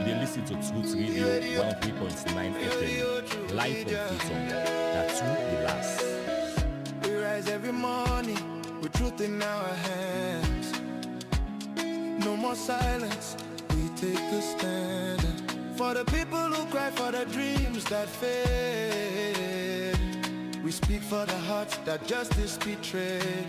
dey listen to Truth Radio 103.9 FM, live from Freetown. That's who the last. We rise every morning with truth in our hands. No more silence, we take a stand. For the people who cry, for the dreams that fade. We speak for the hearts that justice betrayed.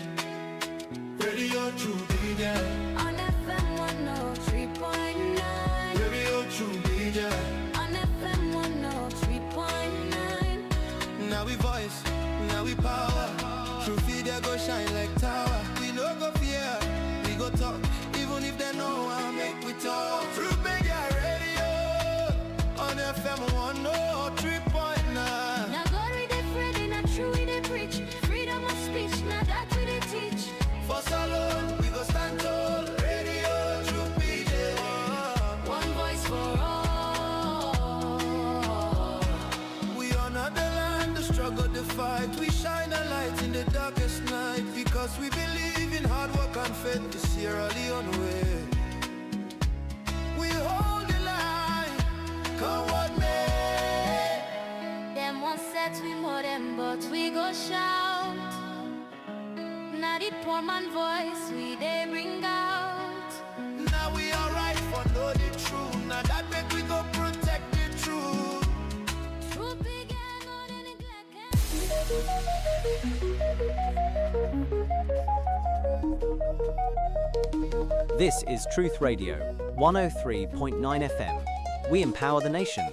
Radio True Media on FM 103.9. Radio True Media on FM 103.9. Now we voice, now we power. True Media go shine like tower. We no go fear, we go talk. Even if they know how make we talk. True Media Radio on FM 103.9. Now God we dey Friday, not true we dey preach. Freedom of speech, now that we dey teach. For salon, we go stand tall. Radio True Media. One voice for all. We honor the land, the struggle, the fight. We shine a light in the darkest night. Because we believe in hard work and faith to Sierra Leone way. We hold the line, come what may. Them one set we more them, but we go shout. Now the poor man voice we they bring out. Now we alright for know the truth. Now that make we go protect the truth. True began on any black. This is Truth Radio, 103.9 FM. We empower the nation.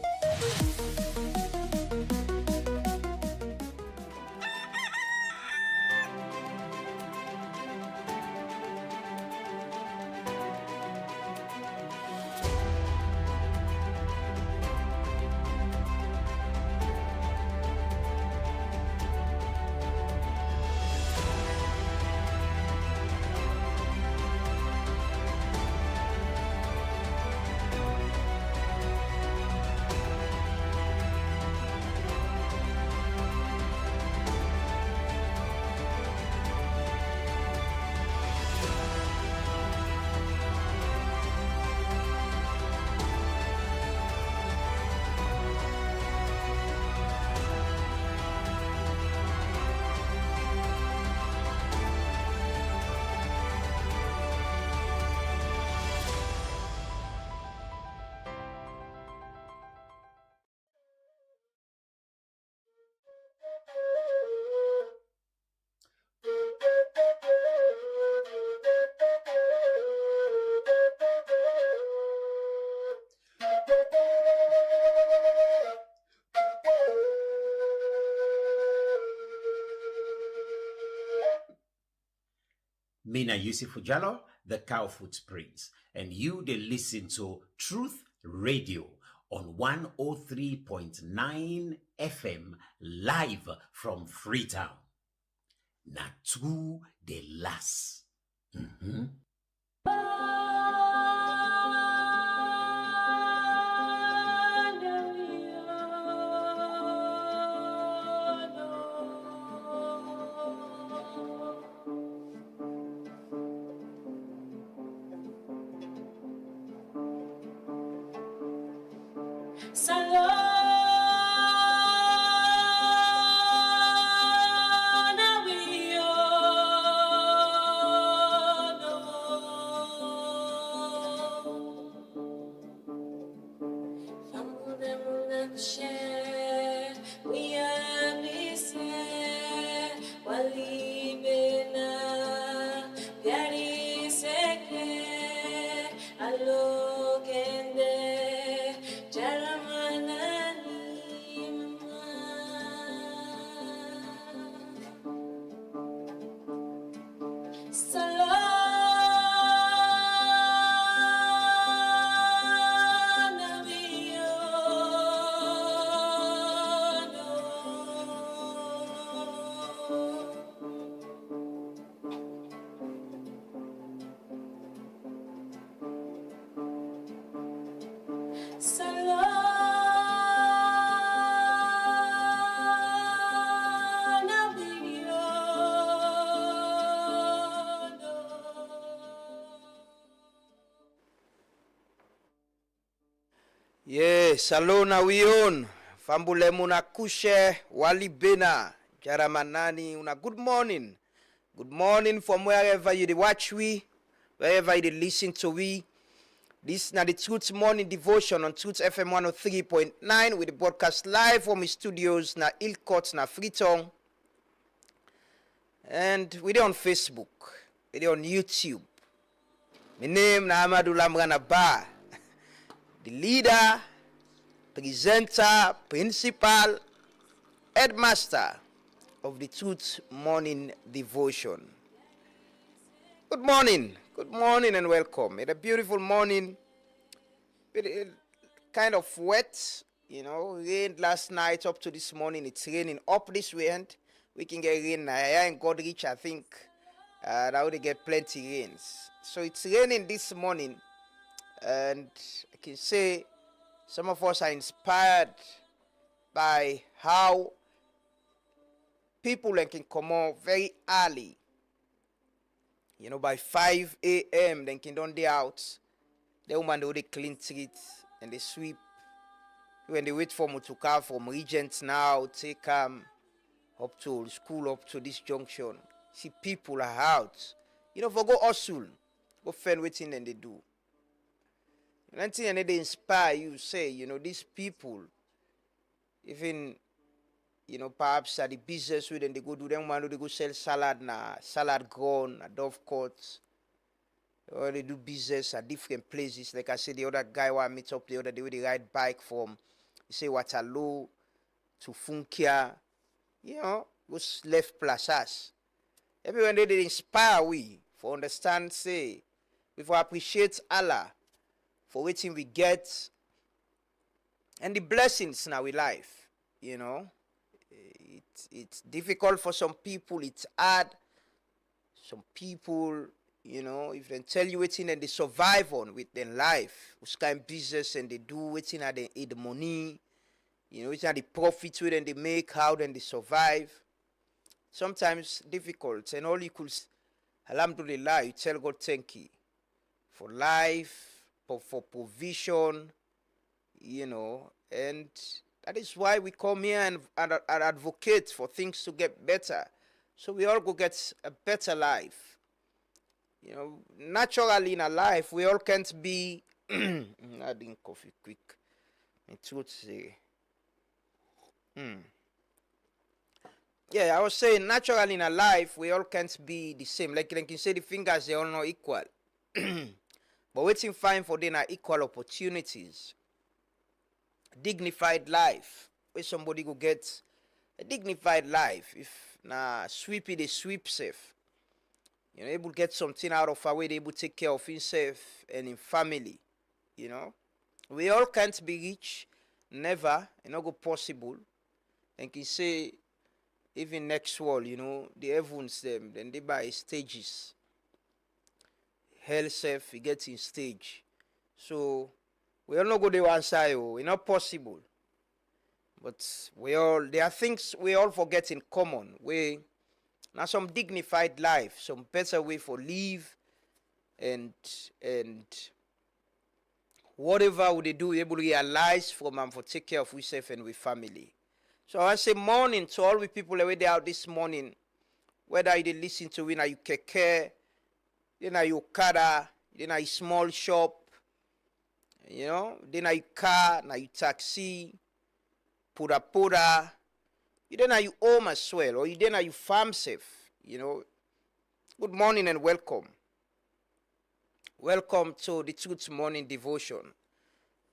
Mina Yusuf Jallo, the Cow Footprints, and you they listen to Truth Radio on 103.9 FM live from Freetown. Natu de las. Salam. Yes, salona wion. Fambule muna kushe walibena. Jaramanani una good morning. Good morning from wherever you watch we, wherever you listen to we. This is the Truth Morning Devotion on Truth FM 103.9 with the broadcast live from the studios na Ilkot na Freetown. And we're on Facebook, we're on YouTube. My name na Amadou Lamrana Ba, the leader, presenter, principal, headmaster of the Truth Morning Devotion. Good morning and welcome. It's a beautiful morning. It kind of wet, rained last night up to this morning. It's raining up this weekend. We can get rain here in Godrich, I think. Now they get plenty rains. So it's raining this morning, and I can say some of us are inspired by how people can come out very early. By 5 a.m. they can done the out. The woman do the clean streets and they sweep. When they wait for me to come from Regents now, take up to school, up to this junction. See people are out. For go hustle, go find waiting and they do. One thing and they inspire you, say, these people, even, perhaps at the business with them, they go do them, they go sell salad grown, dovecote, or they do business at different places. Like I said, the other guy who I meet up the other day with the ride bike from, he say Waterloo to Funkia, was left plazas. Everyone they inspire we for understand, say, we for appreciate Allah for waiting we get and the blessings in our life. It's difficult for some people, it's hard. Some people, if they tell you waiting and they survive on with their life, which kind of business and they do waiting and they eat the money, waiting at the profits with and they make, how then they survive. Sometimes difficult, and all you could, alhamdulillah, you tell God thank you for life, for provision, and that is why we come here and advocate for things to get better, so we all go get a better life. Naturally in our life, we all can't be, adding coffee quick, my truth say, Yeah, I was saying, naturally in a life, we all can't be the same. Like you can say the fingers, they all not equal. But waiting fine for them are equal opportunities. Dignified life, where somebody go get a dignified life. If sweepy, they sweep safe. Able to get something out of our way, they able to take care of himself and in family. We all can't be rich, never, not go possible. And can say, even next world, the heavens them, then they by stages. Hell self, we get in stage. So we all not go to one side, it's not possible. But there are things we all forget in common. Now some dignified life, some better way for live, and whatever would they do, able to realize from them for take care of ourselves and with family. So I say morning to all the people already out this morning, whether you listen to me, you keke, you kada, you small shop, then you car, you taxi, pura, then you home as well, or then you farm safe, Good morning and welcome. Welcome to the Truth Morning Devotion.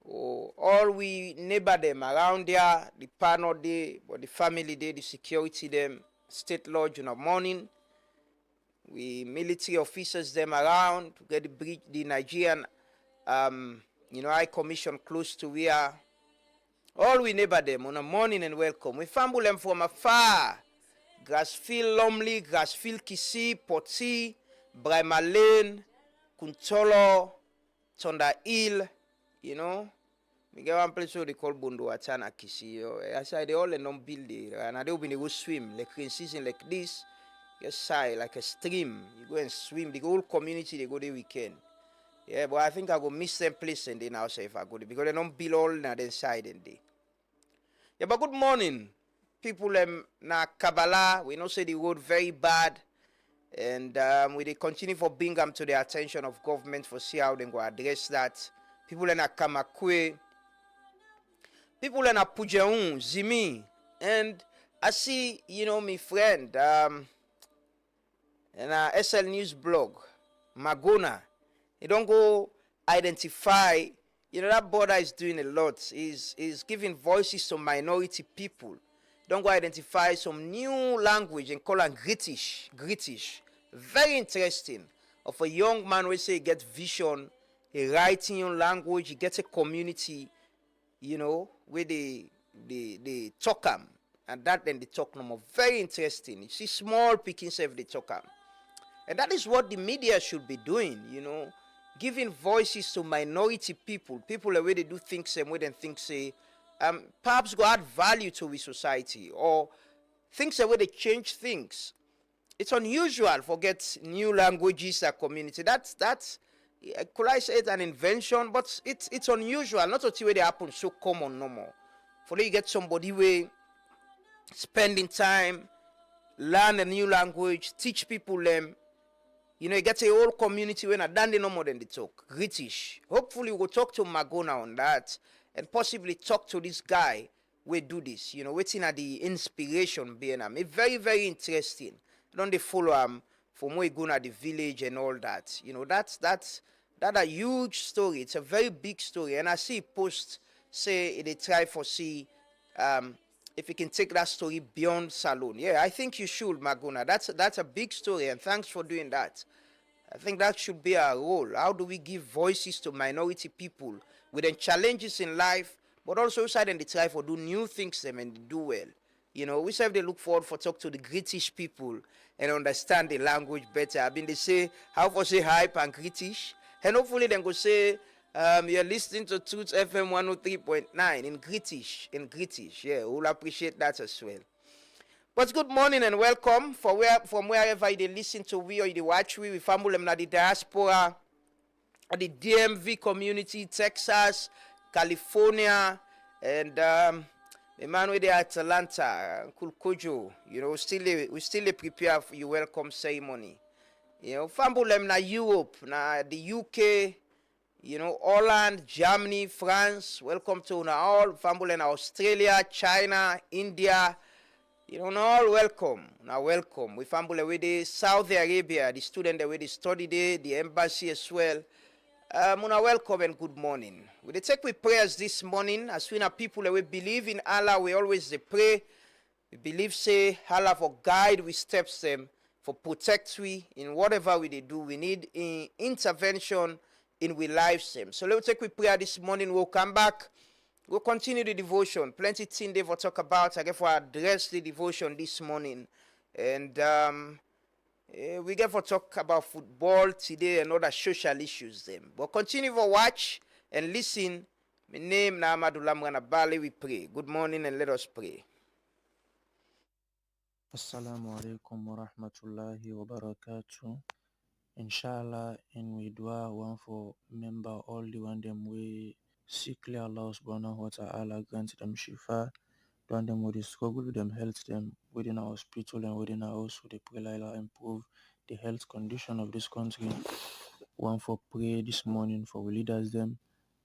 All we neighbor them around there, the partner day, but the family day, the security them, state lodge in the morning. We military officers them around to get the Nigerian, High Commission close to where. All we neighbor them on a morning and welcome. We fumble them from afar. Grassfield, Lumley, Grassfield, Kisi, Poti, Brahma Lane, Kuntolo, Tonda Hill, We get one place where they call Bondo Atana Kisi. I say they all non build it. And they will go swim. Like in season like this, you say like a stream. You go and swim. The whole community they go the weekend. Yeah, but I think I go miss them place and they now say if I go there because they don't build all na the side and they. Yeah, but good morning. People na Kabbalah, we know say the road very bad. And we dey continue for bring them to the attention of government for see how they go address that. People in a Kamakwe, people in a Pujaun, Zimi, and I see, my friend, in a SL News blog, Magona, he don't go identify, that border is doing a lot, is giving voices to minority people. Don't go identify some new language and call them British. Very interesting. Of a young man we say he get vision, he writing your language, he gets a community, where they talk am. And that then they talk no more. Very interesting. You see small pickings of the talk am. And that is what the media should be doing, giving voices to minority people the way they do things same way than think say perhaps go add value to the society or things the way they change things. It's unusual for get new languages a community. That's could I say it's an invention, but it's unusual. Not to way they happen so common no more. For you get somebody way spending time, learn a new language, teach people them. You get a whole community when I done no more than they talk. British. Hopefully we'll talk to Magona on that and possibly talk to this guy we do this. Waiting at the inspiration being him. It's very, very interesting. Don't they follow him from where he going at the village and all that. That's a huge story. It's a very big story. And I see post say they try for see if you can take that story beyond Salone. Yeah, I think you should, Magona. That's a big story, and thanks for doing that. I think that should be our role. How do we give voices to minority people with the challenges in life, but also side and they try for do new things them and do well. We say they look forward for talk to the British people and understand the language better. I mean, they say how for say hype and British, and hopefully then go say you're listening to Truth FM 103.9 in British. Yeah, we'll appreciate that as well. But good morning and welcome from wherever you listen to we or you watch we family in the diaspora, the DMV community, Texas, California, and the man with the Atlanta, Kulkojo. We still prepare for your welcome ceremony. Family in Europe, na the UK. Holland, Germany, France, welcome to all family in Australia, China, India, all welcome. Now welcome. We family with the Saudi Arabia, the student that we study there, the embassy as well. Welcome and good morning. We take with prayers this morning as we are people that we believe in Allah, we always pray. We believe say Allah for guide we steps them, for protect we in whatever we do. We need intervention in we lives them. So let's take with prayer this morning. We'll come back. We'll continue the devotion. Plenty things they will talk about. I guess we'll address the devotion this morning. And we get for talk about football today and other social issues them. But continue to watch and listen. My name is Amadullah Mwanabale. We pray. Good morning and let us pray. Assalamu alaikum wa rahmatullahi wa barakatuh. Inshallah, and we dua one for member all the one them we sickly Allah subhanahu wa ta'ala grant them shifa, one them with the struggle with them health them within our hospital and within our house with the pray Allah improve the health condition of this country. One for pray this morning for we leaders them.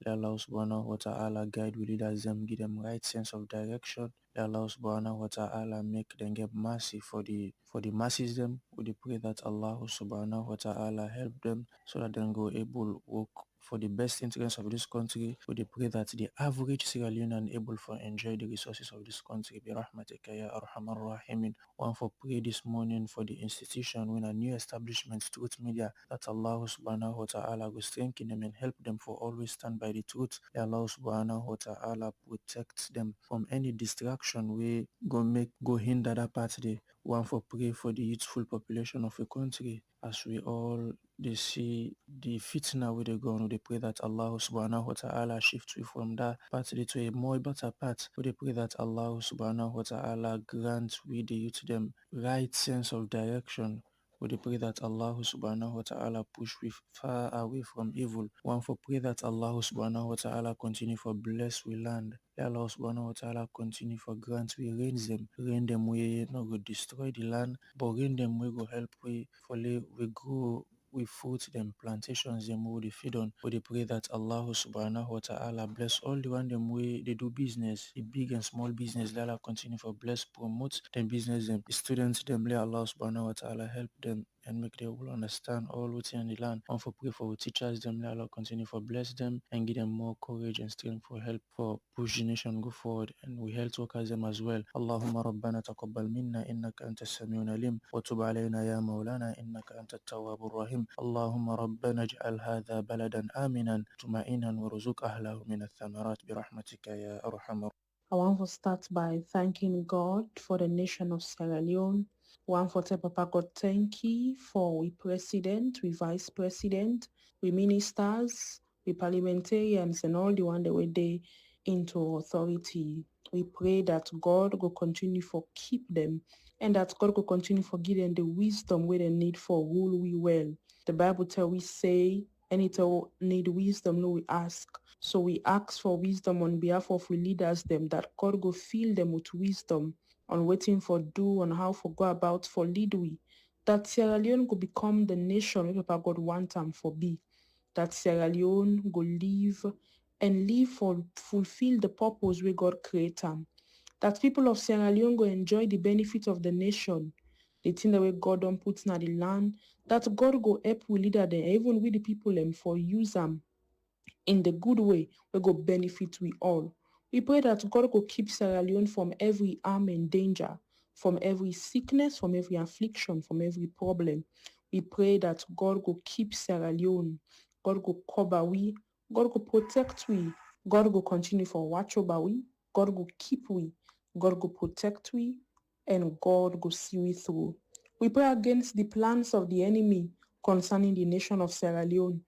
Let Allah subhanahu wa ta'ala guide we leaders them, give them right sense of direction. Let Allah subhanahu wa ta'ala make them get mercy for the masses them. We pray that Allah subhanahu wa ta'ala help them so that they go able work for the best interest of this country. We pray that the average Sierra Leonean able for enjoy the resources of this country. Bi rahmatika ya arhamar rahimin. One for pray this morning for the institution when a new establishment Truth Media, that Allah subhanahu wa ta'ala will strengthen them and help them for always stand by the truth. Allah subhanahu wa ta'ala protect them from any distraction we go hinder that part day. One for pray for the youthful population of a country as we all they see the fitna where they go on. They pray that Allah subhanahu wa ta'ala shift we from that part to a more better part. We pray that Allah subhanahu wa ta'ala grant we the youth them right sense of direction. We dey pray that Allah subhanahu wa ta'ala push we far away from evil. One for pray that Allah subhanahu wa ta'ala continue for bless we land. Allah subhanahu wa ta'ala continue for grant we rain them we not go destroy the land, but rain them we go help we for we grow we fruit them plantations them we dey feed on. We dey pray that Allah subhanahu wa ta'ala bless all the one them way they do business, the big and small business. Let Allah continue for bless, promote them business them, the students them. Let Allah subhanahu wa ta'ala help them and make them all understand all what's in the land. And for pray for our teachers them. Let Allah continue for bless them and give them more courage and strength for help for push the nation go forward. And we health workers them as well. Allahumma rabbana taqabbal minna innaka anta as-sami'un alim wa tub alayna ya maulana innaka anta at-tawwabur rahim. اللهم ربنا اجعل هذا بلدا آمنا مطمئنا وارزق أهله من الثمرات برحمتك يا أرحم. I want to start by thanking God for the nation of Sierra Leone. I want to tell Papa God thank you for we president, we vice president, we ministers, we parliamentarians and all the one that were there into authority. We pray that God will continue for keep them and that God will continue for give them the wisdom where they need for rule we well. The Bible tell we say, any tell need wisdom, no we ask. So we ask for wisdom on behalf of we leaders them, that God go fill them with wisdom on waiting for do, on how for go about for lead we. That Sierra Leone could become the nation where Papa God want them for be. That Sierra Leone go live and live for fulfill the purpose where God create them. That people of Sierra Leone go enjoy the benefit of the nation. The thing that way God don't put in the land, that God go help we leader them, even with the people them for use them in the good way, we go benefit we all. We pray that God go keep Sierra Leone from every harm and danger, from every sickness, from every affliction, from every problem. We pray that God go keep Sierra Leone, God go cover we, God go protect we, God go continue for watch over we, God go keep we, God go protect we, and God go see we through. We pray against the plans of the enemy concerning the nation of Sierra Leone.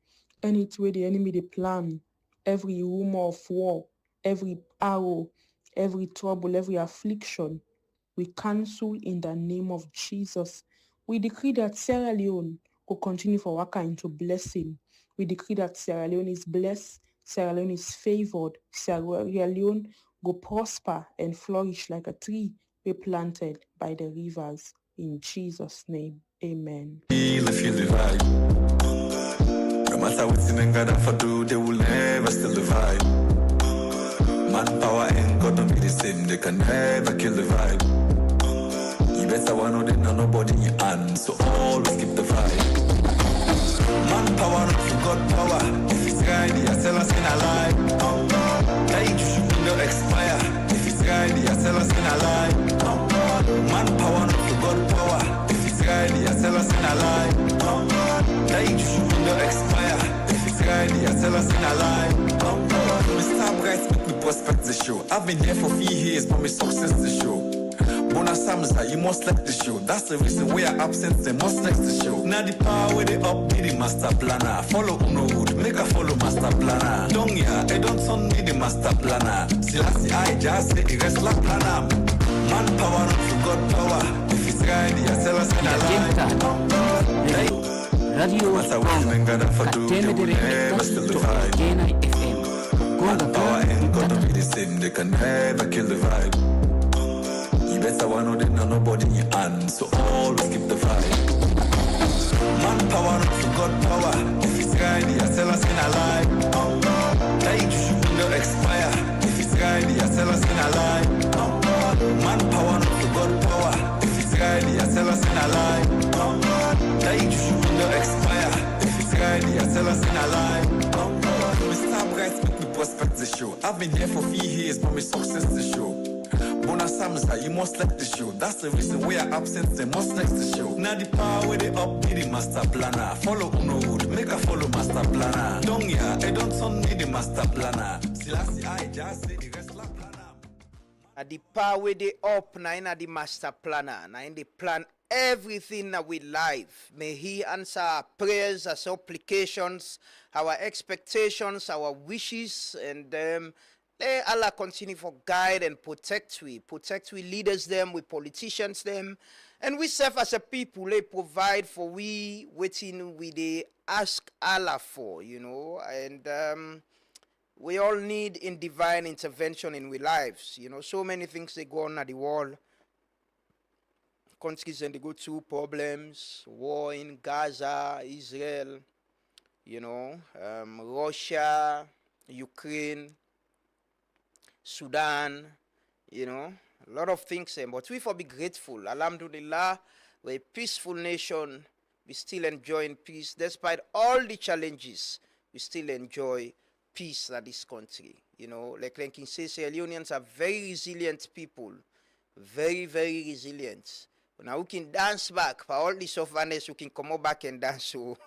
Any way the enemy they plan, every rumor of war, every arrow, every trouble, every affliction, we cancel in the name of Jesus. We decree that Sierra Leone will continue for working into blessing. We decree that Sierra Leone is blessed, Sierra Leone is favored, Sierra Leone will prosper and flourish like a tree planted by the rivers. In Jesus' name, amen. Feel the vibe. No matter what's in God for do, they will never still the vibe. Manpower ain't gonna be the same, they can never kill the vibe. You better one or then nobody in your hand, so always keep the vibe. Manpower not for God power. If it's guided, I tell us in a lie. That you should not expire. If it's guided, I tell us in a lie. Manpower not for God power. If it's guided, I tell us in a lie. That you should not expire. If it's guided, I tell us in a lie. Mr. Bright make me prospect the show. I've been here for 3 years, but my success the show. Bona Samsa, you must like the show. That's the reason we are absent, they must like the show. Now the power with the up, be the master planner. Follow Uno Wood, make a follow master planner. Don't ya, I don't son me the master planner. Selassie, I just say the rest like planner. Manpower not for God power. If it's guided, I tell us in a lie. Radio Manpower ain't gonna be the same, they can never kill the vibe. You better one or then nobody in your hand, so always keep the vibe. Manpower not for God power. If it's guided, I tell us in a lie. That you should not expire. If it's guided, I tell us in a lie. Manpower not for God power. If it's guided, I tell us in a lie. That you should not expire. If it's guided, I tell us in a lie. Mr. Bright make me prospect the show. I've been here for 3 years, but my success the show. Bona Samsa, you must like the show. That's the reason we are absent, they must like the show. Now the power with the up, be the master planner. Follow Uno Wood, make a follow master planner. Don't ya, I don't son me the master planner. Selassie, I just say the rest like planner. At the power with the up, na in the master planner, na in the plan everything that we live. May he answer our prayers, our supplications, our expectations, our wishes, and Let Allah continue for guide and protect we leaders them, we politicians them, and we serve as a people. They provide for we waiting we they ask Allah for, and we all need in divine intervention in we lives. So many things they go on at the world. Countries and they go through problems, war in Gaza, Israel, Russia, Ukraine, Sudan, a lot of things. But we for be grateful. Alhamdulillah, we're a peaceful nation. We still enjoying peace. Despite all the challenges, we still enjoy peace in this country. Like Lincoln says, Sierra Leoneans are very resilient people. Very, very resilient. Now we can dance back. For all the sufferness, we can come back and dance. So.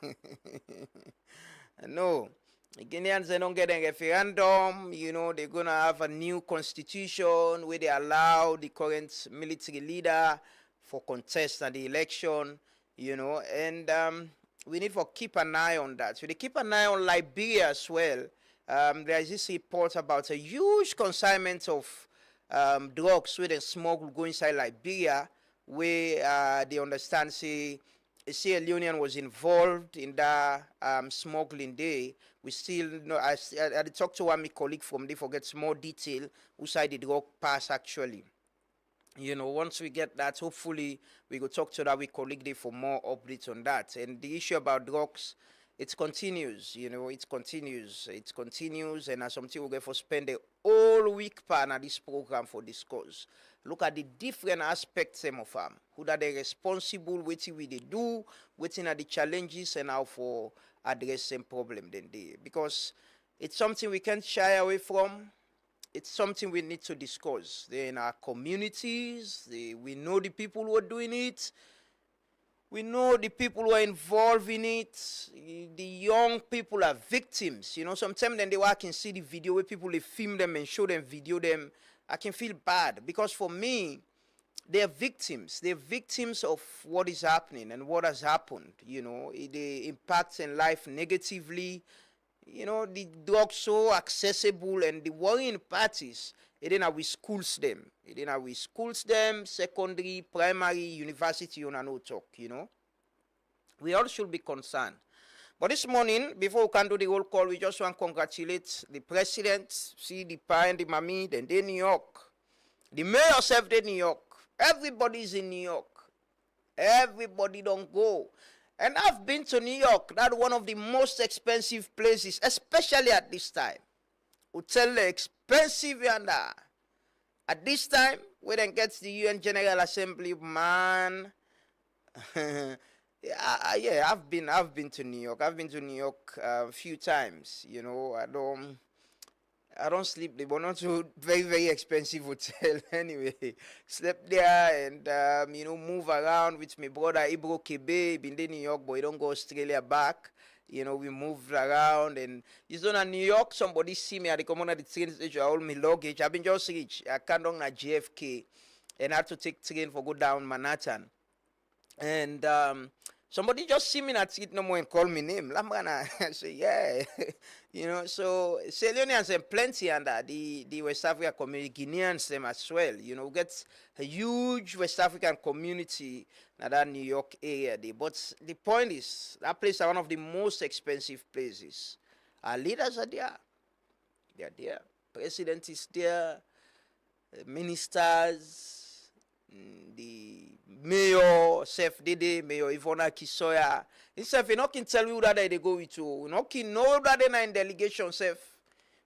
No. The Guineans, they don't get a referendum, they're going to have a new constitution where they allow the current military leader for contest at the election, and we need to keep an eye on that. So they keep an eye on Liberia as well. There is this report about a huge consignment of drugs where they smuggle go inside Liberia, where they understand, say, a Sierra Leonean was involved in that smuggling day. We still know, I talked to one my colleague from there for get more detail who side the drug pass actually. Once we get that, hopefully we go talk to that we colleague there for more updates on that. And the issue about drugs, it continues, it continues, and as something we're going to spend the whole week plan at this program for discuss. Look at the different aspects of them, who are they responsible, what we they do, what are the challenges, and how for address some problem then they. Because it's something we can't shy away from. It's something we need to discuss. They're in our communities. We know the people who are doing it. We know the people who are involved in it. The young people are victims. Sometimes then they walk and see the video where people they film them and show them, video them. I can feel bad because for me, they are victims. They're victims of what is happening and what has happened. It impacts in life negatively. The drugs so accessible, and the worrying part is it ain't how we schools them. It ain't how we schools them, secondary, primary, university, on no talk, We all should be concerned. But this morning, before we can do the roll call, we just want to congratulate the president, see the pa and the mommy, then they New York. The mayor self they New York. Everybody's in New York. Everybody don't go. And I've been to New York. That's one of the most expensive places, especially at this time. Hotel expensive and at this time, when it gets the UN General Assembly, man. Yeah, I've been to New York. I've been to New York a few times. I don't sleep there, but not so very, very expensive hotel anyway. Slept there and move around with my brother Ibro Kebe. Been in New York, but he don't go Australia back. We moved around, and it's done in New York. Somebody see me at the common at the train station. I hold my luggage. I've been just rich. I can't down at JFK, and I had to take train for go down Manhattan. And somebody just see me in that street no more and call me name. Lambrana. I say, yeah. So Sierra Leoneans and plenty under the West African community, Guineans them as well. We get a huge West African community in that New York area there. But the point is, that place is one of the most expensive places. Our leaders are there. They are there. President is there. Ministers, the Mayor, Sef Dede, Mayor Ivona Kisoya. Himself, he not can tell you that they go with you. No can know that they in delegation, Sef.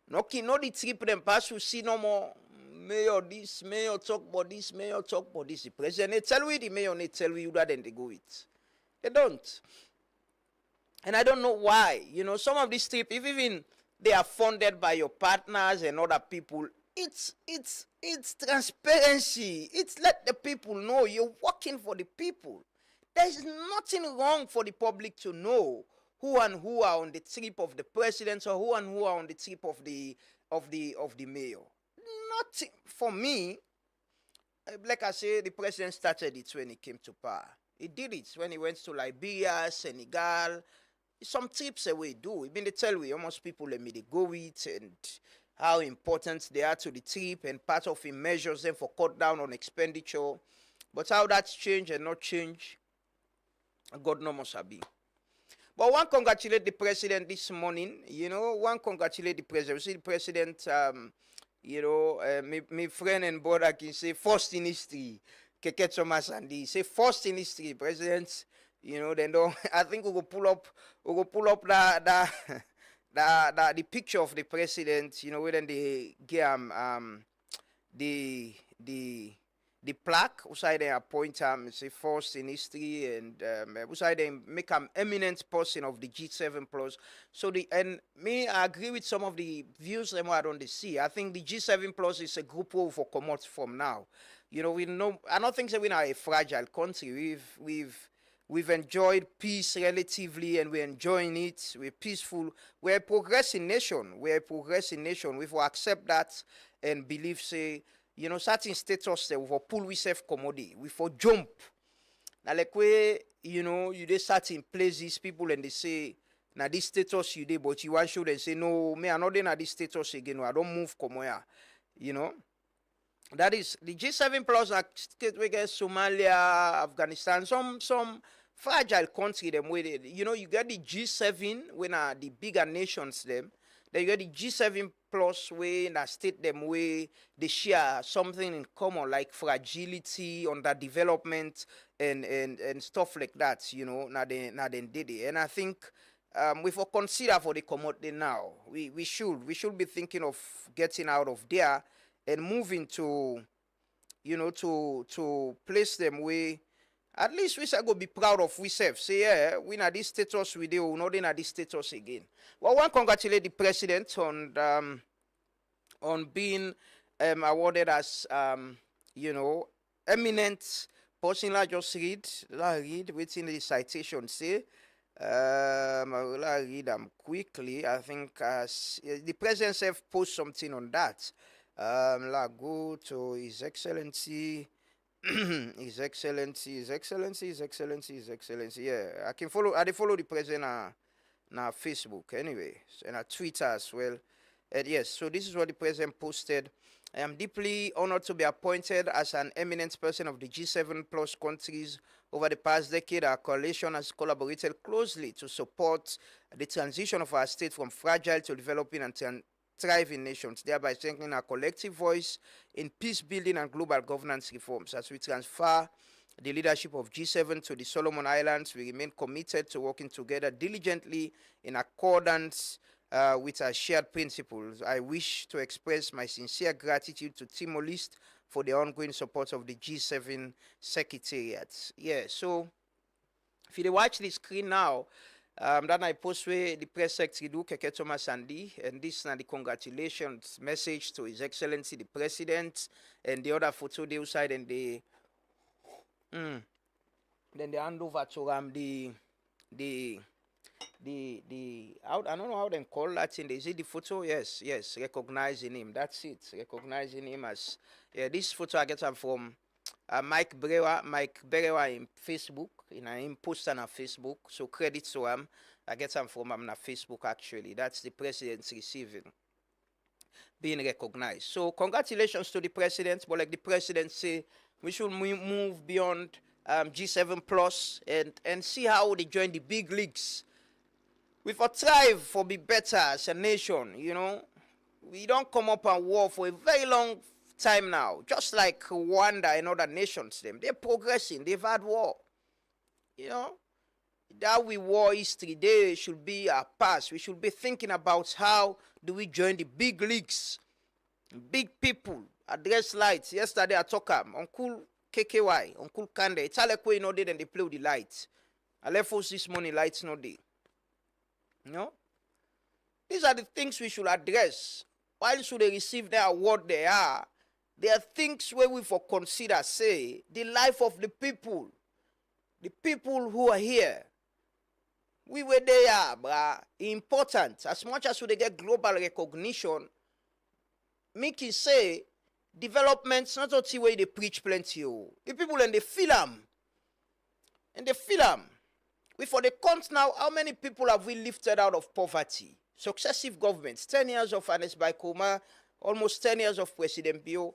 No can know the trip them pass to see no more. Mayor this, Mayor talk about this, Mayor talk about this. The president, they tell you the Mayor, they tell you that they go with. They don't. And I don't know why. Some of these trips, if even they are funded by your partners and other people, it's transparency. It's let the people know you're working for the people. There's nothing wrong for the public to know who and who are on the trip of the president or who and who are on the trip of the mayor. Nothing for me. Like I say, the president started it when he came to power. He did it when he went to Liberia, Senegal. Some trips away do. He been to tell we almost people let me they go with, and how important they are to the trip, and part of it measures them for cut down on expenditure. But how that's changed and not changed, God knows must be. But one congratulate the president this morning, one congratulate the president. You see the president, my friend and brother can say first in history, Keke Thomas and he say first in history, presidents, then don't, I think we will pull up the picture of the president, when they give the plaque, outside they appoint him, say first in history, and outside they make him eminent person of the G7 plus. So I agree with some of the views that I don't see. I think the G7 plus is a group who for come out from now. We know. I don't think that we're a fragile country. We've enjoyed peace relatively, and we're enjoying it. We're peaceful. We're a progressing nation. We will accept that and believe, say, certain status that we will pull ourselves commodity. We for jump. Now, like where, you dey certain places, people and they say, now this status you did, but you want show them say, no, me, I'm not in this status again. I don't move come here. That is the G7 plus state we get Somalia, Afghanistan, some fragile country them with it. You get the G7 when the bigger nations them. Then you get the G7 plus way in a state them way they share something in common like fragility, underdevelopment, and stuff like that. Now they did it, and I think we for consider for the commodity now. We should be thinking of getting out of there and moving to, to place them where at least we shall go be proud of ourselves. Say, yeah, we na this status we do, we're not in this status again. Well, I want to congratulate the president on being awarded as, eminent person. I just read within the citation say. I will read them quickly. I think the president have post something on that. Go to His Excellency. His Excellency. Yeah, I can follow. I follow the president na Facebook anyway, and Twitter as well. And yes, so this is what the president posted. I am deeply honored to be appointed as an eminent person of the G7 plus countries. Over the past decade, our coalition has collaborated closely to support the transition of our state from fragile to developing and thriving nations, thereby strengthening our collective voice in peace building and global governance reforms. As we transfer the leadership of G7 to the Solomon Islands, we remain committed to working together diligently in accordance with our shared principles. I wish to express my sincere gratitude to Timor-Leste for the ongoing support of the G7 Secretariat. Yeah, so if you watch the screen now, that I post where the press secretary do Keke Thomas Andy, and this is the congratulations message to His Excellency the President, and the other photo they outside, and then they hand over to I don't know how they call that in. Is it the photo? Yes, recognizing him. That's it. Recognizing him as this photo I get from Mike Berewa in Facebook. Him post on Facebook. So credit to him. I get him from him on Facebook actually. That's the president's receiving, being recognized. So congratulations to the president. But like the president say, we should move beyond G7 plus and see how they join the big leagues. We for thrive for be better as a nation, We don't come up and war for a very long time now. Just like Rwanda and other nations, they're progressing. They've had war. That we war history, they should be our past. We should be thinking about how do we join the big leagues, big people, address lights. Yesterday I talked Uncle KKY, Uncle Kande. It's all like we know they then they play with the lights. I left us this morning, lights no day. These are the things we should address. Why should they receive their award they are? There are things where we for consider, say, the life of the people who are here. We were there, bruh. Important. As much as we get global recognition, Mickey say, development's not only way they preach plenty. The people and they feel them. And they feel them. We for the count now, how many people have we lifted out of poverty? successive governments, 10 years of Ernest Bai Koroma, almost 10 years of President Bio,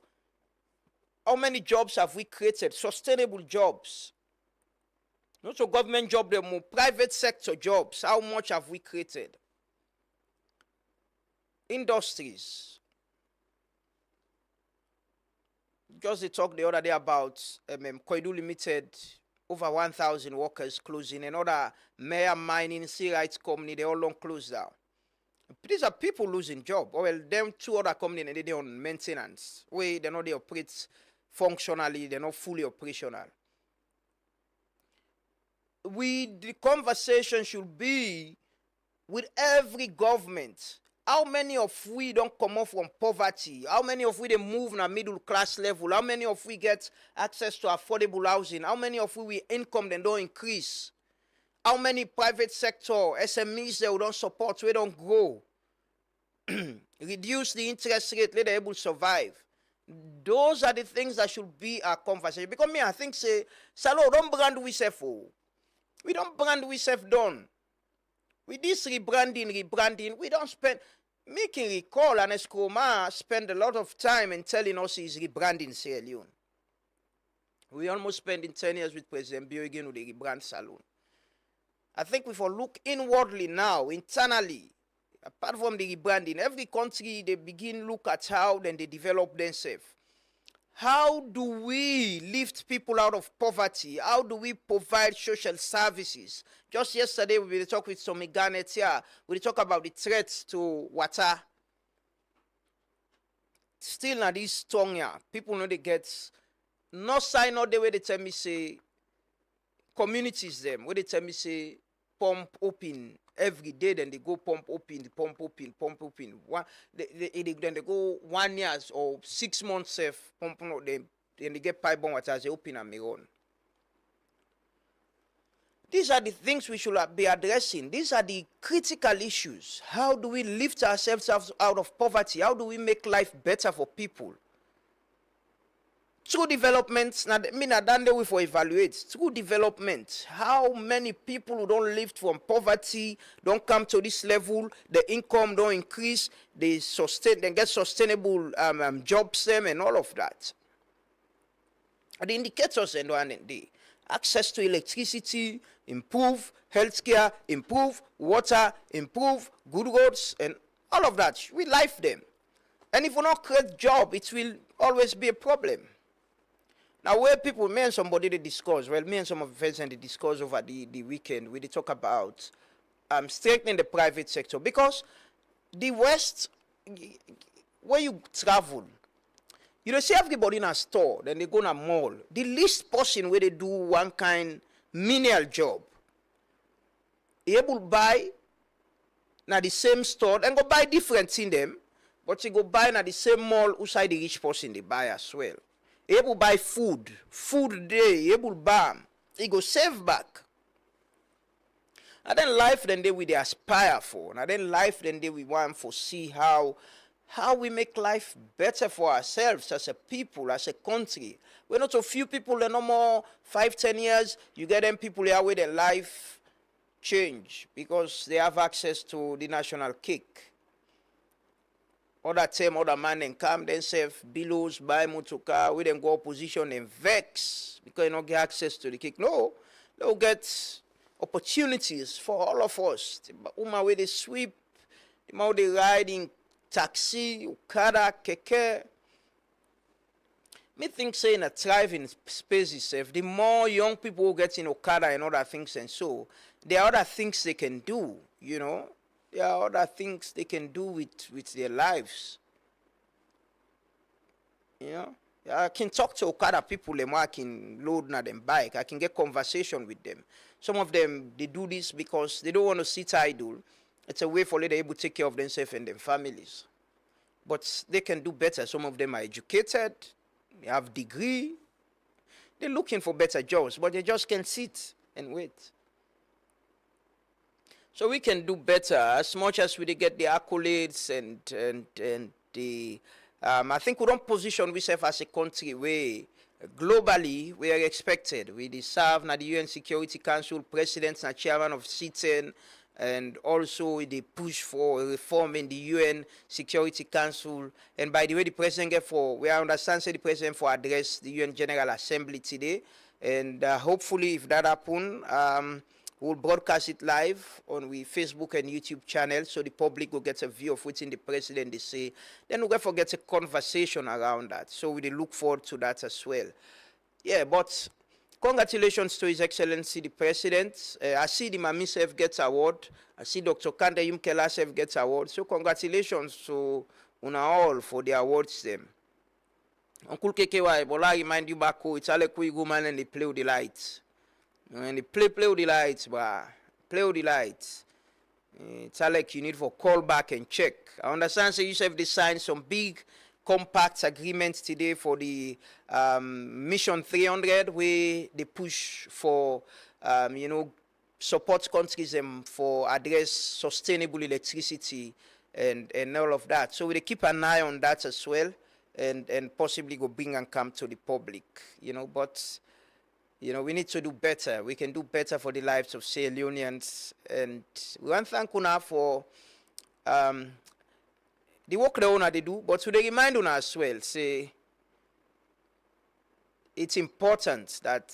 how many jobs have we created? Sustainable jobs. Not so government job, the more private sector jobs. How much have we created? Industries. Just they talked the other day about Koidu Limited, over 1,000 workers closing. Another Maya Mining, Sea Rights Company, they all long closed down. These are people losing job. Well, them two other companies, they're on maintenance. Where they know they operate functionally, they're not fully operational. The conversation should be with every government. How many of we don't come off from poverty? How many of we they move in a middle class level? How many of we get access to affordable housing? How many of we income then don't increase? How many private sector SMEs they don't support, we don't grow? Reduce the interest rate, let them able to survive. Those are the things that should be our conversation. Because me, I think say, Salo, don't brand we self. We don't brand we self done. With this rebranding, we don't spend. Me can recall Ernest Koroma spend a lot of time in telling us he's rebranding Sierra Leone. We almost spending 10 years with President Bio again with the rebrand Salone. I think we will look inwardly now, internally, apart from the rebranding. Every country, they begin look at how then they develop themselves. How do we lift people out of poverty? How do we provide social services? Just yesterday, we will talk with some Ghanaians here. We talk about the threats to water. Still not this strong here. People know they get no sign out the way they tell me say communities them where they tell me say pump open every day, then they go pump open. Then they go 1 year or 6 months safe pumping out them, then they get pipe bomb water as they open and run. These are the things we should be addressing. These are the critical issues. How do we lift ourselves out of poverty? How do we make life better for people? Through development, I mean, I done we for evaluate. Through development, how many people who don't live from poverty, don't come to this level, the income don't increase, they get sustainable jobs them and all of that. And the indicators and the access to electricity, improve healthcare, improve water, improve good roads, and all of that. We life them. And if we not create job, it will always be a problem. Now, where people, me and somebody they discuss, well, me and some of the friends and they discuss over the weekend, we they talk about strengthening the private sector. Because the West, where you travel, you don't see everybody in a store, then they go in a mall. The least person where they do one kind menial job, they able to buy now the same store and go buy different in them, but you go buy now the same mall outside the rich person they buy as well. Able buy food day, able buy, he go save back. And then life then they we they aspire for. And then life then they we want for see how we make life better for ourselves as a people, as a country. We're not so few people, they're no more 5-10 years, you get them people here where their life change because they have access to the national cake. Other time, other man then come themselves, billows, buy motor car, we then go opposition and vex because you don't get access to the cake. No, they'll get opportunities for all of us. The way they sweep, the way they ride in taxi, Okada, keke. Me think saying a thriving space itself, the more young people who get in Okada and other things and so, there are other things they can do, you know. There are other things they can do with their lives. You know? I can talk to Okada people, I can load on them bike, I can get conversation with them. Some of them, they do this because they don't want to sit idle. It's a way for them to be able to take care of themselves and their families. But they can do better. Some of them are educated, they have degree, they're looking for better jobs, but they just can't sit and wait. So we can do better as much as we get the accolades and the I think we don't position ourselves as a country where globally we are expected. We serve na the UN Security Council, president and chairman of CITEN, and also the push for reform in the UN Security Council. And by the way, the president we understand the president for address the UN General Assembly today, and hopefully if that happens, we'll broadcast it live on the Facebook and YouTube channel so the public will get a view of what's in the president they say. Then we'll get a conversation around that. So we look forward to that as well. Yeah, but congratulations to His Excellency the President. I see the Mamisef gets award. I see Dr. Kande Yumkelasef gets award. So congratulations to una all for the awards them. Uncle KKY, but I remind you back, it's all a quick woman and they play with the lights. And they play with the lights, but play with the lights. It's like you need for call back and check. I understand so you have signed some big compact agreements today for the Mission 300 where they push for, support countries for address sustainable electricity and all of that. So we keep an eye on that as well and possibly go bring and come to the public, but we need to do better. We can do better for the lives of Sierra Leoneans. And we want to thank Una for the work they do, but to remind Una as well, say, it's important that,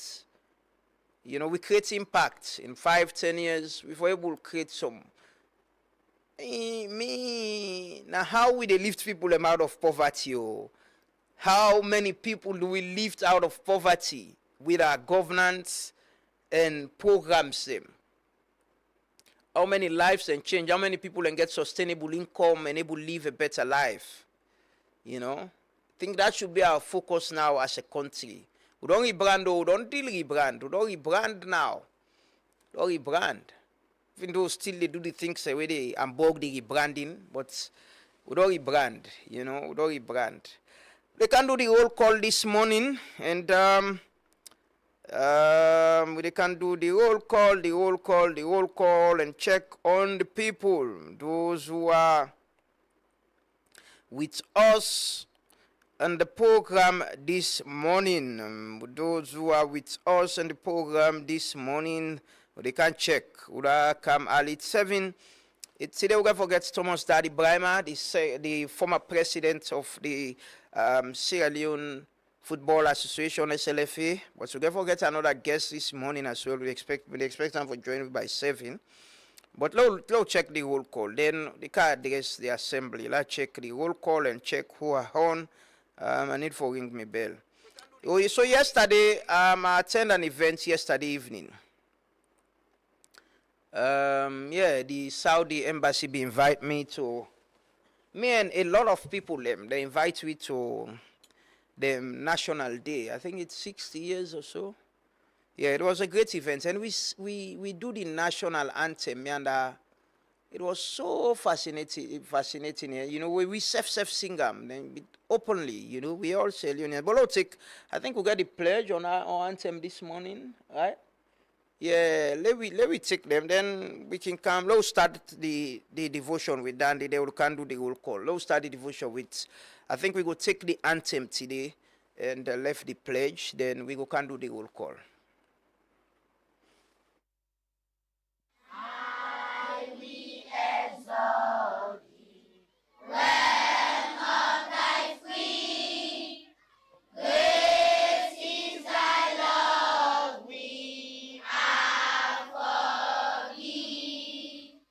we create impact. In 5-10 years, if we're able to create some. Now, how will they lift people out of poverty? How many people do we lift out of poverty with our governance and programs them? How many lives and change? How many people can get sustainable income and able to live a better life? I think that should be our focus now as a country. We don't rebrand, we don't deal rebrand. We don't rebrand now. We don't rebrand. Even though still they do the things where they unbog the rebranding, but we don't rebrand, we don't rebrand. They can do the roll call this morning, and they can do the roll call, and check on the people, those who are with us on the program this morning. Those who are with us on the program this morning, they can check. Ura come early at 7. Today we're going to forget Thomas Daddy Brahma, the former president of the Sierra Leone Football Association, SLFA. But we're going to forget another guest this morning as well. We expect them for joining by 7. But let's check the roll call. Then they can address the assembly. Let's check the roll call and check who are on. I need for ring me bell. So yesterday, I attended an event yesterday evening. The Saudi embassy invite me and a lot of people, they invite me to the National Day. I think it's 60 years or so. Yeah, it was a great event. And we do the national anthem, and it was so fascinating. We self-sing them openly, we all say, but I think we got the pledge on our anthem this morning, right? Yeah, let we take them, then we can come. Let's start the devotion with Dandy. They can do the roll call. Let's start the devotion with, I think we go take the anthem today and left the pledge, then we go can do the roll call. I will exalt thee when of thy free. Great is thy love, we are for thee.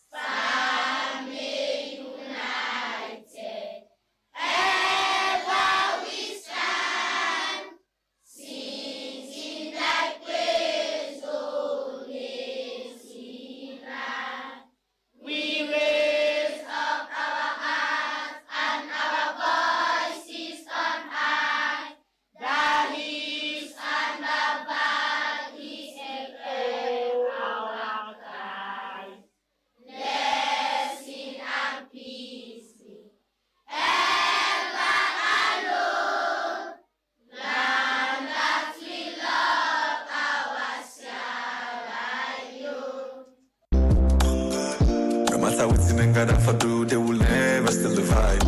Stand united, ever we stand, singing thy praise, O lazy land. We raise up our hearts and our voices on high. The hills and the valleys echo our cry. Blessing and peace be ever alone. Land that we love, our Sierra Leone. No matter what in Gaddafi do, they will never still divide.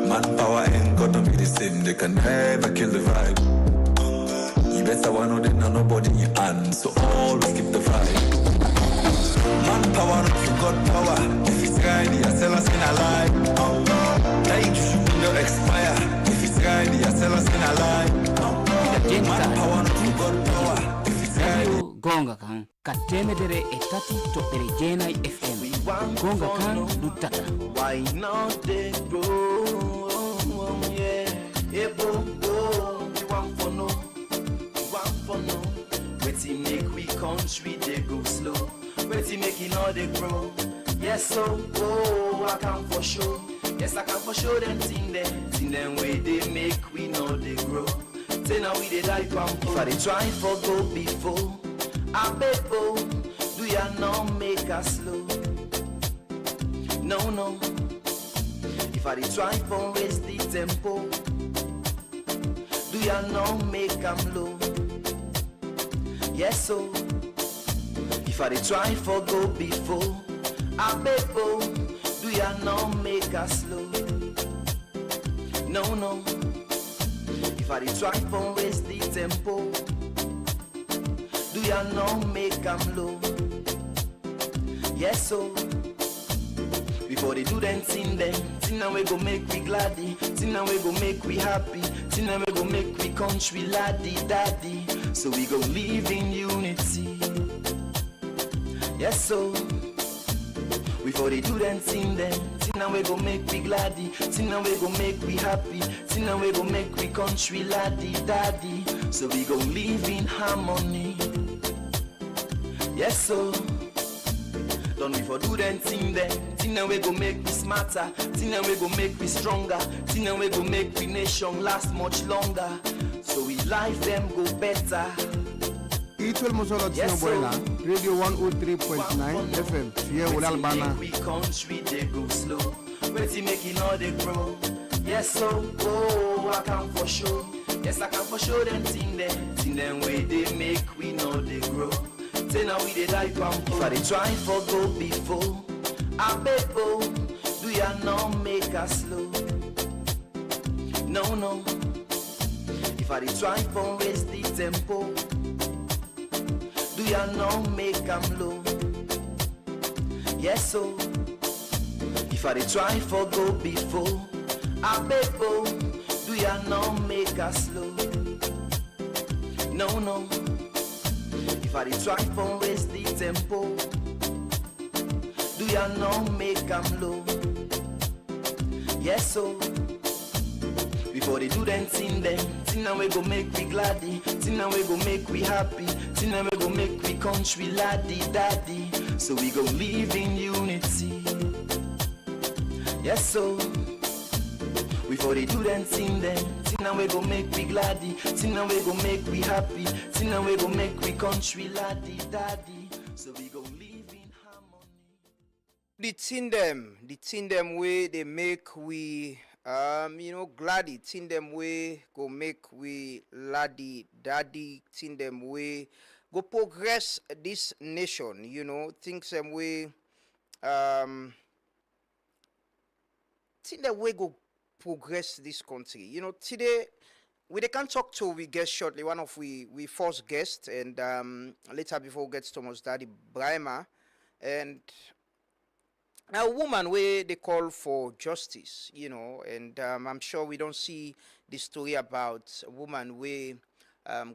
Manpower ain't gonna be the same, they can never kill the vibe. You better one or then nobody in your hand, so always keep the vibe. Manpower not for God power. If it's ready, I tell us in a lie. That should not expire. If it's ready, I tell us in a lie. Manpower not for God power. If it's ready. Gonga kan katemedere etati topere jenai FM. Gonga kan dutata. Why not they grow? Yeah, ebo go. We want for no. Waiting make we country they go slow. Waiting making all they grow. Yes, so oh, I can for sure. Yes, I can for sure them thing them way they make we know they grow. Say now we they die pampo. If I they try for go before, I bet oh, do ya not make us slow? No. If I they try for raise the tempo, do ya not make them low? Yes, so if I they try for go before, I bet oh, do ya not make us slow? No. If I they try for raise the tempo, do ya not make them low? Yes, so before they do them thing now we go make we gladdy, thing now we go make we happy, thing now we go make we country laddie daddy. So we go live in unity. Yes, so before they do them thing now we go make we gladdy, thing now we go make we happy, thing now we go make we country laddie daddy. So we go live in harmony. Yes, so don't we for do them thing now we go make we smarter, thing now we go make we stronger, thing now we go make we nation last much longer. So we life them go better. Equal Musoro Buena, Radio 103.9 FM, here with Albana. We country they go slow, waiting making all they grow. Yes, so oh, I can for sure. Yes, I can for sure them thing them way they make we know they grow. Say now we they die pampo. If I they try for go before, I bet oh, do ya not make us slow? No. If I they try for raise the tempo, do ya not make them low? Yes, so if I they try for go before, I bet oh, do ya not make us slow? No. If I they try for raise the tempo, do ya not make them low? Yes, so before they do them thing now we go make we gladdy, thing now we go make we happy, thing now we go make we country laddie daddy. So we go live in unity. Yes, so before they do them thing now we go make we gladdy, thing now we go make we happy, thing now we go make we country laddie daddy. So we go live in harmony. The thing them way they make we gladdy, tin them way go make we laddie daddy, tin them way go progress this nation, things them way tin them way go progress this country. Today we can talk to we guest shortly, one of we first guest, and later before we get to Thomas Daddy Brahma, and now, a woman where they call for justice, and I'm sure we don't see the story about a woman where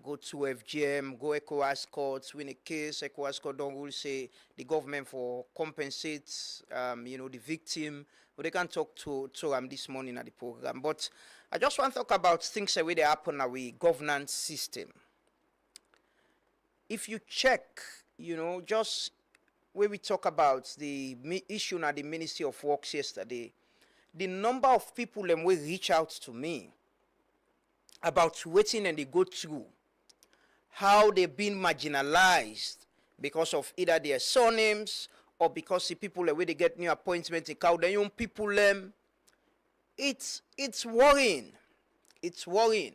go to FGM, go ECOWAS courts, win a case, ECOWAS court don't rule, say the government for compensates, the victim. But they can talk to this morning at the program. But I just want to talk about things that way they happen in our governance system. If you check, just where we talk about the issue at the Ministry of Works yesterday, the number of people will reach out to me about waiting and they go through, how they've been marginalized because of either their surnames or because the people where they get new appointments in the young people it's worrying. It's worrying.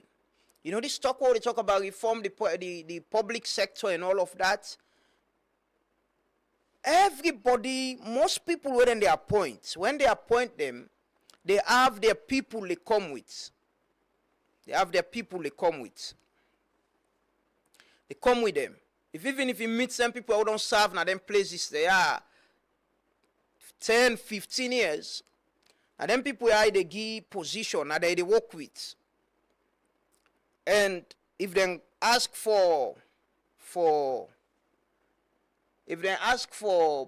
This talk where they talk about reform the public sector and all of that. Everybody, most people when they appoint them, they have their people they come with. They come with them. Even if you meet some people who don't serve na them places they are 10, 15 years, and then people are they give position and they work with. And if they ask for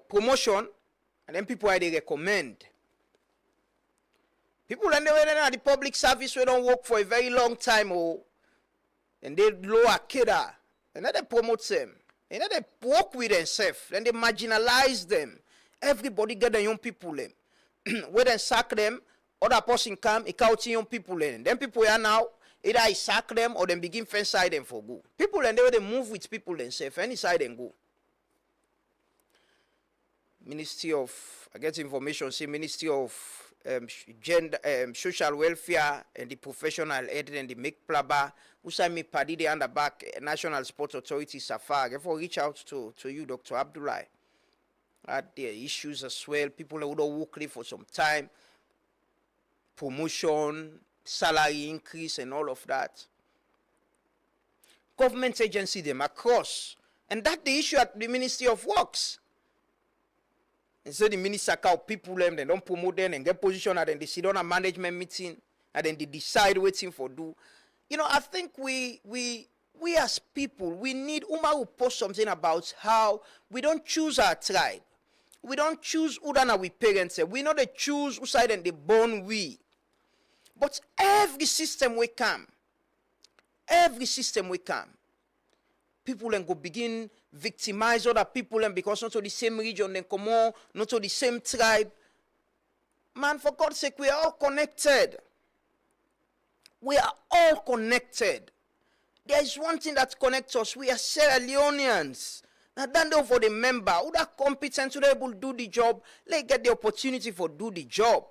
promotion, and then people are they recommend. People and they at the public service we don't work for a very long time, and they lower kidda, and then they promote them, and then they work with themselves, then they marginalize them. Everybody get the young people them. When they sack them, other person come, he count young people them. Then people are now either I sack them or then begin fence side them for go. People and they move with people themselves, any side and go. Ministry of, I get information, say Ministry of Social Welfare and the Professional Aid and the Make Plaba, who say me paddy the under back National Sports Authority Safar. Therefore, reach out to you, Dr. Abdullah. Had their issues as well. People who don't work for some time, promotion, salary increase, and all of that. Government agency them across, and that the issue at the Ministry of Works. And so the minister call people them, they don't promote them and get position, and then they sit on a management meeting, and then they decide waiting for do. You know, I think we as people, we need Umar will post something about how we don't choose our tribe. We don't choose who than our parents. We know they choose who side and they born we. But every system we come, people then go begin victimize other people and because not to the same region, then come on, not to the same tribe. Man, for God's sake, we are all connected. We are all connected. There is one thing that connects us. We are Sierra Leoneans. Now, then for the member who are competent to be able to do the job, they get the opportunity for do the job.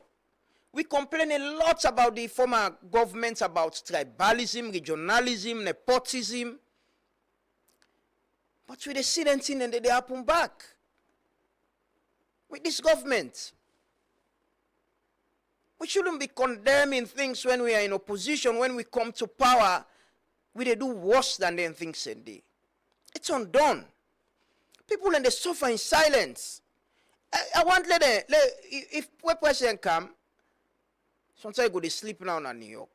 We complain a lot about the former government about tribalism, regionalism, nepotism. But with the same thing and they happen back. With this government. We shouldn't be condemning things when we are in opposition. When we come to power, we do worse than them things in day. It's undone. People and they suffer in silence. I want if president come, sometimes go to sleep now in New York.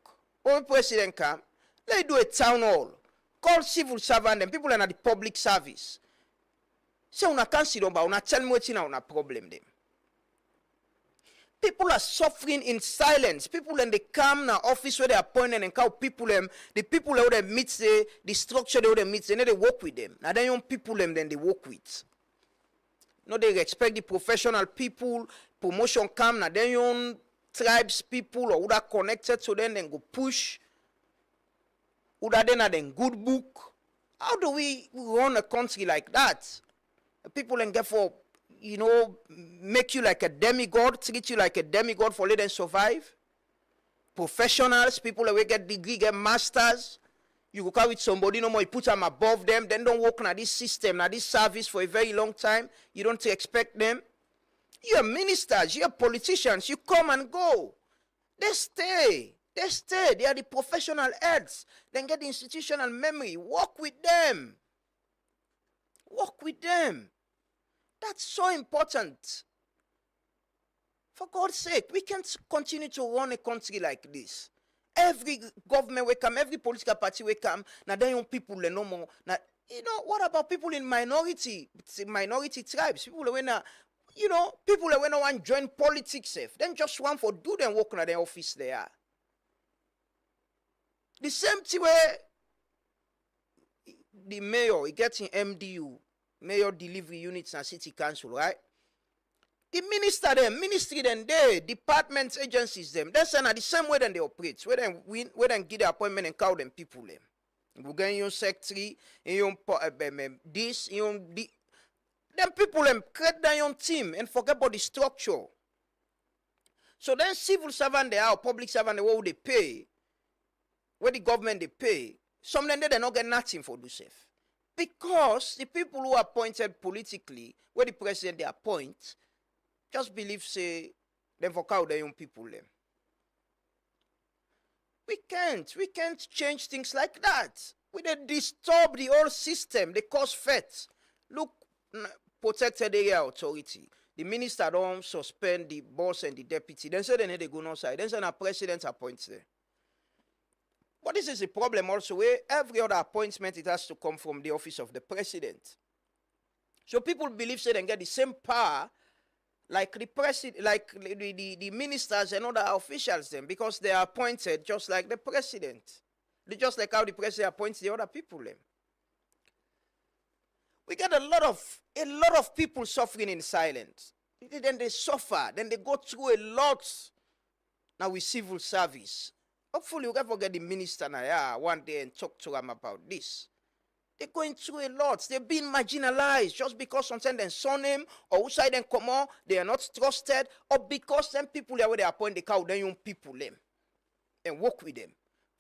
Or president come, let do a town hall. Call civil servant and people are at the public service. So una can't sit down, but una tell me what's in our problem them. People are suffering in silence. People and they come na office where they appoint and call people them. The people where they meet the structure they meet, they work with them. Now they young people them then they work with. No, they respect the professional people. Promotion come now they young tribes people or who are connected to them then go push. Who are then good book. How do we run a country like that? People and get for make you like a demigod, treat you like a demigod for let them survive. Professionals, people that will get degree, get masters. You go carry with somebody, no more, you put them above them, then don't work in this system, in this service for a very long time. You don't expect them. You're ministers, you're politicians, you come and go. They stay. They are the professional heads. Then get the institutional memory. Work with them. That's so important. For God's sake, we can't continue to run a country like this. Every government will come, every political party will come. Now, then young people no more. Now, what about people in minority tribes? People when people when no want join politics, then just want for do them work in their office there. The same thing where the mayor, he gets in MDU. Mayor delivery units and city council, right? The ministry then they, departments, agencies them. That's the same way that they operate. Where then give the appointment and call them people them. You get your secretary, your this, your the. Then people them create their own team and forget about the structure. So then civil servant they are, public servant they what they pay, where the government they pay. Some of them they not get nothing for do safe. Because the people who are appointed politically, where the president they appoint, just believe say them for cow their young people them. We can't change things like that. We they disturb the whole system. They cause threats. Look, protected area authority. The minister don't suspend the boss and the deputy. Then say they need to go outside. Then say the president appoints them. But this is a problem also where every other appointment it has to come from the office of the president. So people believe say they get the same power like the president, like the ministers and other officials them, because they are appointed just like the president. They just like how the president appoints the other people them. We get a lot of people suffering in silence. Then they suffer. Then they go through a lot now with civil service. Hopefully we can forget the minister now one day and talk to them about this. They're going through a lot. They're being marginalized just because sometimes they son him or outside them come on, they are not trusted, or because them people there where they appoint the cow, then young people them and work with them.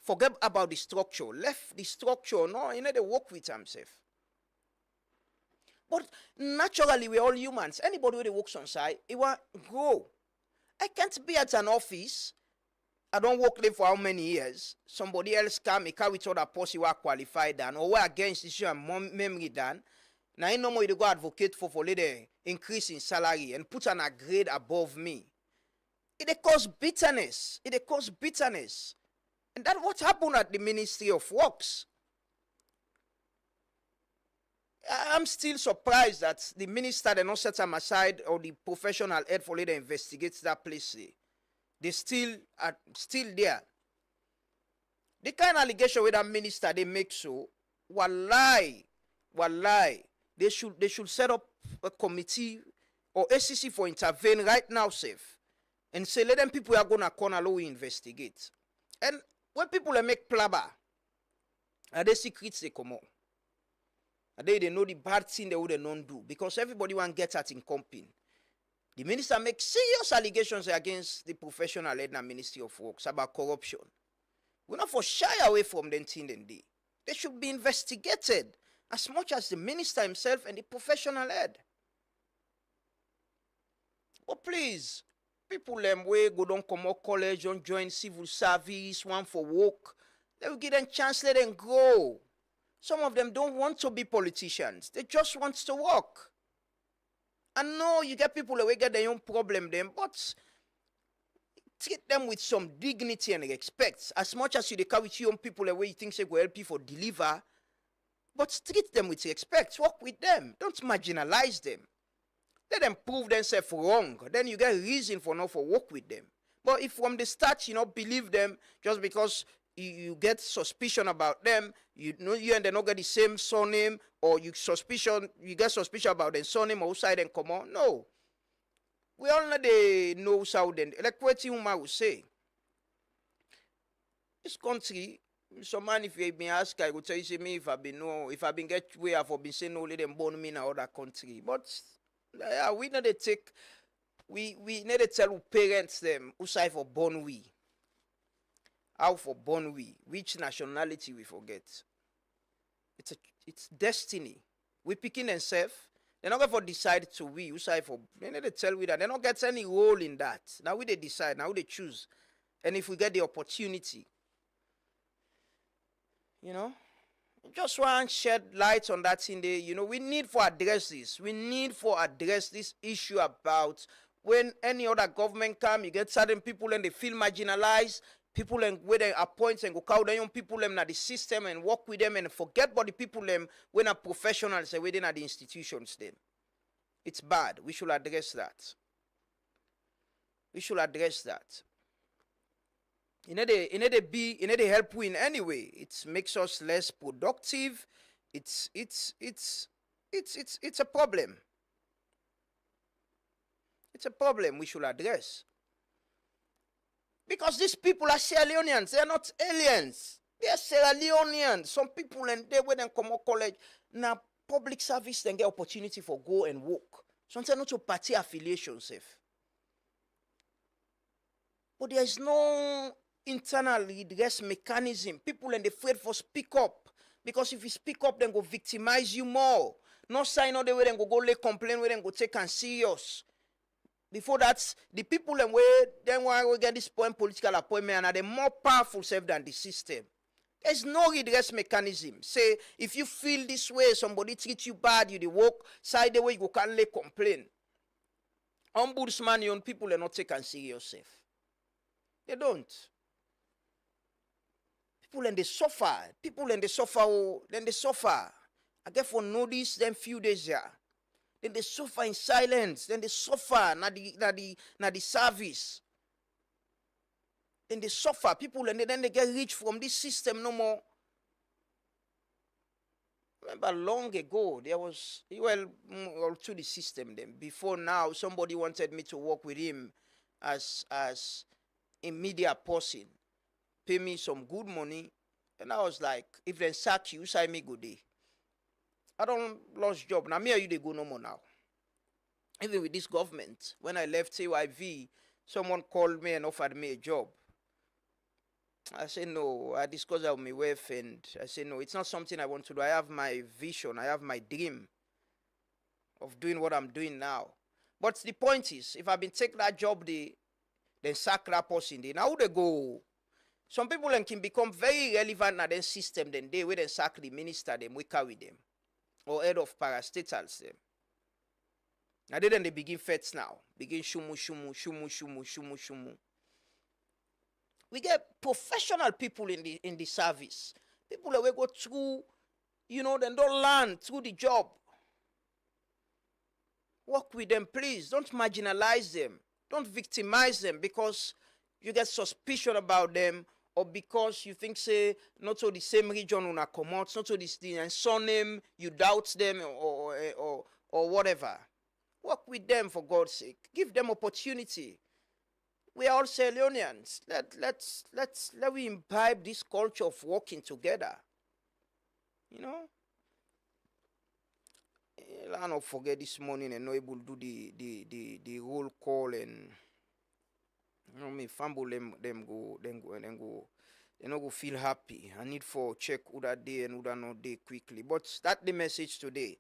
Forget about the structure. Left the structure, no, you know they work with themselves. But naturally, we're all humans. Anybody who works on site, it will grow. I can't be at an office. I don't work there for how many years. Somebody else come, carry with other person who are qualified than, or who are against issue and memory than. Now, I no more to go advocate for the increase in salary and put an a grade above me. It cause bitterness. It cause bitterness. And that's what happened at the Ministry of Works. I'm still surprised that the minister did not set them aside, or the professional head for later investigates that place. They still are still there. The kind of allegation with that minister they make so, wallahi, they should set up a committee or SEC for intervene right now, safe, and say let them people are gonna corner law we investigate. And when people make plaba, are they secrets they come out? They know the bad thing they would not do, because everybody want to get at in company. The minister makes serious allegations against the professional head and Ministry of Works about corruption. We're not for shy away from them thing then they. They should be investigated as much as the minister himself and the professional head. But please, people them way go don't come out college, don't join civil service, one for work. They will give them chance, let them grow. Some of them don't want to be politicians. They just want to work. I know you get people that will get their own problem then, but treat them with some dignity and respect. As much as you carry your own people the way you think they will help you for deliver, but treat them with respect. Work with them. Don't marginalize them. Let them prove themselves wrong. Then you get a reason for not for work with them. But if from the start you not believe them just because you get suspicion about them, you know you and they not get the same surname, or you get suspicion about their surname outside and come on. No. We all know how then. Like what Uma will say. This country, some man if you been asked, I would tell you me if I've been get where I've been saying no let them born me in other country. But yeah, we need to take we need to tell parents them who say for born we. How for born we, which nationality we forget. It's destiny. We picking themselves. They're not going to decide to we. Who say for? They need to tell we that they don't get any role in that. Now we they decide. Now they choose. And if we get the opportunity, you know, just want to shed light on that thing there. You know, we need for address this. We need for address this issue about when any other government come, you get certain people and they feel marginalized. People and where they appoint and go call them people them at the system and work with them and forget about the people them when are professionals and within at the institutions then. It's bad. We should address that. We should address that. You know they help we in any way. It makes us less productive. It's a problem. It's a problem we should address. Because these people are Sierra Leoneans. They are not aliens. They are Sierra Leoneans. Some people and they when they come to college, now public service then get opportunity for go and work. Sometimes not to party affiliation safe. But there is no internal redress mechanism. People and they afraid for speak up. Because if you speak up, then go victimize you more. No sign of the way then go lay complain where then go take and serious. Before that, the people and way then want to get this point political appointment and are they more powerful self than the system. There's no redress mechanism. Say, if you feel this way, somebody treat you bad, you dey walk side the way, you can't lay complain. Ombudsman, young people are not taken serious. They don't. People and they suffer. People and they suffer. Oh, then they suffer. I get for notice them few days here. Then they suffer in silence. Then they suffer na the service. Then they suffer. People and then they get rich from this system no more. Remember long ago, there was, well, all through the system then. Before now, somebody wanted me to work with him as a media person. Pay me some good money. And I was like, if they sack you, say me good day. I don't lost job. Now me or you they go no more now. Even with this government, when I left AYV, someone called me and offered me a job. I said no. I discussed that with my wife and I said no, it's not something I want to do. I have my vision, I have my dream of doing what I'm doing now. But the point is, if I've been taking that job, then sack that person, now who they go? Some people can become very relevant in the system, then they will then sack the minister, them we carry them. Or head of parastatals them. Now then they begin fets now. Begin shumu. We get professional people in the service. People that we go through, then don't learn through the job. Work with them, please. Don't marginalize them. Don't victimize them because you get suspicion about them or because you think, say, not to the same region una come out, not to the surname, you doubt them or whatever. Work with them for God's sake. Give them opportunity. We are all Sierra Leoneans. Let we imbibe this culture of working together. I don't forget this morning and not able to do the roll call and me fumble them go. They not go feel happy. I need for check who that day and who that not day quickly. But that's the message today.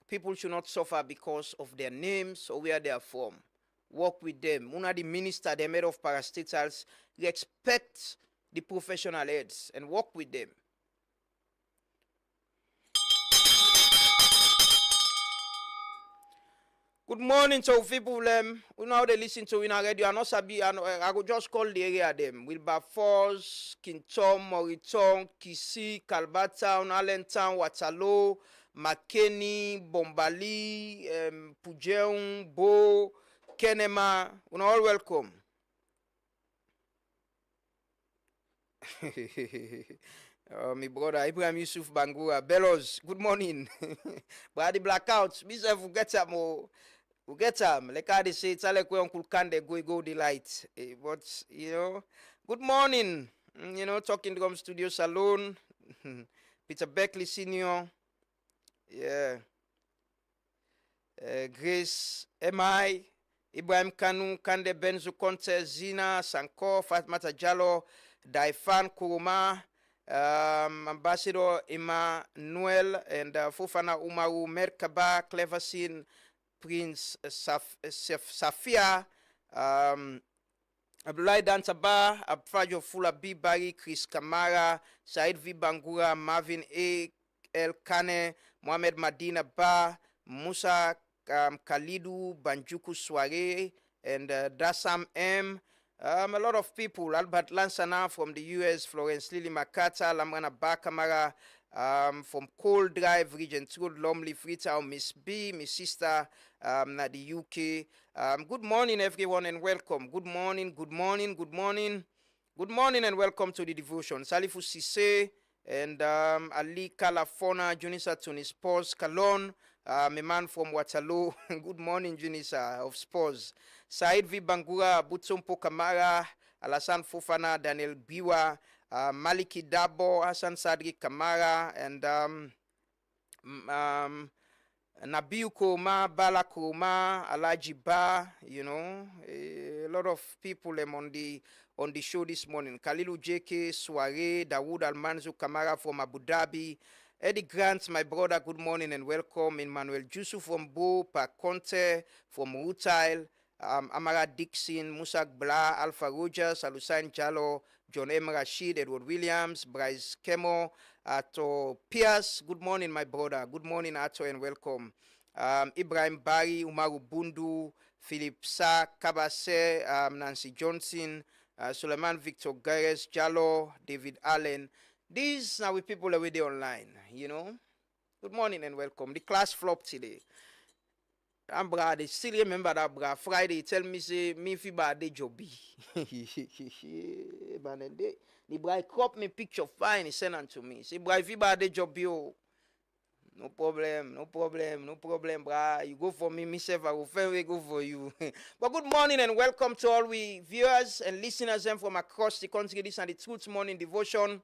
People should not suffer because of their names or where they are from. Work with them. Una the minister, the head of parastatals, respect the professional heads and work with them. Good morning to people. We know they listen to in our radio. I know Sabi. I go just call the area them. Wilberforce, Kintom, Moriton, Kisi, Calbatown, Allentown, Waterloo, McKinney, Bombali, Pujeung, Bo, Kenema. You all welcome. My brother Ibrahim Yusuf Bangura, Bellows, good morning. But the blackouts, myself will get them. We get them. Like how they say, it's like when Uncle Kande go the light. But, good morning. Talking Drum Studio Salon. Peter Beckley Sr. Yeah. Grace M.I. Ibrahim Kanu, Kande Benzo Conte, Zina, Sanko, Fatmata Jallo, Daifan Kuruma, Ambassador Emmanuel, and Fofana Umaru, Merkaba, Cleversin, Prince Safia, Abdullah Dantaba, Abfajo Fula B. Barry, Chris Kamara, Said V. Bangura, Marvin A. El Kane, Mohamed Madina Ba, Musa Khalidu, Banjuku Soare, and Dasam M. A lot of people, Albert Lansana from the US, Florence Lily Makata, Lamrana Bakamara, from Cold Drive, Region 2, Lomley, Freetown, Miss B, Miss Sister, at the UK. Good morning, everyone, and welcome. Good morning, good morning, good morning. Good morning, and welcome to the devotion. Salifu Sise and Ali Calafona, Junisa Tunis Pos, Kalon, my man from Waterloo. Good morning, Junisa of Spurs. Said V. Bangura, Butsumpo Kamara, Alassane Fofana, Daniel Biwa, Maliki Dabo, Hassan Sadri Kamara, and Nabil Koma, Bala Koma, Alaji Ba, a lot of people on the show this morning. Kalilu JK, Soare, Dawood Almanzu Kamara from Abu Dhabi, Eddie Grant, my brother, good morning and welcome. Emmanuel Jusu from Bo, Paconte from Rutail, Amara Dixon, Musak Bla, Alpha Rogers, Alusain Jallo, John M. Rashid, Edward Williams, Bryce Kemo, Ato Pierce. Good morning, my brother. Good morning, Ato, and welcome. Ibrahim Bari, Umaru Bundu, Philip Sa, Kabase, Nancy Johnson, Suleiman Victor Gares, Jallo, David Allen. These are with people already online, you know. Good morning and welcome. The class flopped today. And brother, they still remember that brother. Friday, tell me say me fi bad day jobby. The brother crop me picture fine, he send it to me. Say brother, fi bad day jobby oh. No problem, brother. You go for me, myself, I will fairly go for you. But good morning and welcome to all we viewers and listeners from across the country. This is the Truth Morning Devotion.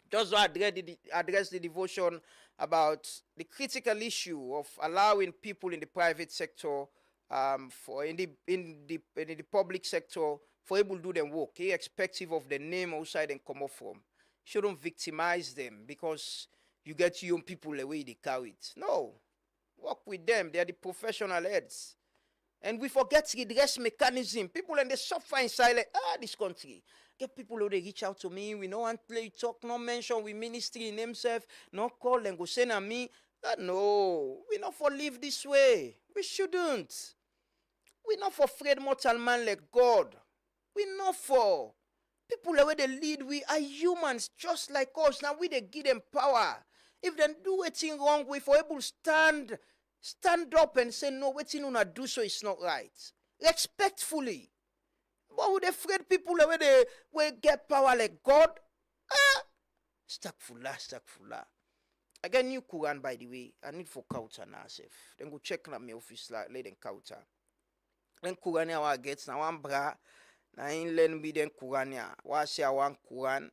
Just to address the devotion about the critical issue of allowing people in the private sector, for in the public sector, for able to do their work, irrespective of the name outside and come up from. Shouldn't victimize them because you get young people the way they carry it. No, work with them. They are the professional heads. And we forget the redress mechanism. People and they suffer in silence. This country. Get people who they reach out to me. We no want play talk, no mention with ministry in himself, no call and go send at me. No, we not for live this way. We shouldn't. We not for afraid mortal man like God. We not for people the way they lead. We are humans just like us. Now we they give them power. If they do anything wrong, we for able to stand up and say no, what you not do so it's not right. Respectfully. But would afraid people the way they will get power like God? Stakfula. I get new Quran by the way. I need for counter now safe. Then go check na my office like let them counter. Then Quran I get now one bra. Na in learn me then Quran ya. Wa say I want Quran.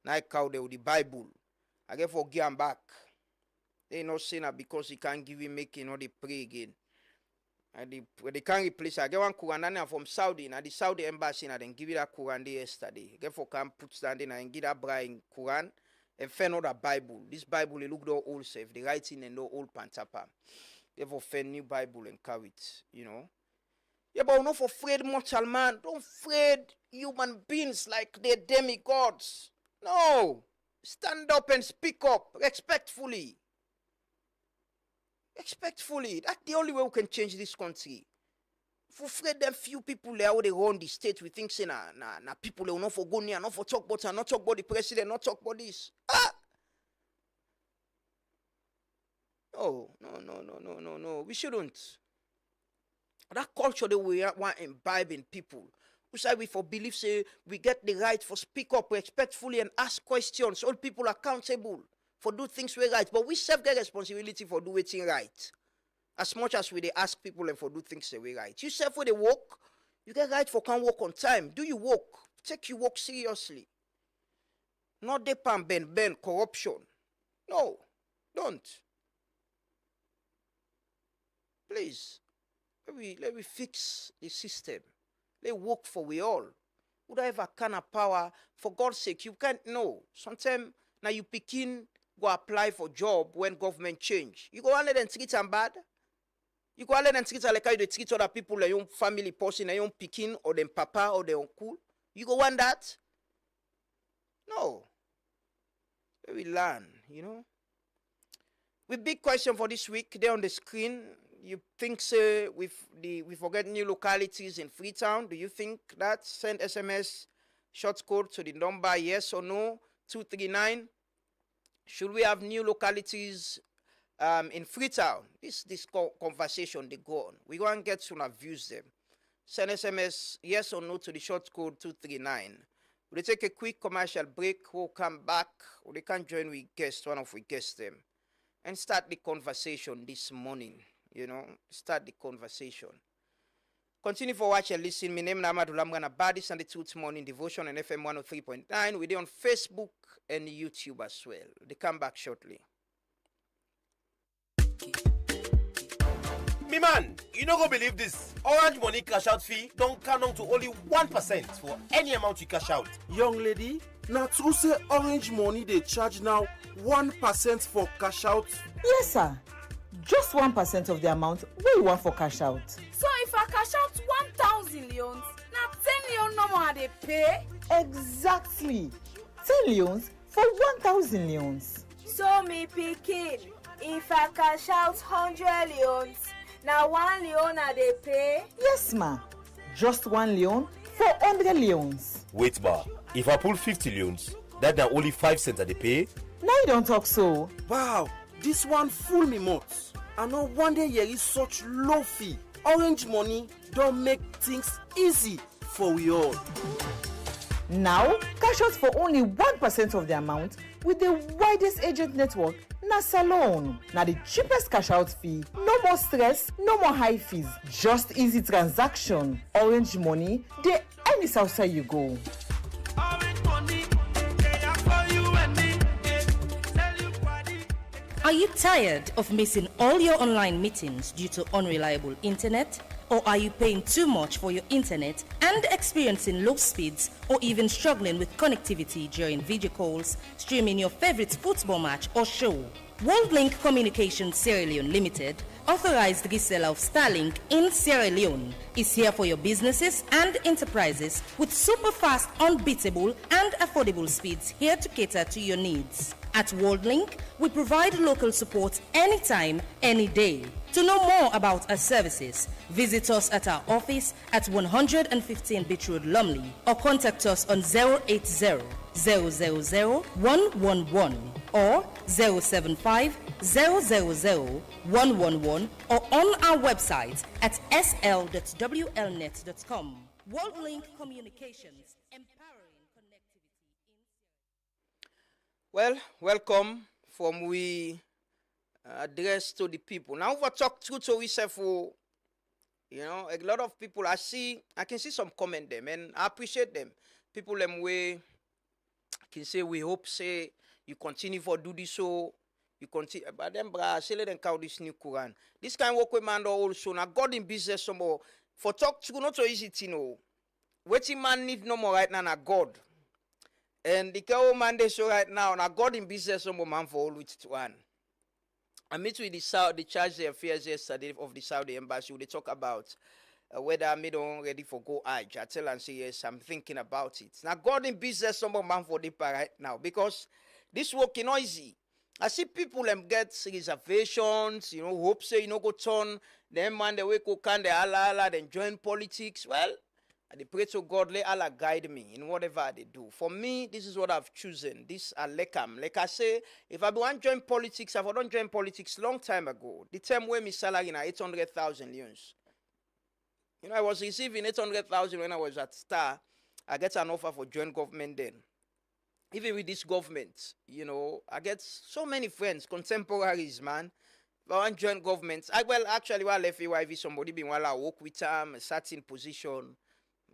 Na I cow the Bible. I get for give am back. They not saying that because he can't give him make him they pray again. And they can't replace. I get one Quran from Saudi. Now the Saudi embassy and then give it that Quran day yesterday. Get for can put stand in and give that Brian Quran and find out that Bible. This Bible they look the old safe. The writing and the old pantapa. Therefore find new Bible and carry it. You know. Yeah, but we're not afraid mortal man. Don't afraid human beings like they're demigods. No. Stand up and speak up respectfully. Respectfully. That's the only way we can change this country. If we afraid them few people there how they run the state, we think say na people they will not for go near, not for talk about her, not talk about the president, not talk about this. No. We shouldn't. That culture that we want to imbibe in people. We say we for believe say we get the right for speak up respectfully and ask questions. All people accountable for do things we right. But we self get responsibility for do things right. As much as we they ask people and for do things the way right. You self for the work, you get right for can work on time. Do you work? Take your work seriously. Not the pan ben corruption. No, don't. Please. Let me fix the system. Let work for we all. Would I have a kind of power? For God's sake, you can't know. Sometimes now you picking go apply for job when government change. You go on and treat them bad. You go on and treat like how you treat other people, like your family person, like your picking or them papa or their uncle. You go want that? No. Let me learn, you know. With big question for this week, there on the screen. You think we forget new localities in Freetown? Do you think that? Send SMS short code to the number yes or no 239. Should we have new localities in Freetown? This conversation they go on. We go and get to views them. Send SMS yes or no to the short code 239. We'll take a quick commercial break. We'll come back. Or they can join with guests, one of we guests them, and start the conversation this morning. You know, start the conversation. Continue for watch and listen. My name is Amadou Lamgana Badis and the Truth Morning Devotion and FM 103.9. We're on Facebook and YouTube as well. They come back shortly. Me man, you not gonna believe this. Orange Money cash out fee don't count down to only 1% for any amount you cash out. Young lady, now true say Orange Money they charge now 1% for cash out? Yes, sir. Just 1% of the amount we want for cash out. So if I cash out 1,000 leons, now 10 leon no more they pay? Exactly. 10 leons for 1,000 leons. So me pikin, if I cash out 100 leons, now 1 leon I dey pay? Yes, ma. Just 1 leon for 100 leons. Wait, ma. If I pull 50 leons, that na only 5 cents I dey pay? Now you don't talk so. Wow, this one fool me much. I know one day here is such low fee. Orange Money don't make things easy for we all. Now, cash out for only 1% of the amount with the widest agent network, na Salon. Now the cheapest cash out fee. No more stress, no more high fees. Just easy transaction. Orange Money, they any south you go. Are you tired of missing all your online meetings due to unreliable internet? Or are you paying too much for your internet and experiencing low speeds or even struggling with connectivity during video calls, streaming your favorite football match or show? WorldLink Communications Sierra Leone Limited, authorized reseller of Starlink in Sierra Leone, is here for your businesses and enterprises with super fast, unbeatable and affordable speeds here to cater to your needs. At WorldLink, we provide local support anytime, any day. To know more about our services, visit us at our office at 115 Beach Road, Lumley, or contact us on 080 000 111 or 075 000 111 or on our website at sl.wlnet.com. WorldLink Communications, empowering connectivity. Well, welcome from we address to the people. Now we talk through to we say for, you know, a lot of people I can see some comment them and I appreciate them. People them way can say we hope say you continue for do this so you continue but them bra say let them count this new Quran. This kind of work with man also now God in business some more for talk through not so easy to know. Waiting man need no more right now na God. And the cow man they show right now, now God in business some more man for all which one. I met with the charge the affairs yesterday of the Saudi embassy. They talk about whether I'm ready for go Hajj. I tell and say yes, I'm thinking about it. Now God in business some more man for the right now because this work is noisy. I see people get reservations, you know, hope say you know go turn them man the way go can they Allah then join politics. Well, I pray to God, let Allah guide me in whatever they do. For me, this is what I've chosen. This alekam. Like I say, if I want to join politics, I've done join politics long time ago. The time where my salary na 800,000 leons. You know, I was receiving 800,000 when I was at Star. I get an offer for join government then. Even with this government, you know, I get so many friends, contemporaries, man. If I want to join government, actually, while I left AYV, somebody been while I work with them, a certain position.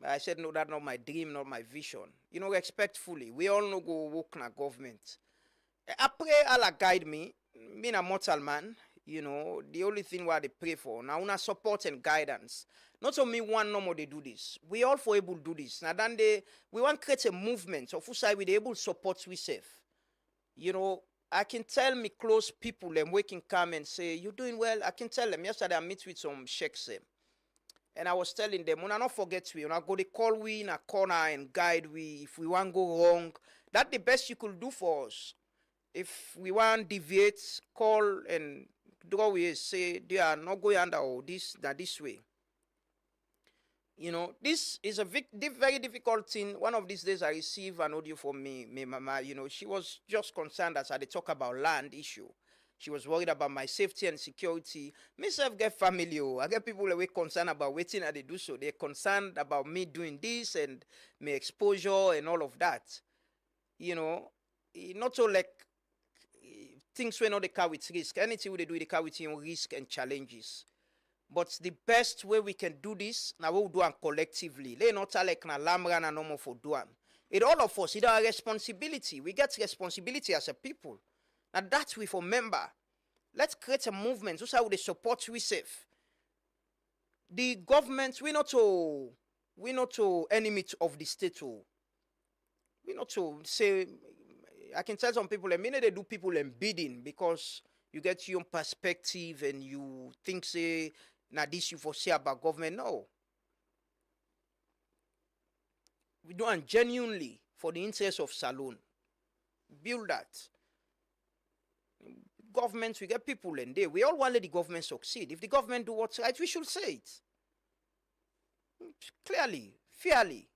I said, no, that's not my dream, not my vision. You know, respectfully, we all know go work in a government. I pray Allah guide me. Being a mortal man, you know, the only thing where they pray for, now una support and guidance. Not only one no more they do this. We all for able to do this. Now then we want to create a movement of who side we able to support we safe. You know, I can tell me close people them we can come and say, you're doing well. I can tell them. Yesterday I meet with some sheikhs. And I was telling them, when I not forget we, when I go they call we in a corner and guide we. If we want to go wrong, that's the best you could do for us. If we want to deviate, call and draw we say they are not going under or this way. You know, this is a very difficult thing. One of these days I received an audio from me mama, you know, she was just concerned as I talk about land issue. She was worried about my safety and security. Myself get family. I get people away concerned about waiting and they do so. They're concerned about me doing this and my exposure and all of that. You know, not so like things we know they carry with risk. Anything they do, they carry with risk and challenges. But the best way we can do this, now we'll do it collectively. They not like na lamra na no more for doing. It all of us, it's our responsibility. We get responsibility as a people. Now that's we for member. Let's create a movement. So how they support we safe. The government, we're not to enemy of the state. We're not to say. I can tell some people, I mean they do people bidding because you get your own perspective and you think say now this you foresee about government. No. we do it genuinely for the interest of Salone. Build that. Governments, we get people in there. We all want to let the government succeed. If the government do what's right, we should say it. Clearly, fairly.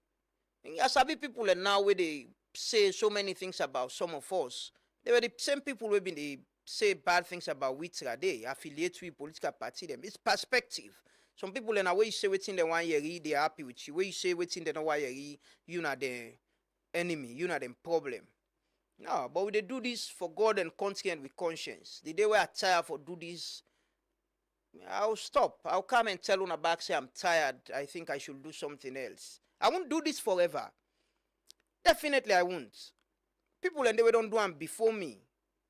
As I be people and now where they say so many things about some of us, they were the same people who been they say bad things about Witra. They affiliate with political party them. It's perspective. Some people in a way you say waiting the 1 year, they are happy with you. Where you say waiting the 1 year, you not the enemy, you not the problem. No, but they do this for God and country and with conscience. The day we are tired for do this, I'll stop. I'll come and tell on back, say I'm tired. I think I should do something else. I won't do this forever. Definitely I won't. People and they don't do them before me.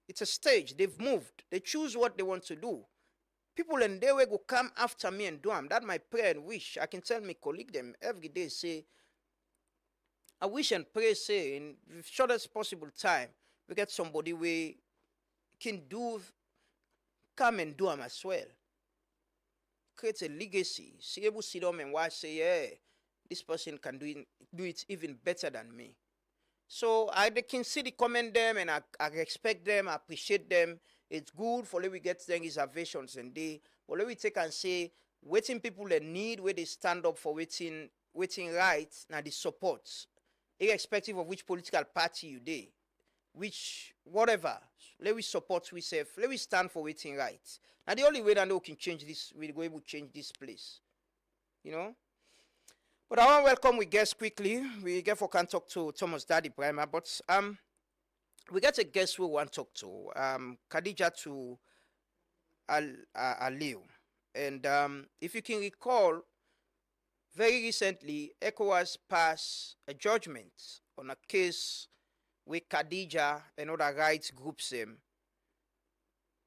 It's a stage. They've moved. They choose what they want to do. People and they will go come after me and do them. That's my prayer and wish. I can tell my colleague them every day, say, I wish and pray, say, in the shortest possible time, we get somebody we can do, come and do them as well. Create a legacy. See able to sit down and watch, say, yeah, this person can do it even better than me. So I can see the comment them and I respect them, I appreciate them. It's good for let we get them reservations and they, but let we take and say, waiting people that need where they stand up for waiting right, now the support. Irrespective of which political party you dey, which whatever, let we support we self, let we stand for waiting right. Now the only way that we can change this, we're going to change this place. You know? But I want to welcome we guest quickly. We get for can talk to Thomas Daddy Primer, but we get a guest we want to talk to. Khadija to Aliu. And if you can recall, very recently, ECOWAS passed a judgment on a case with Khadija and other rights groups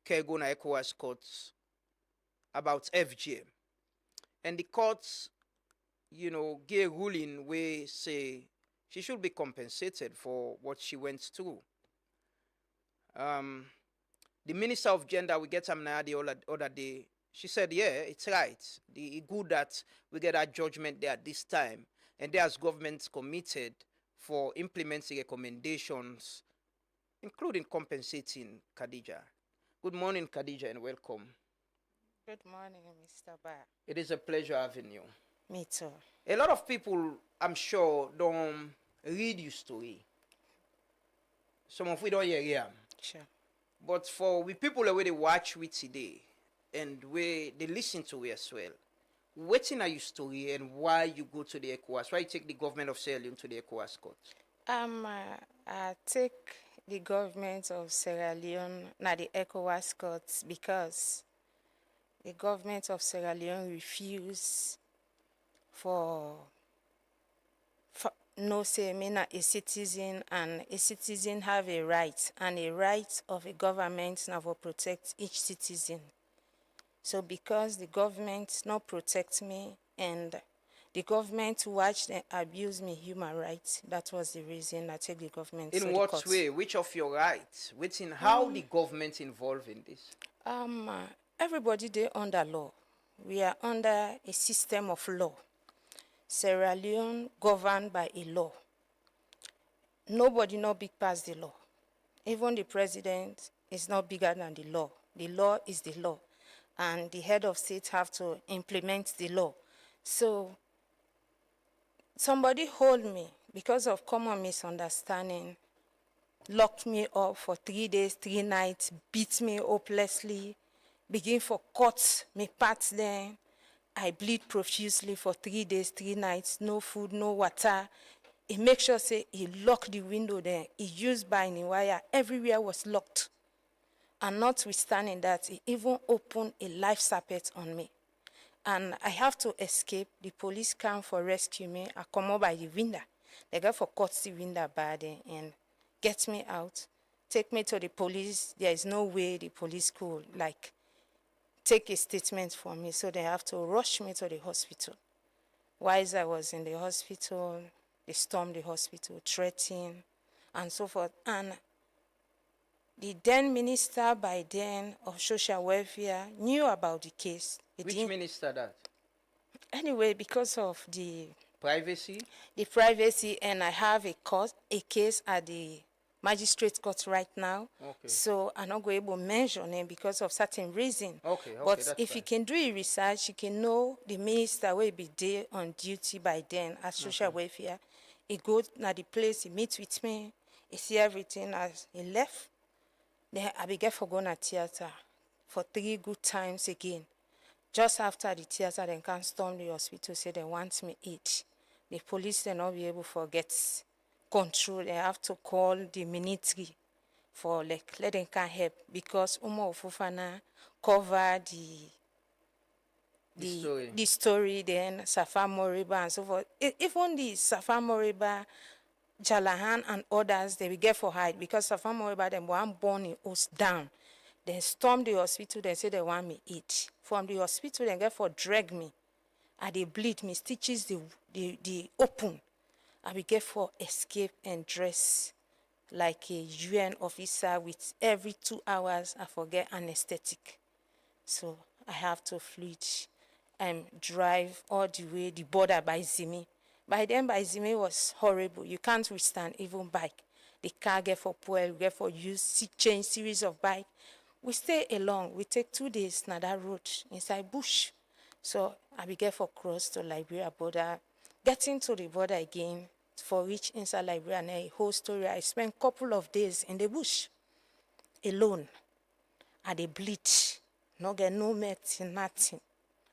can go to ECOWAS courts about FGM. And the courts, gave a ruling where say she should be compensated for what she went through. The Minister of Gender, we get some the other day, she said, yeah, it's right. It's good that we get that judgment there at this time. And there's governments committed for implementing recommendations, including compensating Khadija. Good morning, Khadija, and welcome. Good morning, Mr. Ba. It is a pleasure having you. Me too. A lot of people, I'm sure, don't read your story. Some of we don't hear them. Sure. But for we people the way they watch we today, and where they listen to it as well. What's in your story and why you go to the ECOWAS? Why you take the government of Sierra Leone to the ECOWAS court? I take the government of Sierra Leone na the ECOWAS court because the government of Sierra Leone refused for no say me na a citizen, and a citizen have a right, and a right of a government now for protect each citizen. So because the government not protect me and the government watch and abuse me human rights, that was the reason I take the government. In what way? Which of your rights? Within how the government involved in this? Everybody they under law. We are under a system of law. Sierra Leone governed by a law. Nobody not big past the law. Even the president is not bigger than the law. The law is the law. And the head of state have to implement the law. So somebody hold me because of common misunderstanding, locked me up for 3 days, 3 nights, beat me hopelessly, begin for cuts me parts then. I bleed profusely for 3 days, 3 nights, no food, no water. He make sure say he locked the window there. He used binding wire. Everywhere was locked. And notwithstanding that, he even opened a life support on me. And I have to escape. The police come for rescue me. I come out by the window. They go for cut the window bad and get me out. Take me to the police. There is no way the police could take a statement for me. So they have to rush me to the hospital. While I was in the hospital, they stormed the hospital, threatened, and so forth. And the then minister by then of social welfare knew about the case. Which minister that? Anyway, because of the privacy? The privacy, and I have a case at the magistrate court right now. Okay. So I'm not going to mention it because of certain reason. Okay, But that's if fine. you can do a research, you can know the minister will be there on duty by then as social welfare. He go to the place, he meet with me, he see everything as he left. Then I began for going to theater for 3 good times again. Just after the theater, they can storm the hospital, say they want me eat. The police will not be able to get control. They have to call the military for like let them can help because Umo Ofufana cover the story, then Safa Moriba and so forth. Even the Safa Moriba, Jalahan and others, they will get for hide because Safa Moriba, them one born in us down. They storm the hospital, they say they want me eat. From the hospital, they get for drag me. And they bleed me, stitches the open. I will get for escape and dress like a UN officer with every 2 hours, I forget anesthetic. So I have to flee and drive all the way the border by Zimi. By then, by Zimi was horrible. You can't withstand even bike. The car get for fuel, get for use, change series of bike. We stay along. We take 2 days na that road inside bush. So I began for cross to Liberia border, getting to the border again for reach inside Liberia and a whole story. I spent a couple of days in the bush alone. I dey bleed, no get no medicine, nothing.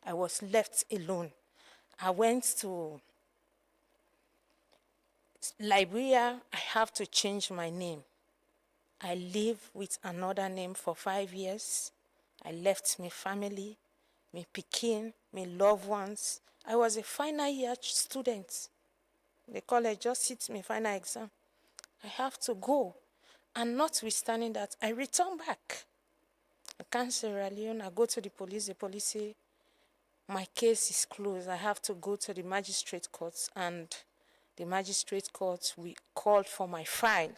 I was left alone. I went to Liberia. I have to change my name. I live with another name for 5 years. I left my family, my pikin, my loved ones. I was a final year student. The college just sits my final exam. I have to go. And notwithstanding that, I return back. I come to Sierra Leone, I go to the police say, my case is closed. I have to go to the magistrate court, and the magistrate court, we called for my file.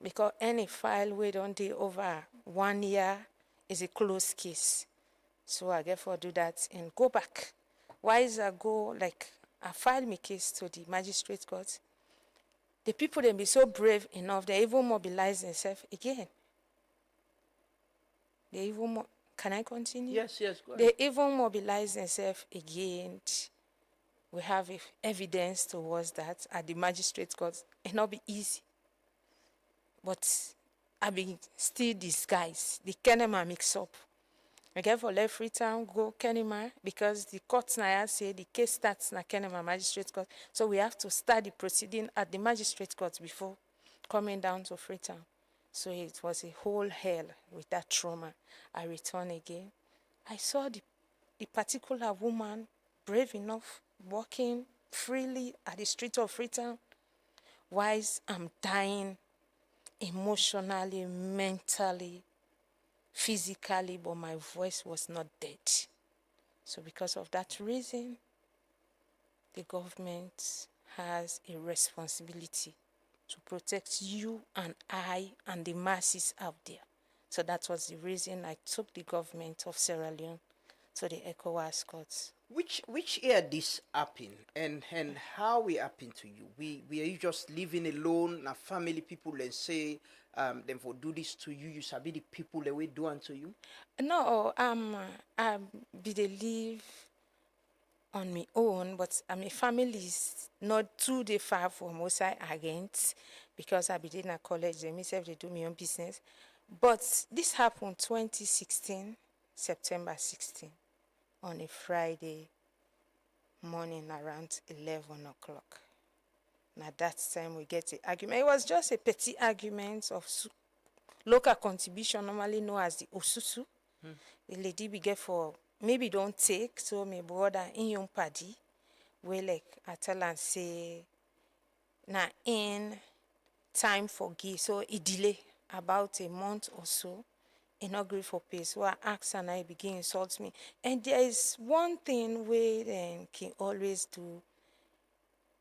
Because any file we don't do over 1 year is a closed case. So I therefore do that and go back. Why is I go, like, I file my case to the magistrate court. The people, they be so brave enough, they even mobilize themselves again. They even, can I continue? Yes, go ahead. They even mobilize themselves again. We have evidence towards that at the magistrate court. It not be easy. But I be still disguised. The Kenema mix up. I get for left Freetown, go Kenema, because the court now say the case starts na Kenema magistrate court. So we have to start the proceeding at the magistrate court before coming down to Freetown. So it was a whole hell with that trauma. I return again. I saw the particular woman brave enough walking freely at the street of Freetown. Whilst I'm dying emotionally, mentally, physically, but my voice was not dead. So because of that reason, the government has a responsibility to protect you and I and the masses out there. So that was the reason I took the government of Sierra Leone to the ECOWAS courts. Which year this happened and how it happened to you? We are you just living alone, na family people and say them for do this to you, you sabi the people that we do unto you? No, I be the live on my own, but my family is not too far from outside against because I be in a college, they myself they do my own business. But this happened 2016, September 16. On a Friday morning around 11 o'clock. Now that time we get the argument. It was just a petty argument of local contribution, normally known as the Osusu. The lady we get for, maybe don't take, so my brother in young paddy, we like, I tell and say, now in time for give, so it delay about a month or so. Not agree for pay. So I ask and I begin insult me. And there is one thing we can always do.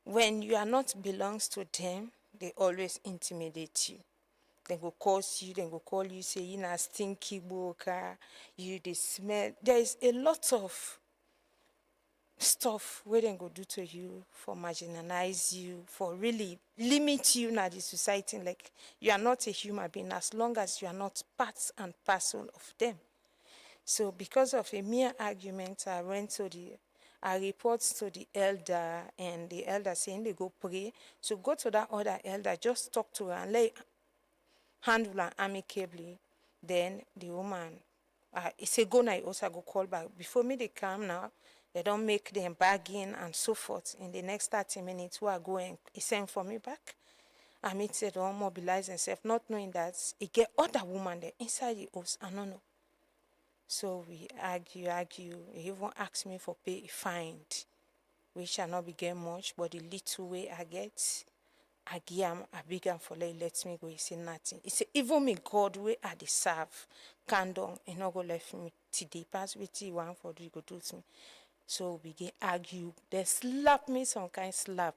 When you are not belongs to them, they always intimidate you. They go curse you, they go call you, say you na stinky boka, you the smell. There is a lot of stuff wey dem go do to you, for marginalize you, for really limit you na the society. Like, you are not a human being as long as you are not part and parcel of them. So because of a mere argument, I report to the elder, and the elder saying they go pray. So go to that other elder, just talk to her and handle her amicably. Then the woman, it's a go now, also go call back. Before me, they come now, they don't make them bargain and so forth. In the next 30 minutes, who are going, he send for me back. I mean, they don't mobilize themselves, not knowing that it get other woman there inside the house. I don't know. So we argue. He even asked me for pay a fine, which shall not be get much, but the little way I get, I give him, I beg him for let me go. He say nothing. He say, even me God way I deserve, can down, he not go left me today. Pass with you one for you go do to me. So we get argue. They slap me some kind slap.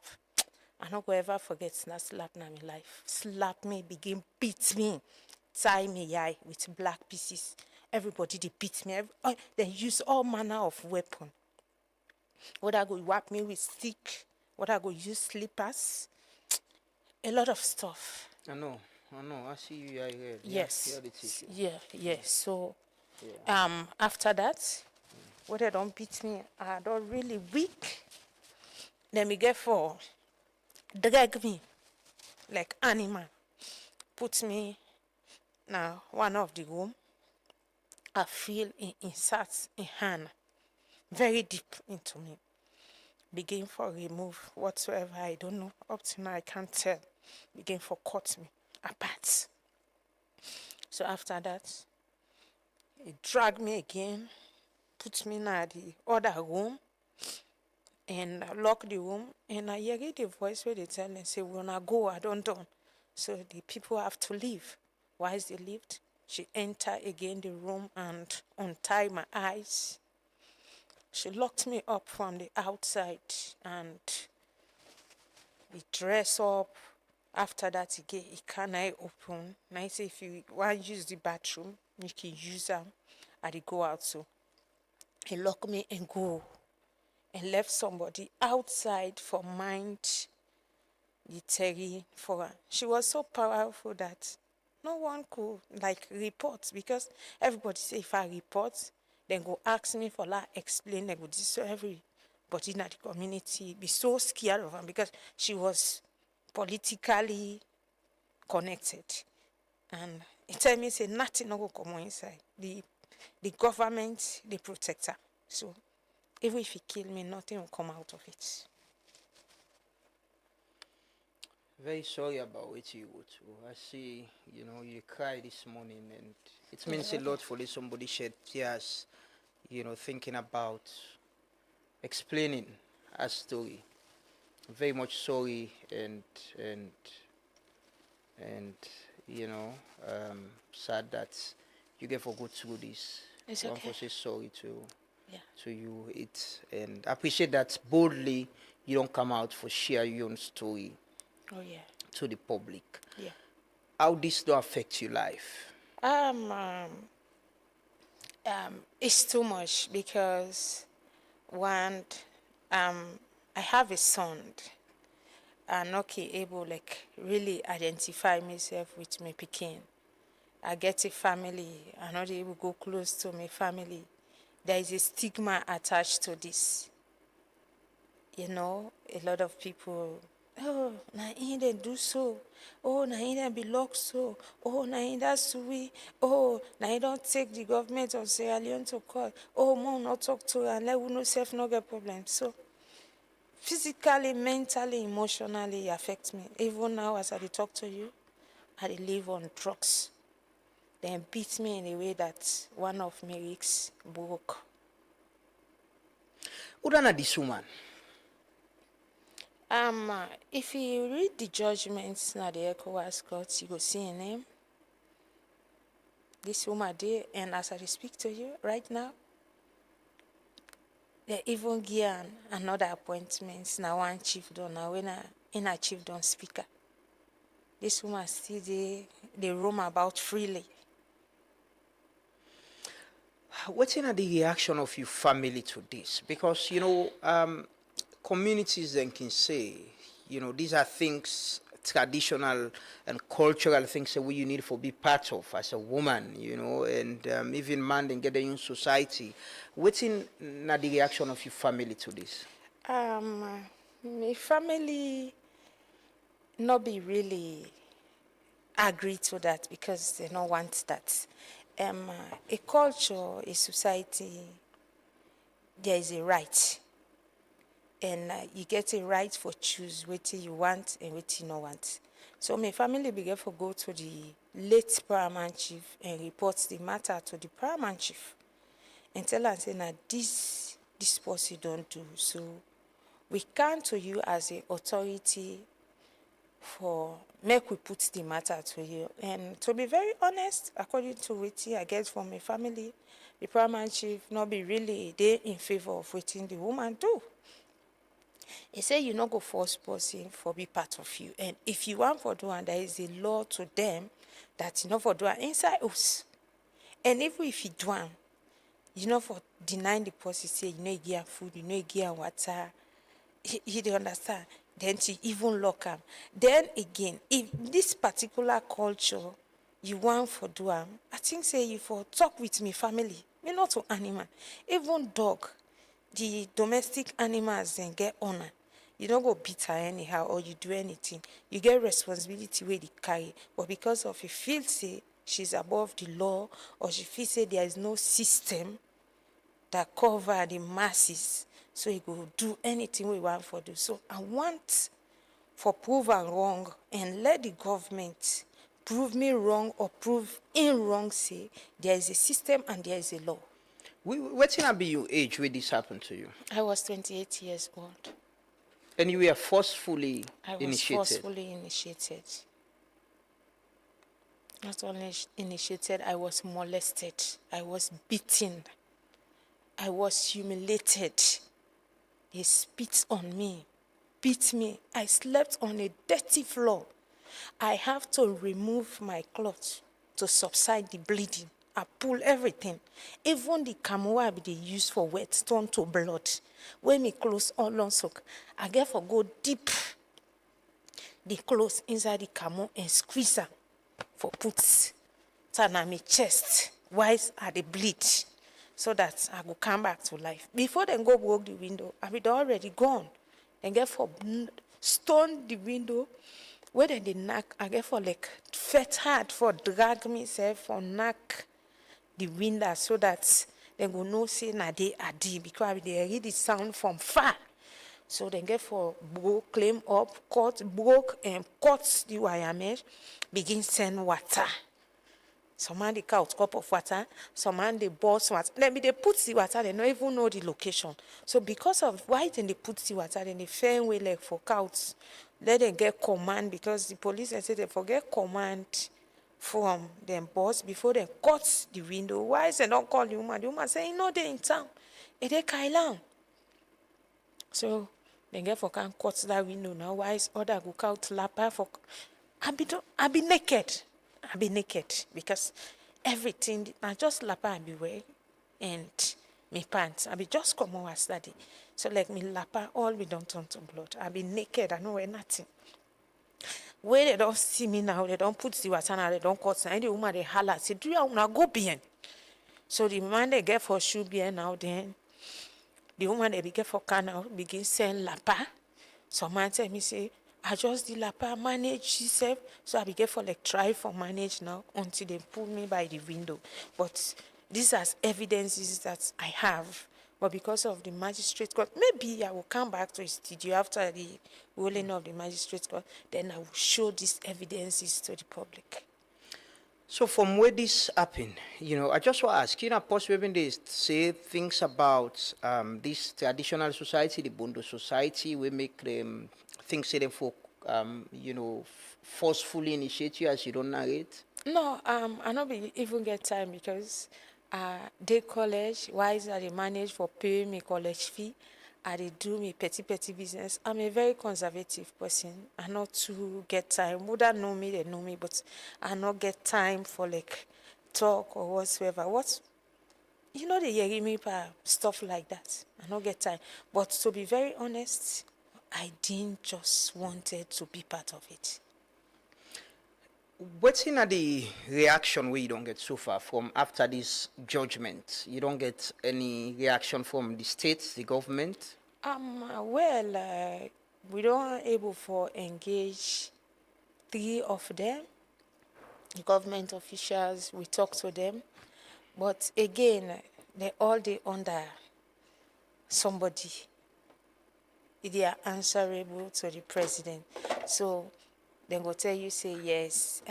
I not go ever forget that slap in my life. Slap me, begin beat me, tie me eye with black pieces. Everybody they beat me. They use all manner of weapon. What I go whack me with stick. What I go use slippers. A lot of stuff. I know. I see you are here. Yes. Yeah. So, Yeah. after that, what they don't beat me, I don't really weak. Then me get for drag me like animal. Put me now one of the room. I feel it inserts in hand very deep into me. Begin for remove whatsoever I don't know. Up to now I can't tell. Begin for cut me apart. So after that, he dragged me again, put me in the other room, and lock the room. And I hear the voice where they tell me, say, when I go, I don't done. So the people have to leave. Why is they left? She entered again the room and untied my eyes. She locked me up from the outside and we dress up. After that, he can I open. And I say, if you want to use the bathroom, you can use them. And they go out. So he locked me and go and left somebody outside for mind the Terry for her. She was so powerful that no one could report, because everybody say if I report, then go ask me for explain like this. So everybody in the community be so scared of her because she was politically connected. And he tell me say nothing no go come inside. The government they protect her. So even if he kill me, nothing will come out of it. Very sorry about what you go through. I see, you cry this morning, and it means a lot for somebody shed tears, thinking about explaining a story. Very much sorry, and sad that you get for go through this. It's I okay. want to say sorry to you. And I appreciate that boldly you don't come out for share your own story. Oh yeah. To the public. Yeah. How this do affect your life? It's too much because one, I have a son. I'm not able really identify myself with my Pekin. I get a family. I'm not able to go close to my family. There is a stigma attached to this. A lot of people. Oh, na he didn't do so. Oh, na he didn't belong so. Oh, na he that's we. Oh, na he don't take the government of Sierra Leone to court. Oh, mom not talk to her and let we know self no get problem. So physically, mentally, emotionally, it affects me. Even now as I talk to you, I live on drugs. They beat me in a way that one of my ribs broke. Who done this woman? If you read the judgments now the ECOWAS court, you go see her name. This woman there, and as I speak to you right now, they even give another appointment. Now one chief don, now when in a chief don speaker. This woman still they roam about freely. What's in the reaction of your family to this? Because, communities then can say, these are things, traditional and cultural things that you need to be part of as a woman, and even man then get in society. What's in the reaction of your family to this? My family not be really agree to that because they don't want that. A culture, a society, there is a right. And you get a right for choose what you want and what you don't want. So my family began to go to the late paramount chief and report the matter to the paramount chief and tell us that this policy don't do. So we come to you as an authority for make we put the matter to you. And to be very honest, according to what I get from my family, the paramount chief not be really they in favor of what the woman do. He say you not go force person for be part of you. And if you want for do and there is a law to them that you know for do inside us. And even if you do, you know for denying the person say you know give food, you know give water, you don't understand. Then to even lock them. Then again, if this particular culture you want for do I think say you for talk with me family, me not to animal, even dog. The domestic animals then get honor. You don't go beat her anyhow or you do anything. You get responsibility where they carry. But because of you feel say she's above the law or she feels say there is no system that cover the masses, so you go do anything we want for do. So I want for prove I'm wrong and let the government prove me wrong or prove in wrong say there is a system and there is a law. What's in be your age when this happened to you? I was 28 years old. And you were forcefully initiated? I was forcefully initiated. Not only initiated, I was molested. I was beaten. I was humiliated. They spit on me, beat me. I slept on a dirty floor. I have to remove my clothes to subside the bleeding. I pull everything. Even the camo they use for wet turn to blood. When me clothes all on soak, I get for go deep the clothes inside the camo and squeeze them for puts turn on my chest. Whilst I dey bleed, so that I go come back to life. Before they go broke the window, I be already gone. And get for stone the window. Where then they knock, I get for like fat hard for drag myself for knock the window so that they go no say na they are because they hear the sound from far. So they get for broke, claim up, cut, broke and cut the wire mesh, begin send water. Some man they count cup of water, some man they bought water. Then they put the water, they don't even know the location. So because of why then they put the water, then they fair way like for counts. Let them get command because the police they say they forget command from them boss before they cut the window. Why is they don't call the woman? The woman say, you know they in town. And they kailan. So they get for can cut that window now. Why is other go out lapper for I be naked. I be naked because everything I just lapper I be wear and me pants. I be just come over study. So like me lapper all be done turn to blood. I be naked, I know wear nothing. Where they don't see me now, they don't put the water now, they don't cut. And the woman they holler, say, do you wanna go behind? So the man they get for shoe behind now then. The woman they be get for can now begin saying lapper. Some man tell me say, I just did lapper manage herself. So I be get for like try for manage now until they pull me by the window. But these are evidences that I have. But because of the magistrate court, maybe I will come back to the studio after the ruling of the magistrate court. Then I will show these evidences to the public. So from where this happened, I just want to ask, possibly when they say things about this traditional society, the Bondo society, we make them things say them for, forcefully initiate you as you don't narrate? No, I don't even get time because they college, wise I manage for pay me college fee. I do me petty business. I'm a very conservative person. I not to get time. Would I know me, they know me, but I not get time for like talk or whatsoever. you know, the Yerimi stuff like that. I don't get time. But to be very honest, I didn't just wanted to be part of it. What's in the reaction we don't get so far from after this judgment? You don't get any reaction from the states, the government? We don't able to engage 3 of them, the government officials. We talk to them, but again, they under somebody. They are answerable to the president. So they go tell you, say yes,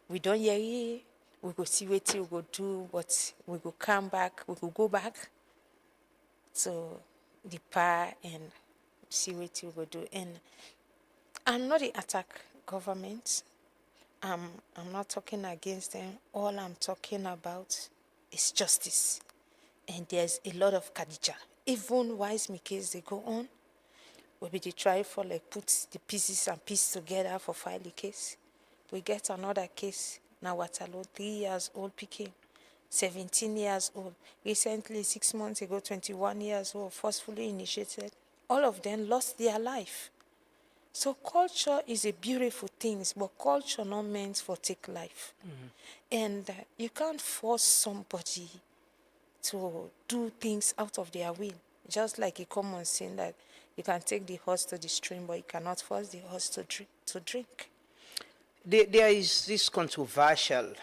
we don't hear it, we go see what we go do, but we go come back, we go go back to the power and see what we go do. And I'm not the attack government. I'm not talking against them. All I'm talking about is justice. And there's a lot of Khadija. Even wise me case they go on, we be try for like put the pieces and pieces together for file the case. We get another case now. Waterloo, 3 years old picking, 17 years old. Recently, 6 months ago, 21 years old, forcefully initiated. All of them lost their life. So culture is a beautiful thing, but culture not meant for take life. And you can't force somebody to do things out of their will. Just like a common saying that you can take the horse to the stream, but you cannot force the horse to drink. There is this controversial,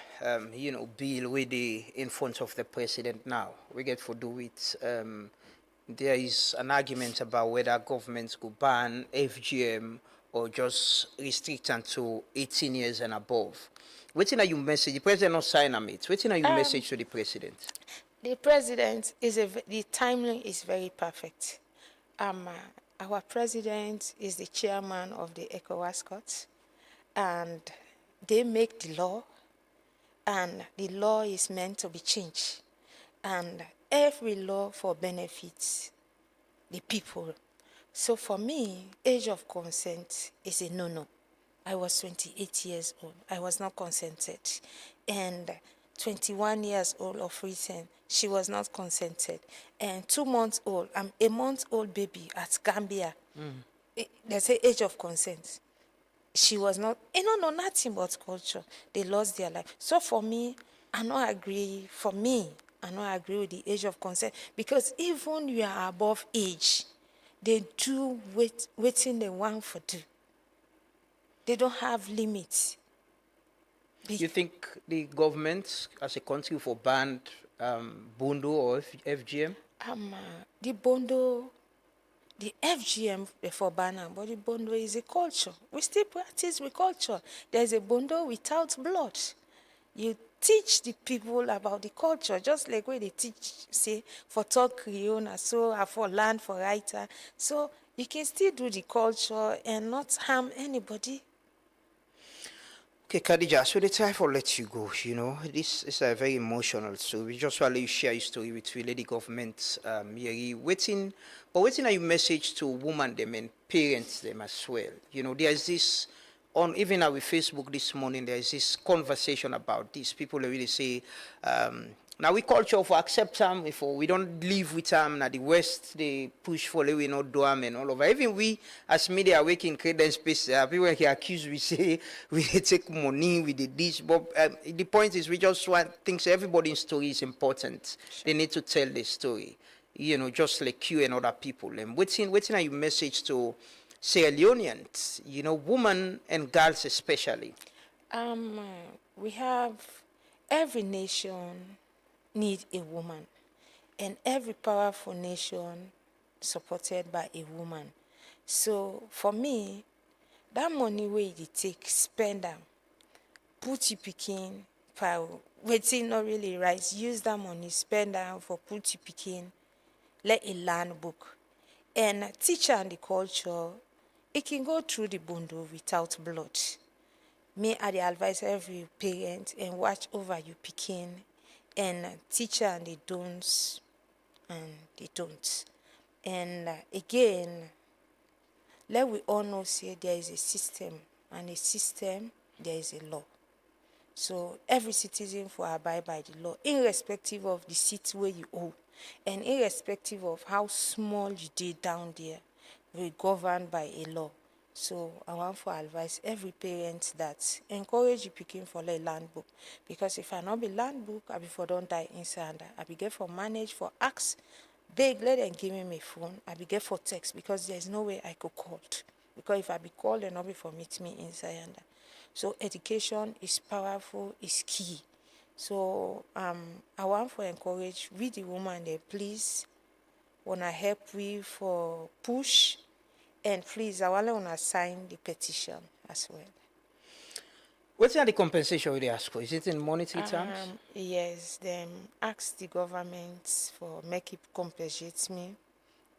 bill with in front of the president now. We get to do it. There is an argument about whether governments could ban FGM or just restrict unto 18 years and above. Waiting are you message? The president not sign on it. Waiting are you message to the president? The president the timing is very perfect. Our president is the chairman of the ECOWAS Court, and they make the law, and the law is meant to be changed. And every law for benefits the people. So for me, age of consent is a no-no. I was 28 years old. I was not consented. And 21 years old of recent, she was not consented. And 2 months old, I'm a month-old baby at Gambia. They say age of consent. She was not, no, nothing but culture. They lost their life. So for me, I don't agree. For me, I don't agree with the age of consent, because even you are above age, they do waiting they want for do. They don't have limits. You think the government as a country for banned Bondo or FGM? The Bondo, the FGM for banner, but the Bondo is a culture. We still practice with culture. There's a Bondo without blood. You teach the people about the culture, just like where they teach, say, for talk Creole, so for land, for writer. So you can still do the culture and not harm anybody. Okay, Khadija, so the time for let you go, this is a very emotional story. We just want to share your story with lady government, waiting are your message to women them and parents them as well. There is this, on even our Facebook this morning, there is this conversation about this. People really say, now we culture for accept them, if we don't live with them. Now the West they push for we not do them and all over. Even we as media working credence space, people can accuse we say we take money with the dish. But the point is we just want things. Everybody's story is important. Sure. They need to tell the story, just like you and other people. And waiting are your message to Sierra Leoneans, women and girls especially? We have every nation need a woman, and every powerful nation supported by a woman. So for me, that money where you take, spend them, put your picking, waiting not really right. Use that money, spend them for put your picking, let a learn book, and teacher and the culture. It can go through the Bondo without blood. Me, I advise every parent and watch over your picking, and teacher and the don'ts and the don'ts. And again, let we all know say there is a system, and a system there is a law. So every citizen for abide by the law, irrespective of the seat where you hold, and irrespective of how small you did down there, we governed by a law. So I want for advise every parent that encourage you picking for a land book, because if I not be land book, I be for don't die inside. I be get for manage for ask, beg let them give me my phone. I be get for text because there's no way I could call. Because if I be called, then not be for meet me inside. So education is powerful, is key. So I want to encourage we the woman there, please wanna help we for push, and please I wanna sign the petition as well. What's the compensation they ask for? Is it in monetary terms? Yes, them ask the government for make it compensate me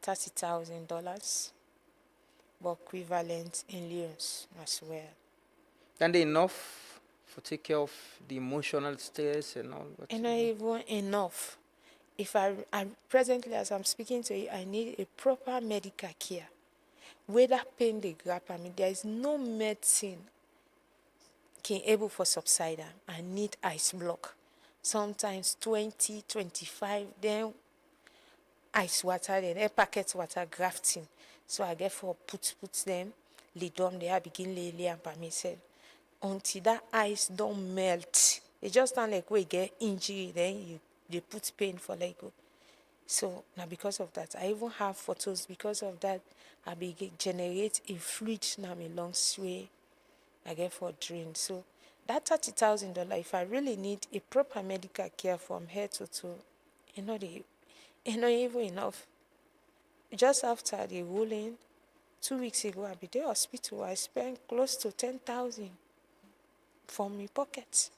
$30,000, but equivalent in lions as well. And they enough for take care of the emotional stress and all that? And not even enough. If I presently, as I'm speaking to you, I need a proper medical care. Whether pain they grab, I mean, there is no medicine can able for subside. I need ice block. Sometimes 20, 25, then ice water, then a packet water grafting. So I get for put them, lay down there, begin lay and by myself. Until that ice don't melt. It just sound like we get injury, then they put pain for like go. So now because of that, I even have photos. Because of that, I begin generate a fluid now my lungs way. I get for drain. So that $30,000, if I really need a proper medical care from head to toe, not even enough. Just after the ruling, 2 weeks ago, I be the hospital. I spent close to $10,000 from my pocket.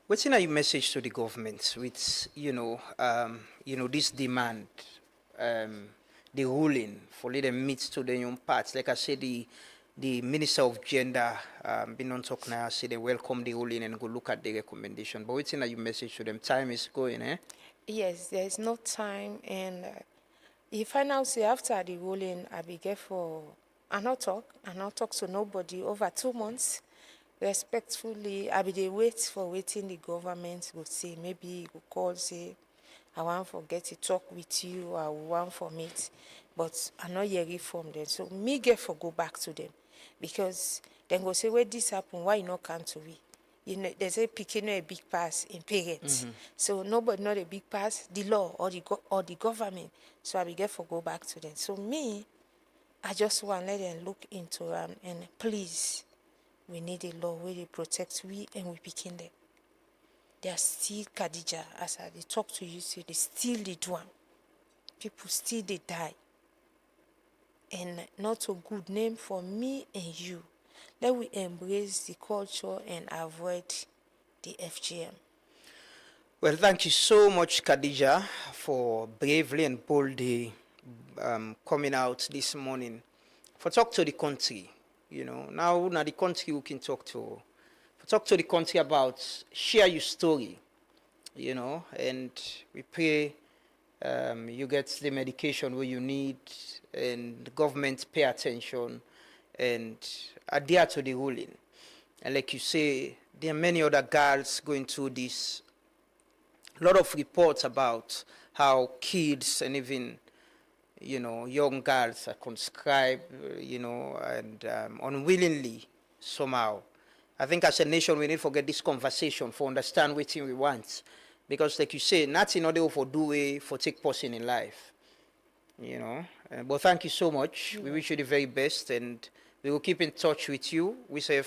What's in your message to the government with this demand, the ruling for let them meet to their own parts? Like I said, the Minister of Gender been on talk now. Say they welcome the ruling and go look at the recommendation. But what's in your message to them? Time is going, eh? Yes, there is no time, and if I now say after the ruling, I be get for I not talk to nobody over 2 months. Respectfully, I be dey wait for waiting the government will say. Maybe you go call say, I want to get to talk with you, I want for meet, but I not hearing from them. So me get for go back to them, because then go say where this happen, why you not come to we? You know, there's a picking a big pass in parents. Mm-hmm. So nobody not a big pass, the law or the government. So I be get for go back to them. So me, I just want let them look into and please, we need a law where they protect we and we picking them. They are still Khadija, as I they talk to you, say they still they do 'em. People still they die. And not a good name for me and you. Let we embrace the culture and avoid the FGM. Well, thank you so much, Khadija, for bravely and boldly coming out this morning for talk to the country. You know, now the country we can talk to the country about share your story, you know, and we pray you get the medication where you need, and the government pay attention and adhere to the ruling. And like you say, there are many other girls going through this. A lot of reports about how kids and even, you know, young girls are conscribed, you know, and unwillingly somehow. I think as a nation, we need to forget this conversation for understand what we want. Because like you say, nothing in order for do way for take person in life, you know. But thank you so much. We wish you the very best, and we will keep in touch with you. We say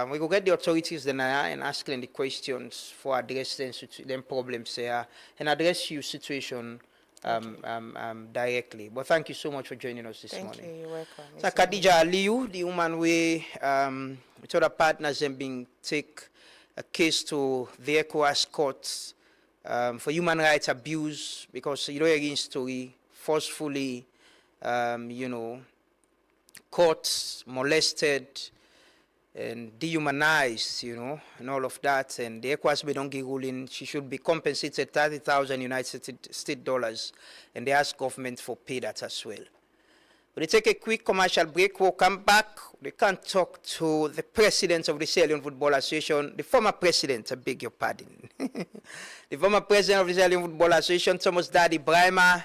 we will get the authorities then and ask them the questions for address them problems there and address your situation directly. But thank you so much for joining us this morning. Thank you. You're welcome. So Khadija Aliyu, the woman with other partners and being take a case to the ECOWAS court for human rights abuse, because you know against story forcefully, you know, caught, molested, and dehumanized, you know, and all of that. And the ECOWAS don't give ruling she should be compensated 30,000 United States dollars, and they ask government for pay that as well. We'll take a quick commercial break. We'll come back. We can talk to the president of the Sierra Leone Football Association, the former president, I beg your pardon. The former president of the Sierra Leone Football Association, Thomas Daddy Brahima,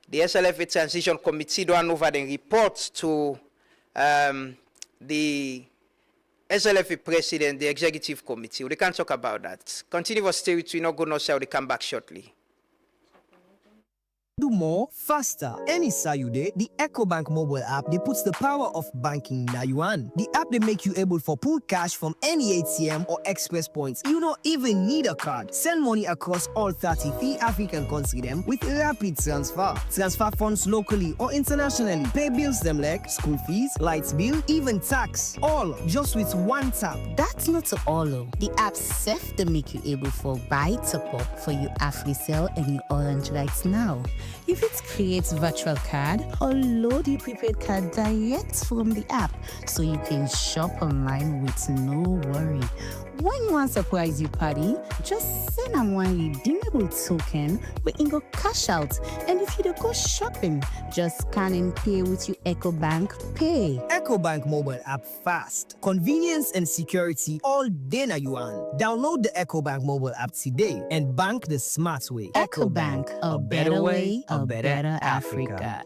the SLFA Transition Committee, don't over the report to the SLFA president, the executive committee. We can talk about that. Continue for stay with you, no go no sell. We'll come back shortly. Do more faster. Anytime you dey, the EcoBank mobile app, they puts the power of banking na yuan. The app they make you able for pull cash from any ATM or express points. You don't even need a card. Send money across all 33 African countries them with rapid transfer. Transfer funds locally or internationally. Pay bills them like school fees, lights bill, even tax. All just with one tap. That's not all. The app safe to make you able for buy top up for your AfriCell and your Orange Lights now. If it creates virtual card or load your prepaid card direct from the app so you can shop online with no worry. When you want to surprise your party, just send them one redeemable token but you go cash out. And if you don't go shopping, just scan and pay with your EcoBank Pay. EcoBank mobile app fast. Convenience and security all day na yuan. Download the EcoBank mobile app today and bank the smart way. EcoBank, a better way, a better Africa.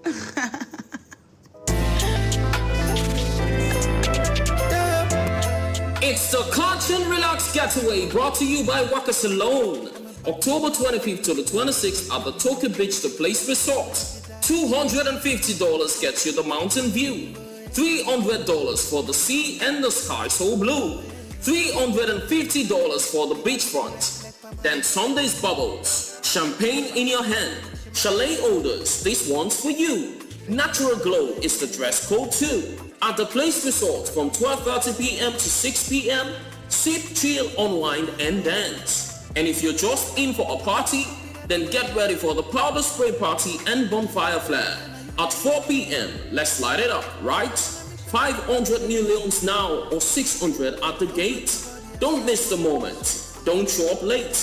It's the Catch and Relax Getaway brought to you by Waka Salone. October 25th to the 26th at the Tokyo Beach The Place Resort. $250 gets you the mountain view. $300 for the sea and the sky so blue. $350 for the beachfront. Then Sunday's bubbles. Champagne in your hand. Chalet odors, this one's for you. Natural glow is the dress code too. At the Place Resort from 12:30 p.m. to 6 p.m., sip, chill, unwind and dance. And if you're just in for a party, then get ready for the powder spray party and bonfire flare. At 4 p.m., let's light it up, right? 500 millions now or 600 at the gate. Don't miss the moment. Don't show up late.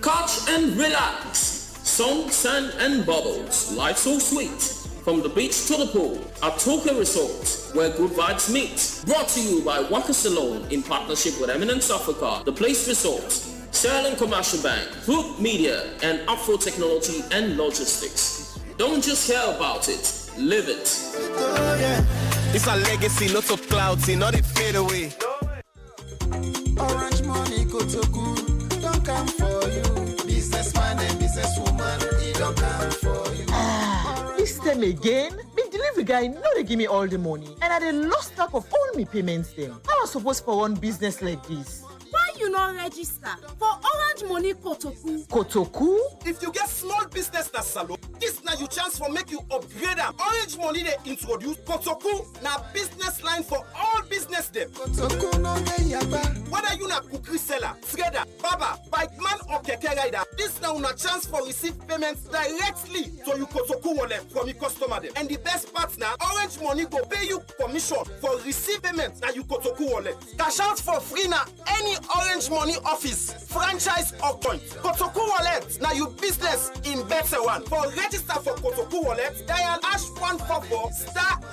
Catch and relax. Sun, sand and bubbles. Life so sweet. From the beach to the pool at Tokyo Resort, where good vibes meet. Brought to you by Waka Salone in partnership with Eminence Africa, The Place Resort, Sierra Leone Commercial Bank, Fruit Media, and Afro Technology and Logistics. Don't just hear about it, live it. It's a legacy, not of clouds, not it fade away. Orange money go to good, don't come for you. Businessman and businesswoman, he don't come for you. This time again, the delivery guy no dey give me all the money and I dey lost track of all my payments them. How I supposed for one business like this? Why you not register for Orange Money Kotoku? Kotoku? If you get small business na salon, this na your chance for make you upgrade am. Orange Money they introduce Kotoku na business line for all business them. Kotoku no dey yaba. Whether you na cookery seller, trader, barber, bike man or keke rider, this na una chance for receive payments directly to your Kotoku wallet from your customer them. And the best part now, Orange Money go pay you commission for receive payments na your Kotoku wallet. Cash out for free na any Orange Money office, franchise or joint. Kotoku wallet now your business in better one. For register for Kotoku wallet, dial #144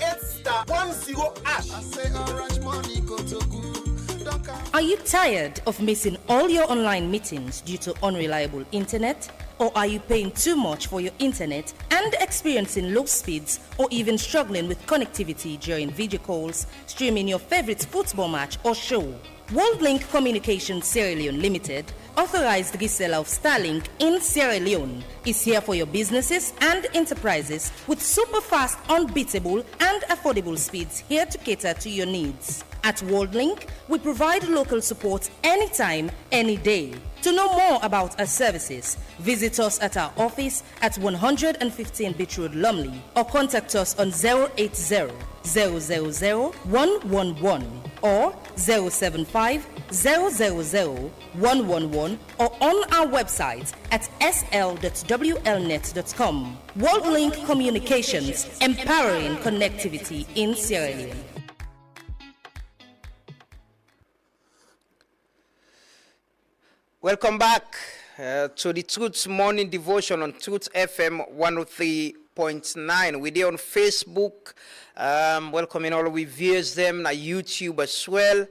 *8*10#. I say Orange Money Kotoku, don't come. Are you tired of missing all your online meetings due to unreliable internet? Or are you paying too much for your internet and experiencing low speeds or even struggling with connectivity during video calls, streaming your favorite football match or show? WorldLink Communications Sierra Leone Limited, authorized reseller of Starlink in Sierra Leone, is here for your businesses and enterprises with super fast, unbeatable and affordable speeds here to cater to your needs. At WorldLink, we provide local support anytime, any day. To know more about our services, visit us at our office at 115 Beach Road, Lumley, or contact us on 080 000 111 or 075 000 111 or on our website at sl.wlnet.com. WorldLink Communications, empowering connectivity in Sierra Leone. Welcome back to the Truth Morning Devotion on Truth FM 103.9 103.9. We're there on Facebook. Welcoming all we viewers them na YouTube as well.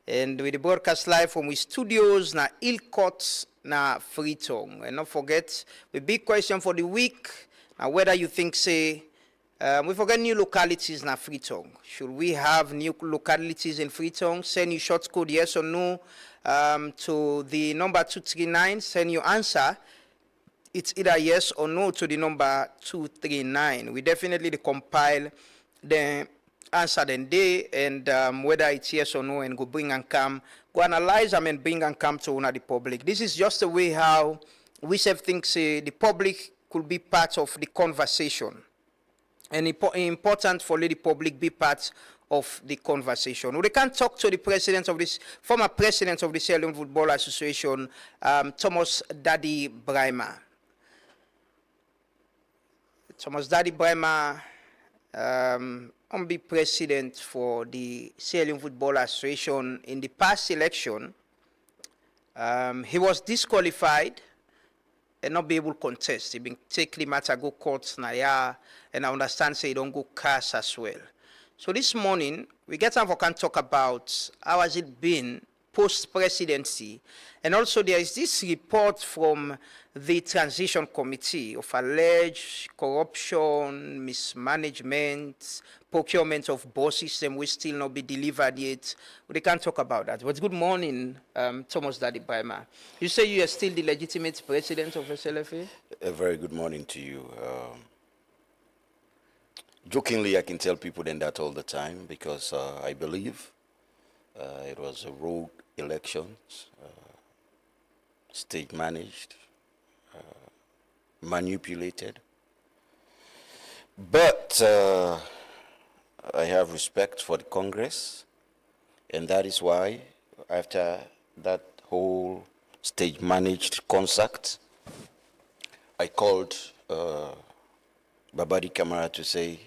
And with the broadcast live from we studios na Ilcourt na Freetown. And don't forget, the big question for the week, now whether you think say we forget new localities na Freetown. Should we have new localities in Freetown? Send your short code yes or no to the number 239. Send your answer. It's either yes or no to the number 239. We definitely compile the answer then day and whether it's yes or no and go bring and come, go analyze them and bring and come to the public. This is just the way how we say things the public could be part of the conversation. And important for the public be part of the conversation. We can talk to the president of this, former president of the Sierra Leone Football Association, Thomas Daddy Brahima. Thomas Daddy Brahima, be president for the Sierra Leone Football Association in the past election. He was disqualified and not be able to contest. He been take the matter go court now, and I understand say he don't go cast as well. So this morning we get time for can talk about how has it been post-presidency, and also there is this report from the transition committee of alleged corruption, mismanagement, procurement of bus system will still not be delivered yet. We can't talk about that. But good morning, Thomas Daddy Brahima. You say you are still the legitimate president of SLFA? A very good morning to you. Jokingly, I can tell people that all the time because I believe it was a rogue elections, state managed, manipulated. But I have respect for the Congress, and that is why after that whole state managed concert, I called Babadi Kamara to say,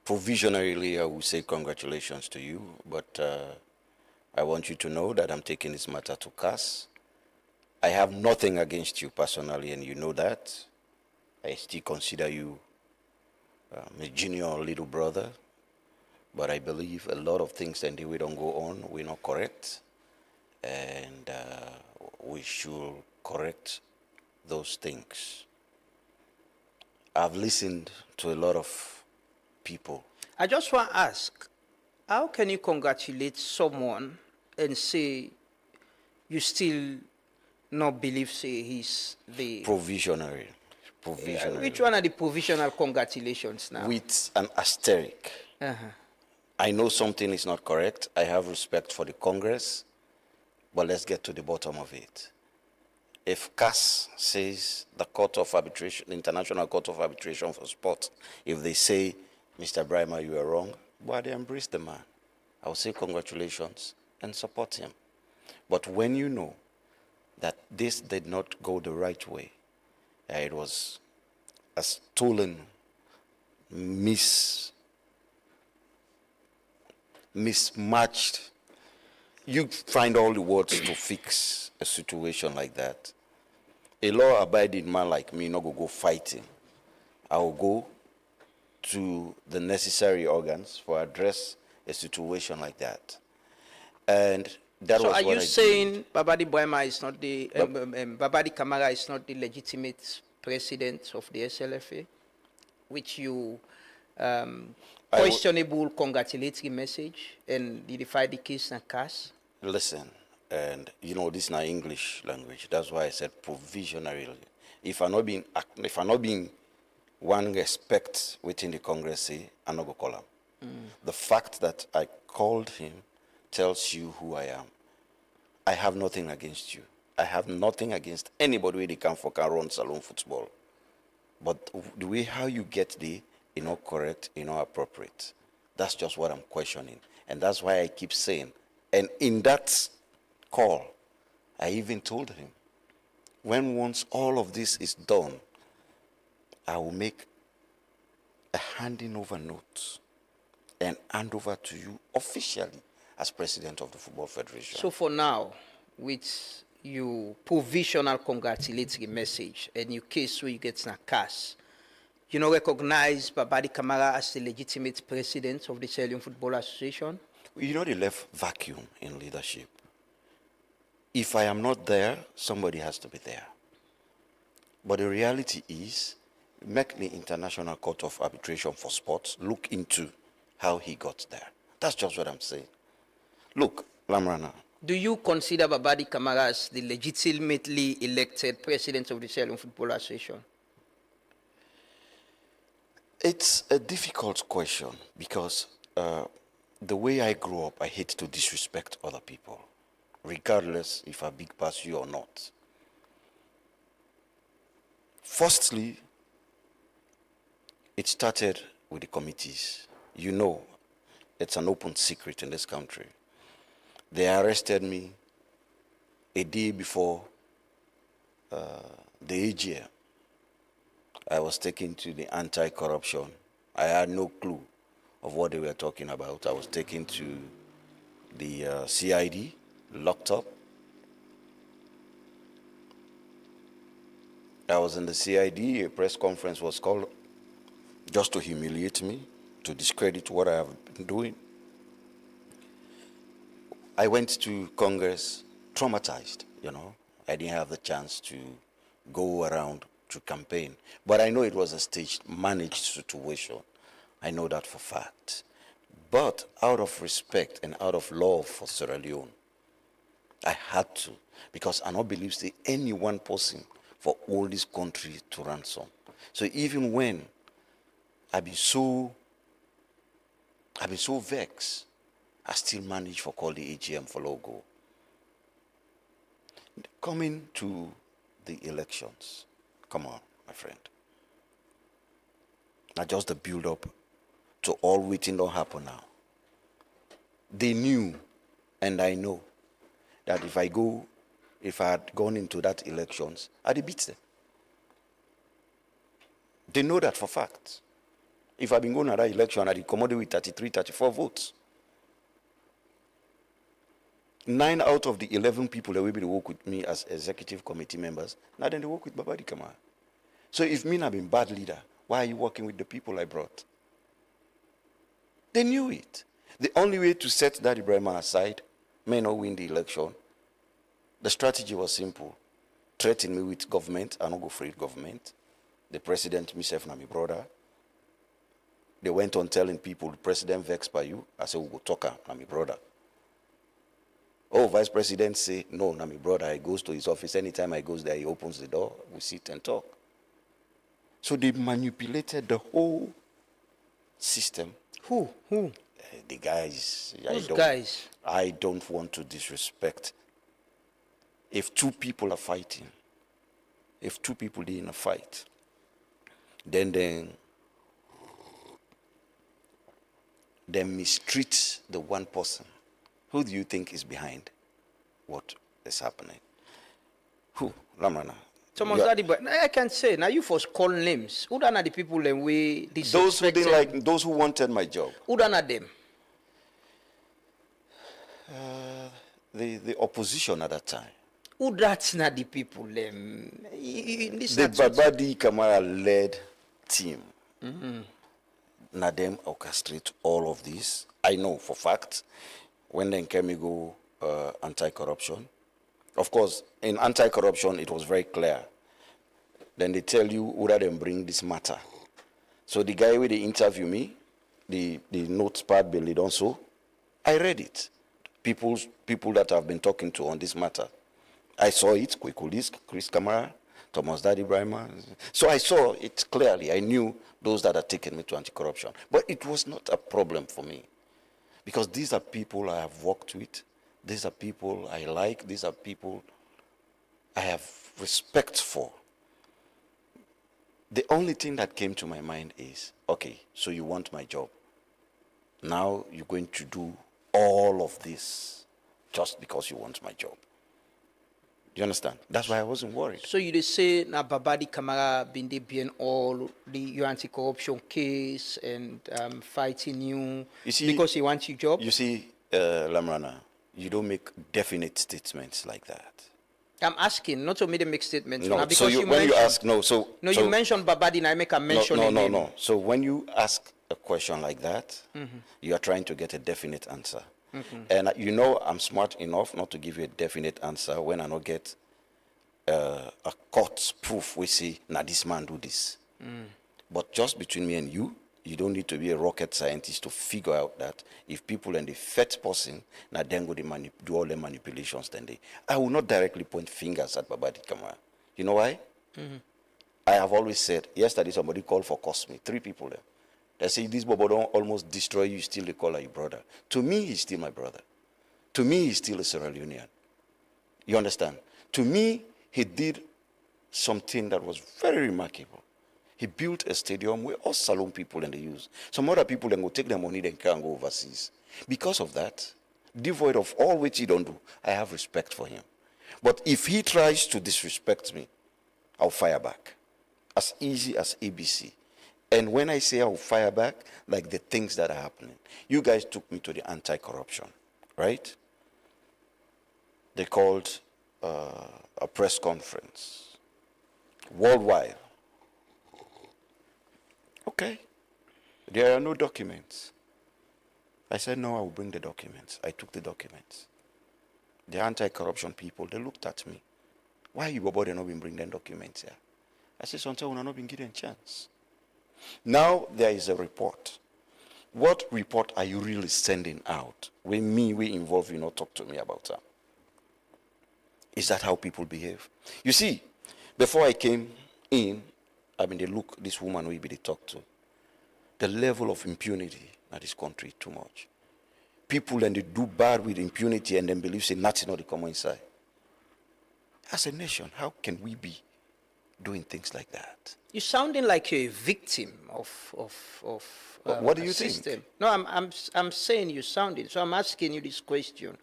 provisionally I will say congratulations to you, but I want you to know that I'm taking this matter to CAS. I have nothing against you personally, and you know that. I still consider you a junior or little brother, but I believe a lot of things and the way don't go on, we're not correct, and we should correct those things. I've listened to a lot of people. I just want to ask, how can you congratulate someone and say you still not believe say he's the provisionary? Which one are the provisional congratulations now? With an asterisk. I know something is not correct. I have respect for the Congress, but let's get to the bottom of it. If CAS says the Court of Arbitration, the International Court of Arbitration for Sport, if they say, Mr. Brahima, you are wrong, but they embrace the man. I will say congratulations and support him. But when you know that this did not go the right way, it was a stolen, mismatched. You find all the words to fix a situation like that. A law-abiding man like me not go fighting. I will go to the necessary organs for address a situation like that. And that so was are what you saying Babadi Brahima is not the Babadi Kamara is not the legitimate president of the SLFA, which you questionable congratulatory message and defy the case and CAS? Listen, and you know this is not English language. That's why I said provisionally. If I'm not being one respect within the Congress, say I'm not gonna call him. The fact that I called him tells you who I am. I have nothing against you. I have nothing against anybody where they can run salon football. But the way how you get there, not correct, not appropriate. That's just what I'm questioning. And that's why I keep saying. And in that call, I even told him, when once all of this is done, I will make a handing over note and hand over to you officially as president of the Football Federation. So for now, with your provisional congratulatory message and your case where you get some cash, you know, recognize Babadi Kamara as the legitimate president of the Sierra Leone Football Association? You know, they left vacuum in leadership. If I am not there, somebody has to be there. But the reality is, make the International Court of Arbitration for Sports look into how he got there. That's just what I'm saying. Look, Lamrana. Do you consider Babadi Kamara as the legitimately elected president of the Sierra Leone Football Association? It's a difficult question because the way I grew up, I hate to disrespect other people, regardless if I big pass you or not. Firstly, it started with the committees. You know, it's an open secret in this country. They arrested me a day before the AGM. I was taken to the anti-corruption. I had no clue of what they were talking about. I was taken to the CID, locked up. I was in the CID, a press conference was called just to humiliate me, to discredit what I have been doing. I went to Congress traumatized, you know. I didn't have the chance to go around to campaign. But I know it was a staged, managed situation. I know that for fact. But out of respect and out of love for Sierra Leone, I had to, because I don't believe that any one person for all this country to ransom. So even when I've been so vexed, I still manage for call the AGM for logo. Coming to the elections, come on, my friend. Not just the build-up to all waiting don't happen now. They knew, and I know, that if I had gone into that elections, I'd beat them. They know that for fact. If I'd been going to that election, I'd come out with 33, 34 votes. 9 out of the 11 people that will be to work with me as executive committee members, now then they work with Babadi Kamara. So if me have been bad leader, why are you working with the people I brought? They knew it. The only way to set Daddy Ibrahima aside, may not win the election, the strategy was simple. Threaten me with government, I don't go for it government. The president, myself, and my brother. They went on telling people, the president vexed by you. I said, we go talk to my brother. Oh, vice president say, no, na my brother, he goes to his office. Anytime I goes there, he opens the door, we sit and talk. So they manipulated the whole system. Who? The guys. Who's guys? I don't want to disrespect. If two people are fighting, if two people are in a fight, then they mistreat the one person. Who do you think is behind what is happening? Who? Lamrana. Thomas Daddy, but I can say, now you first call names. Who are the people and we disrespect? Those who didn't like, those who wanted my job. Who are them? The opposition at that time. Who that's not the people? The Babadi Kamara led team. Now them orchestrate all of this. I know for fact. When then came go anti-corruption. Of course, in anti-corruption, it was very clear. Then they tell you who them bring this matter. So the guy where they interview me, the notes part Billy also, I read it. People that I've been talking to on this matter. I saw it, Kwekulis, Chris Kamara, Thomas Daddy Ibrahima. So I saw it clearly. I knew those that had taken me to anti-corruption. But it was not a problem for me. Because these are people I have worked with. These are people I like. These are people I have respect for. The only thing that came to my mind is, okay, so you want my job. Now you're going to do all of this just because you want my job. Do you understand? That's why I wasn't worried. So you say na Babadi Kamara been behind all your anti-corruption case and fighting you see, because he wants your job? You see, Lamrana, you don't make definite statements like that. I'm asking, not to make a make statement. No, because so when you ask, no, so... No, so, you mentioned Babadi, I make a mention no, again. no. So when you ask a question like that, Mhm. you are trying to get a definite answer. Mhm. And you know I'm smart enough not to give you a definite answer when I don't get a court proof we see, now this man do this. Mm. But just between me and you don't need to be a rocket scientist to figure out that if people and the first person, now then go do all the manipulations, then I will not directly point fingers at Babadi Kamara. You know why? Mhm. I have always said, yesterday somebody called for Cosme, 3 people there. They say, this Bobo don't almost destroy you, still they call her your brother. To me, he's still my brother. To me, he's still a Sierra Leonean. You understand? To me, he did something that was very remarkable. He built a stadium where all Salone people and they use. Some other people then go take their money, then can go overseas. Because of that, devoid of all which he don't do, I have respect for him. But if he tries to disrespect me, I'll fire back. As easy as ABC. And when I say I'll fire back, like the things that are happening. You guys took me to the anti-corruption, right? They called a press conference worldwide. Okay. There are no documents. I said, no, I will bring the documents. I took the documents. The anti-corruption people, they looked at me. Why you about not been bring them documents here? I said, sometimes we're not been given a chance. Now there is a report. What report are you really sending out? When we involve you, not talk to me about that. Is that how people behave? You see, before I came in, they look this woman we be they talk to. The level of impunity in this country too much. People and they do bad with impunity and then believe say nothing or they come inside. As a nation, how can we be doing things like that? You're sounding like you're a victim of what do a you think? system. No, I'm saying you sounding. So I'm asking you this question.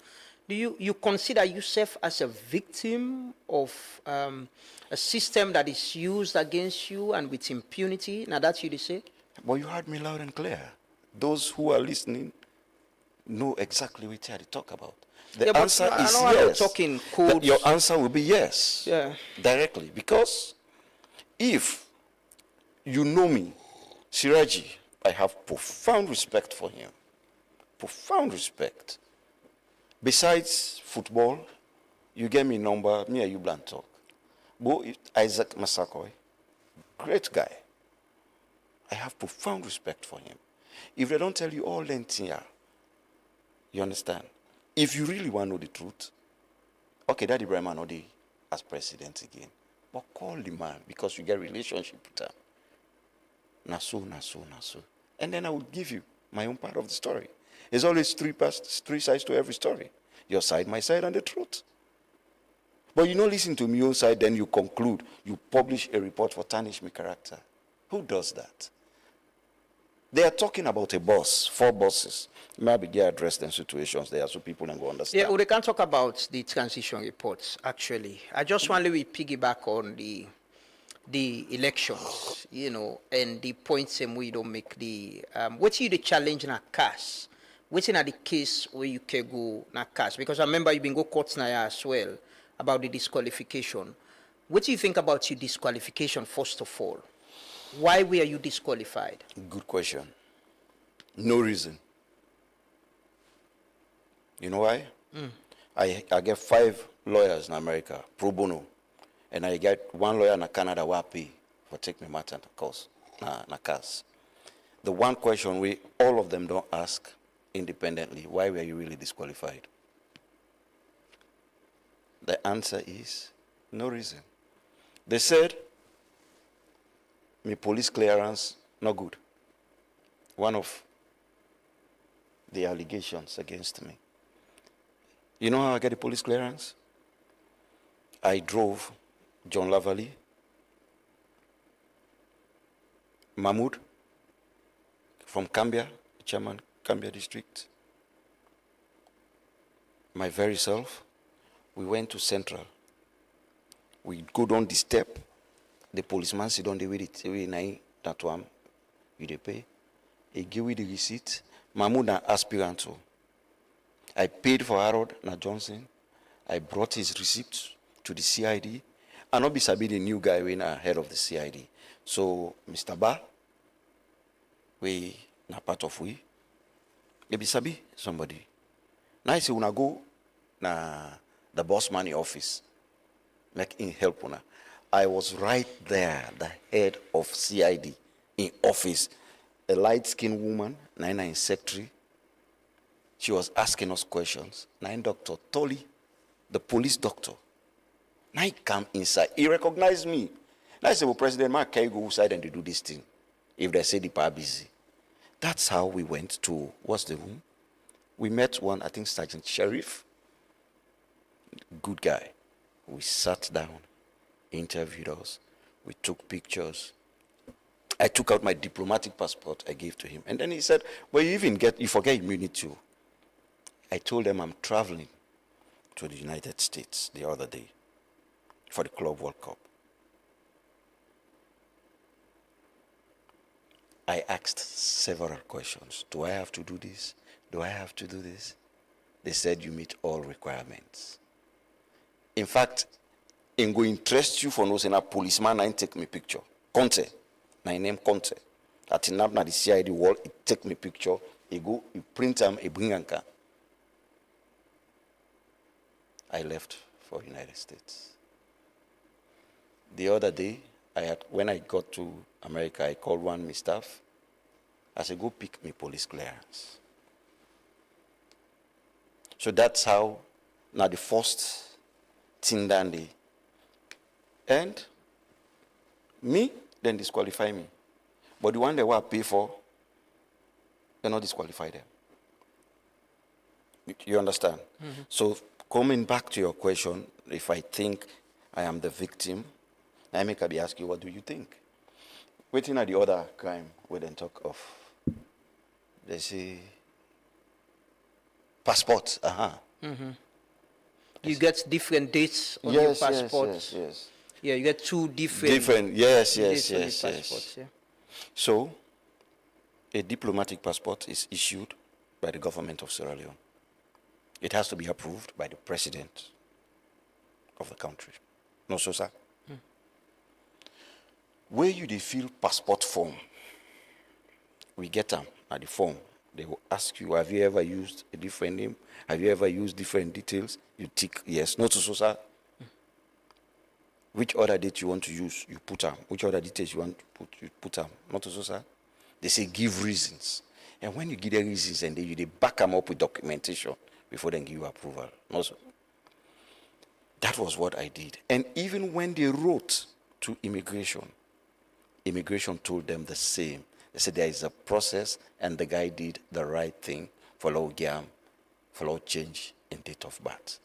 Do you consider yourself as a victim of a system that is used against you and with impunity? Now that's you say? Well, you heard me loud and clear. Those who are listening know exactly what they talk about. The answer is yes. Talking codes. Your answer will be yes. Yeah. Directly. Because if you know me, Siraji, I have profound respect for him. Profound respect. Besides football, you get me number, me and you bland talk. But Isaac Masakoi, great guy. I have profound respect for him. If they don't tell you all Lentia, you understand? If you really want to know the truth, okay, Daddy Ibrahim not as president again. But call the man because you get relationship with him. Naso. And then I will give you my own part of the story. There's always three sides to every story. Your side, my side, and the truth. But you don't listen to me own side, then you conclude, you publish a report for tarnish my character. Who does that? They are talking about a boss, 4 bosses. Maybe they address them situations there so people can go understand. Yeah, well, they can talk about the transition reports, actually. I just want to piggyback on the elections, and the points in we don't make what's the challenge in a cast? What's in the case where you can go na cast? Because I remember you've been go courts now as well about the disqualification. What do you think about your disqualification, first of all? Why were you disqualified? Good question. No reason. You know why? I get 5 lawyers in America, pro bono, and I get 1 lawyer in Canada who pay for take me matter na case. The one question we all of them don't ask independently, why were you really disqualified? The answer is no reason. They said my police clearance not good. One of the allegations against me. You know how I get the police clearance? I drove John Lavallee, Mahmoud from Cambia, chairman Cambia district, my very self. We went to Central. We go down the step. The policeman sit down there with it. That one, you dey pay. He give me the receipt. Mahmoud na aspirant. I paid for Harold na Johnson. I brought his receipt to the CID. And not be sabi the new guy when head of the CID. So Mr. Ba, we na part of we. They be sabi somebody. Now I say when I go na the boss man in office, make him help una. I was right there, the head of CID in office, a light-skinned woman, in secretary. She was asking us questions. Dr. Tolly, the police doctor. Now he come inside. He recognized me. Now I said, well, President, man, can you go outside and do this thing? If they say the power busy. That's how we went to, what's the room? We met one, I think, Sergeant Sheriff. Good guy. We sat down, interviewed us. We took pictures. I took out my diplomatic passport, I gave to him. And then he said, well, you forget immunity too. I told them I'm traveling to the United States the other day for the Club World Cup. I asked several questions. Do I have to do this? Do I have to do this? They said you meet all requirements. In fact, I'm going to interest you for knowing a policeman and take me picture. Conte. My name Conte. At in the CID wall, he take me picture, he go, he print them, he bring anka. I left for United States. The other day, when I got to America, I called one of my staff. I said, go pick me police clearance. So that's how, now the first thing done day. And me, then disqualify me. But the one they were pay for, they not disqualify them. You understand? Mm-hmm. So coming back to your question, if I think I am the victim, I make a be ask you, what do you think? Waiting at the other crime, we then talk of, they say, passports, Mm-hmm. You get different dates on your passport. Yes. Yeah, you get two different. Yes. Yeah. So, a diplomatic passport is issued by the government of Sierra Leone. It has to be approved by the president of the country. No, so, sir? Where you dey fill passport form, we get them at the form. They will ask you, have you ever used a different name? Have you ever used different details? You tick yes. No, so, sir? Which other date you want to use, you put them. Which other details you want to put, you put them. Not so, sir? They say give reasons. And when you give the reasons, and they back them up with documentation before they give you approval. No, sir? That was what I did. And even when they wrote to immigration told them the same. They said there is a process, and the guy did the right thing for change in date of birth.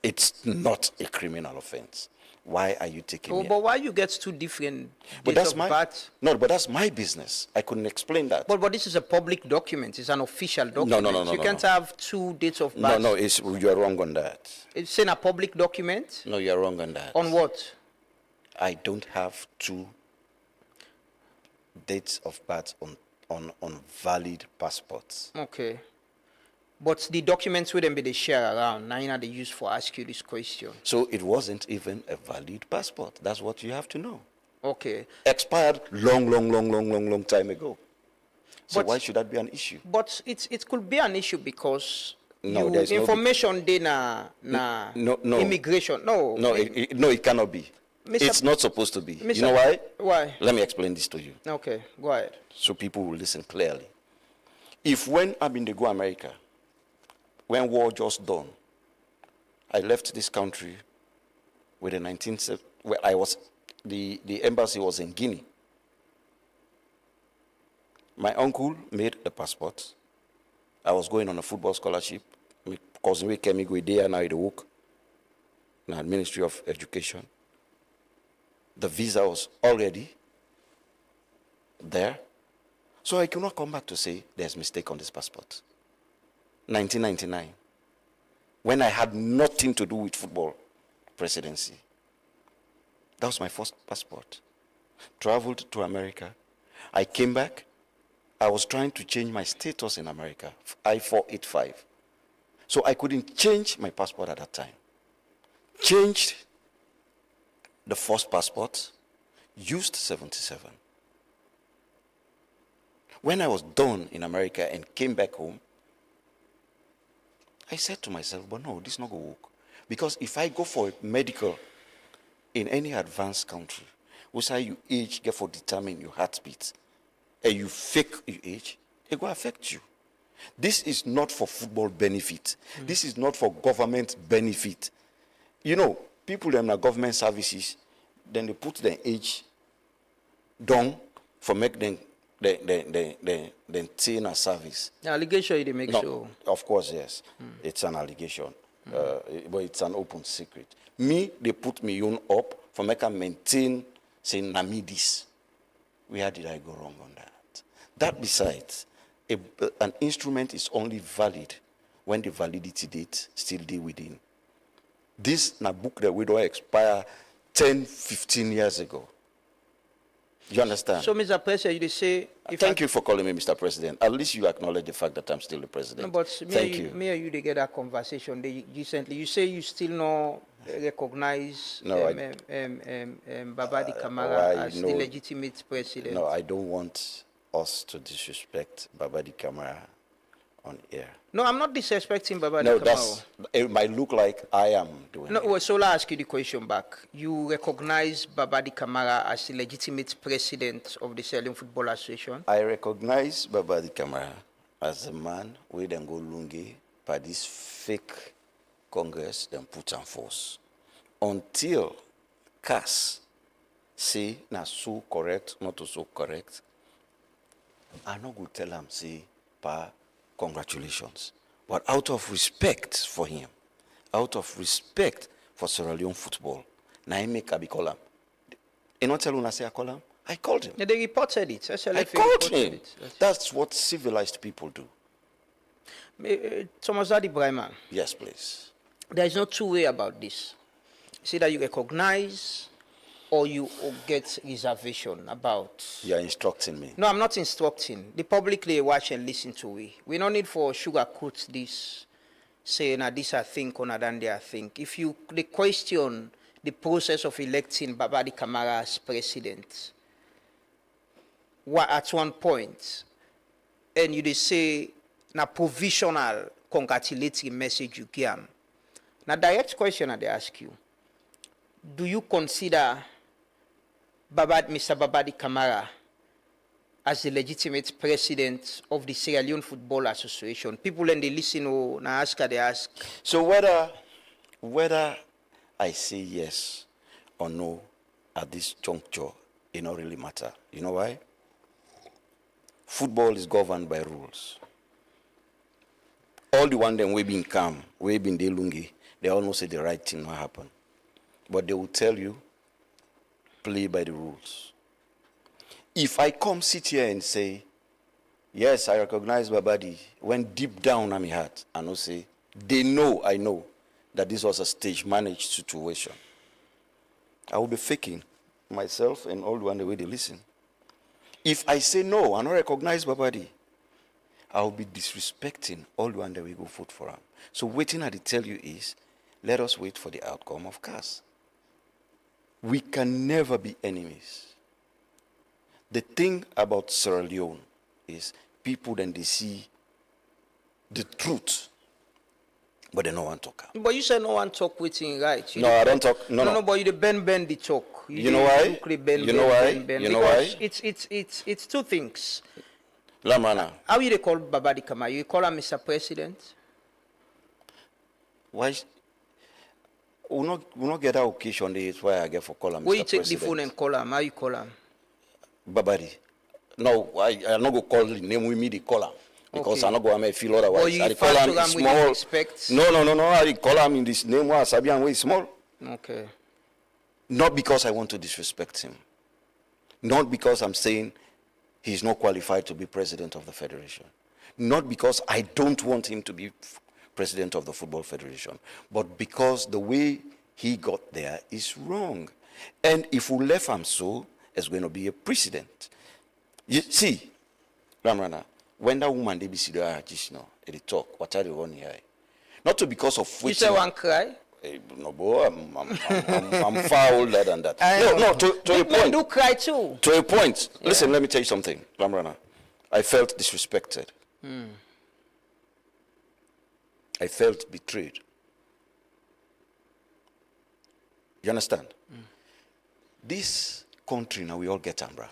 It's not a criminal offense. Why are you taking me? But why you get two different dates of birth? No, but that's my business. I couldn't explain that. But this is a public document. It's an official document. No. You can't have two dates of birth. No, you're wrong on that. It's in a public document? No, you're wrong on that. On what? I don't have two dates of birth on valid passports. Okay. But the documents wouldn't be they share around. Now they use for ask you this question. So it wasn't even a valid passport. That's what you have to know. Okay. Expired long time ago. So why should that be an issue? But it could be an issue because there's information no immigration. No, it cannot be. It's not supposed to be. You know why? Why? Let me explain this to you. Okay, go ahead. So people will listen clearly. If when I'm in the go America, when war just done, I left this country with the where I was, the embassy was in Guinea. My uncle made the passport. I was going on a football scholarship. My cousin we came go there now in the work. Now Ministry of Education. The visa was already there. So I cannot come back to say there's a mistake on this passport. 1999, when I had nothing to do with football presidency. That was my first passport. Traveled to America. I came back. I was trying to change my status in America, I-485. So I couldn't change my passport at that time. Changed the first passport, used 77. When I was done in America and came back home, I said to myself, but no, this not going to work. Because if I go for a medical in any advanced country, which say you age get for determine your heartbeat, and you fake your age, it will affect you. This is not for football benefit. This is not for government benefit. You know, people in the government services, then they put their age down for make them teen a service. The allegation they make sure. Of course, yes. It's an allegation. But it's an open secret. Me, they put me on up for make a maintain saying Namidis. Where did I go wrong on that? That besides, an instrument is only valid when the validity date still deal within. This na book that we don't expire 10, 15 years ago. You understand? So, Mr. President, you say... Thank you for calling me Mr. President. At least you acknowledge the fact that I'm still the president. No, but Thank you. Me and you, they get that conversation recently. You say you still not recognize Babadi Kamara as the legitimate president. No, I don't want us to disrespect Babadi Kamara on air. No, I'm not disrespecting Babadi No, Kamara. it might look like I am doing No, it. well, so I'll ask you the question back. You recognize Babadi Kamara as the legitimate president of the Sierra Leone Football Association? I recognize Babadi Kamara as a man who then go lungi by this fake Congress then put on force. Until CAS say na so correct, not so correct, I not go tell him say pa congratulations. But out of respect for him, out of respect for Sierra Leone football, na him make Abi call him. You know tell una say I call him? I called him. Yeah, they reported it. SLFA I called reported him. it. That's what civilized people do. Thomas Zadi Brahman. Yes, please. There is no two way about this. It's either you recognize or you get reservation about. You are instructing me. No, I'm not instructing. The publicly watch and listen to it. We don't need for sugarcoat this, say, now this I think, or than they I think. If you the question the process of electing Babadi Kamara as president, at one point, and you say, na provisional congratulatory message you can. Now, direct question they ask you, do you consider Mr. Babadi Kamara as the legitimate president of the Sierra Leone Football Association? People when they listen or na ask, they ask. So whether I say yes or no at this juncture, it don't really matter. You know why? Football is governed by rules. All the one them we been calm, we been delungi, they all know say the right thing will happen. But they will tell you, play by the rules. If I come sit here and say, yes, I recognize Babadi, when deep down in my heart, I know say, they know, I know, that this was a stage managed situation. I will be faking myself and all the one the way they listen. If I say no, I don't recognize Babadi, I will be disrespecting all the one that we go vote for him. So waiting I tell you is, let us wait for the outcome of CAS. We can never be enemies. The thing about Sierra Leone is people then they see the truth, but they no one talk. But you said no one talk with him, right? You No, I don't talk. No. But you bend the talk. You know why? You know why? You know why? It's two things. Lamana. How you they call Babadi Kamara? You call him Mr. President? Why? We not get that occasion. That's why I get for call him Mr. Where you take President. the phone and call him? How you call him? Babadi. No, I not go call the name with me. They call him because Okay. I not go make feel otherwise. But you I call refer him to him with small. respect? No. I call him in this name. Why Sabian way small. Okay. Not because I want to disrespect him. Not because I'm saying he's not qualified to be president of the federation. Not because I don't want him to be president of the Football Federation, but because the way he got there is wrong. And if we left him so, it's going to be a precedent. You see, Ramrana, when that woman they be see the just now, they talk, what are they running here? Not to because of You say one cry? No, boy, I'm far older than that. I No, know. to a Big men point. do cry too. To a point. Listen, let me tell you something, Lamrana. I felt disrespected. I felt betrayed. You understand? This country now, we all get Ambra.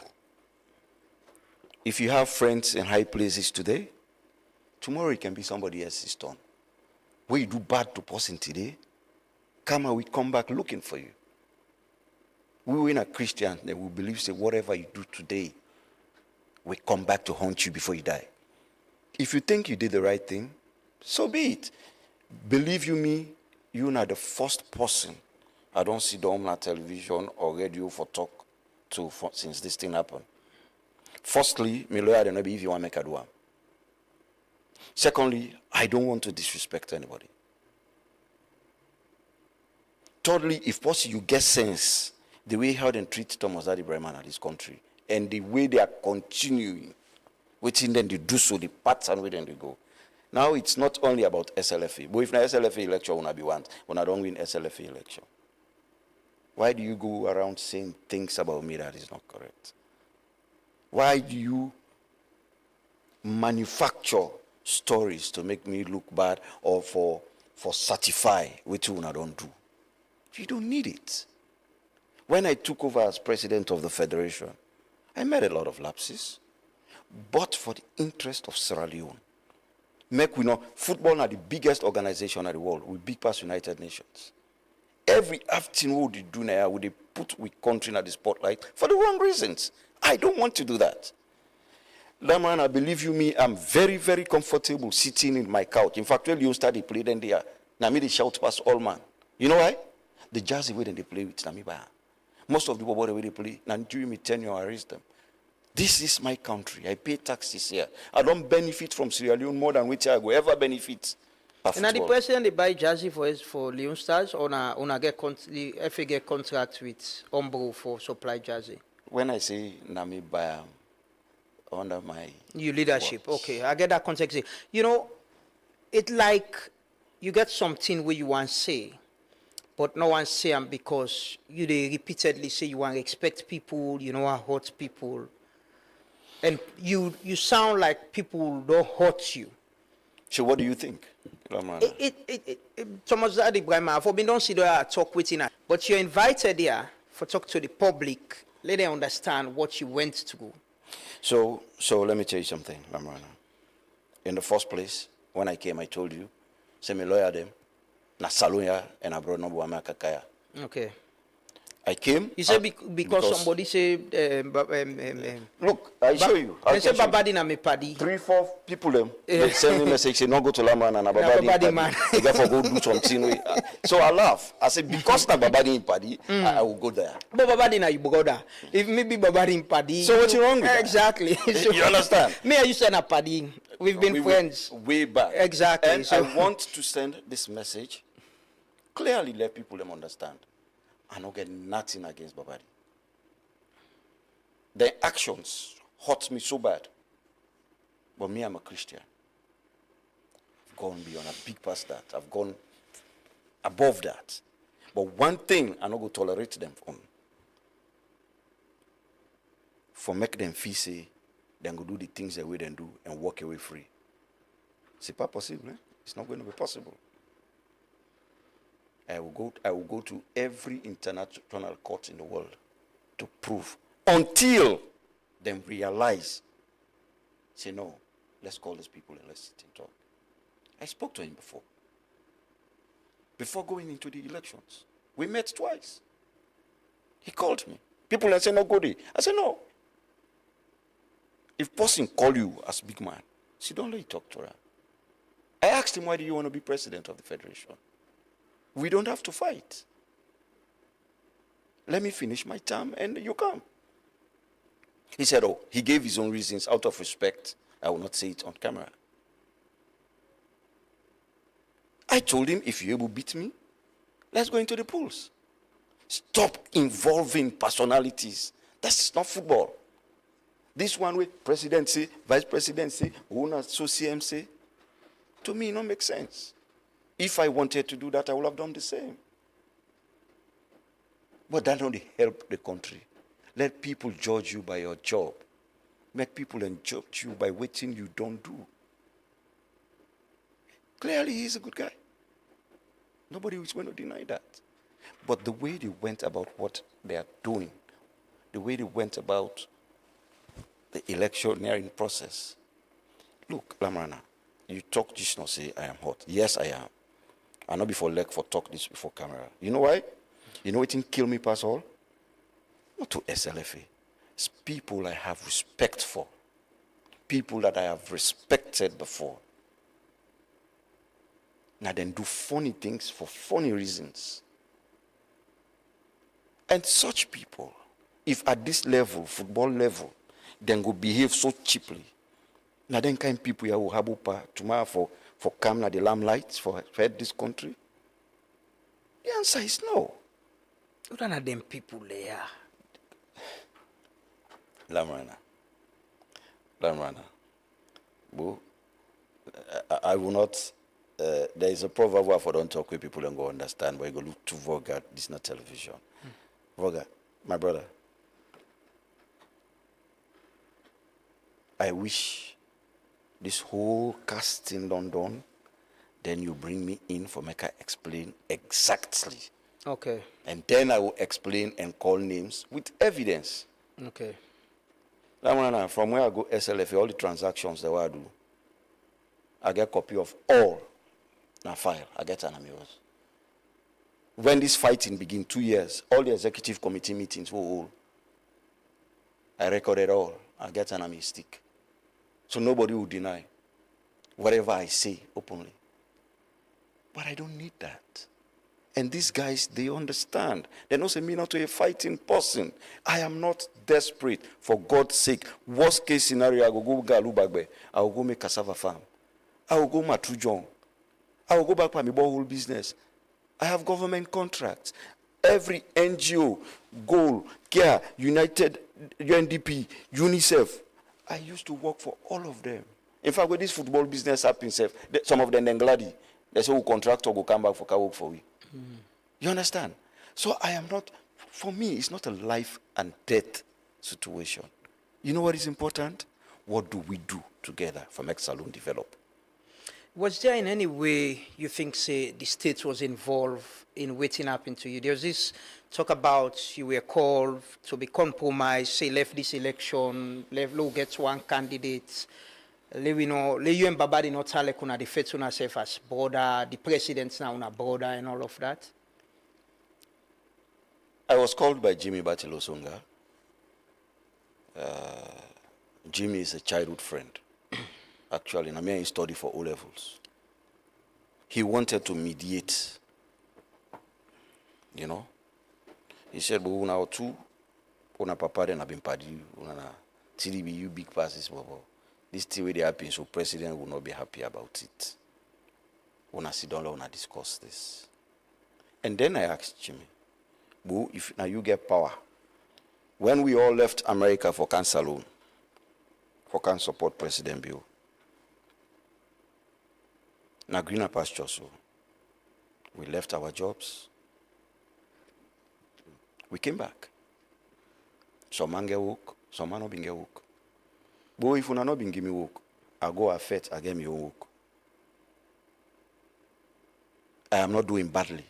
If you have friends in high places today, tomorrow it can be somebody else's turn. When you do bad to person today, karma will come back looking for you. We were in a Christian, they will believe that whatever you do today will come back to haunt you before you die. If you think you did the right thing, so be it. Believe you me, you're not the first person I don't see the on television or radio for talk to since this thing happened. Firstly, my lawyer don't know if you want to make a do. Secondly, I don't want to disrespect anybody. Thirdly, if possible, you get sense the way how they treat Thomas Adi Breman at this country and the way they are continuing within them to do so, the pattern where they go. Now it's not only about SLFA, but if the SLFA election will not be one, when I don't win SLFA election. Why do you go around saying things about me that is not correct? Why do you manufacture stories to make me look bad or for certify which one I don't do? You don't need it. When I took over as president of the federation, I made a lot of lapses, but for the interest of Sierra Leone. Make we know, football are the biggest organization in the world. We big past United Nations. Every afternoon we do now, we put we country in the spotlight for the wrong reasons. I don't want to do that. Lamran, I believe you me, I'm very, very comfortable sitting in my couch. In fact, when you study play, then they are, Nami they shout past all man. You know why? The jazzy way they play with Namiba. Most of the people the way they play, and during me tenure, I raise them. This is my country. I pay taxes here. I don't benefit from Sierra Leone more than which I will ever benefit. And the president they buy jersey for Leon Stars or na get the FA get contract with Umbro for supply jersey? When I say Nami buy under my your leadership, words. Okay, I get that context. You know, it like you get something where you want to say, but no one say them because you they repeatedly say you want to expect people, you know, hurt people, and you sound like people don't hurt you. So what do you think? Thomas Ibrahim, I've been don't see there talk with you, but you're invited here for talk to the public. Let them understand what you went through. So let me tell you something, Lamrana. In the first place, when I came, I told you, say me lawyer them, na Salunya and I brought no Kakaya. Okay. I came. You say because somebody say look, I show you. I say Babadi na me paddy. 3-4 people them. They send me message say no go to Lamrana na Babadi man. You got to go do something. So I laugh. I say because na Babadi in paddy, I will go there. But Babadi na you go there. If maybe Babadi in paddy. So what's wrong with that? Exactly. So, you understand? Me and you say na paddy. We've been friends way back. Exactly. And so I want to send this message clearly. Let people them understand. I don't get nothing against Babadi. Their actions hurt me so bad. But me, I'm a Christian. I've gone beyond, I've big past that. I've gone above that. But one thing I'm not going to tolerate them on. For make them feel say, they're going to do the things the way they do and walk away free. C'est pas possible. It's not going to be possible. I will go to every international court in the world to prove until they realize, say no, let's call these people and let's sit and talk. I spoke to him before going into the elections. We met twice. He called me. People say no goody. I said no. If person call you as big man, see don't let you talk to her. I asked him, why do you want to be president of the federation? We don't have to fight. Let me finish my term and you come. He said, oh, he gave his own reasons out of respect. I will not say it on camera. I told him, if you're able to beat me, let's go into the polls. Stop involving personalities. That's not football. This one way, presidency, vice presidency, owners, so CMC, to me, it don't make sense. If I wanted to do that, I would have done the same. But that only help the country. Let people judge you by your job. Let people judge you by what thing you don't do. Clearly, he's a good guy. Nobody is going to deny that. But the way they went about what they are doing, the way they went about the electioneering process. Look, Lamrana, you talk just now, say, I am hot. Yes, I am. I know before leg for talk this before camera. You know why? You know what thing kill me past all? Not to SLFA. It's people I have respect for. People that I have respected before. Now then do funny things for funny reasons. And such people, if at this level, football level, then go behave so cheaply, now then kind people who have tomorrow for come na the limelight for this country? The answer is no. You don't have them people there. Lamrana. Boo, I will not. There is a proverb where I don't talk with people and go understand, but you go look too vulgar. This is not television. Vulgar, my brother. I wish this whole casting done, then you bring me in for make I explain exactly. Okay. And then I will explain and call names with evidence. Okay. From where I go SLFA, all the transactions that I do, I get a copy of all. Now file, I get an amigos. When this fighting begin 2 years, all the executive committee meetings were all. I recorded all. I get an amig stick. So nobody will deny whatever I say openly. But I don't need that. And these guys, they understand. They don't say me not to a fighting person. I am not desperate. For God's sake, worst case scenario, I will go Galubagbe. I will go make cassava farm. I will go Matujong. I will go back to my whole business. I have government contracts. Every NGO, Goal, CARE, United, UNDP, UNICEF. I used to work for all of them. In fact, when this football business happens, some of them then gladly. They say, contractor will come back for work for we. You understand? So I am not, for me, it's not a life and death situation. You know what is important? What do we do together for make Salone develop? Was there in any way you think, say, the state was involved in what happened to you? There's this talk about you were called to be compromised, say, left this election, left low gets one candidate. You know, you and Babadi not tell kuna the feds on herself as border, the president's now on a border and all of that. I was called by Jimmy Batilosonga. Jimmy is a childhood friend. Actually, I mean, he studied for O levels. He wanted to mediate. You know, he said, "But una two, una papa then have been party, una TDBU big passes, babo. This thing where they happen, so president will not be happy about it. Una sit down, una discuss this." And then I asked Jimmy, "Boo, if now you get power, when we all left America for can Salone, for can support President Bill, now greener pasture, so we left our jobs. We came back. Some man get work, some man not been get work. But if you not been give me work, I go affect, I get me own work. I am not doing badly.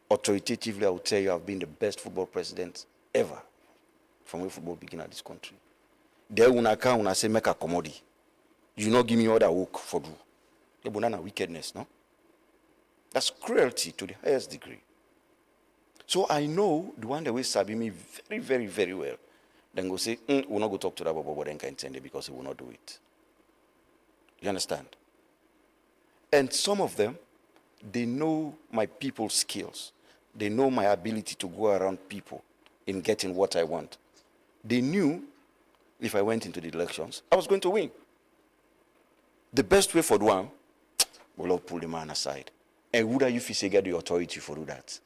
Authoritatively, I will tell you I've been the best football president ever from when football began in this country. There when I come, when I say make a commodity, you not give me other work for do. The banana wickedness, no? That's cruelty to the highest degree. So I know the one that will sabi me very, very, very well. Then go say, we'll not go talk to that Bobo then can intend it because he will not do it. You understand? And some of them, they know my people's skills. They know my ability to go around people in getting what I want. They knew if I went into the elections, I was going to win. The best way for one, we'll all pull the man aside. And would you say get the authority for do that?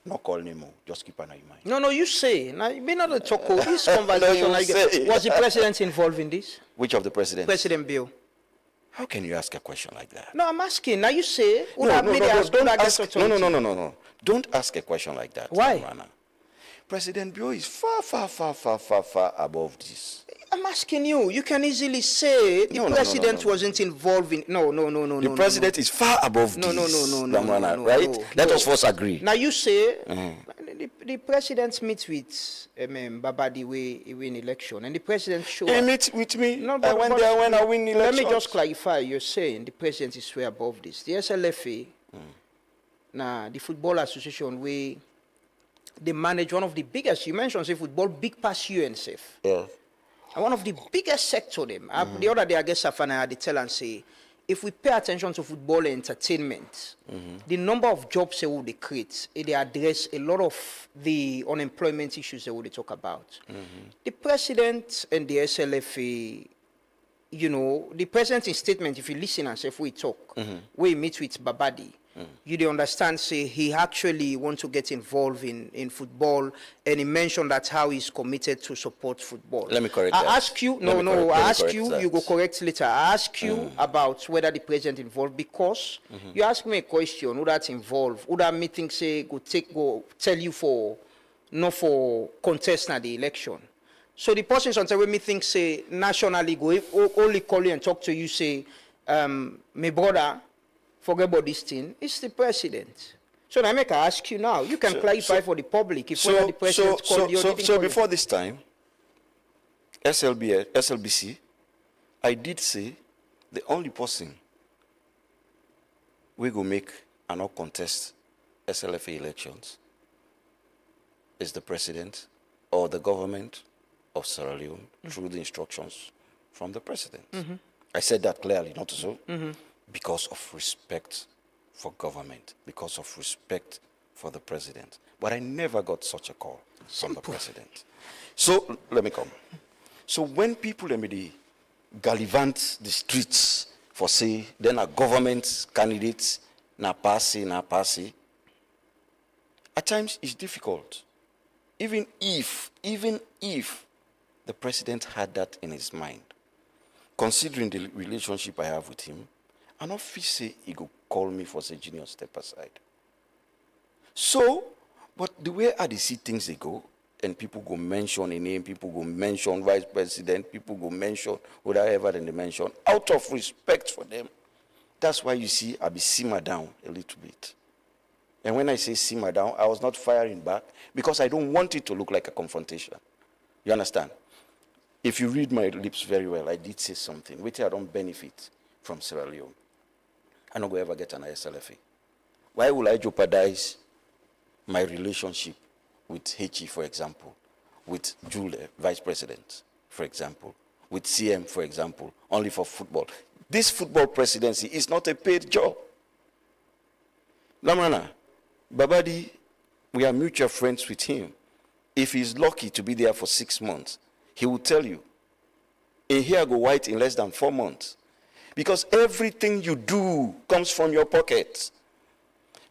Not call him, just keep an eye in mind. No, you say. Now, you may not talk about this conversation. No, was the president involved in this? Which of the presidents? President Bill. How can you ask a question like that? No, I'm asking. Now you say, Don't ask. No. Don't ask a question like that. Why? Rana. President Bio is far above this. I'm asking you. You can easily say the president wasn't involved in. No. The president is far above this. No, right? Let us first agree. Now you say the president meets with Babadi we win election, and the president show. He meets with me. No, I went there when I win election. Let me just clarify. You're saying the president is way above this. The SLFA, the Football Association, they manage one of the biggest. You mentioned say football big pass UNCF. Yeah. And one of the biggest sector them. The other day, I guess Safana had to tell and say, if we pay attention to football and entertainment, the number of jobs they would create, they address a lot of the unemployment issues they would talk about. The president and the SLFA, the president's statement, if you listen and say, if we talk, we meet with Babadi, you understand, say, he actually wants to get involved in football, and he mentioned that how he's committed to support football. Let me correct that. I ask you, you go correct later. I ask you about whether the president involved, because you ask me a question, who that's involved, who that meeting say, go tell you not for contest na the election. So the person sometimes when me think say, nationally go, only call you and talk to you, say, my brother, forget about this thing, it's the president. So I make I ask you now. You can clarify for the public if the president called you. So before this time, SLBC, I did say the only person we go make and not contest SLFA elections is the president or the government of Sierra Leone through the instructions from the president. I said that clearly, not so. Because of respect for government, because of respect for the president. But I never got such a call from the president. So, let me come. So when people they gallivant the streets for say, then a government candidates, na passe, at times it's difficult. Even if the president had that in his mind, considering the relationship I have with him, I not feel say he go call me for say junior step aside. So, but the way I see things they go, and people go mention a name, people go mention vice president, people go mention whatever they mention, out of respect for them. That's why you see I be simmer down a little bit. And when I say simmer down, I was not firing back because I don't want it to look like a confrontation. You understand? If you read my lips very well, I did say something which I don't benefit from Sierra Leone. I'm not going to ever get an SLFA. Why will I jeopardize my relationship with Hechi, for example, with Jule, vice president, for example, with CM, for example, only for football? This football presidency is not a paid job. Lamrana, Babadi, we are mutual friends with him. If he's lucky to be there for 6 months, he will tell you, in here go white in less than 4 months. Because everything you do comes from your pocket.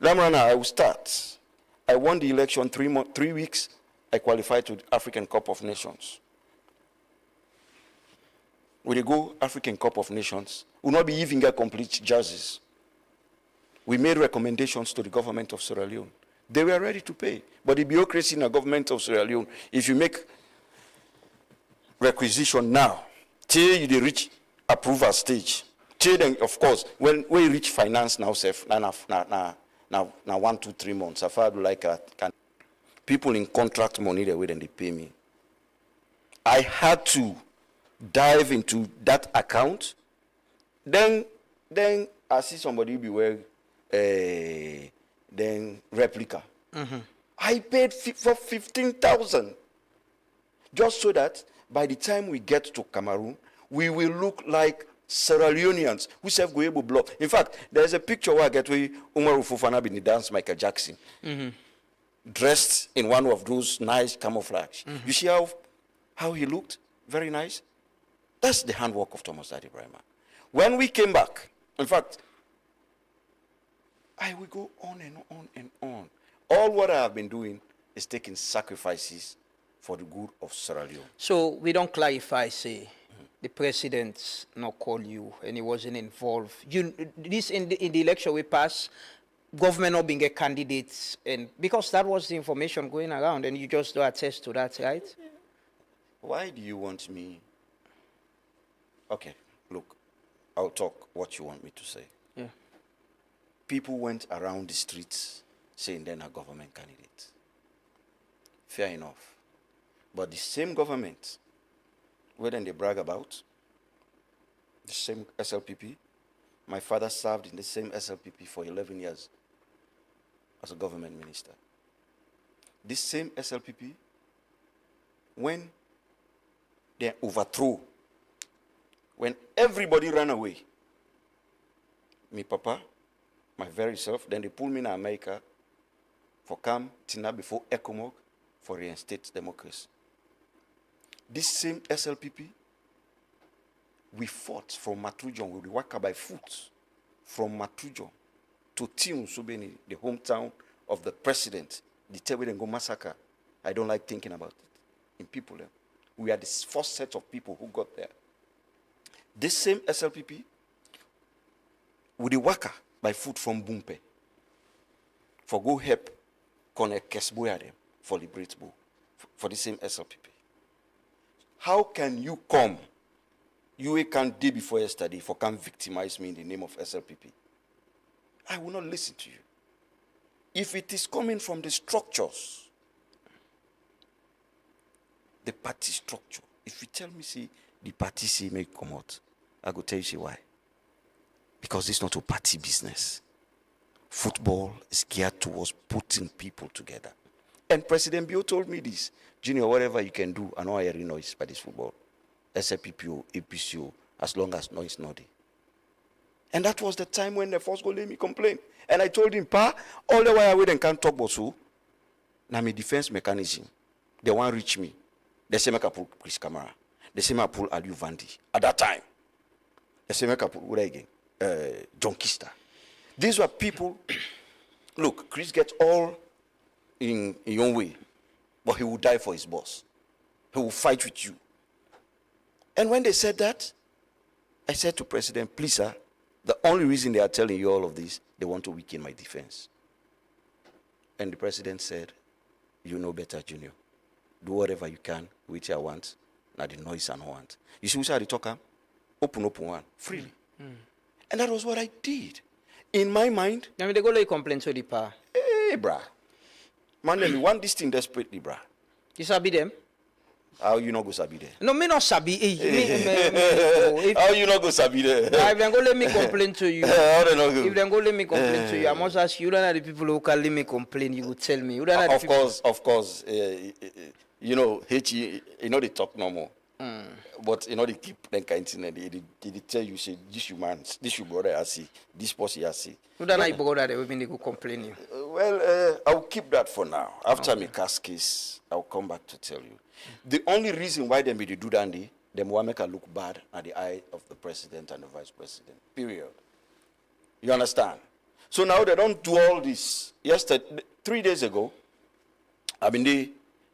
Lamrana, I will start. I won the election 3 weeks. I qualified to the African Cup of Nations. When they go African Cup of Nations, will not be even get complete jerseys. We made recommendations to the government of Sierra Leone. They were ready to pay. But the bureaucracy in the government of Sierra Leone, if you make requisition now, till you reach approval stage, till then, of course, when we reach finance now, now 1, 2, 3 months, I feel like people in contract money the way then they pay me. I had to dive into that account. Then I see somebody be wearing then replica. I paid for 15,000 just so that by the time we get to Cameroon, we will look like Sierra Leoneans who have go able block. In fact, there's a picture where I get with Umaru Fofana bin dance Michael Jackson, dressed in one of those nice camouflage. You see how he looked? Very nice. That's the handwork of Thomas Daddy Brahma. When we came back, in fact, I will go on and on and on. All what I have been doing is taking sacrifices for the good of Sierra Leone. So we don't clarify, say, the president not call you and he wasn't involved. This in the election we passed, government not being a candidate, and because that was the information going around, and you just do attest to that, right? Why do you want me? Okay, look, I'll talk what you want me to say. Yeah. People went around the streets saying they're not government candidates. Fair enough. But the same government, where then they brag about, the same SLPP, my father served in the same SLPP for 11 years as a government minister. This same SLPP, when they overthrew, when everybody ran away, me papa, my very self, then they pulled me in America for come Tina before ECOMOG for reinstate democracy. This same SLPP, we fought from Matrujon, we worked by foot from Matrujon to Tiun Subeni, the hometown of the president, the Tewedengo massacre. I don't like thinking about it in people. We are the first set of people who got there. This same SLPP, with the worker by foot from Bumpe, for go help connect Kesboya them for liberate Bo, for the same SLPP. How can you come, you can't day before yesterday, for come victimize me in the name of SLPP? I will not listen to you. If it is coming from the structures, the party structure, if you tell me, see, the party say make come out, I go tell you see why. Because it's not a party business. Football is geared towards putting people together. And President Bio told me this, Junior, whatever you can do, I know I hear noise by this football. SLPPO, APCO, as long as noise not there. And that was the time when the first go let me complain. And I told him, Pa, all the way I wait and can't talk about so. Now my defense mechanism, they want reach me. They say make I pull Chris Kamara. They say make I pull Aliu Vandi. At that time, they say make I pull what again? John Kista. These were people. Look, Chris gets all in your own way, but he will die for his boss. He will fight with you. And when they said that, I said to President, please, sir, the only reason they are telling you all of this, they want to weaken my defense. And the president said, you know better, Junior. Do whatever you can with your want, not the noise and want. You see, we said the talker, open one, freely. And that was what I did. In my mind. I mean, they go like complain to the pa. Hey, brah. Man, we want this thing desperately, brah. You sabi them? How you not go sabi there? No, me not sabi. How you not go sabi there? If they go let me complain to you. How they not go? If they go let me complain to you, I must ask you. You don't know the people who can let me complain. You would tell me. You don't know of course. You know, you know they talk no more. But you know they keep that kind of thing. They tell you, say this you man, this you brother I see, this person I see. You don't know brother they when they go complain you. Well, I'll keep that for now. After my cast case, I'll come back to tell you. The only reason why they do that, they want make her look bad at the eye of the president and the vice president. Period. You understand? So now they don't do all this. Yesterday, 3 days ago, I've been there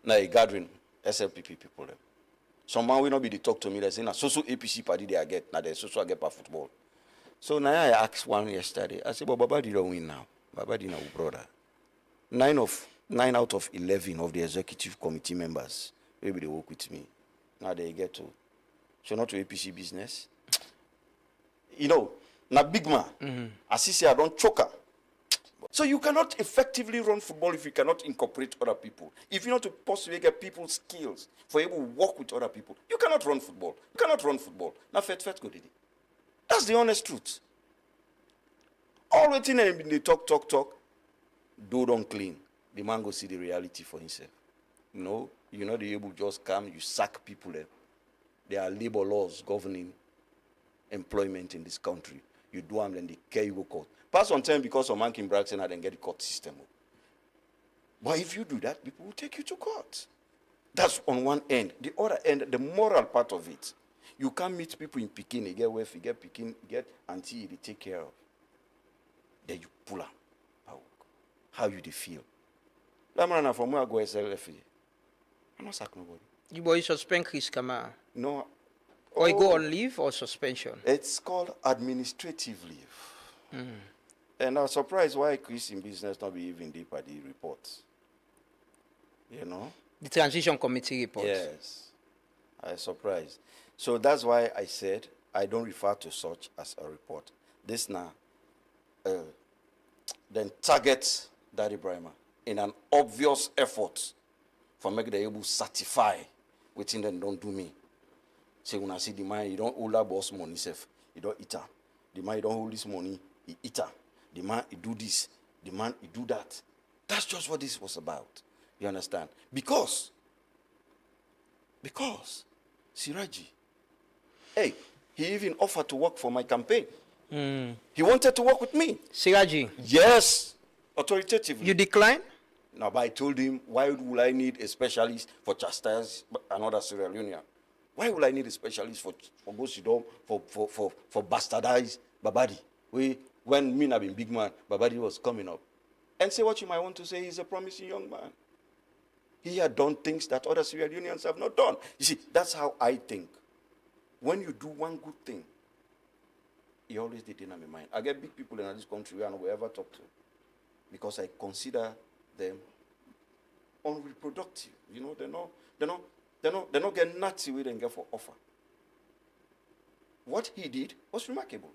na a gathering SLPP people. Some man will not be the talk to me. They say na so APC party they get. Now they so get for football. So now I asked one yesterday. I said, but Baba did not win now. Baba did not brother. 9 out of 11 of the executive committee members, maybe they work with me. Now they get to. So not to APC business. You know, na big man. As he say, I don't choke her. So you cannot effectively run football if you cannot incorporate other people. If you not to possibly get people's skills for able to work with other people, you cannot run football. You cannot run football. Now fet go did it. That's the honest truth. All the thing they talk. Do don't clean. The man go see the reality for himself. No, you're not able to just come, you sack people there. There are labor laws governing employment in this country. You do them, then they carry you go court. Pass on time because of man can brag and then get the court system. But if you do that, people will take you to court. That's on one end. The other end, the moral part of it. You can't meet people in Pekin, you get wife, you get Pekin, you get auntie, they take care of. Then you pull them. How you they feel? That man from where I go SLFA. I'm not sack nobody. You boys suspend Chris Kamara. No, Or you go on leave or suspension? It's called administrative leave. And I'm surprised why Chris in business not be even deep at the reports. You know? The transition committee report. Yes. I'm surprised. So that's why I said I don't refer to such as a report. This now, then target Daddy Brahma in an obvious effort for make the able certify within them don't do me. Say when I see the man, you don't hold that boss money self, you don't eat her. The man, you don't hold this money, he eat her. The man, he do this. The man, he do that. That's just what this was about. You understand? Because Siraji, hey, he even offered to work for my campaign. He wanted to work with me. Siraji? Yes, authoritatively. You declined? No, but I told him, why would I need a specialist for chastise another Sierra Leonean? Why would I need a specialist for Bosidom, for bastardize Babadi? When me have been big man, Babadi was coming up. And say what you might want to say, he's a promising young man. He had done things that other Sierra Leoneans have not done. You see, that's how I think. When you do one good thing, he always did in my mind. I get big people in this country where I will ever talk to, because I consider them unreproductive. You know, they're not getting nutsy with and get for offer. What he did was remarkable.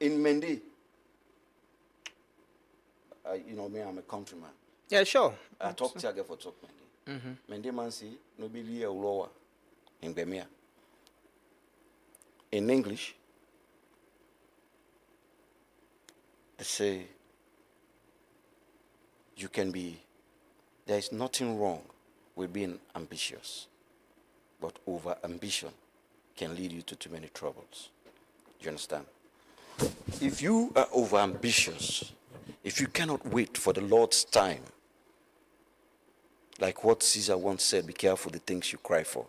In Mende, I'm a countryman. Yeah, sure. I talk to you for talk Mende. Mende man say, nobody a lower in Bemia. In English, they say, there is nothing wrong with being ambitious, but over ambition can lead you to too many troubles. You understand? If you are over ambitious, if you cannot wait for the Lord's time, like what Caesar once said, be careful the things you cry for,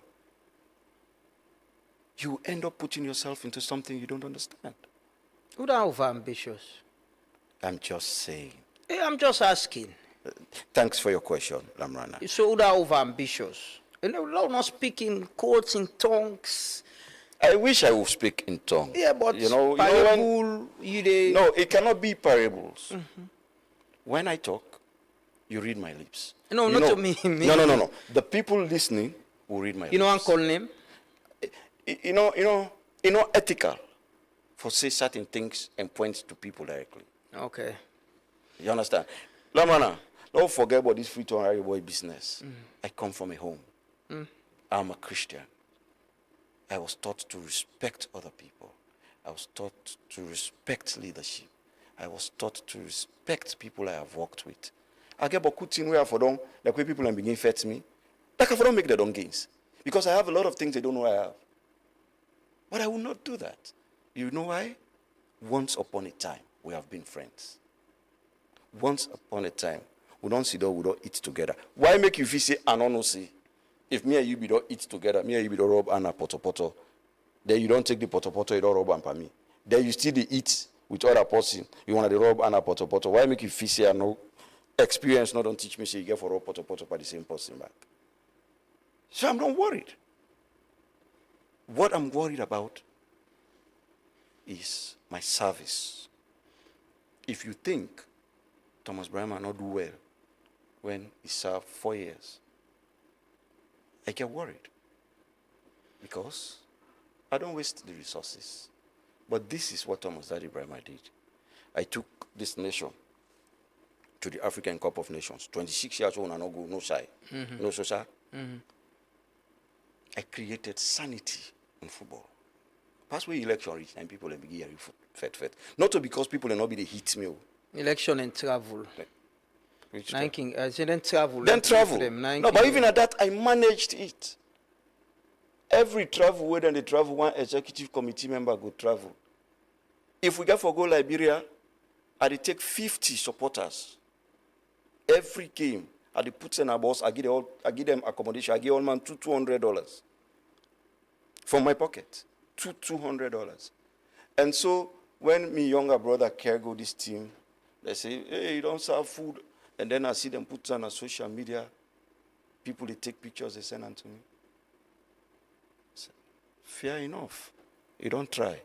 you end up putting yourself into something you don't understand. Who are over ambitious? I'm just saying. Hey, I'm just asking. Thanks for your question, Lamrana. So who are over ambitious? And they will not speak in quotes, in tongues. I wish I would speak in tongues. Yeah, but No, it cannot be parables. When I talk, you read my lips. No, not to me. No. The people listening will read my lips. You know Uncle name? You know, ethical for say certain things and point to people directly. Okay. You understand? Lamana, don't forget about this free to Harry boy business. I come from a home. I'm a Christian. I was taught to respect other people. I was taught to respect leadership. I was taught to respect people I have worked with. I get about cutting where for them, like when people are beginning to fetch me, like if I don't make their own gains. Because I have a lot of things they don't know I have. But I will not do that. You know why? Once upon a time, we have been friends. Once upon a time, we don't sit down, we don't eat together. Why make you feel say, I don't know, see? If me and you don't eat together, me and you don't rub Anna poto, then you don't take the poto, you don't rub and me. Then you still eat with other person. You want to rub Anna poto. Why make you feel say, I know? Experience not don't teach me, say you get for rub poto by the same person back. So I'm not worried. What I'm worried about is my service. If you think Thomas Brahma not do well when he served 4 years, I get worried because I don't waste the resources. But this is what Thomas Daddy Brahma did. I took this nation to the African Cup of Nations. 26 years old and no go, no shy. No social. I created sanity in football. Pass-way election reach and people are beginning fat. Not because people are not be the hit me. Election and travel. Then travel. Then travel. No, but even at that, I managed it. Every travel, whether they travel, one executive committee member go travel. If we get for go Liberia, I take 50 supporters. Every game, I put in a boss, I give them accommodation, I give all man $200 from my pocket. $200. And so when my younger brother carry this team, they say, hey, you don't serve food. And then I see them put on social media. People, they take pictures, they send them to me. Fair enough. You don't try.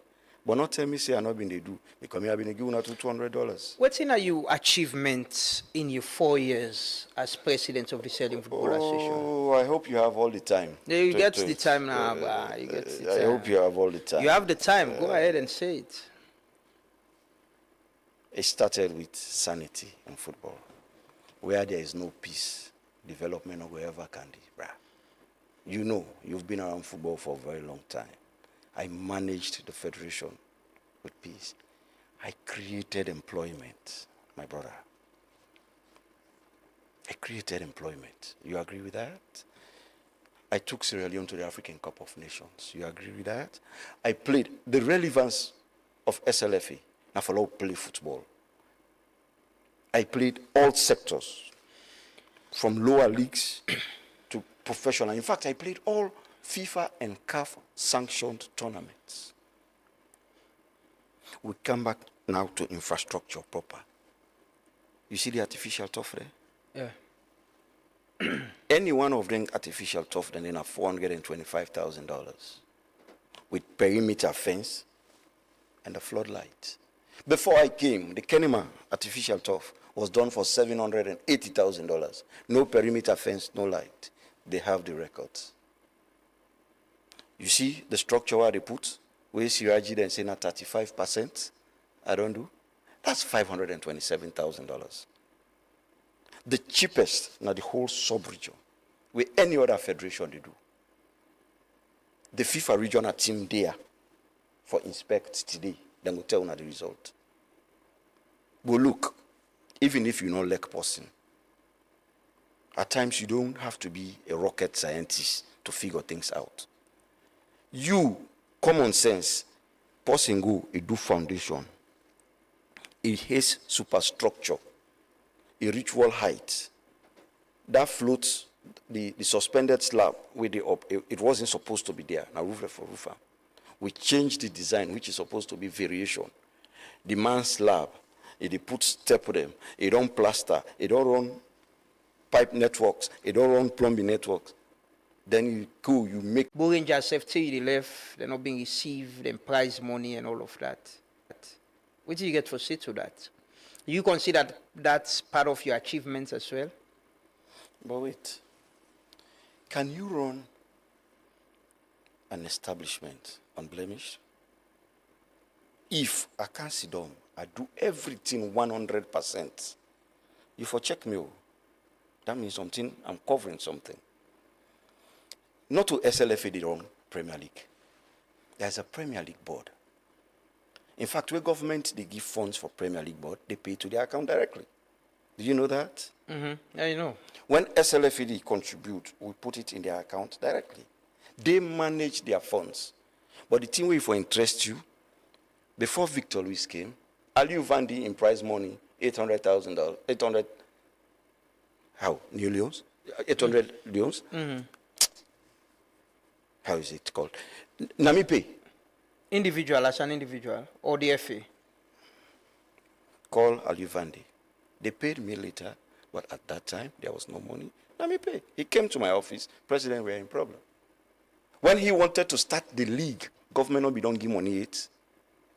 But not tell me say I not been they do. Because me have been giving out $200. What are your achievements in your 4 years as president of the Sierra Leone Football Association? Oh, I hope you have all the time. Yeah, you get the time now, bruh. You get the time. I hope you have all the time. You have the time. Go ahead and say it. It started with sanity in football. Where there is no peace, development or wherever can be, bruh. You know, you've been around football for a very long time. I managed the federation with peace. I created employment, my brother. I created employment. You agree with that? I took Sierra Leone to the African Cup of Nations. You agree with that? I played the relevance of SLFA. Now follow play football. I played all sectors, from lower leagues to professional. In fact, I played all FIFA and CAF sanctioned tournaments. We come back now to infrastructure proper. You see the artificial turf there? Yeah. Any one of them artificial turf, then they have $425,000 with perimeter fence and a floodlight. Before I came, the Kenema artificial turf was done for $780,000. No perimeter fence, no light. They have the records. You see the structure where they put, where Siraji then say na 35%, I don't do. That's $527,000. The cheapest na the whole sub-region, where any other federation they do. The FIFA regional team there for inspect today, then we'll tell you the result. But look, even if you're not like person, at times you don't have to be a rocket scientist to figure things out. You, common sense, person go, it do foundation. It has superstructure, a ritual height. That floats, the suspended slab with the up, it wasn't supposed to be there. Now roof for roofer. We changed the design, which is supposed to be variation. The man slab, it put step with them, it don't plaster, it don't run pipe networks, it don't run plumbing networks. Then you go, you make Bollinger safety, they left, they're not being received, and prize money and all of that. What do you get for say to that? You consider that's part of your achievements as well? But wait, can you run an establishment unblemished? If I can't sit down, I do everything 100%. You for check me, that means something, I'm covering something. Not to SLFA the wrong Premier League. There's a Premier League board. In fact, where government, they give funds for Premier League board, they pay to their account directly. Did you know that? Mm-hmm. Yeah, you know. When SLFA contribute, we put it in their account directly. They manage their funds. But the thing will for interest you, before Victor Luis came, Aliou Vandi in prize money, $800,000, 800, how, new Leons? 800 Leons? Mm-hmm. How is it called? Namipe. Individual, as an individual, or the FA? Call Aliou Vandi. They paid me later, but at that time, there was no money. Namipe. He came to my office, President, we're in problem. When he wanted to start the league, government no be don't give money yet.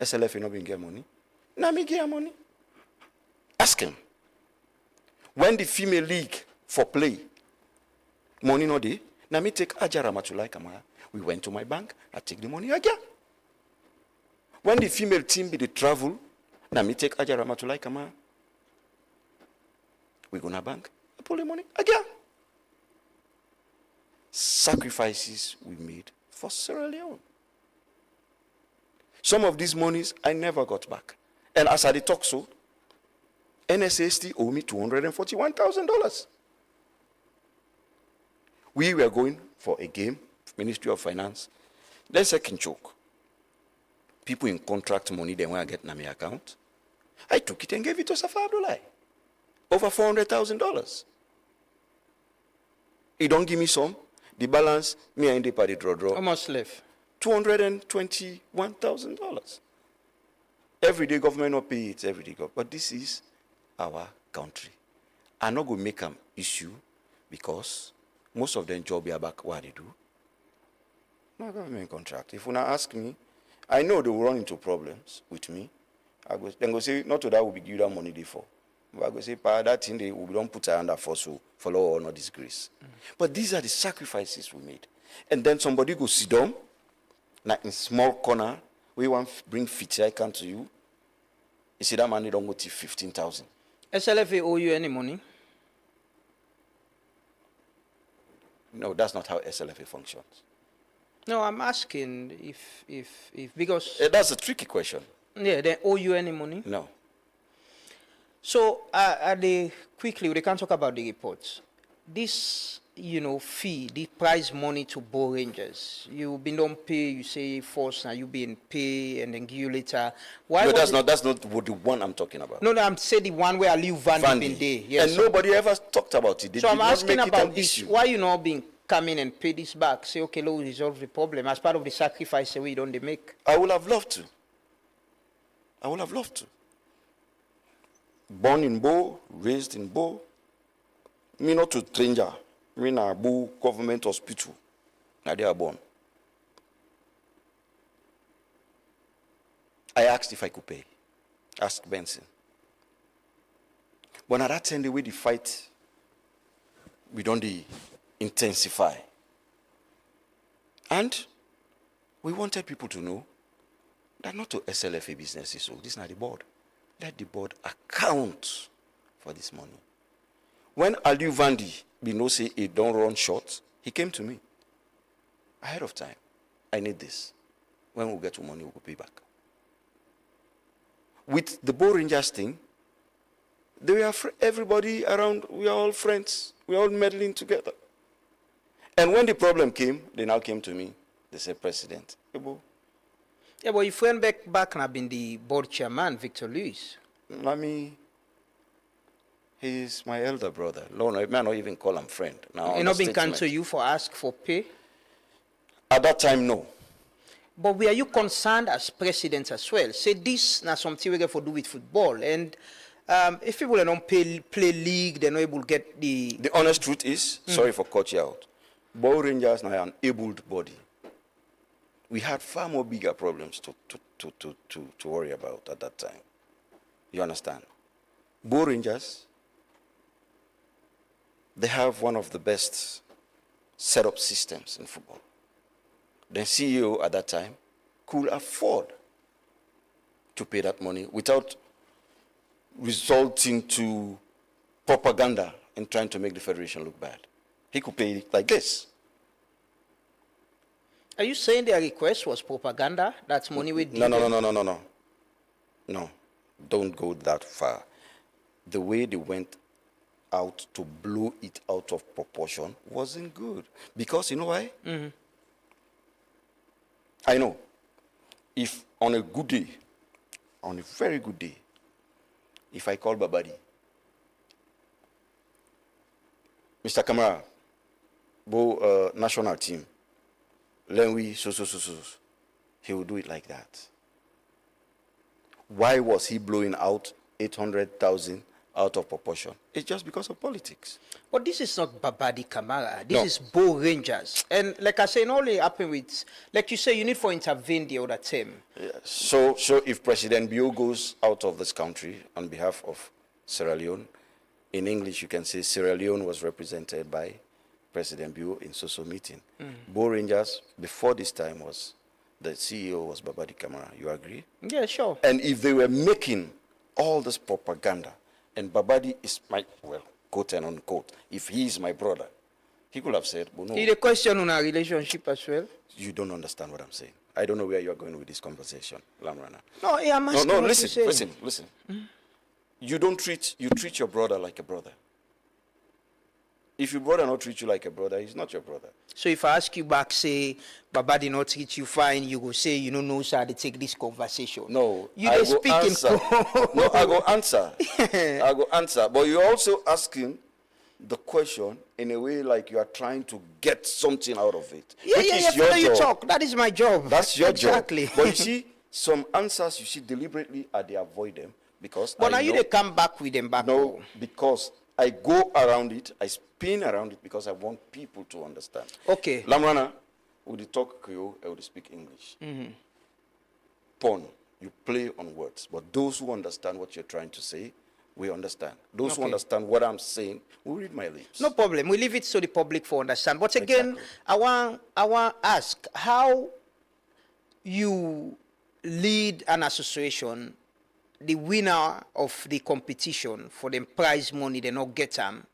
SLFA no be get money. Nami get money. Ask him. When the female league for play, money no dey, Nami take Ajara Matulai Kamara. We went to my bank, I take the money again. When the female team be the travel, Nami take Ajara Matulai Kamara. We go to bank, I pull the money again. Sacrifices we made for Sierra Leone. Some of these monies I never got back. And as I talk so, NSA still owe me $241,000. We were going for a game, Ministry of Finance. Let's say Kinchok. People in contract money, they want to get Nami account. I took it and gave it to Safa Abdullahi. Over $400,000. He don't give me some. The balance, me and the party draw. How much left? $221,000. Every day government not pay it, every day. But this is our country. I'm not going to make an issue because most of them job are back what they do. No government contract. If una ask me, I know they will run into problems with me. Then go say, not to that will be give that money there for. But I go say, pa, that thing they will don't put her under for so follow or not disgrace. But these are the sacrifices we made. And then somebody go sit down, like in small corner, we want bring 50 I come to you. You see that money don't go to 15,000. SLFA owe you any money? No, that's not how SLFA functions. No, I'm asking if because That's a tricky question. yeah, they owe you any money? No. So quickly we can talk about the reports. This fee, the prize money to Bo Rangers. You been don't pay, you say force now you been pay and then give you later. Why? No, that's not what the one I'm talking about. No, I'm saying the one where Aliu Vandy been there. Yes. And nobody ever talked about it. They So did I'm not asking make it about an this. issue. Why you not being come in and pay this back? Say, okay, let's resolve the problem as part of the sacrifice we don't they make. I would have loved to. I would have loved to. Born in Bo, raised in Bo. Me not to stranger. Me na Bo government hospital. Now they are born. I asked if I could pay. Asked Benson. But at that time, the way the fight, we don't intensify. And we wanted people to know that not to SLFA businesses, so this is not the board. Let the board account for this money. When Aliu Vandy, we know say he don't run short, he came to me ahead of time. I need this. When we get to money, we'll pay back. With the Bo Rangers thing, they were everybody around, we are all friends. We are all meddling together. And when the problem came, they now came to me. They said, President, Ebo. Yeah, but your friend back and have been the board chairman, Victor Lewis. He's my elder brother. No, I may not even call him friend. Now, He not been come to you for ask for pay? At that time, no. But were you concerned as president as well? Say this now something we get for do with football. And if people don't play league, they're not able to get the... The honest truth is, sorry for cutting you out, Bo Rangers now are an abled body. We had far more bigger problems to worry about at that time. You understand? Bo Rangers, they have one of the best setup systems in football. The CEO at that time could afford to pay that money without resulting to propaganda and trying to make the federation look bad. He could pay it like this. Are you saying their request was propaganda? That's money we did? No. No, don't go that far. The way they went out to blow it out of proportion wasn't good. Because you know why? Mm-hmm. I know. If on a good day, on a very good day, if I call Babadi, Mr. Kamara, Bo national team, Lenwi, so, he will do it like that. Why was he blowing out 800,000 out of proportion? It's just because of politics. But this is not Babadi Kamara. This is Bo Rangers. And like I say, it only happened with, like you say, you need for intervene the other team. Yeah. So if President Bio goes out of this country on behalf of Sierra Leone, in English you can say Sierra Leone was represented by President Bio in Soso meeting. Bo Rangers, before this time, the CEO was Babadi Kamara. You agree? Yeah, sure. And if they were making all this propaganda, and Babadi is my, well, quote and unquote, if he is my brother, he could have said, well, no. Is the question on our relationship as well? You don't understand what I'm saying. I don't know where you're going with this conversation, Lamrana. No, yeah, I'm asking No, what listen. you're saying. You treat your brother like a brother. If your brother not treat you like a brother, he's not your brother. So if I ask you back, say, Baba did not treat you fine, you go say, you don't know how to take this conversation. No, you I dey go speak in answer. No, I go answer. I go answer. But you're also asking the question in a way like you are trying to get something out of it. Yeah, which yeah, is yeah. your You job. talk. That is my job. That's your exactly. job. But you see, some answers you see deliberately, they avoid them because. But now I you know- they come back with them back. No, because I go around it, I spin around it because I want people to understand. Okay. Lamrana, with the talk Creole, I would speak English. Mhm. Pun, you play on words. But those who understand what you're trying to say, we understand. Those who Okay. understand what I'm saying, will read my lips. No problem. We leave it so the public for understand. But again, I want ask how you lead an association, the winner of the competition for the prize money they not get them.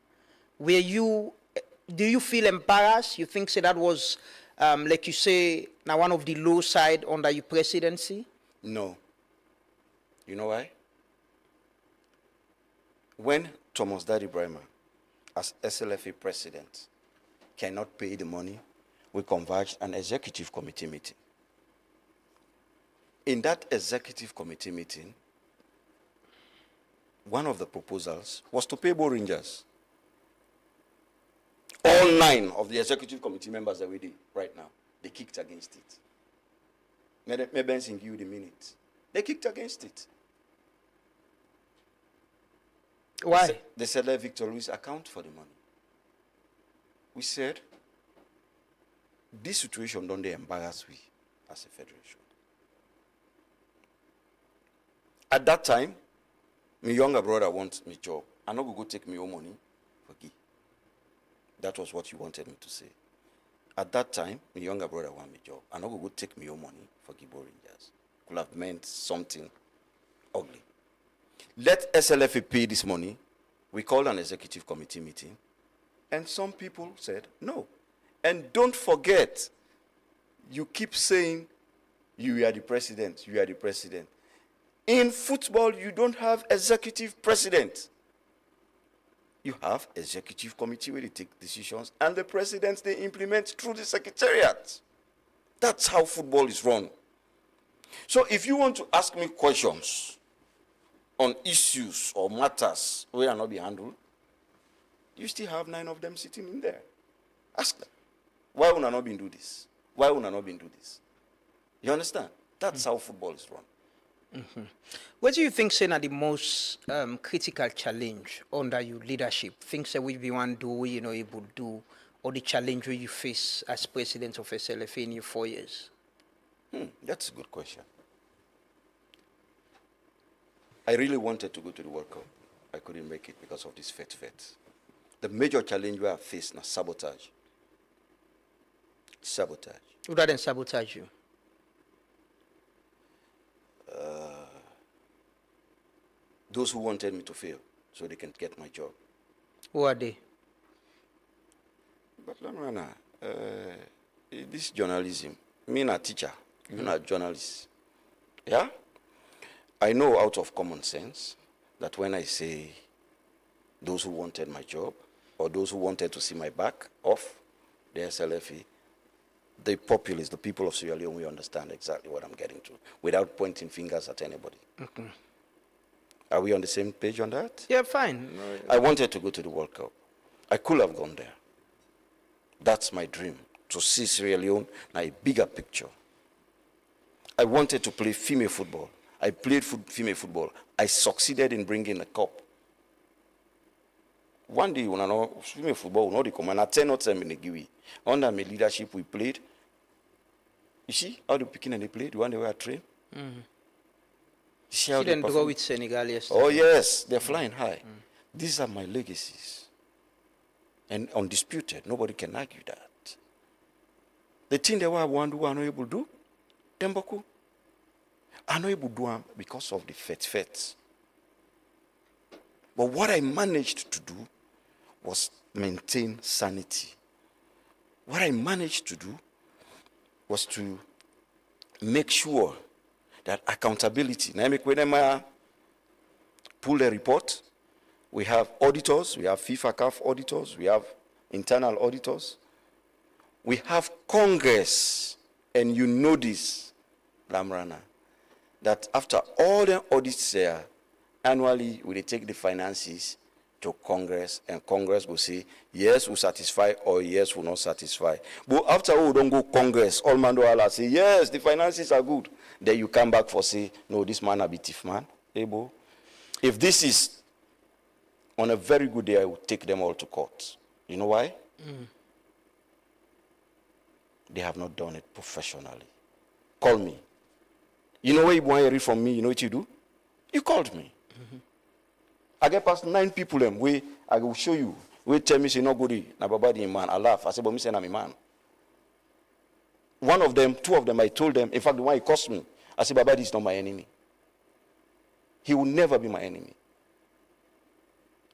Do you feel embarrassed? You think say that was like you say now one of the low side under your presidency? No. You know why? When Thomas Daddy Brahma, as SLFA president, cannot pay the money, we converged an executive committee meeting. In that executive committee meeting, one of the proposals was to pay Bo Rangers. All 9 of the executive committee members that we did right now, they kicked against it. May Benson give you the minutes. They kicked against it. Why? They said, let Victor Luis account for the money. We said, this situation don't they embarrass we as a federation. At that time, my younger brother wants me job. I'm not going to go take my own money for Guy. That was what you wanted me to say. At that time, my younger brother want me job. I'm not going to go take my own money for Guy Bo Rangers. Could have meant something ugly. Let SLFA pay this money. We called an executive committee meeting, and some people said no. And don't forget, you keep saying you are the president, you are the president. In football, you don't have executive president. You have executive committee where they take decisions, and the presidents they implement through the secretariat. That's how football is run. So if you want to ask me questions on issues or matters where are not be handled, you still have 9 of them sitting in there. Ask them. Why would I not been do this? Why would I not been do this? You understand? That's how football is run. Mm-hmm. What do you think, Sena, the most critical challenge under your leadership? Things that we want to do, able to do, or the challenge where you face as president of SLFA in your 4 years? That's a good question. I really wanted to go to the World Cup. I couldn't make it because of this fet. The major challenge we have faced now, sabotage. Sabotage. Who didn't sabotage you? Those who wanted me to fail so they can get my job. Who are they? But Lamrana, this journalism, me not teacher, you not journalist. Yeah? I know out of common sense that when I say those who wanted my job or those who wanted to see my back off the SLFA, the populace, the people of Sierra Leone, we understand exactly what I'm getting to without pointing fingers at anybody. Okay. Are we on the same page on that? Yeah, fine. I wanted to go to the World Cup. I could have gone there. That's my dream, to see Sierra Leone in a bigger picture. I wanted to play female football. I played female football. I succeeded in bringing a cup. One day, when I know female football, will not come and I tell not them in the Giwi. Under my leadership, we played. You see how the Pekin and they played, the one they were trained? Mm-hmm. See how She didn't they go with Senegal yesterday. Oh, yes, they're flying high. These are my legacies. And undisputed, nobody can argue that. The thing they were one who are not able to do, Temboku, are not able to do them because of the fet. But what I managed to do was maintain sanity. What I managed to do was to make sure that accountability. Now, when I pull a report, we have auditors, we have FIFA CAF auditors, we have internal auditors. We have Congress, and you know this, Lamrana, that after all the audits there, annually we take the finances to Congress, and Congress will say, yes, we satisfy, or yes, we not satisfy. But after we don't go Congress, all man do all say, yes, the finances are good. Then you come back for say, no, this man a bit thief man. Able. If this is on a very good day, I will take them all to court. You know why? they have not done it professionally. Call me. You know what you want to read from me? You know what you do? You called me. I get past 9 people them where I will show you. We tell me say no good. Na babadi man. I laugh. I say, but me say I'm a man. One of them, 2 of them, I told them. In fact, the one he cost me. I said, babadi is not my enemy. He will never be my enemy.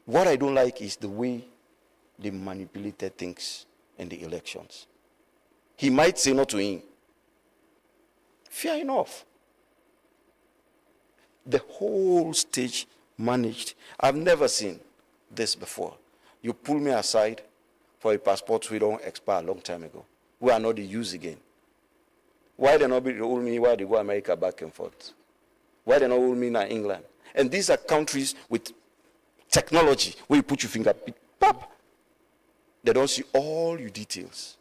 What I don't like is the way they manipulated things in the elections. He might say no to him. Fair enough. The whole stage managed. I've never seen this before. You pull me aside for a passport we don't expire a long time ago. We are not the use again. Why they not hold me while they go America back and forth? Why they not hold me in England? And these are countries with technology where you put your finger, pop. They don't see all your details.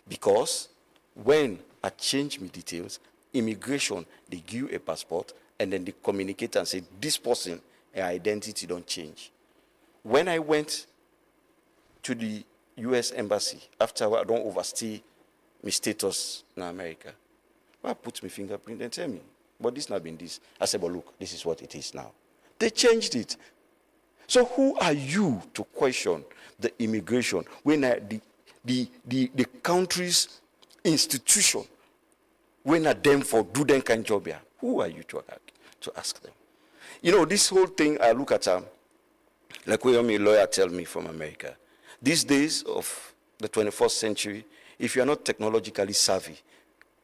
Because when I change my details, immigration, they give you a passport and then they communicate and say, this person, their identity don't change. When I went to the U.S. Embassy, after I don't overstay my status in America, I put my fingerprint and tell me, but this not been this. I said, but look, this is what it is now. They changed it. So who are you to question the immigration when the country's institution, when them for do them kind of job here? Who are you to ask them? You know, this whole thing, I look at like what my lawyer tell me from America. These days of the 21st century, if you are not technologically savvy,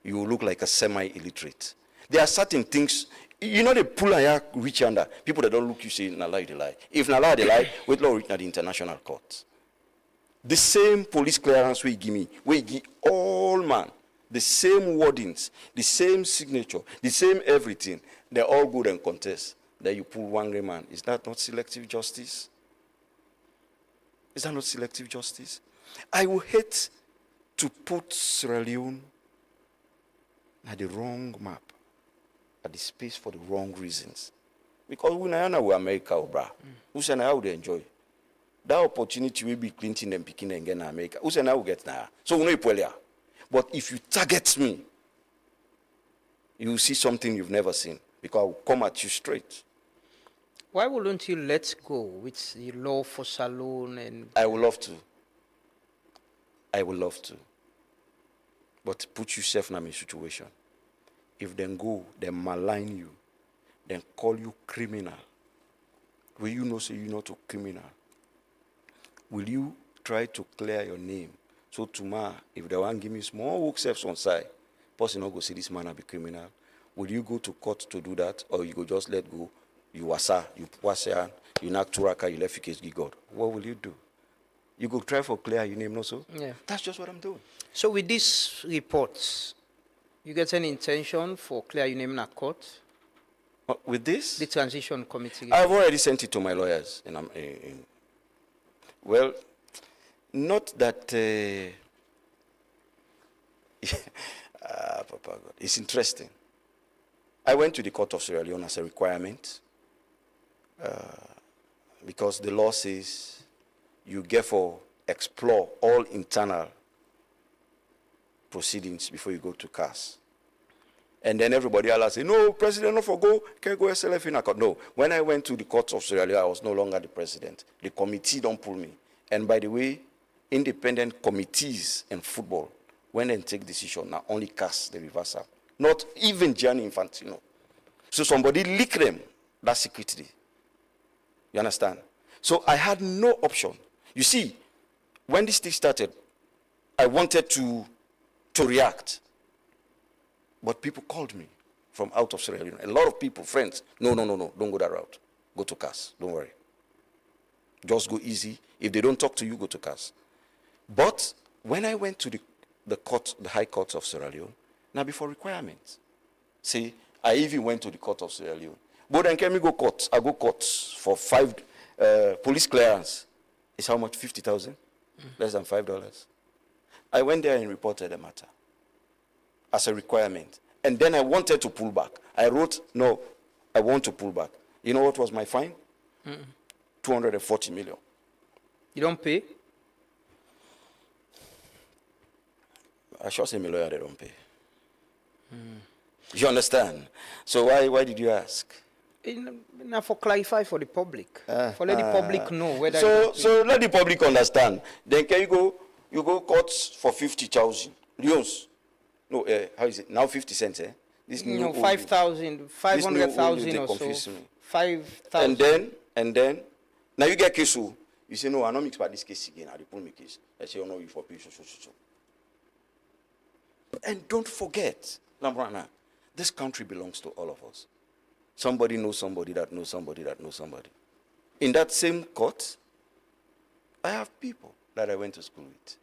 you will look like a semi-illiterate. There are certain things, you know, they pull and reach under. People that don't look, you say, na lie, they lie. If na lie, they lie, wait law reach at the international court. The same police clearance we give me, we give all man, the same wordings, the same signature, the same everything. They're all good and contest. Then you pull one great man. Is that not selective justice? Is that not selective justice? I would hate to put Sierra Leone at the wrong map, at the space for the wrong reasons. Because we know we America, bra. Who say now they enjoy that opportunity? Will be Clinton and picking and getting America. Who say now we get now? So we know you. But if you target me, you will see something you've never seen. Because I will come at you straight. Why wouldn't you let go with the law for saloon and... I would love to. I would love to. But put yourself in a situation. If they go, they malign you, then call you criminal. Will you not say you're not a criminal? Will you try to clear your name? So tomorrow, if they want to give me small work steps on side, person not go see this man be criminal. Will you go to court to do that, or you go just let go? You wasa, you wasa, you knock turaka, you left your case, give God. What will you do? You go try for clear your name, no so? Yeah. That's just what I'm doing. So with these reports, you get any intention for clear your name in a court? With this? The transition committee. I've already sent it to my lawyers. Well, not that... Papa God. It's interesting. I went to the Court of Sierra Leone as a requirement because the law says you therefore explore all internal proceedings before you go to CAS. And then everybody else say, no, President, not for go, can't go SLF in a court. No, when I went to the Court of Sierra Leone, I was no longer the president. The committee don't pull me. And by the way, independent committees in football, when they take decision, now only CAS the reversal. Not even Gianni Infantino. So somebody leaked them, that secretly. You understand? So I had no option. You see, when this thing started, I wanted to react. But people called me from out of Sierra Leone. A lot of people, friends, no, don't go that route. Go to CAS, don't worry. Just go easy. If they don't talk to you, go to CAS. But when I went to the court, the High Court of Sierra Leone, now before requirements. See, I even went to the Court of Sierra Leone. But then can we go court? I go court for 5 police clearance. It's how much? 50,000? Less than $5. I went there and reported the matter as a requirement. And then I wanted to pull back. I wrote, no, I want to pull back. You know what was my fine? 240 million. You don't pay? I sure say my lawyer they don't pay. You understand? So why did you ask? Now for clarify for the public, for let the public know whether. So let the public understand. Then can you go courts for 50,000 Leons? No, how is it now? 50 cents, eh? This new no 5,000, 500,000 or so. 5,000. And then now you get case. You say no, I don't mix by this case again. I pull my case. I say, oh no, you for pay so. And don't forget, Lambrana, this country belongs to all of us. Somebody knows somebody that knows somebody that knows somebody. In that same court, I have people that I went to school with.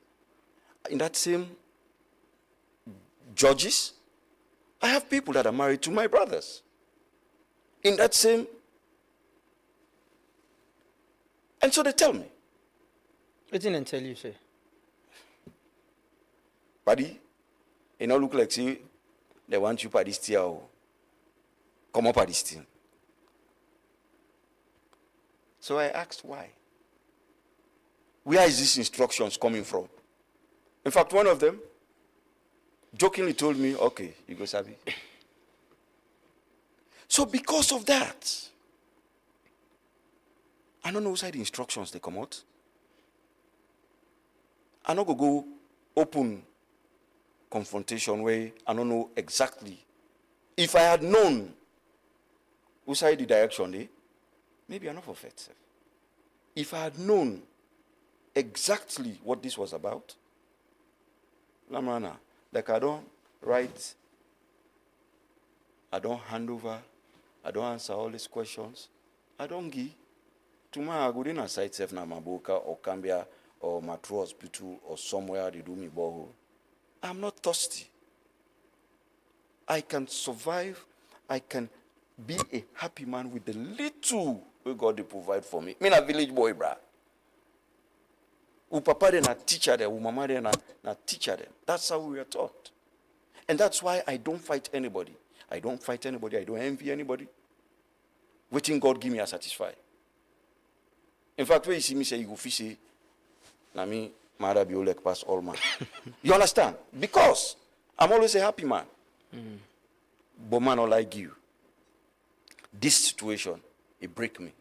In that same judges, I have people that are married to my brothers. In that same... And so they tell me. What didn't tell you, sir? Paddy, it don't look like see, they want you Paddy still. Come up Paddy still. So I asked why. Where is these instructions coming from? In fact, one of them jokingly told me, okay, you go Sabi. So because of that, I don't know whose side the instructions they come out. I don't go open confrontation where I don't know exactly. If I had known whose side the direction they, maybe I'm not for faith. If I had known exactly what this was about, Lamrana, like I don't write, I don't hand over, I don't answer all these questions, I don't give. Tomorrow I go in a site safe na Maboka or Cambia or Matro Hospital or somewhere they do me borehole. I'm not thirsty. I can survive. I can be a happy man with the little we God they provide for me. Me na village boy, brah. U papa de na teacher them, u mama de na teacher them. That's how we are taught. And that's why I don't fight anybody. I don't fight anybody. I don't envy anybody. Waiting God give me a satisfy. In fact, when you see me say you go fish, na me mother be like pass all man. You understand? Because I'm always a happy man. But man, not like you. This situation, it break me.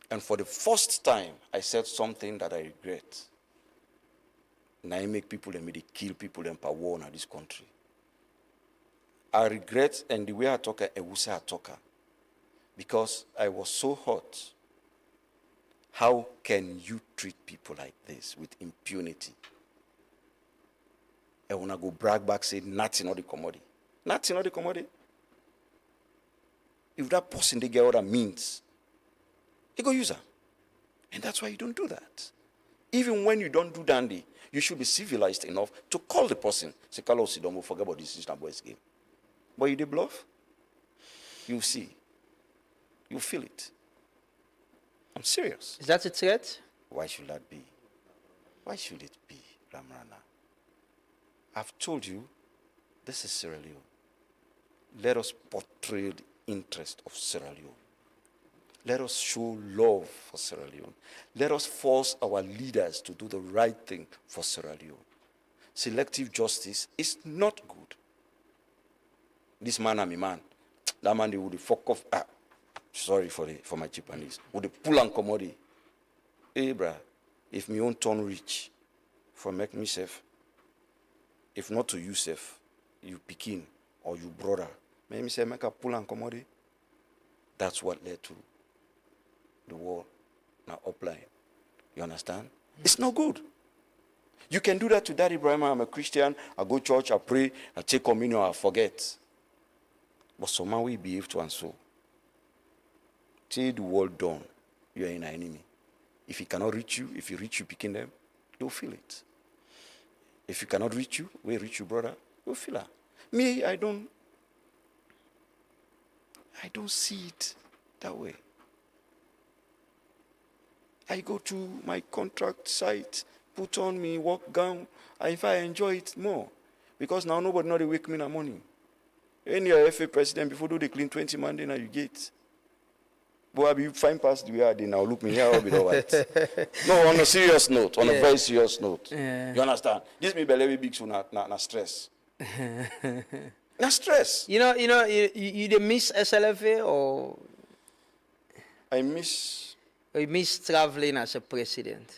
And for the first time, I said something that I regret. Now I make people and me they kill people and per war in this country. I regret, and the way I talk, I will say I talk. Because I was so hot. How can you treat people like this with impunity? I wanna go brag back, say nothing on the commodity. Nothing on the commodity. If that person they get what that means, they go use her. And that's why you don't do that. Even when you don't do dandy, you should be civilized enough to call the person. Say, Carlos, you don't forget about this is not boys game. But you did bluff, you see. You feel it. I'm serious. Is that a threat? Why should that be? Why should it be, Lamrana? I've told you, this is Sierra Leone. Let us portray the interest of Sierra Leone. Let us show love for Sierra Leone. Let us force our leaders to do the right thing for Sierra Leone. Selective justice is not good. This man and me man, that man they would fuck off. Sorry for my Japanese. Would they pull and commodity? Hey, bruh, if me own turn rich, for make me safe. If not to you safe, you Pekin or you brother, make me say make a pull and commodity. That's what led to the war now upline. You understand? It's not good. You can do that to Daddy Ibrahim. I'm a Christian. I go church. I pray. I take communion. I forget. But somehow we behave to and so. Till the world done, you are in an enemy. If he cannot reach you, if he reach you picking them, you'll feel it. If he cannot reach you, we reach you, brother, you'll feel it. Me, I don't see it that way. I go to my contract site, put on me work gown, and if I enjoy it more, because now nobody know they wake me in the morning. Any FA president before do they clean 20 Monday now you get. Boy, you find past the way I did now. Look me here, I'll be all right. No, on a serious note, on a very serious note. Yeah. You understand? This me believe big so na stress. Na stress. You dey miss SLFA or I miss. you miss traveling as a president?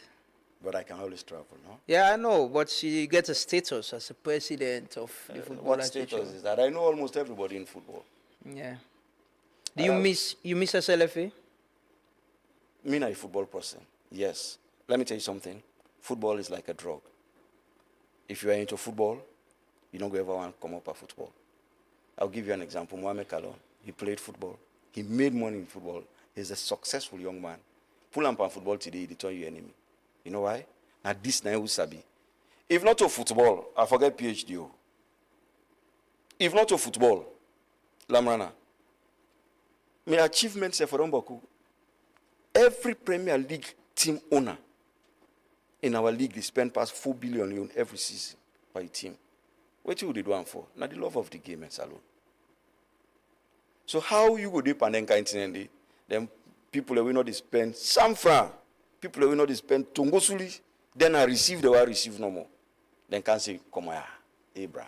But I can always travel, no? Yeah, I know, but you get a status as a president of the football What association. status is that? I know almost everybody in football. Yeah. Do you miss SLFA? Me not a football person. Yes. Let me tell you something. Football is like a drug. If you are into football, you don't ever want to come up at football. I'll give you an example. Mohamed Kalon, he played football. He made money in football. He's a successful young man. Pull up on football today, they turn you enemy. You know why? Now this now sabi. If not to football, I forget PhD. Oh. If not to football, Lamrana. My achievements are for Mboku. Every Premier League team owner in our league, they spend past 4 billion every season by team. What you do one for? Now the love of the game and salon. So how you go deep and then continue? Then people that will not spend some franc, people that will not spend tongosuli, then I receive the way I receive no more. Then can say, come here, Abra.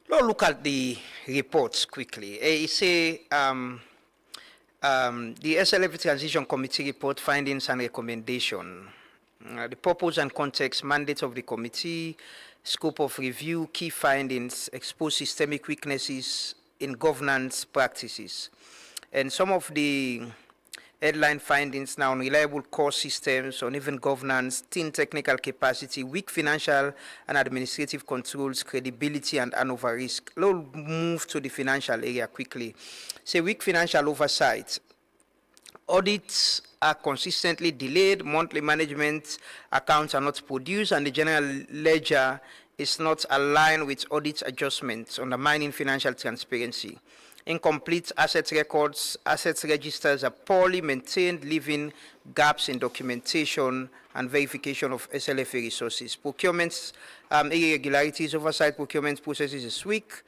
Let's look at the reports quickly. You say the SLF Transition Committee report findings and recommendation. The purpose and context, mandate of the committee, scope of review, key findings, expose systemic weaknesses in governance practices. And some of the headline findings now: unreliable core systems, uneven governance, thin technical capacity, weak financial and administrative controls, credibility, and handover risk. Let's move to the financial area quickly. Say weak financial oversight. Audits are consistently delayed, monthly management accounts are not produced, and the general ledger is not aligned with audit adjustments, undermining financial transparency. Incomplete asset records, assets registers are poorly maintained, leaving gaps in documentation and verification of SLFA resources. Procurements, irregularities, oversight procurement processes is weak,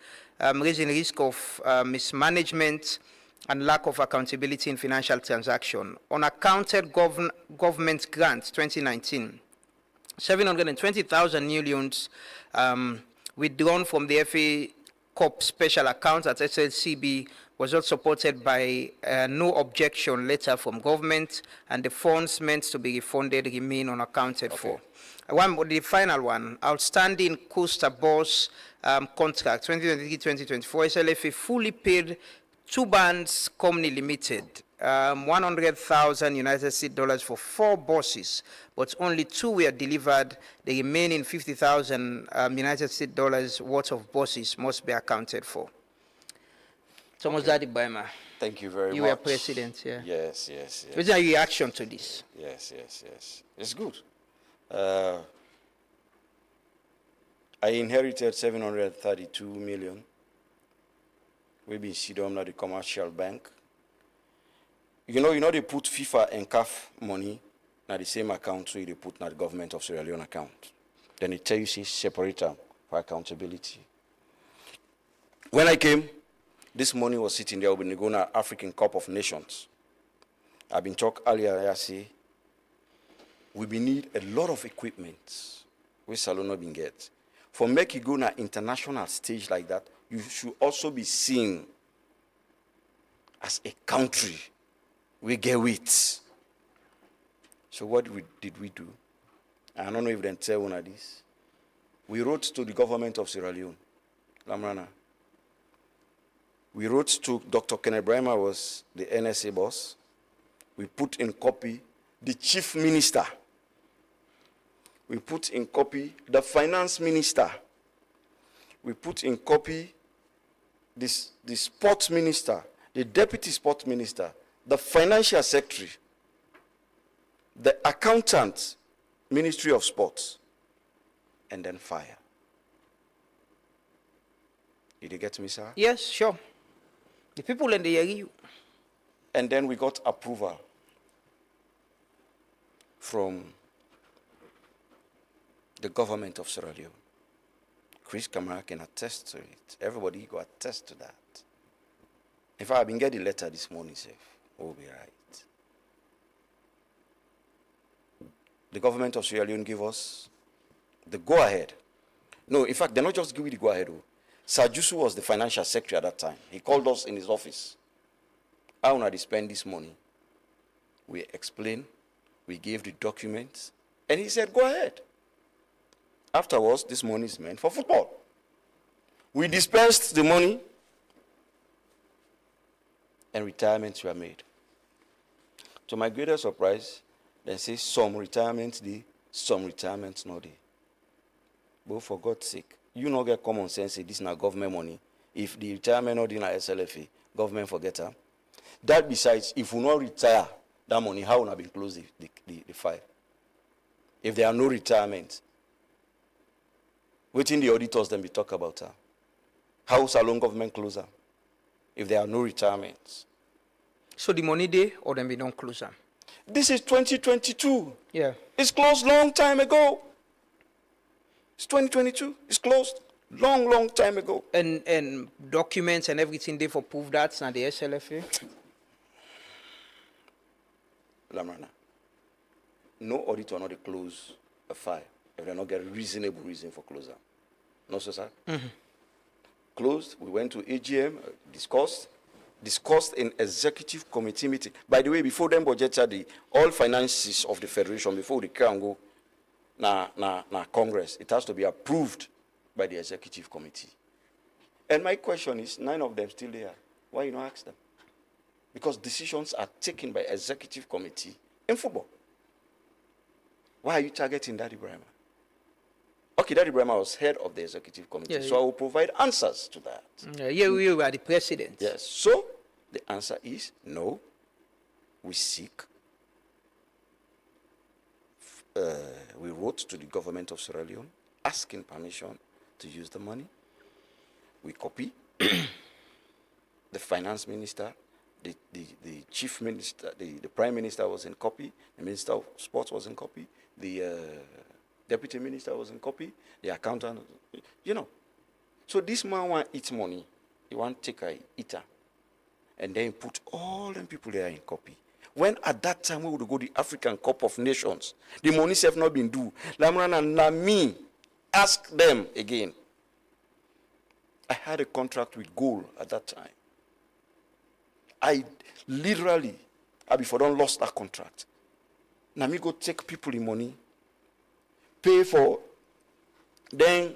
raising risk of mismanagement and lack of accountability in financial transaction. Unaccounted government grants 2019, 720,000 new loans withdrawn from the FA Corp special account at SLCB was not supported by no objection letter from government, and the funds meant to be refunded remain unaccounted for. The final one, outstanding Costa Boss contract 2023-2024, SLFA fully paid two bands company limited 100,000 United States dollars for 4 buses, but only 2 were delivered. The remaining 50,000 United States dollars worth of buses must be accounted for. Thomas Daddy Baima. Thank you very much. You were president, yeah. Yes. What's your reaction to this? Yes. It's good. I inherited 732 million. We've been sitting at the commercial bank. You know they put FIFA and CAF money in the same account, so they put in the government of Sierra Leone account. Then it tells you separate them for accountability. When I came, this money was sitting there with the Ghana African Cup of Nations. I've been talking earlier, I say, we need a lot of equipment which Salon not been get. For make you go on an international stage like that, you should also be seen as a country we get with. So what did we do? I don't know if they tell one of this. We wrote to the government of Sierra Leone, Lamrana. We wrote to Dr. Kenneth Brahima, was the NSA boss. We put in copy the chief minister. We put in copy the finance minister. We put in copy the sports minister, the deputy sports minister, the financial secretary, the accountant, Ministry of Sports, and then fire. Did you get me, sir? Yes, sure. The people in the area. And then we got approval from the government of Sierra Leone. Chris Kamara can attest to it. Everybody go attest to that. In fact, I've been getting a letter this morning, sir. We'll be right. The government of Sierra Leone gave us the go-ahead. No, in fact, they're not just giving the go-ahead. Sajusu was the financial secretary at that time. He called us in his office. How would they spend this money? We explained, we gave the documents, and he said, go ahead. Afterwards, this money is meant for football. We dispensed the money, and retirements were made. To my greatest surprise, they say some retirements dey, some retirements not dey. But for God's sake, you not get common sense, say this is not government money. If the retirement not in a SLFA, government forget her. That besides, if we not retire that money, how will not be close the file? If there are no retirements, waiting the auditors then we talk about her. How salon government closer? If there are no retirements. So the money day or then we don't close them? This is 2022. Yeah. It's closed long time ago. It's 2022. It's closed long time ago. And documents and everything they for prove that's not the SLFA? Lamrana, no auditor not close a file if they not get reasonable reason for closure. No, sir. Closed. We went to AGM, discussed in executive committee meeting. By the way, before them budgeted the all finances of the federation, before the can go na Congress, it has to be approved by the executive committee. And my question is, 9 of them still there. Why you not ask them? Because decisions are taken by executive committee in football. Why are you targeting Daddy Brahma? Okay, Daddy Brahma was head of the executive committee, so I will provide answers to that. You are the president. Yes. So the answer is no. We seek. We wrote to the government of Sierra Leone asking permission to use the money. We copy. The finance minister, the chief minister, the prime minister was in copy. The minister of sports was in copy. The deputy minister was in copy. The accountant, So this man want eat money. He want take a eater, and then put all them people there in copy. When at that time we would go the African Cup of Nations, the money have not been due. Lamran and Nami ask them again. I had a contract with Goal at that time. I literally, before don't lost that contract. Nami go take people in money, pay for then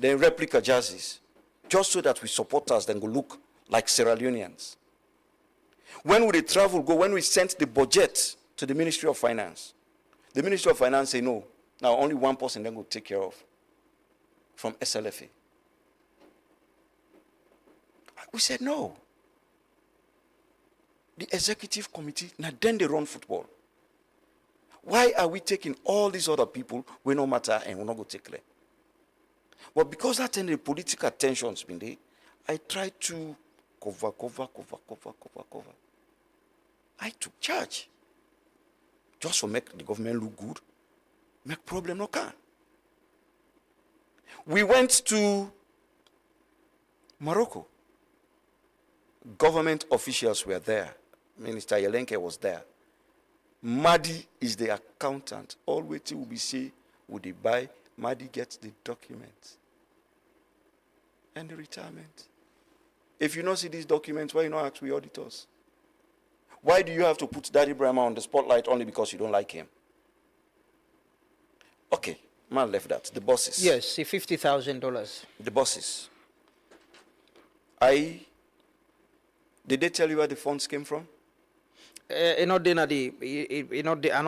replica jerseys, just so that we support us, then go look like Sierra Leoneans. When we travel, when we sent the budget to the Ministry of Finance, the Ministry of Finance say no. Now only one person then go take care of from SLFA. We said no. The executive committee, now then they run football. Why are we taking all these other people we no matter and we not go take them? Well, because that the political tensions been there, I tried to cover. I took charge. Just to make the government look good, make problem no can. We went to Morocco. Government officials were there. Minister Yelenke was there. Madi is the accountant. All waiting will be say, would they buy? Madi gets the documents. And the retirement. If you not see these documents, why you not ask we auditors? Why do you have to put Daddy Brahma on the spotlight only because you don't like him? Okay, man left that. The bosses. Yes, $50,000. The bosses. Did they tell you where the funds came from? I not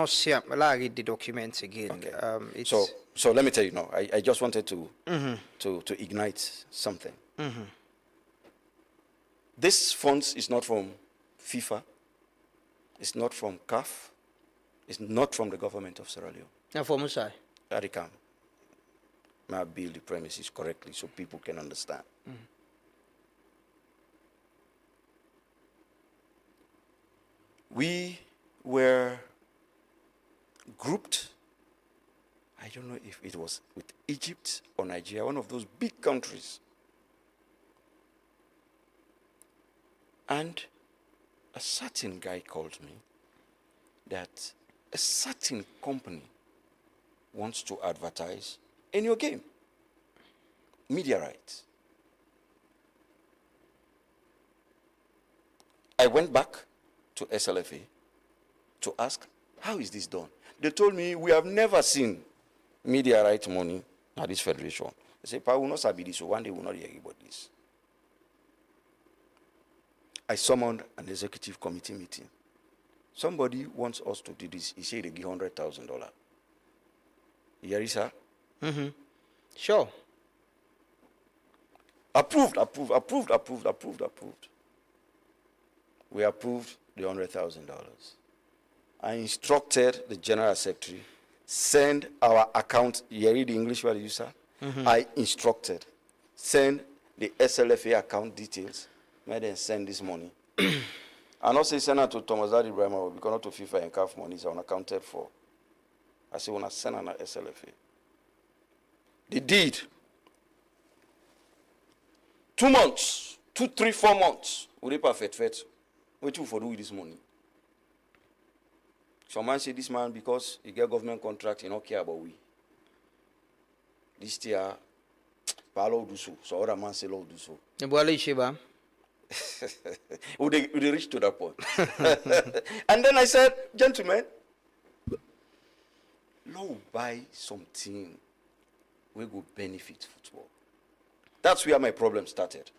share the documents again. Okay. So let me tell you now. I just wanted to ignite something. This funds is not from FIFA. It's not from CAF. It's not from the government of Sierra Leone. And from Musai? Arikam. May I build the premises correctly so people can understand. We were grouped, I don't know if it was with Egypt or Nigeria, one of those big countries. And a certain guy called me that a certain company wants to advertise in your game. Media rights. I went back to SLFA to ask, how is this done? They told me, we have never seen media rights money at this federation. They say, "Pa, we will not sabi this, so one day we will not hear about this." I summoned an executive committee meeting. Somebody wants us to do this. He said they give $100,000. You hear it, sir? Mm-hmm. Sure. Approved. We approved the $100,000. I instructed the general secretary, send our account, you read the English word, you sir? Mhm. I instructed, send the SLFA account details, and then send this money. I not say send it to Thomas Daddy Ibrahim, because not to FIFA and CAF money is unaccounted for. I say when I send an SLFA. They did. 2 months, 2, 3, 4 months, we perfect. What you for do with this money? Some man say this man, because he get government contract, he don't care about we. This year, Paulo do so other man say law do so. Would they reach to that point? And then I said, gentlemen, law buy something we go benefit football. That's where my problem started.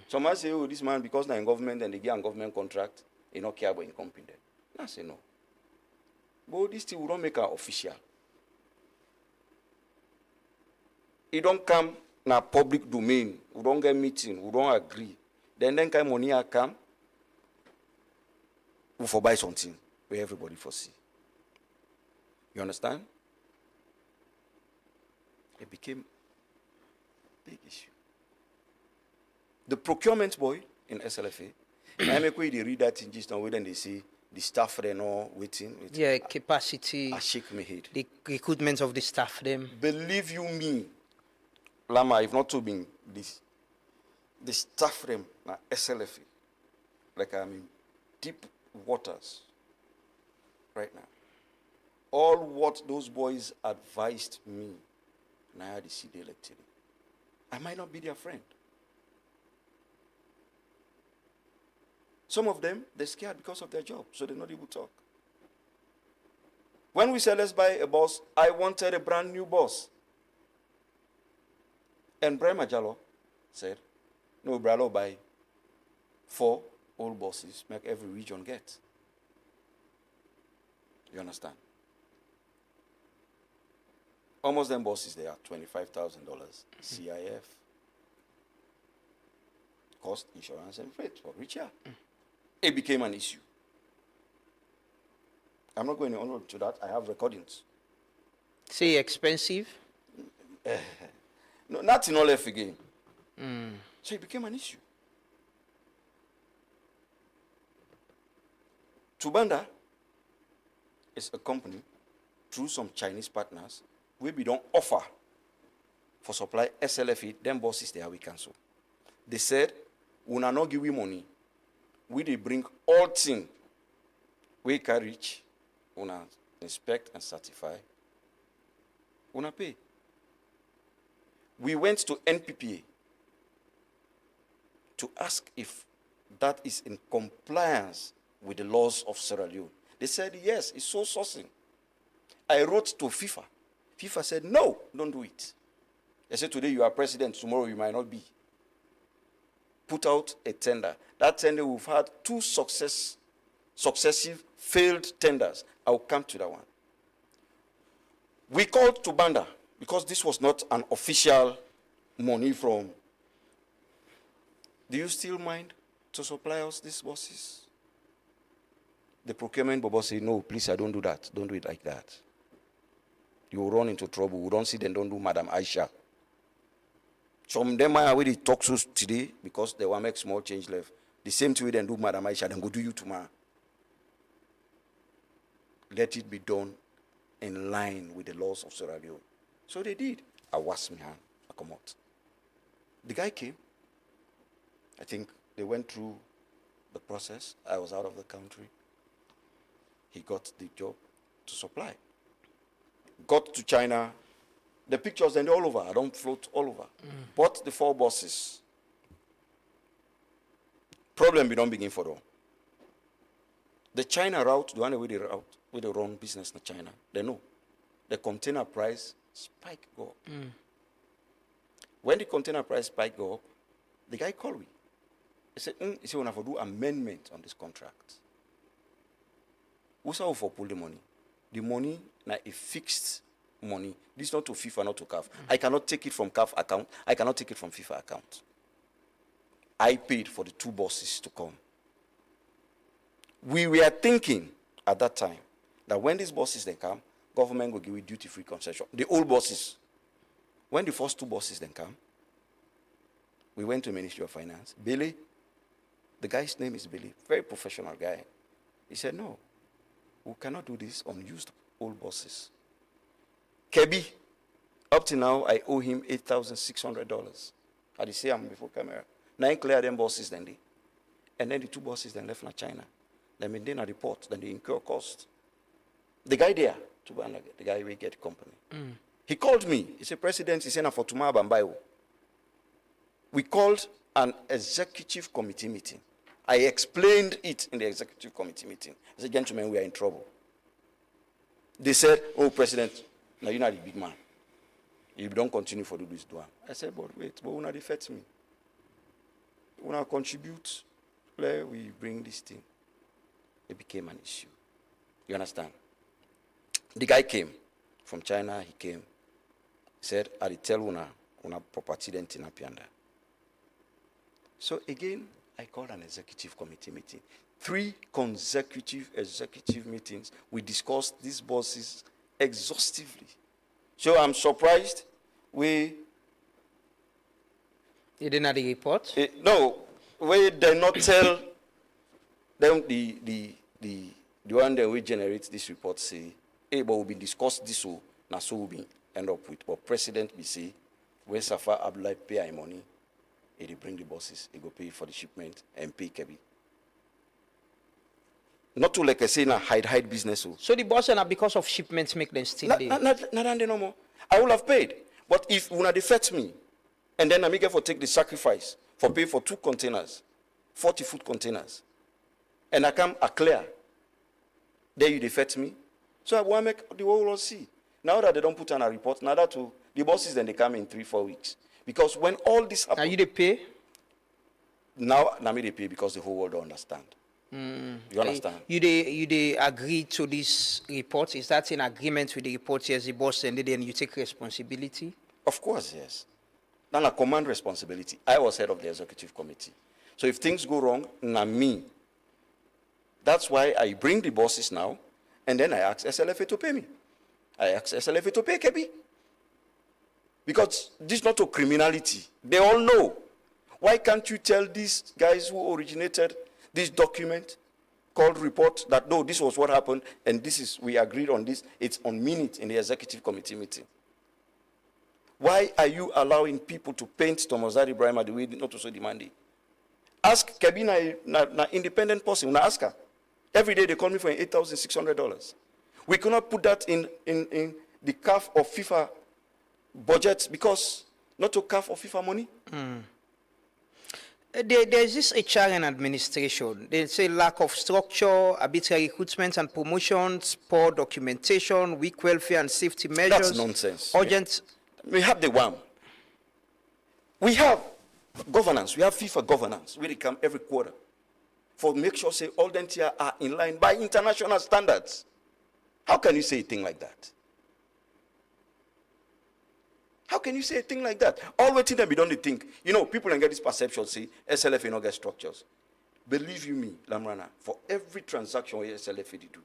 Some man say, oh, this man, because they're in government and they get a government contract, he don't care about his company. I say no. But this thing, we don't make it official. It don't come in a public domain. We don't get meeting. We don't agree. Then kind money come, we for buy something where everybody foresee. You understand? It became a big issue. The procurement boy in SLFA, I make way they read that in just now, when they see the staff they know waiting. Yeah, capacity. I shake my head. The recruitment of the staff them. Believe you me, Lama, if not to be this, the staff them na SLFA, like I'm in deep waters right now. All what those boys advised me, now they see they elected. I might not be their friend. Some of them, they're scared because of their job, so they're not able to talk. When we said, let's buy a bus, I wanted a brand new bus. And Brian Majalo said, no, Bralo, buy 4 old buses, make every region get. You understand? Almost them buses, they are $25,000 CIF. Cost, insurance, and freight for richer. It became an issue. I'm not going on to that. I have recordings. Say expensive? No, not in all F again. So it became an issue. Tubanda is a company through some Chinese partners where we don't offer for supply SLFE, them bosses there we cancel. They said, we not give we money. We they bring all things we can reach, we inspect and certify, we pay. We went to NPPA to ask if that is in compliance with the laws of Sierra Leone. They said, yes, it's so sourcing. I wrote to FIFA. FIFA said, no, don't do it. They said, today you are president, tomorrow you might not be. Put out a tender. That tender, we've had 2 successive failed tenders. I'll come to that one. We called to Banda because this was not an official money from. Do you still mind to supply us these buses? The procurement bobo said, no, please, I don't do that. Don't do it like that. You will run into trouble. We don't see them, don't do Madam Aisha. Some of them are already talk to us today because they want to make small change left. The same thing we then do Madam Aisha, then go do you tomorrow. Let it be done in line with the laws of Sierra Leone. So they did. I wash my hand, I come out. The guy came. I think they went through the process. I was out of the country. He got the job to supply. Got to China. The pictures and all over. I don't float all over. Bought the 4 buses. Problem we don't begin for them. The China route, the one with the route, with the wrong business in China, they know. The container price spike go up. When the container price spike go up, the guy called me. He said, he said, we have to do amendment on this contract. Who's for pull the money? The money now a fixed money. This is not to FIFA, not to CAF. I cannot take it from CAF account. I cannot take it from FIFA account. I paid for the 2 buses to come. We were thinking at that time that when these buses they come, government will give you duty-free concession. The old buses. When the first 2 buses then come, we went to Ministry of Finance. Billy, the guy's name is Billy, very professional guy. He said, no, we cannot do this on used old buses. Kebi, up to now, I owe him $8,600. I did say I'm before camera. Now I clear them buses then they. And then the 2 buses then left for China. Then maintain a report, then they incur cost. The guy there, the guy will get company. He called me. He said, President, he said, for tomorrow, Bambayo. We called an executive committee meeting. I explained it in the executive committee meeting. I said, gentlemen, we are in trouble. They said, oh, President, now you're not a big man. You don't continue for do this do. I said, but wait, but will not affect me. We will not contribute. Where we bring this thing. It became an issue. You understand? The guy came from China. He came. He said, I tell una property then Tinapianda. So again, I called an executive committee meeting. 3 consecutive executive meetings. We discussed these bosses exhaustively. So I'm surprised You didn't have the report? No, we did not tell them the one that we generate this report say, hey, but we'll be discussed this so now so we'll be end up with. But President we say, when Safa Abdullah pay money, he bring the bosses, he go pay for the shipment and pay Kebi. Not to like I say na hide business. So the bosses are because of shipments make them still there? Not no more. I will have paid. But if una defect me, and then I make for take the sacrifice for pay for 2 containers, 40-foot containers, and I come a clear, then you defect me. So I want to make the whole world see. Now that they don't put on a report, now that the bosses then they come in 3-4 weeks. Because when all this happens, now you they pay? Now me they pay because the whole world don't understand. You understand? You they agree to this report? Is that in agreement with the report as the boss and then you take responsibility? Of course, yes. Now a command responsibility. I was head of the executive committee. So if things go wrong, na me. That's why I bring the bosses now, and then I ask SLFA to pay me. I ask SLFA to pay Kebi. Because this is not a criminality. They all know. Why can't you tell these guys who originated this document called report that no, this was what happened, and this is, we agreed on this, it's on minute in the executive committee meeting. Why are you allowing people to paint Thomas Ibrahim the way not to so demanding? Ask Kebi na independent person, na ask her. Every day they call me for $8,600. We cannot put that in the CAF or FIFA budget because not to CAF or FIFA money. There's this HR and administration. They say lack of structure, arbitrary recruitment and promotions, poor documentation, weak welfare and safety measures. That's nonsense. Urgent. We have the WAM. We have governance. We have FIFA governance. We come every quarter for make sure say all them here are in line by international standards. How can you say a thing like that? How can you say a thing like that? All waiting them, we don't think. You know, people don't get this perception, say, SLFA don't get structures. Believe you me, Lamrana, for every transaction where SLFA they do,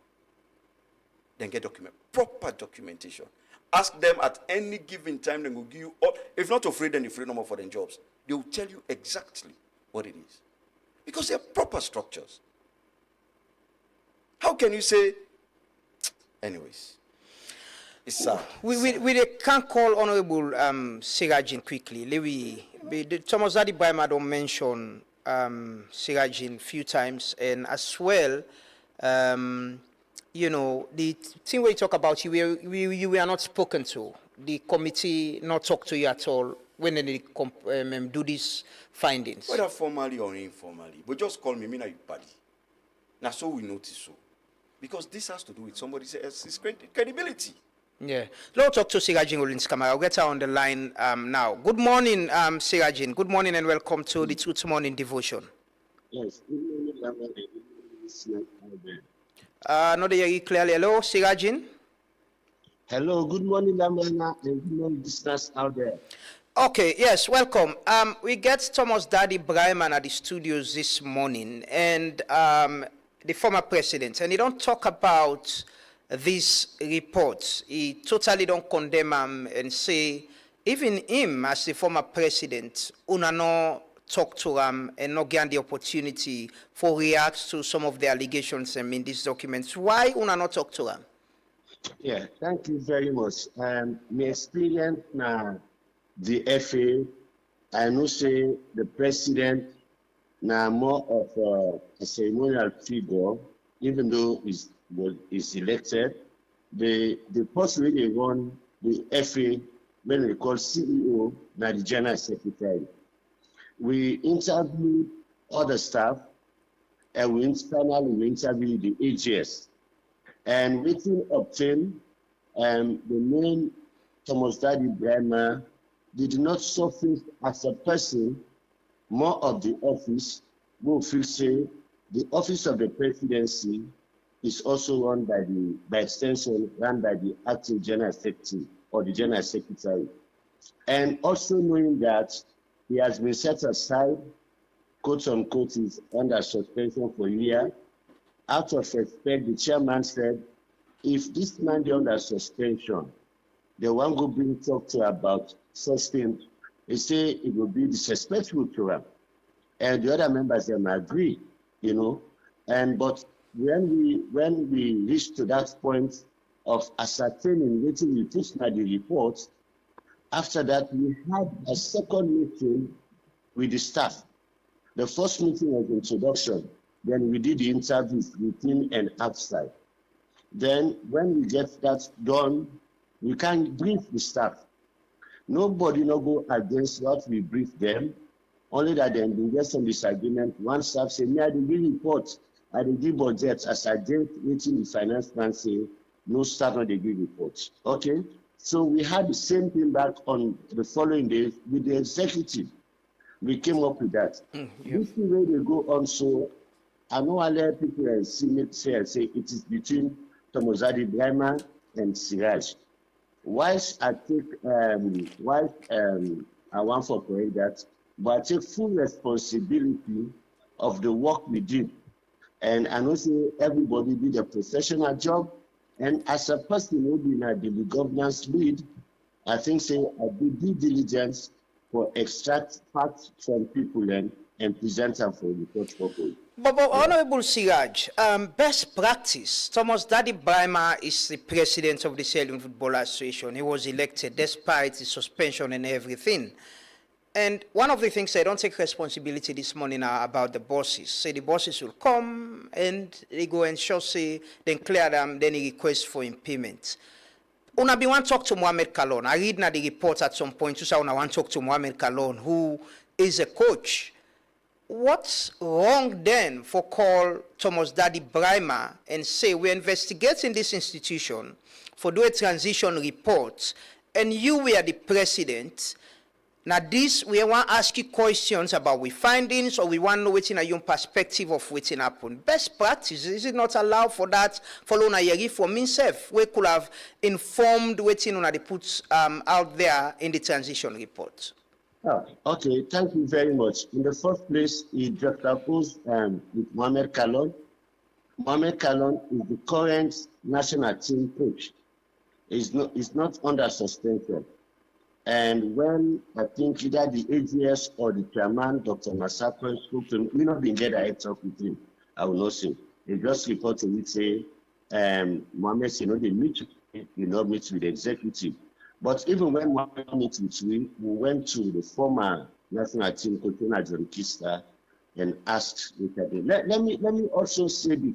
then get proper documentation. Ask them at any given time, they will give you all, if not afraid, then afraid no more for their jobs. They will tell you exactly what it is. Because they are proper structures. How can you say, anyways? It's sad. We can call Honorable Sirajin quickly. Thomas Dadi Brahma don't mention Sirajin few times, and as well, you know, the thing we talk about, you were not spoken to. The committee not talk to you at all when they do these findings. Whether formally or informally, but just call me, me na you party. Now so we notice so. Because this has to do with somebody else's credibility. Yeah. Let's talk to Sirajin Rollins Kamara. I'll get her on the line now. Good morning, Sirajin. Good morning and welcome to the Truth Morning Devotion. Yes. Good morning, not hear you clearly. Hello, Sirajin. Hello, good morning, Lamana, and good morning, listeners out there. Okay, yes, welcome. We get Thomas Dadi Brahma at the studios this morning, and the former president, and he don't talk about these reports. He totally don't condemn him and say, even him as the former president, una no talk to him and not get the opportunity for react to some of the allegations in these documents. Why una not talk to him? Yeah, thank you very much. My experience now, the FA, I know say the president now more of a ceremonial figure, even though he's elected. The post really run the FA when we call CEO, now the general secretary. We interview other staff, and we interview the AGS. And we can obtain the name Thomas Dadi Brahma did not surface as a person, more of the office. We will say the office of the presidency is also run by extension, run by the acting general secretary or the general secretary. And also knowing that he has been set aside, quote unquote, is under suspension for a year. Out of respect, the chairman said, if this man is under suspension, the one go bring talk to about such things, he say it will be disrespectful to him. And the other members them agree, you know. And but when we reach to that point of ascertaining waiting we put by the report, after that we had a second meeting with the staff. The first meeting was introduction. Then we did the interviews within and outside. Then when we get that done, we can brief the staff. Nobody no go against what we brief them, only that then we get some disagreement. One staff say, me I did give report, I did give budget, as I did waiting the finance man say, no staff not they give reports. Okay, so we had the same thing back on the following day with the executive. We came up with that. This is where they go on, so I know a lot of people say it is between Thomas Dadi Brahma and Siraj. Whilst I take, I want for correct that, but I take full responsibility of the work we did. And I know say everybody did a professional job. And as a person who been at the governance lead, I think say I did due diligence for extract facts from people and present them for report purpose. But Honorable Siraj, best practice. Thomas Dadi Brahma is the president of the Sierra Leone Football Association. He was elected despite the suspension and everything. And one of the things I don't take responsibility this morning are about the bosses. Say the bosses will come and they go and show say, then clear them, then he request for payment. Una be want to talk to Mohamed Kalon. I read now the report at some point. So I want to talk to Mohamed Kalon, who is a coach. What's wrong then for call Thomas Dadi Brahma and say we're investigating this institution for do a transition report and you were the president? Now this, we want to ask you questions about we findings or we want to know what's in a young perspective of what's happened. Best practice, is it not allowed for that? Follow na yeri for himself, we could have informed what's in the puts out there in the transition report. Oh, okay, thank you very much. In the first place, he juxtaposed with Mohamed Kalon. Mohamed Kalon is the current national team coach. He's not under suspension. And when I think either the AGS or the chairman, Dr. Masakwe, spoke to him, we not been get a heads up with him. I will not say. He just reported to me say, Mohamed, you know, they meet did not meet with the executive. But even when we met with we went to the former national team, Kotona Jorikista, and asked. Let me also say this.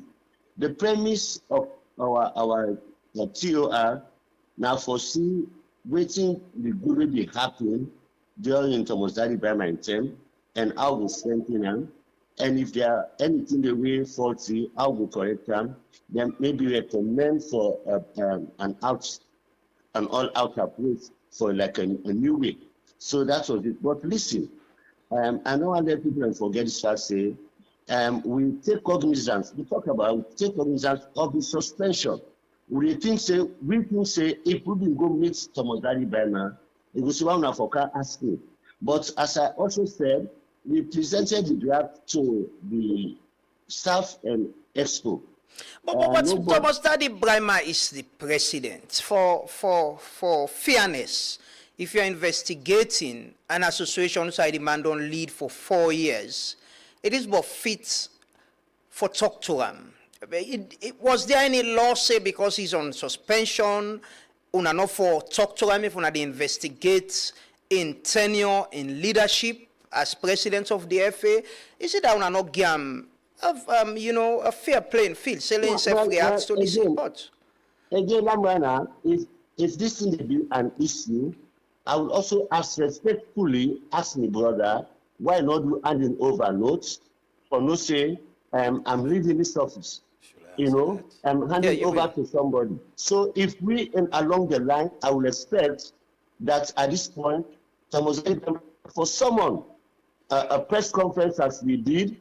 The premise of our TOR now foresee waiting the good will be happening during Thomas Dadi Brahma term, and I will strengthen them. And if there are anything the way faulty, I will correct them. Then maybe recommend for an all-out approach for like a new way. So that was it. But listen, I don't want to let people forget this. I say, we take cognizance. We talk about take cognizance of the suspension. We think say if we will go meet Thomas Dadi Brahma, it was one of our asking. But as I also said, we presented the draft to the staff and expo. But Thomas Dadi Brahma is the president. For fairness, if you're investigating an association inside the Mandon lead for 4 years, it is but fit for talk to him. Was there any law say because he's on suspension, una not for talk to him if una dey investigate in tenure, in leadership as president of the FA? Is it that una not give him a fair playing field, selling himself reacts to this report? Again, Lamana, if this thing be an issue, I will also respectfully ask my brother, why not do handing over notes for no say, I'm leaving this office. I'm handing over to somebody. So if we, along the line, I will expect that at this point, for someone, a press conference as we did,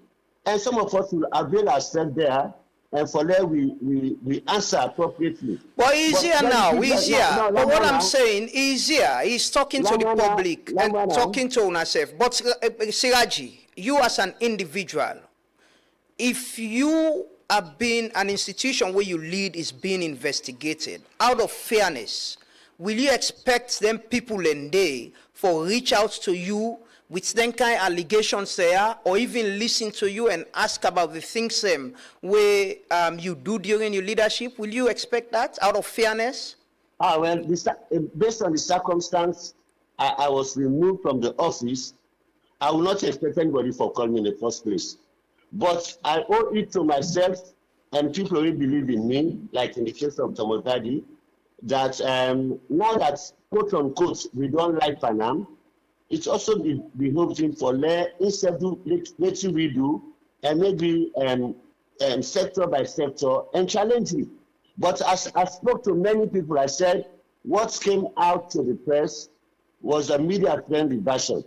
and some of us will avail ourselves there, and for that we answer appropriately. Well, he's here now. He's here. But what I'm saying, he's here. He's talking to the public and talking to ourselves. But Siraji, you as an individual, if you have been an institution where you lead is being investigated, out of fairness, will you expect them people in there for reach out to you with them kind of allegations there, or even listen to you and ask about the things where you do during your leadership? Will you expect that out of fairness? Well, based on the circumstance, I was removed from the office. I will not expect anybody for calling me in the first place. But I owe it to myself and people who believe in me, like in the case of Thomas Dadi, that now that, quote unquote, we don't like Panam, it's also behooves him for instead of letting we do, and maybe sector by sector, and challenge it. But as I spoke to many people, I said, what came out to the press was a media-friendly version.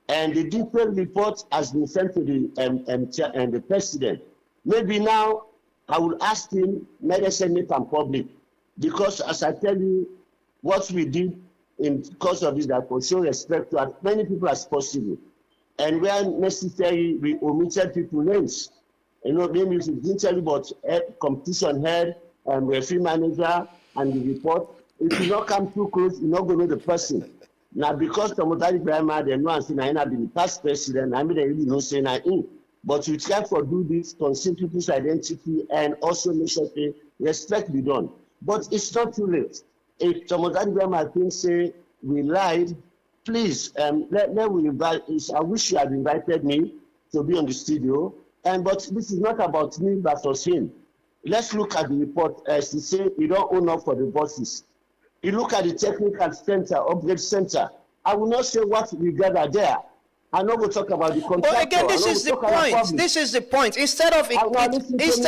And the detailed report has been sent to the president. Maybe now I will ask him, maybe send it in public. Because as I tell you, what we did in because of this, that will show respect to as many people as possible. And where necessary, we omitted people's names. Maybe we didn't tell you about competition head and referee manager and the report. If you not come too close, you're not going to know the person. Now, because Thomas Dadi Brahma, they know and say, I have been the past president, I mean, they really know saying I in. But we try to do this, conceal people's identity, and also make sure that respect be done. But it's not too late. If Thomas Dadi Brahma thinks say we lied, please let me invite. I wish you had invited me to be on the studio. But this is not about me versus him. Let's look at the report. As he say, you don't own up for the bosses. You look at the technical center, upgrade center. I will not say what we gather there. I know we'll talk about the contractor. But again, this is the point. This is the point. Instead of that is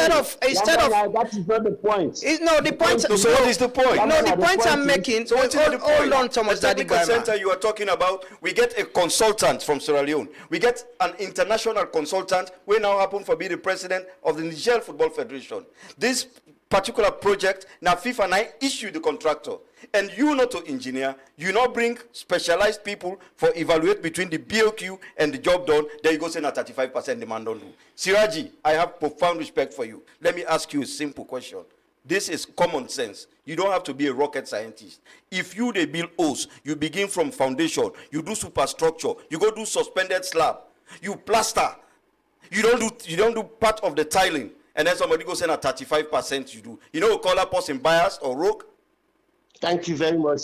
not the point. No, the point. So what is the point? No, the point I'm making. So what is the point? Hold on, Thomas Dadi Brahma. The technical center you are talking about, we get a consultant from Sierra Leone. We get an international consultant. We now happen to be the president of the Niger Football Federation. This particular project, now FIFA and I issue the contractor. And you not to engineer, you not bring specialized people for evaluate between the BOQ and the job done, then you go say na 35% demand on you. Siraji, I have profound respect for you. Let me ask you a simple question. This is common sense. You don't have to be a rocket scientist. If you they build O's, you begin from foundation, you do superstructure, you go do suspended slab, you plaster, you don't do part of the tiling, and then somebody goes say na 35% you do. You know, call a person biased or rogue? Thank you very much.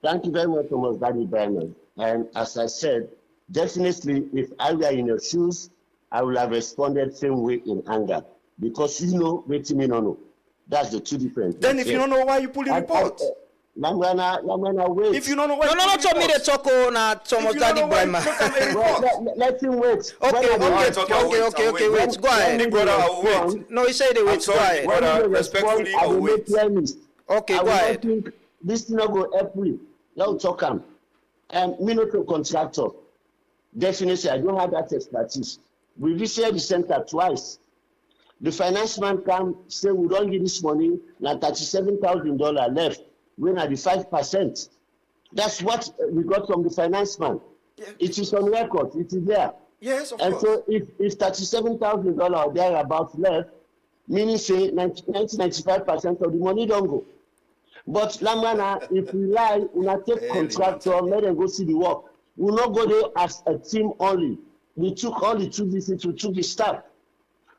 Thank you very much, Thomas Daddy Bernard. And as I said, definitely, if I were in your shoes, I would have responded same way in anger. Because you know, wait me no. That's the two different. Then if you don't know why you pull the report. Lamgana, wait. If you don't know why No, tell me the talk na Thomas Daddy Bernard. Let him wait. Okay, wait. Go ahead. Big brother, I will wait. No, he said they wait. Go ahead. Brother, respectfully, I will wait. Okay, go ahead. Think this thing not go help me. Now talk am. Me not a contractor. Definitely, I don't have that expertise. We visited the center twice. The finance man come say we don't give this money. Now $37,000 left. We're at the 5%. That's what we got from the finance man. Yeah. It is on record. It is there. Yes, of and course. So if $37,000 or thereabout left, meaning say 95% of the money don't go. But Lamana, if we lie, we not take contractor, let them go see the work. We not go there as a team only. We took only 2 visits, we took the staff.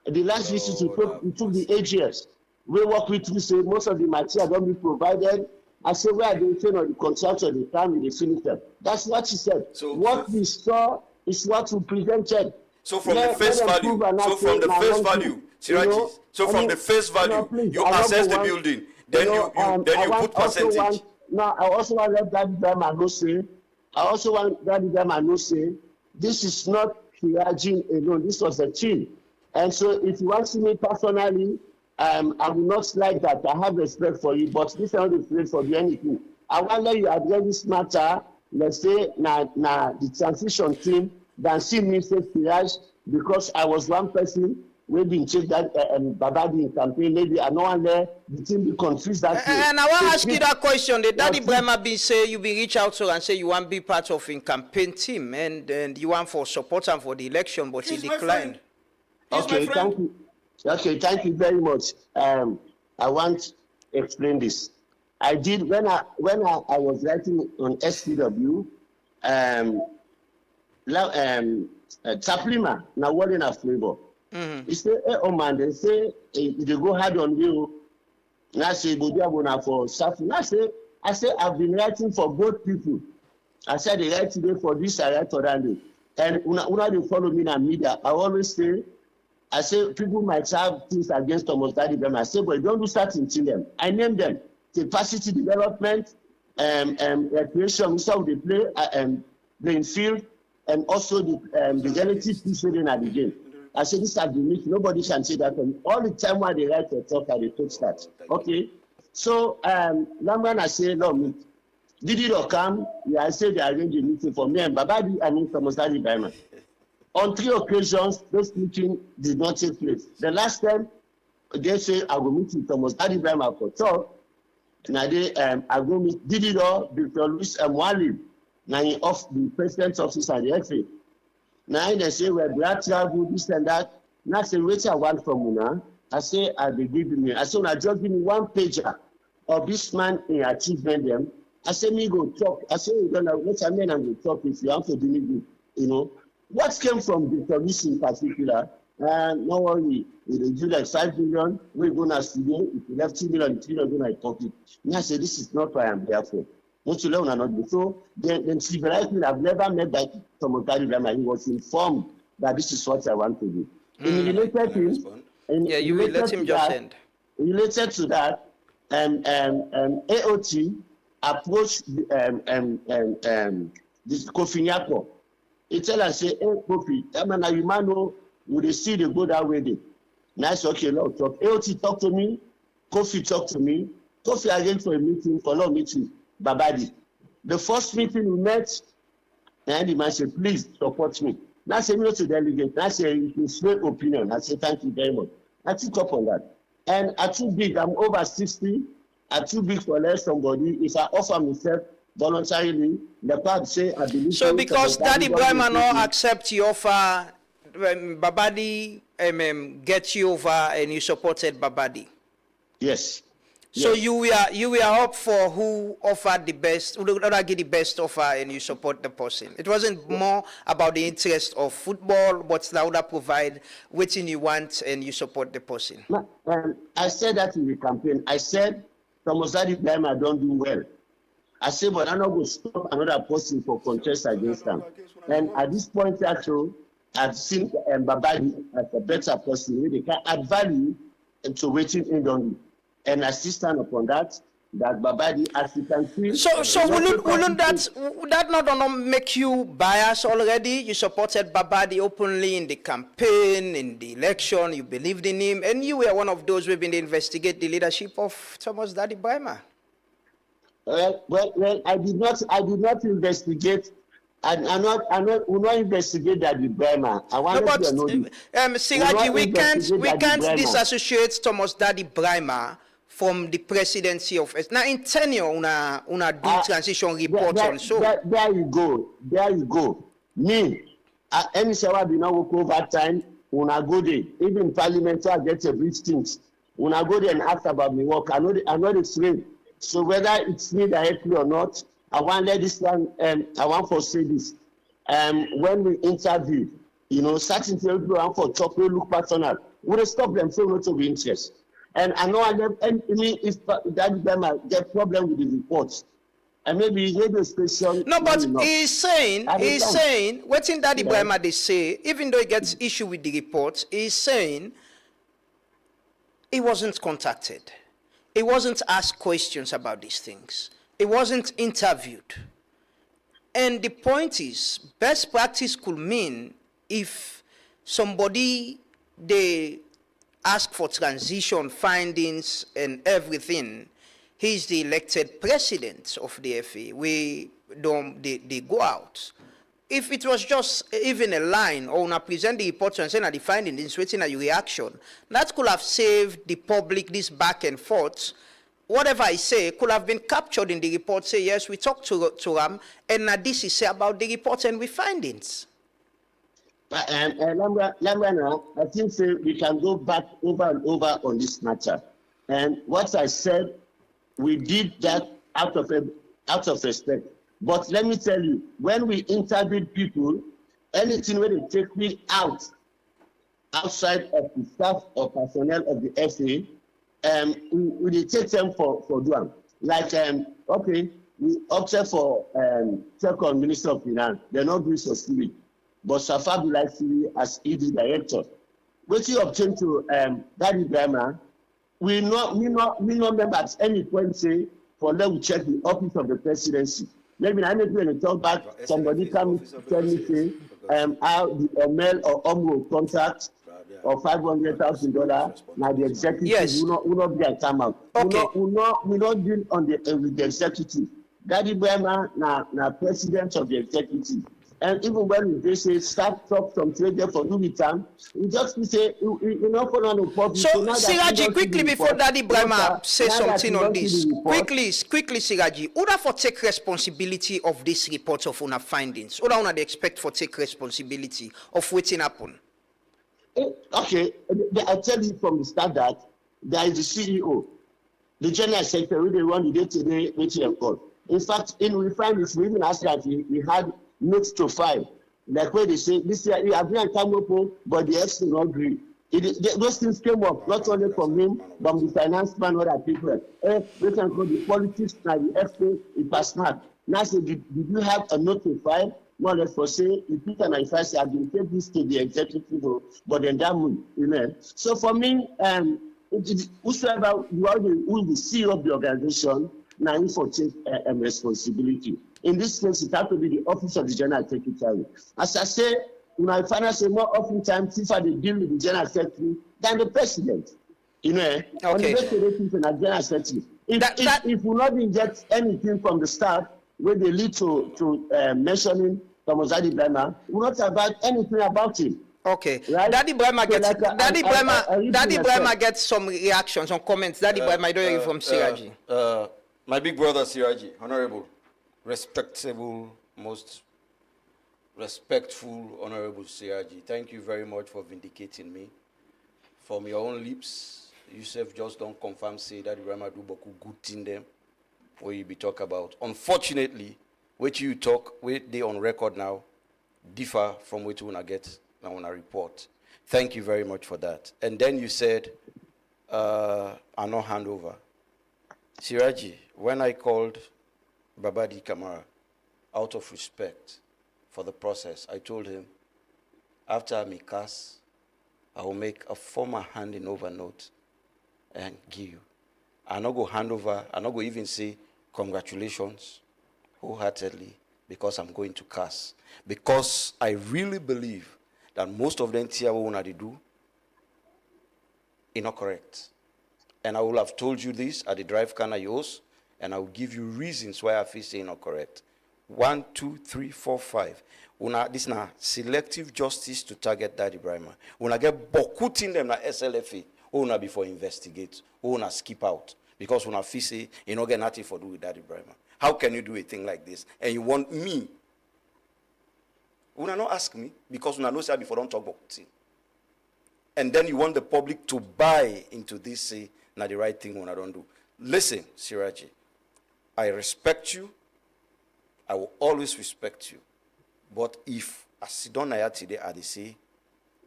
The last visit we took the AGS. We work with you, say most of the material don't be provided. I said, where are they saying on the contractor, the time they finish them? That's what she said. So what we saw is what we presented. So from the face value, Siraji, from the face value, you assess the building, then you put percentage. Now, I also want to let Daddy Bernard know say, this is not Kirajin alone, this was a team. And so if you want to see me personally, I will not like that. I have respect for you, but this is not the place for you anything. I want to let you address this matter, let's say, the transition team, than see me say Kiraj, because I was one person we been check that Babadi in campaign, maybe I know one there, the team be confused that way. And I want to ask you that question. The Daddy Bernard been say you be reach out to and say you want to be part of in campaign team and you want for support and for the election, but he declined. Okay, thank you. Okay, thank you very much. I want to explain this. I did when I was writing on SPW, Taplima, now what in a flavor. He say, hey, oh man, they say they go hard on you. And I say, Bodiabona for Safi. I say, I've been writing for both people. I said, they write today for this, I write for that day. And when they follow me in the media, I always say, people might have things against Thomas Daddy Bernard. I say, but don't do certain to them. I name them. Capacity development, recreation, so they play playing field, and also the relative featuring at the game. I say this is unique. Nobody can say that. All the time when they write a talk, they touch that. Okay. So Lamran, I say, no, me. Did it come? Yeah, I say they arrange a meeting for me and Babadi, Thomas Daddy Bernard. On 3 occasions, this meeting did not take place. The last time, they say I will meet with Thomas Daddy Bernard for talk. Now they I go meet Didido, Victor Luis Mwali, now off the president's office at the FA. Now they say we're glad to travel, this and that. Now I say, wait I want from Muna. I say, they give me. I say, I just give me 1 pager of this man in achievement them. I say, me go talk. I say, we're gonna let a man and go talk if you have to deliver, you know. What came from Victor Luis in particular? No worry, we do like 5 million, we're gonna studio. If you left 2 million, 3 million, gonna talk it. And I say, this is not what I'm here for. Don't you learn or not? So then civilized, I've never met that Thomas Daddy Bernard. He was informed that this is what I want to do. In related to you will let him just end. Related to that, AOT approached this Kofi Nyako. He tell us, say, hey, Kofi, that man, you man know, would they see the go that way? Nice, okay, no talk. AOT talk to me, Kofi talk to me. Kofi arranged for a meeting, for a meeting, Babadi. The first meeting we met, and the man said, please support me. Now I say, me to delegate. Now I say, you can sway opinion. I say, thank you very much. I took up on that. And I'm too big, I'm over 60. I'm too big for let somebody. If I offer myself voluntarily, the part say, I believe. So because Daddy Bernard not accept your offer, Babadi get you over and you supported Babadi? Yes. So you were up for who offered the best, who would give the best offer and you support the person. It wasn't more about the interest of football, but Lauda provide what you want and you support the person. I said that in the campaign. I said Thomas Daddy Brahma don't do well. I say, but I'm not going to stop another person for contest against them. And at this point, actually, I've seen Babadi as a better person. They can add value to waiting in on and assistant upon that. That Babadi, as you can see. So wouldn't that not make you biased already? You supported Babadi openly in the campaign, in the election. You believed in him, and you were one of those who've been to investigate the leadership of Thomas Daddy Brahma. Well, I did not investigate. I will not investigate that with Brahma. I want to know Siraji, we can't disassociate Thomas Daddy Brahma from the presidency of now in tenure una do transition report also. There you go. Me, any shower be now work over time. Una go there. Even parliament I get a brief things. Una go there and ask about me work. I'm not afraid. So whether it's me directly or not, I want to let this one. I want to say this. When we interview, certain people want for talk, we look personal. We stop them so not to be interest. And I know if that them get problem with the reports, and maybe radio station. No, but he's saying, what's in Daddy Brahma they say, even though he gets issue with the reports, he's saying he wasn't contacted. He wasn't asked questions about these things. He wasn't interviewed. And the point is, best practice could mean if somebody, they ask for transition findings and everything, he's the elected president of the FA. They go out. If it was just even a line or una present the report and say the findings, waiting at your reaction, that could have saved the public this back and forth. Whatever I say could have been captured in the report. Say yes, we talked to Ram, and this is say about the report and we findings. Lambert, I think we can go back over and over on this matter. And what I said, we did that out of respect. But let me tell you, when we interviewed people, anything when they take me outside of the staff or personnel of the FA, we take them for doing. Like, okay, we opted for check on Minister of Finance. They're not doing so serious. But Safa Abdullahi as ED director, which he obtained to Daddy Brahma, we not remember at any point say for them to check the office of the presidency. Maybe I make when I talk back, somebody come tell me say how the Omel or Omo contract of $500,000 now the executive will not be a time out. Okay. We not deal on with the executive. Daddy Brahma now president of the executive. And even when they say start talk from trade there for do time, we just say you know for no problem. So Siraji, quickly before Daddy Brahma say something on this, quickly Siraji, Uda for take responsibility of this report of una findings. Uda they expect for take responsibility of waiting happen. Okay, I tell you from the start that there is the CEO, the general secretary, they run the day-to-day meeting call. In fact, we find this, we even asked that we had notes to file. Like where they say, this year we have been come up, but the FC not agree. Those things came up not only from him, but from the finance man or other people. We can go the politics and the FA, it was smart. Now, so did you have a note to file? More or less for say, if Peter and if I say, I will take this to the executive, but then that would, So for me, whosoever you are the CEO of the organization, now you for take responsibility. In this case, it has to be the office of the general secretary. As I say, I find out more often times if I deal with the general secretary than the president. Okay. On the best and the general secretary. If we not inject anything from the start, where they lead to mentioning Thomas Daddy Brahma, we not about anything about him. Okay. Right? Daddy Brahma So gets Daddy Brahma gets some reactions, some comments. Daddy Brahma, I don't hear from Siraji. My big brother Siraji, honorable, respectable, most respectful, honorable Siraji. Thank you very much for vindicating me. From your own lips, yourself just don't confirm, say that Brahma do boku good thing them, what you be talk about. Unfortunately, what you talk, what they on record now, differ from what you wanna get now on a report. Thank you very much for that. And then you said, I no handover. Siraji, when I called Babadi Kamara out of respect for the process, I told him, after Amikas, I will make a formal handing over note and give you. I'm not going to hand over, I'm not going to even say congratulations wholeheartedly because I'm going to CAS. Because I really believe that most of them Tiawa they do is not correct. And I will have told you this at the drive can yours, and I will give you reasons why I feel saying not correct. 1, 2, 3, 4, 5. This now selective justice to target Daddy Brahma. When I get bokuting them na SLFA, una before investigate, una skip out. Because when I feel say you not get nothing for do with Daddy Brahma. How can you do a thing like this? And you want me? Una not ask me because una know say before don't talk about it. And then you want the public to buy into this say na the right thing when I don't do. Listen, Siraji, I respect you. I will always respect you. But if I sit down here today, I say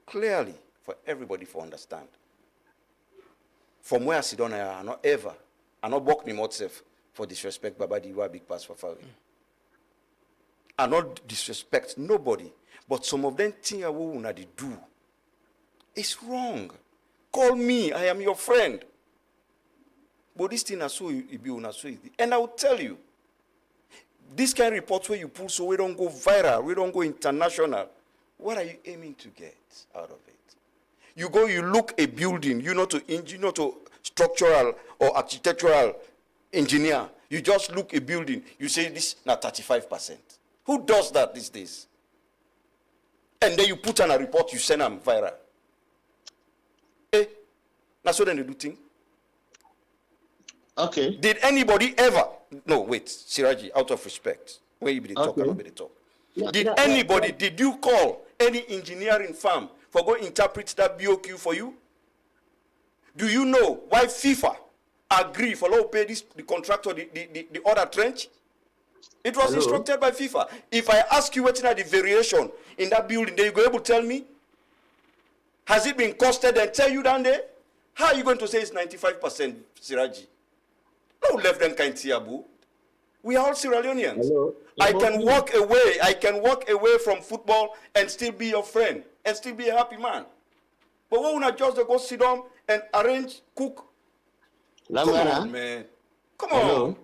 clearly for everybody to understand. From where I sit down here, I not book me myself for disrespect Babadi, you are big pass for Fari. I not disrespect nobody, but some of them think I will not do. It's wrong. Call me, I am your friend. But this thing is so easy. And I will tell you, this kind of reports where you pull so we don't go viral, we don't go international. What are you aiming to get out of it? You go, you look a building, you know to structural or architectural engineer. You just look a building, you say this na 35%. Who does that these days? And then you put on a report, you send them viral. That's what they do thing. Okay. Did anybody ever? No, wait, Siraji, out of respect, where you be the talk, I be the talk. Did you call any engineering firm for go interpret that BOQ for you? Do you know why FIFA agree for law pay this the contractor the other trench? It was instructed by FIFA. If I ask you what's the variation in that building, then you go able to tell me? Has it been costed and tell you down there? How are you going to say it's 95%, Siraji? No left them kind Tiabu. We are all Sierra Leoneans. I can walk away from football and still be your friend and still be a happy man. But when I just go sit down and arrange, cook. Come on, man. Come on.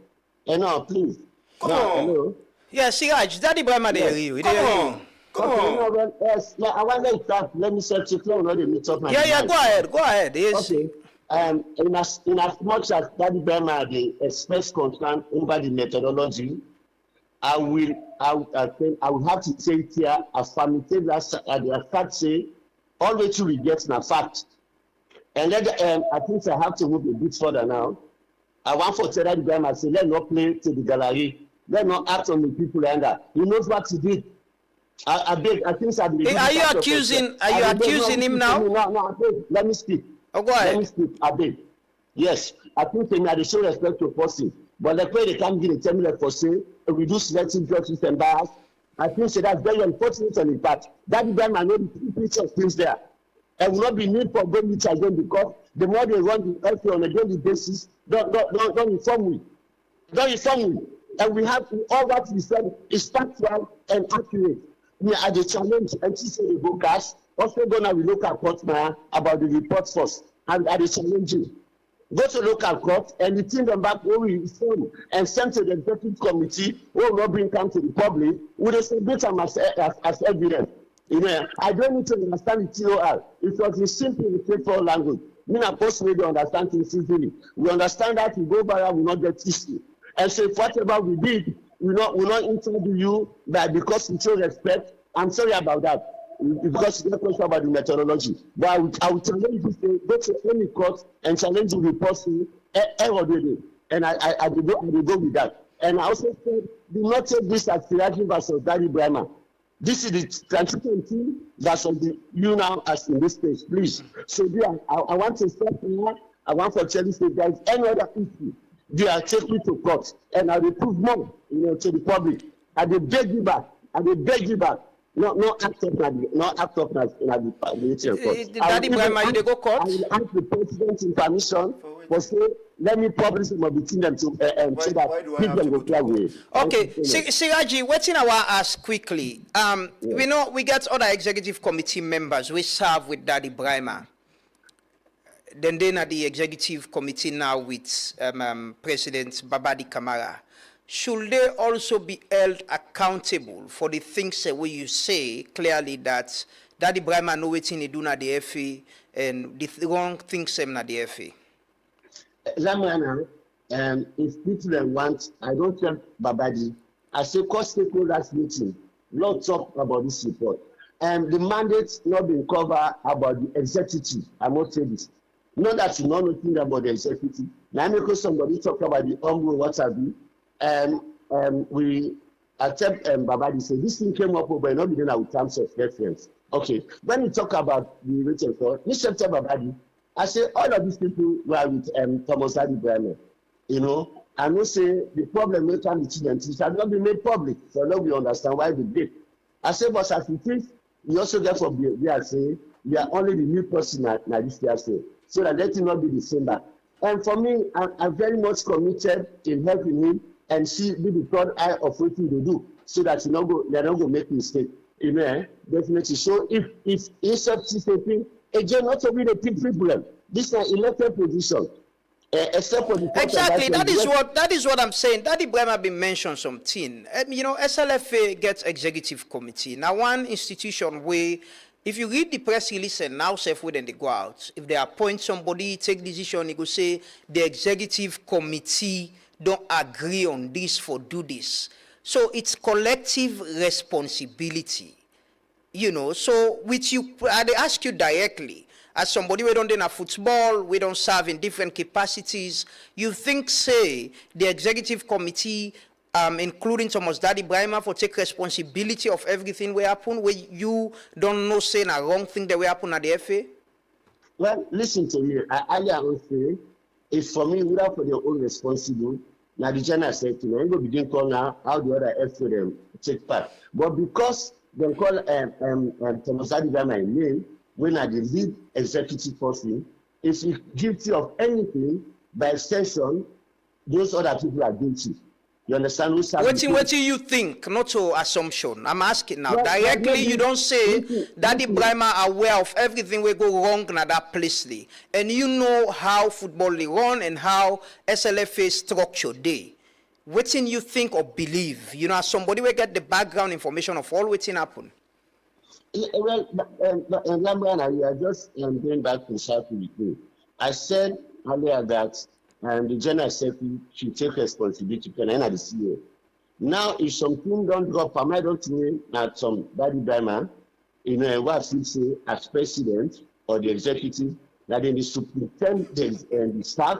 No, please. Come on. Yeah, Siraj, Daddy Brahma there you. Come on. Come on. Yes, I want to start. Let me search it. Let me talk. Yeah, go ahead. Yes. Okay. In as much as Daddy Brahma the express concern over the methodology, I will have to say it here affirmative at the fact say all the two rejects na fact. And then I think I have to move a bit further now. I want for Daddy Brahma say let's not play to the gallery. Let's not act on the people anger. He knows what he did. I beg. I think I beg. Are you accusing him now? No, I beg. Let me speak. Oh, go ahead. Let me speak. I beg. Yes, I think they had show respect to person. But the way they come in and tell me that for say, reduce selective justice and bias, I think so that's very unfortunate on the part. That them I know the picture of things there. And will not be need for going it again because the more they run the LP on a daily basis, don't inform me. Don't inform me. And we have to, all what we said is factual and accurate. We are the challenge and say the broadcast. Also gonna we look at court now about the report first. And at the challenging. Go to local court and the team them back where we inform and send to the executive committee who will not bring come to the public with a submit them as evidence. You know, I don't need to understand the TOR. It was a simple, straightforward language. Me and post media understand things easily. We understand that we go by we not get issue. And so whatever we did, we not interview you but because we show respect. I'm sorry about that. Because you get question about the methodology. But I will challenge you to go to any court and challenge the report every day. And I will go with that. And I also said, do not take this as Siraji versus Daddy Brahma. This is the transition team versus you now as in this case, please. So I want to stop here. I want to tell you if there is any other issue, they are taking to court. And I will prove more to the public. I will beg you back. No act of the court. Daddy Brahma, you go court? I will ask the president in permission for sure, let me publish some between them to so that people will play with. Okay, Siraji, what I want to ask quickly. We know we got other executive committee members we serve with Daddy Brahma. Then they are the executive committee now with President Babadi Kamara. Should they also be held accountable for the things that you say clearly that Daddy Brahma know what he do na the FA and the wrong things na the FA? Lamana, if people want, I don't tell Babadi. I say cost stakeholders meeting. Not talk about this report. The mandates not been covered about the executive. I must say this. Not that you know nothing about the executive. Now because somebody talk about the what have you. We accept Babadi say this thing came up but not within our terms of reference. Okay, when you talk about the written for this chapter Babadi, I say all of these people were with Thomas Daddy Brahma. You know, and we say the problem with the children has not been made public, so now we understand why they did. I say, but as we think, we also get from the say we are only the new person at this year say, so that let it not be the same back. And for me, I'm very much committed in helping him and see be the third eye of what they do, so that they're not going to make mistake. You know, definitely. So if thing, again, not to be the big problem. This is an elected position. Except for the exactly, that is what I'm saying. Daddy Brahma been mentioned something. You know, SLFA gets executive committee. Now, one institution where, if you read the press release and now self when they go out, if they appoint somebody, take decision, you go say the executive committee don't agree on this for do this. So it's collective responsibility. You know, so with you, I ask you directly, as somebody we don't do a football, we don't serve in different capacities, you think, say, the executive committee, including Thomas Daddy Brahma, for take responsibility of everything we happen, where you don't know saying a wrong thing that will happen at the FA? Well, listen to me. I will say, if for me, without for their own responsibility, now the general said to me, I'm going to begin call now how the other FA them take part. But because they call Thomas Daddy Brahma name, when I the lead executive person, if he's guilty of anything, by extension, those other people are guilty. You understand? What do you think? Not to assumption. I'm asking now. Directly, you don't say Daddy Brahma are aware of everything will go wrong in that place. And you know how football they run and how SLFA structure day. What do you think or believe? You know, somebody will get the background information of all what happen. Well, Lambrana, you are just going back to South with me. I said earlier that the general secretary should take responsibility and the CEO. Now, if something don't drop, I don't think that some Daddy Brahma, you know, what he say as president or the executive, that then the superintendent and the staff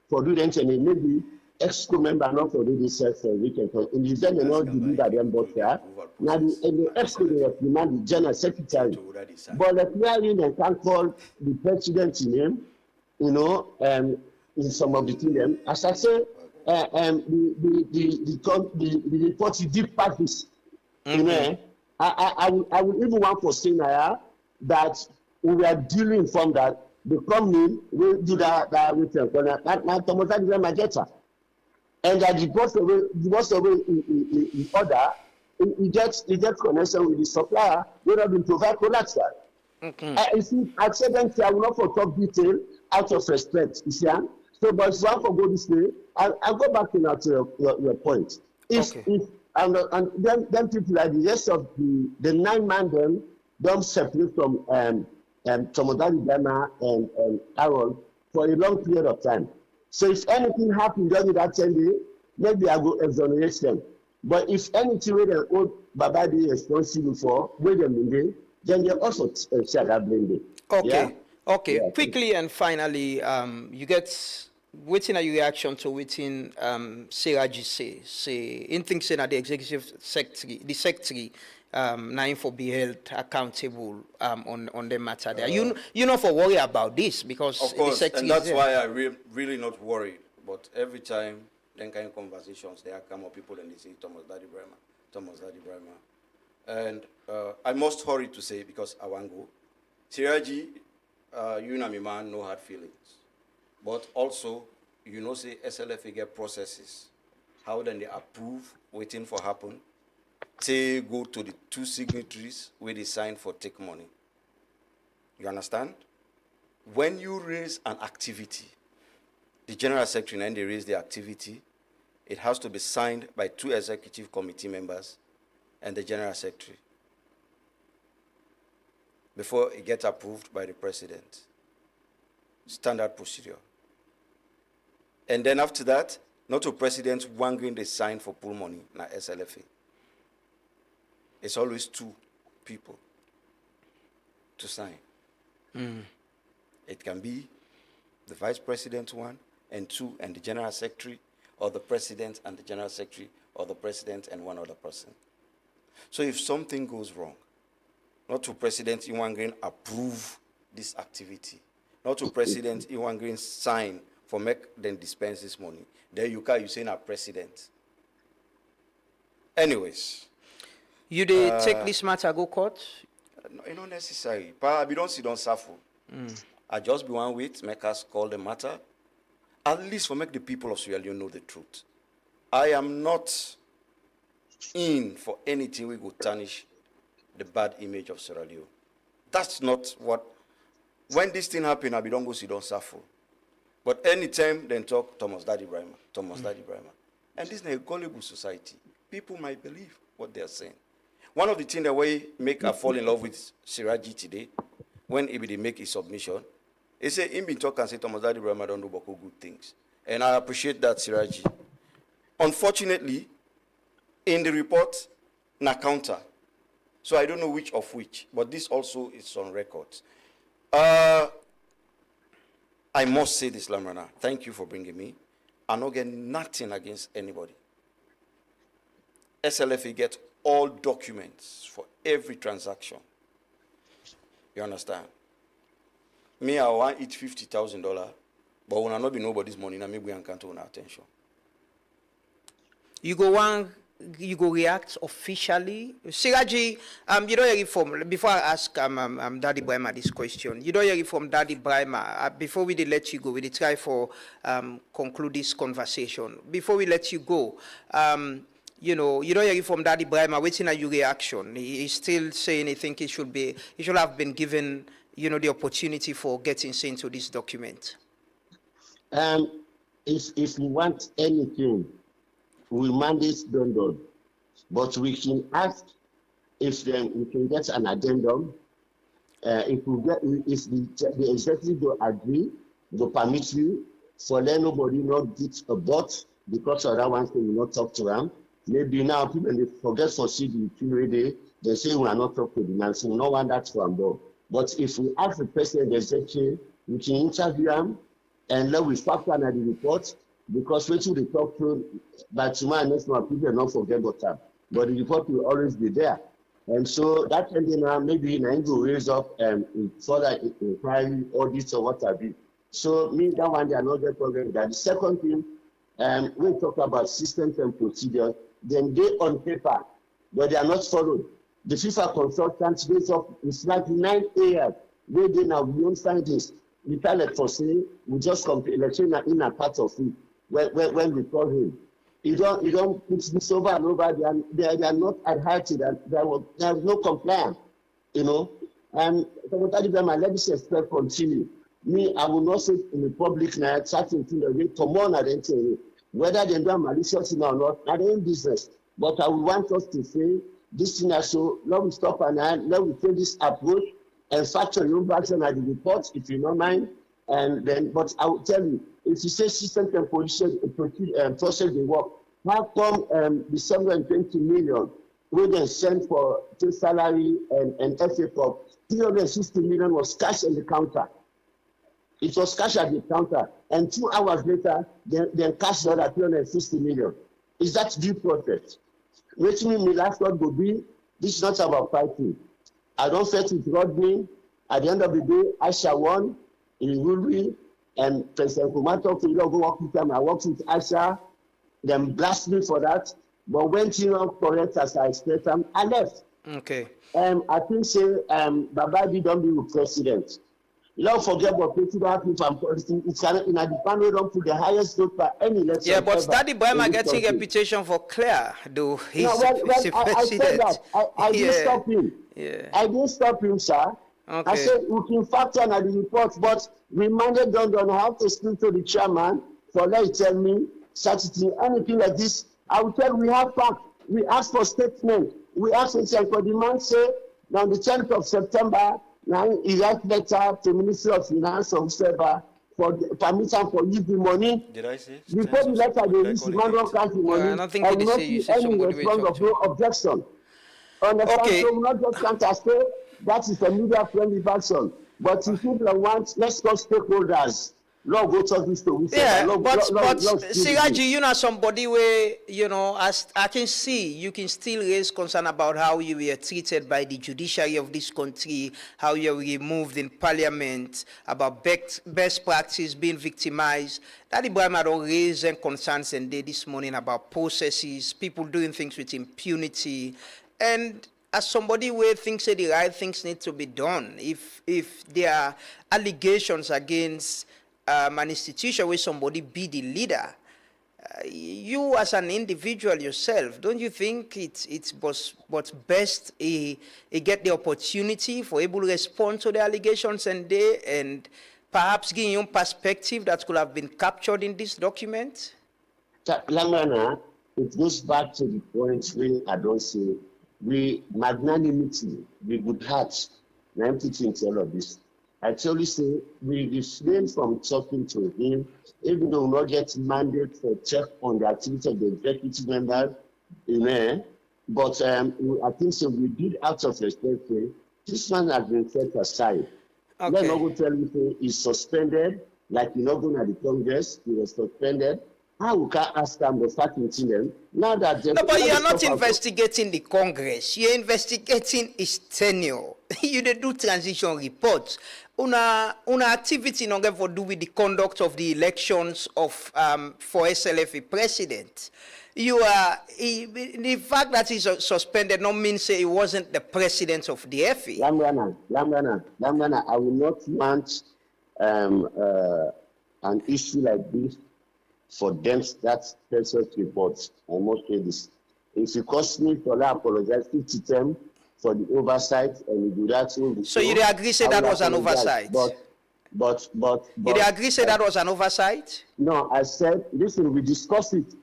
for doing it, and maybe ex-co member not for doing this for weekend. In the end, they not deliver them both there. Now, the ex-co demand the general secretary. But the clearing they can call the president in him, you know, in some of the them. As I say, the report he did practice. You know, I would even want to say now that we are dealing from that the company will do that return. Now, Thomas Daddy get her. And that the boss away in order, he gets connection with the supplier, we have been provide collateral. You see, I said them, I will not for talk detail out of respect. You see, so but if you want to go this way, I'll go back to your point. If and then people like the rest of the 9 man them don't separate from Thomas Daddy Brahma and Aaron for a long period of time. So if anything happens during that 10 days, maybe I go exonerate them. But if anything where the old Babadi is responsible for, where them in there, then they also share that blame. Okay. Yeah? Okay. Yeah. Quickly and finally, you get waiting a reaction to waiting Siraji say in things that the executive secretary, the secretary now for be held accountable on the matter there. You know for worry about this because of course, the secretary and that's why I really not worried. But every time then kind of conversations there come up people and they say Thomas Daddy Brahma. And I must hurry to say because I want to go. Siraji, you and me man, no hard feelings. But also, you know, say SLFA get processes. How then they approve, waiting for happen. They go to the two signatories where they sign for take money. You understand? When you raise an activity, the General Secretary, and they raise the activity, it has to be signed by two executive committee members and the General Secretary before it gets approved by the President. Standard procedure. And then after that, not to President one green they sign for pool money, na SLFA. It's always two people to sign. It can be the Vice President one and two and the General Secretary, or the President and the General Secretary, or the President and one other person. So if something goes wrong, not to President Iwan Green approve this activity, not to President Iwan Green sign for make them dispense this money, then you say na President. Anyways. You take this matter go court? No, it's not necessary. But we don't sit on suffer. I just be one wait, make us call the matter. At least for make the people of Sierra Leone know the truth. I am not in for anything we go tarnish the bad image of Sierra Leone. That's not what. When this thing happen, I be don't go sit on suffer. But anytime they talk Thomas Daddy Brahma, Daddy Brahma. And this is a gullible society. People might believe what they are saying. One of the things that we make her fall in love with Siraji today, when he make his submission, he say him been talk and say Thomas Daddy Brahma don't do Boko good things. And I appreciate that, Siraji. Unfortunately, in the report, na counter. So I don't know which of which, but this also is on record. I must say this, Lamrana. Thank you for bringing me. I don't get nothing against anybody. SLFA get all documents for every transaction. You understand? Me, I want each $50,000, but when I not be nobody's money, now maybe I can't own attention. You go react officially. Siraji, you don't hear from, before I ask Daddy Brahma this question, you don't hear from Daddy Brahma. Before we let you go, we try for conclude this conversation. Before we let you go, you know, you don't hear from Daddy Brahma, waiting at your reaction. He's still saying he think he should have been given, you know, the opportunity for getting into this document. If we want anything, we mandate done. But we can ask if we can get an addendum. If the executive will agree, will permit you, for let nobody not get a bot because of that one thing we not talk to them. Maybe now people they forget for CDP, they say we are not talking to the man, so we don't want that to them though. But if we ask the president, the executive, we can interview him and let we factor in the report. Because when we talk to, by tomorrow next month, people not forget about that. But the report will always be there. And so that ending now, maybe in will raise up further inquiry, audits or what have you. So me, that one, they are not the problem. That the second thing, we talk about systems and procedures, then they on paper, but they are not followed. The FIFA consultants based off, it's like 9 areas where they now we don't find this. We tell it for say, we just compare, let's say in a part of it. When we call him, you don't put this over and over. They are not adhered to that. There is no compliance, you know. And let this expect continue. Me, I will not say in the public now certain things that they come on and tell you whether they do malicious or not. Not in business, but I will want us to say this thing. So let me stop and let me take this approach and factor your version at the report if you don't mind. And then, but I will tell you, if you say system and process the work, how come the 720 million we then send for salary and FA Cup, 360 million was cash on the counter. It was cash at the counter, and 2 hours later, then cash the other 360 million. Is that due process? Which means my last word will be, this is not about fighting. I don't fight with Rodney. At the end of the day, Aisha won. It will be, and President Kumato could go work with them. I worked with Aisha, them blast me for that. But when she not correct as I expect them, I left. Okay. I think say Babadi don't be with president. don't forget what people have from policy. It's in a department don't put the highest vote by any election. Yeah, but ever Daddy Brahma in this getting country. reputation for clear, though he's, No, he's the I said president. that. I didn't Yeah. stop him. Yeah. I didn't stop him, sir. Okay. I said we can factor in the report, but reminded don't have to speak to the chairman for let you tell me such anything like this. I will tell we have fact. We ask for statement. We ask for the man say on the 10th of September. Now he write letter to Ministry of Finance or whoever for permission for use the money. Did I say? Before the letter they use the man don't cash the money. I don't think I he will did not say you see said any somebody will response talk of to no objection. Understand? Okay. So we not just can't say that is a media friendly version. But if people want, let's go stakeholders. Lord, go talk this to we Yeah, Lord, but Lord, Siraji, you know somebody where, you know, as I can see, you can still raise concern about how you were treated by the judiciary of this country, how you were removed in parliament, about best practice being victimized. Daddy Ibrahim had all raised concerns and day this morning about processes, people doing things with impunity, and as somebody who thinks that the right things need to be done, if there are allegations against an institution where somebody be the leader, you as an individual yourself, don't you think it's what's best he get the opportunity for able to respond to the allegations and perhaps give you perspective that could have been captured in this document? Lamana, it goes back to the point when I don't say we magnanimity, we good hearts, and I'm teaching all of this. I tell you, say, we refrain from talking to him, even though we not get mandate for check on the activity of the executive member, but I think so we did out of respect, this man has been set aside. Okay. Let me go tell you, say, he's suspended, like you're not going to the Congress, he was suspended. How we can ask them the fucking them? Now that no, but you are not investigating the Congress. You're investigating his tenure. You do transition reports. Una activity not going to do with the conduct of the elections of for SLFA president. You are the fact that he's suspended not mean say he wasn't the president of the FA. Lamrana, I will not want an issue like this for them that special reports. I must say this. If you cost me for that, apologize to them for the oversight and you do that. So you agree say that was an oversight? But you agree say that was an oversight? No, I said, listen, we discussed it.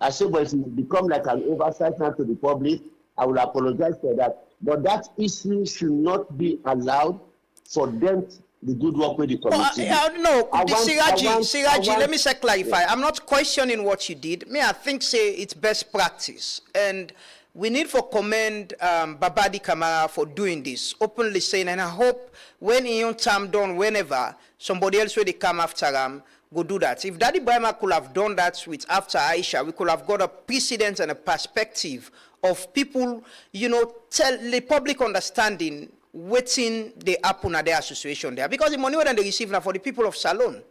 I said, but if it become like an oversight now to the public, I will apologize for that. But that issue should not be allowed for them the good work with the committee. No, Siraji, let me say clarify. Yeah. I'm not questioning what you did. I think say it's best practice. And we need to commend Babadi Kamara for doing this, openly saying, and I hope when in your time done, whenever somebody else will come after him, go do that. If Daddy Brahma could have done that with after Aisha, we could have got a precedent and a perspective of people, you know, tell the public understanding waiting the happen at their association there. Because the money that they receive now for the people of Salon.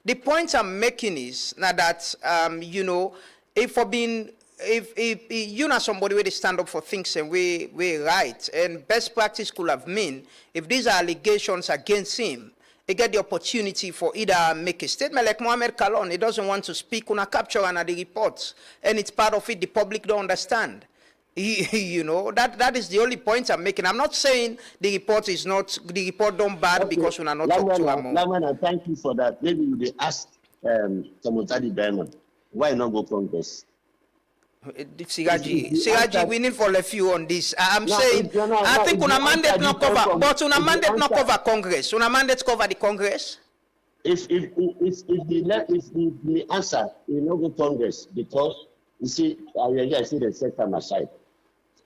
The point I'm making is now that, you know, if you know somebody where they stand up for things and we right, and best practice could have mean, if these are allegations against him, they get the opportunity for either make a statement like Mohamed Kalon, he doesn't want to speak on a capture and the reports, and it's part of it the public don't understand. You know, that is the only point I'm making. I'm not saying the report don't bad okay. Because we are not talking to him. Lamana, thank you for that. Maybe you will ask Samotadi Diamond, why not go Congress? Siraji, we need for a few on this. I'm saying, I think una mandate not cover, but una mandate not cover Congress. Una mandate cover the Congress. If the answer, you know, go Congress because you see, I see the set them aside.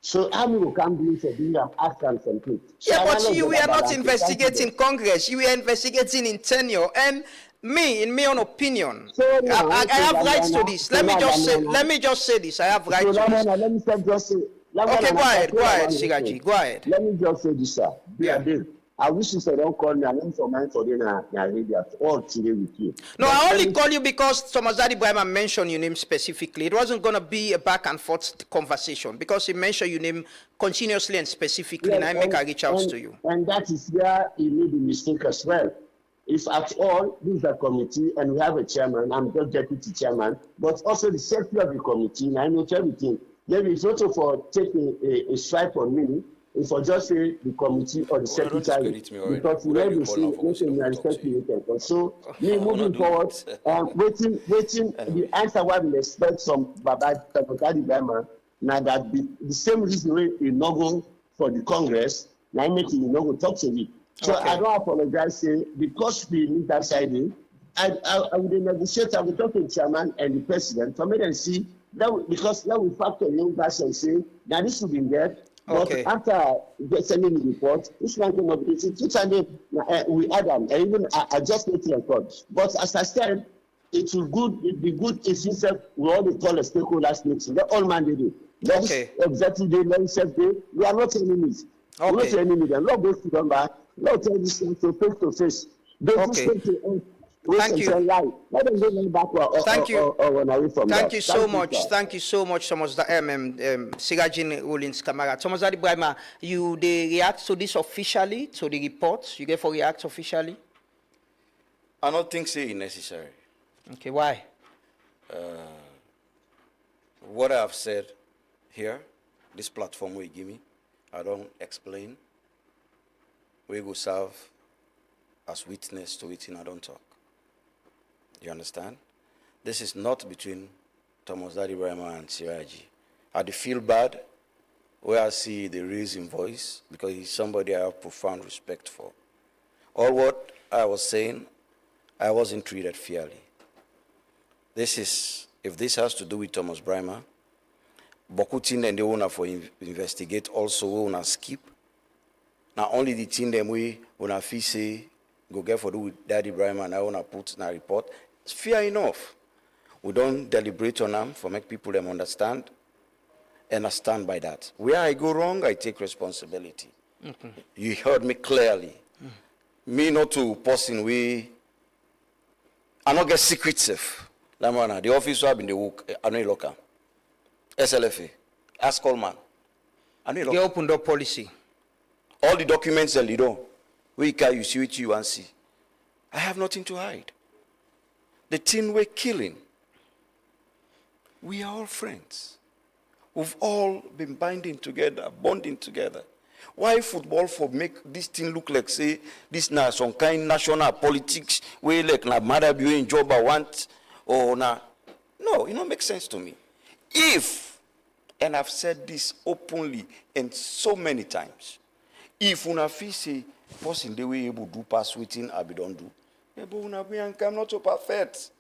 So how many can be for being asked and something? Yeah, but you are not investigating Congress. You are investigating in tenure. And me, in my own opinion, I have rights to this. Let me just say this. I have rights to this. Let me just say. Okay, go ahead, Siraji. Go ahead. Let me just say this, sir. Yeah. I wish you said don't call me. I need for mine for dinner. All today with you. No, I only call you because Thomas Daddy Ibrahim mentioned your name specifically. It wasn't going to be a back and forth conversation because he mentioned your name continuously and specifically, and I make a reach out to you. And that is where he made a mistake as well. if at all this is a committee and we have a chairman, I'm just deputy chairman, but also the secretary of the committee, and I know everything. Maybe it's also for taking a strike on me, if for just say the committee or the secretary, because we never see nothing we are respecting. So me moving forward, waiting the answer what we expect from Baba Ibrahim. Now that the same reason we not go for the Congress, now making you not go talk to me. So I don't apologize, say because we need that side in, I will negotiate, I will talk to the chairman and the president for me and see that because now we factor in that and say that this should be there. But after sending the report, this one came up with it. We add them, and even I just made the record. But as I said, it be good if you said we all call a stakeholders meeting. They all mandated. Exactly the legislative day. We are not enemies. We are not enemies. Lord goes to them back. Lord tell this thing to face to face. Thank you. Thank you. Thank you so much. Sir. Thank you so much, Thomas Sirajin Rollins Kamara. Thomas Ibrahim, you they react to this officially, to the report? You get for react officially? I don't think it's necessary. Okay, why? What I've said here, this platform we give me, I don't explain. We go serve as witness to it and I don't talk. You understand? This is not between Thomas Ibrahim and Siraji. I feel bad where I see the raising voice because he's somebody I have profound respect for. All what I was saying, I wasn't treated fairly. This is, if this has to do with Thomas Brahma, Bokutin and the owner for investigate also we wanna skip. Now only the team them we wanna fee say go get for do with Daddy Brahma and I wanna put in a report. It's fair enough. We don't deliberate on them for make people them understand, and I stand by that. Where I go wrong, I take responsibility. You heard me clearly. Me not to person we I not get secret safe. The officer have been the work, I know local. SLFA, ask Coleman. I know they open door policy. All the documents that you know, we can you see what you and see. I have nothing to hide. The thing we're killing, we are all friends. We've all been bonding together. Why football for make this thing look like, say, this now some kind national politics, where like na mother be in job I want, or na. No, it don't make sense to me. If, and I've said this openly and so many times, if una feel say, person the way able to do pass within I be don't do, I'm not so perfect.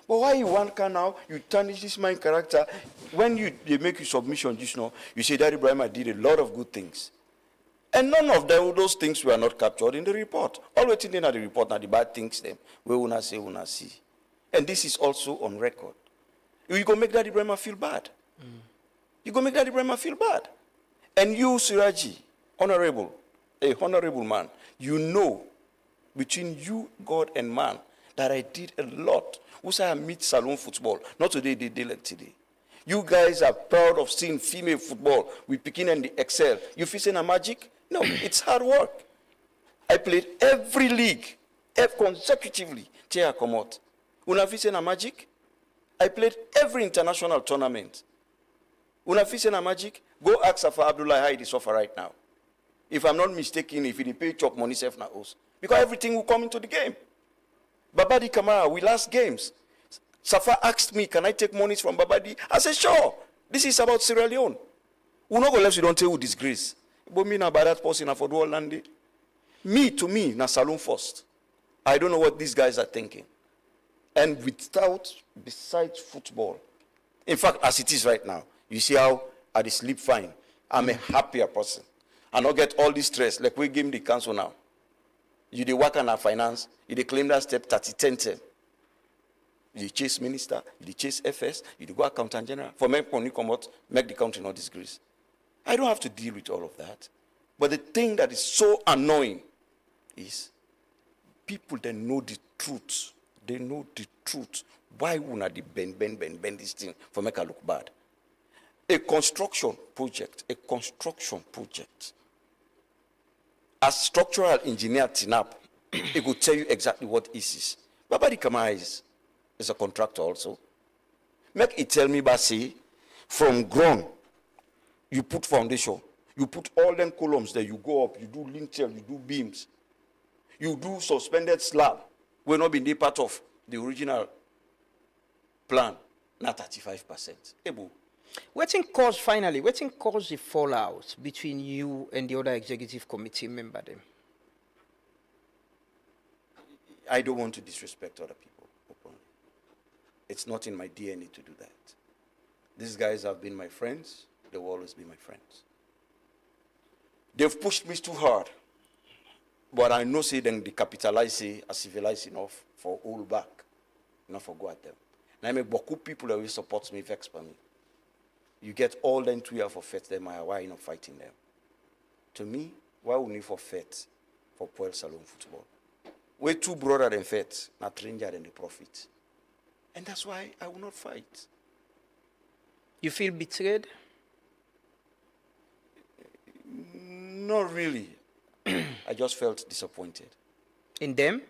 But why you want can now, you tarnish this my character, when they make you submission just now, you say Daddy Brahma did a lot of good things. And none of those things were not captured in the report. All waiting in the report now the bad things them, we wanna say, wanna see. And this is also on record. You go make Daddy Brahma feel bad. You go make Daddy Brahma feel bad. And you, Siraji, honorable, a honorable man, you know between you, God, and man, that I did a lot. Who say I meet saloon football? Not today, they did like today. You guys are proud of seeing female football. We Pekin and the excel. You feel saying a magic? No, it's hard work. I played every league, consecutively, till I come out. Una feel saying a magic? I played every international tournament. Una feel saying a magic? Go ask Safa Abdullah how he suffer right now. If I'm not mistaken, if he pay chop money self na us. Because everything will come into the game. Babadi Kamara, we last games. Safa asked me, can I take monies from Babadi? I said, sure. This is about Sierra Leone. We not go left, you don't tell who disgrace. But me na by that person for do land. Me to me, na saloon first. I don't know what these guys are thinking. And besides football, in fact, as it is right now, you see how I sleep fine. I'm a happier person. I don't get all this stress. Like we give him the council now. You dey work on our finance, you dey claim that step 30-10-10. You dey chase minister, you dey chase FS, you dey go accountant general. For me, when you come out, make the country not disgrace. I don't have to deal with all of that. But the thing that is so annoying is people that know the truth. They know the truth. Why would they bend this thing for make it look bad? A construction project. As structural engineer TINAP, It will tell you exactly what it is. Babadi Kama is a contractor also. Make it tell me, Basi, from ground, you put foundation, you put all them columns there, you go up, you do lintel, you do beams, you do suspended slab. Will not be part of the original plan, not 35%. Ebo. Wetin cause the fallout between you and the other executive committee member them? I don't want to disrespect other people openly. It's not in my DNA to do that. These guys have been my friends. They will always be my friends. They've pushed me too hard. But I know say then they capitalize are civilized enough for all back, not for go at them. And I make beaucoup people that will support me, vex for me. You get all them 2 years for fete them, why are you not fighting them? To me, why would you for fete for Puel Salon football? We're two brothers than fete, not stranger than the profit. And that's why I will not fight. You feel betrayed? Not really. I just felt disappointed. In them?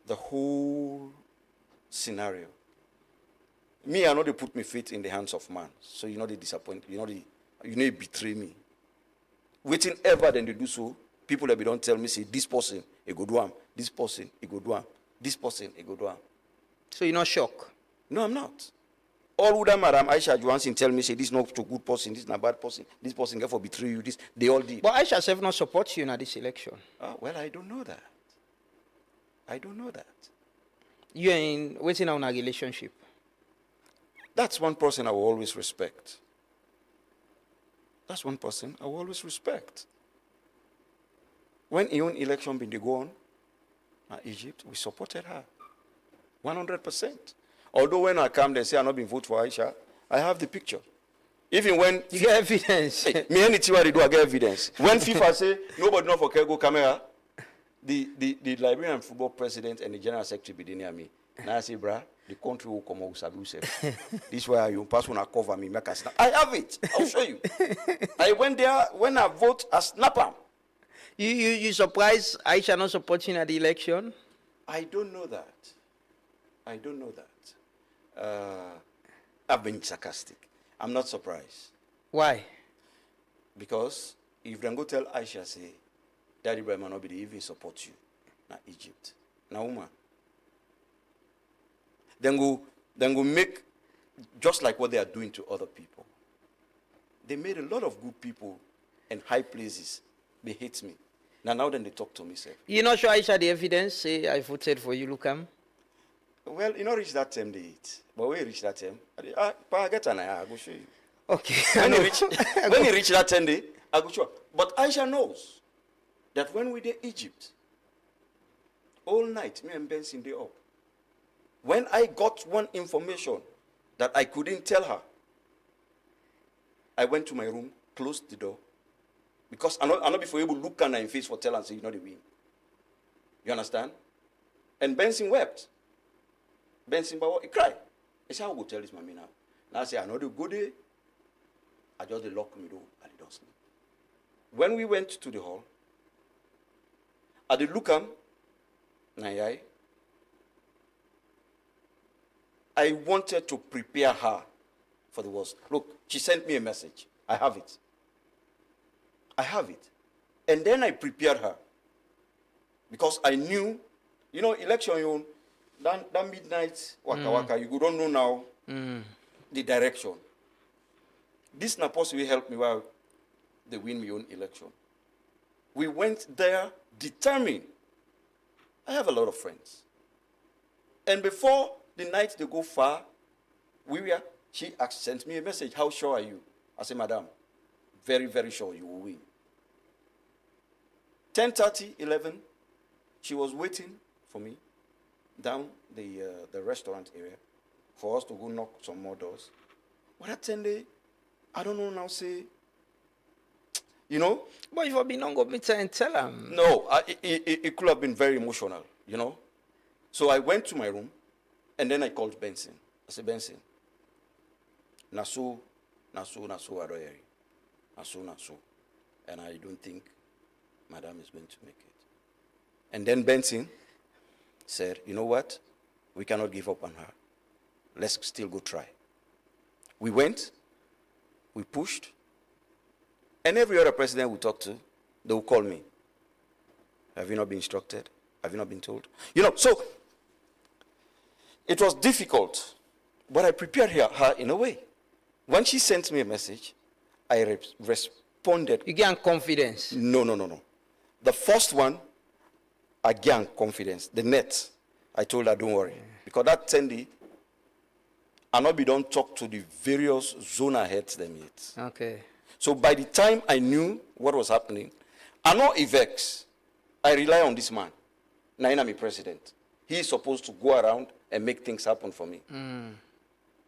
The whole scenario. Me, I know they put me faith in the hands of man. So you know they disappoint, you know they betray me. Waiting ever then they do so, people that don't tell me, say, this person, he go do am. This person, he go do am. This person, he go do am. So you're not shocked? No, I'm not. All who that Madam Aisha Johansson tell me, say, this is not a good person, this is not a bad person, this person get for betray you, this, they all did. But Aisha self not support you in this election. Well, I don't know that. I don't know that. You're in waiting on a relationship. That's one person I will always respect. That's one person I will always respect. When Ion election been go on, Egypt, we supported her. 100%. Although when I come, they say I'm not being voted for Aisha, I have the picture. Even when... You get evidence. Me anything what they do, I get evidence. When FIFA say, nobody know for Kego camera, the Liberian football president and the general secretary be near me. Now I say, brah, the country will come out with this way you pass when I cover me, make a snap. I have it. I'll show you. I went there, when I vote, I snap them. You surprised Aisha not supporting at the election? I don't know that. I don't know that. I've been sarcastic. I'm not surprised. Why? Because if they go tell Aisha, say, Daddy Ibrahim not be even support you, na Egypt, na woman. Then go make just like what they are doing to other people. They made a lot of good people in high places. They hate me. Now then they talk to me, sir. You not sure Aisha the evidence? Say I voted for you, Lucam. Well, you know, reach that term they eat. But when you reach that term, I get an eye, I go show you. Okay. When you reach that 10 day, I go show. But Aisha knows that when we did Egypt, all night, me and Benson they up. When I got one information that I couldn't tell her, I went to my room, closed the door, because I'm not before able to look her in her face for tell and say, you know the win. You understand? And Benson wept. Benson, he cried. He said, I will tell this mommy now. Now I say, I know the good day. I just lock me door, and I don't sleep. When we went to the hall, at the Lucam, I wanted to prepare her for the worst. Look, she sent me a message. I have it. I have it. And then I prepared her. Because I knew, you know, election, that midnight waka waka, you don't know now the direction. This Napos will help me while they win my own election. We went there determined. I have a lot of friends. And before the night they go far, she sent me a message, how sure are you? I said, Madam, very, very sure you will win. 10:30, 11, she was waiting for me down the restaurant area for us to go knock some more doors. But at 10 day, I don't know now, say, you know? But if I've been on go meet her and tell him. No, it could have been very emotional, you know? So I went to my room, and then I called Benson. I said, Benson, Nasu, Adoyeri. Nasu. And I don't think Madam is going to make it. And then Benson said, you know what? We cannot give up on her. Let's still go try. We went, we pushed, and every other president we talk to, they will call me. Have you not been instructed? Have you not been told? You know, so it was difficult, but I prepared her in a way. When she sent me a message, I responded. You gain confidence? No. The first one, I gained confidence. The net, I told her, don't worry. Because that Sunday, Anobi don't talk to the various zona heads them yet. Okay. So by the time I knew what was happening, I know Ivex, I rely on this man. Naina, my president. He is supposed to go around and make things happen for me.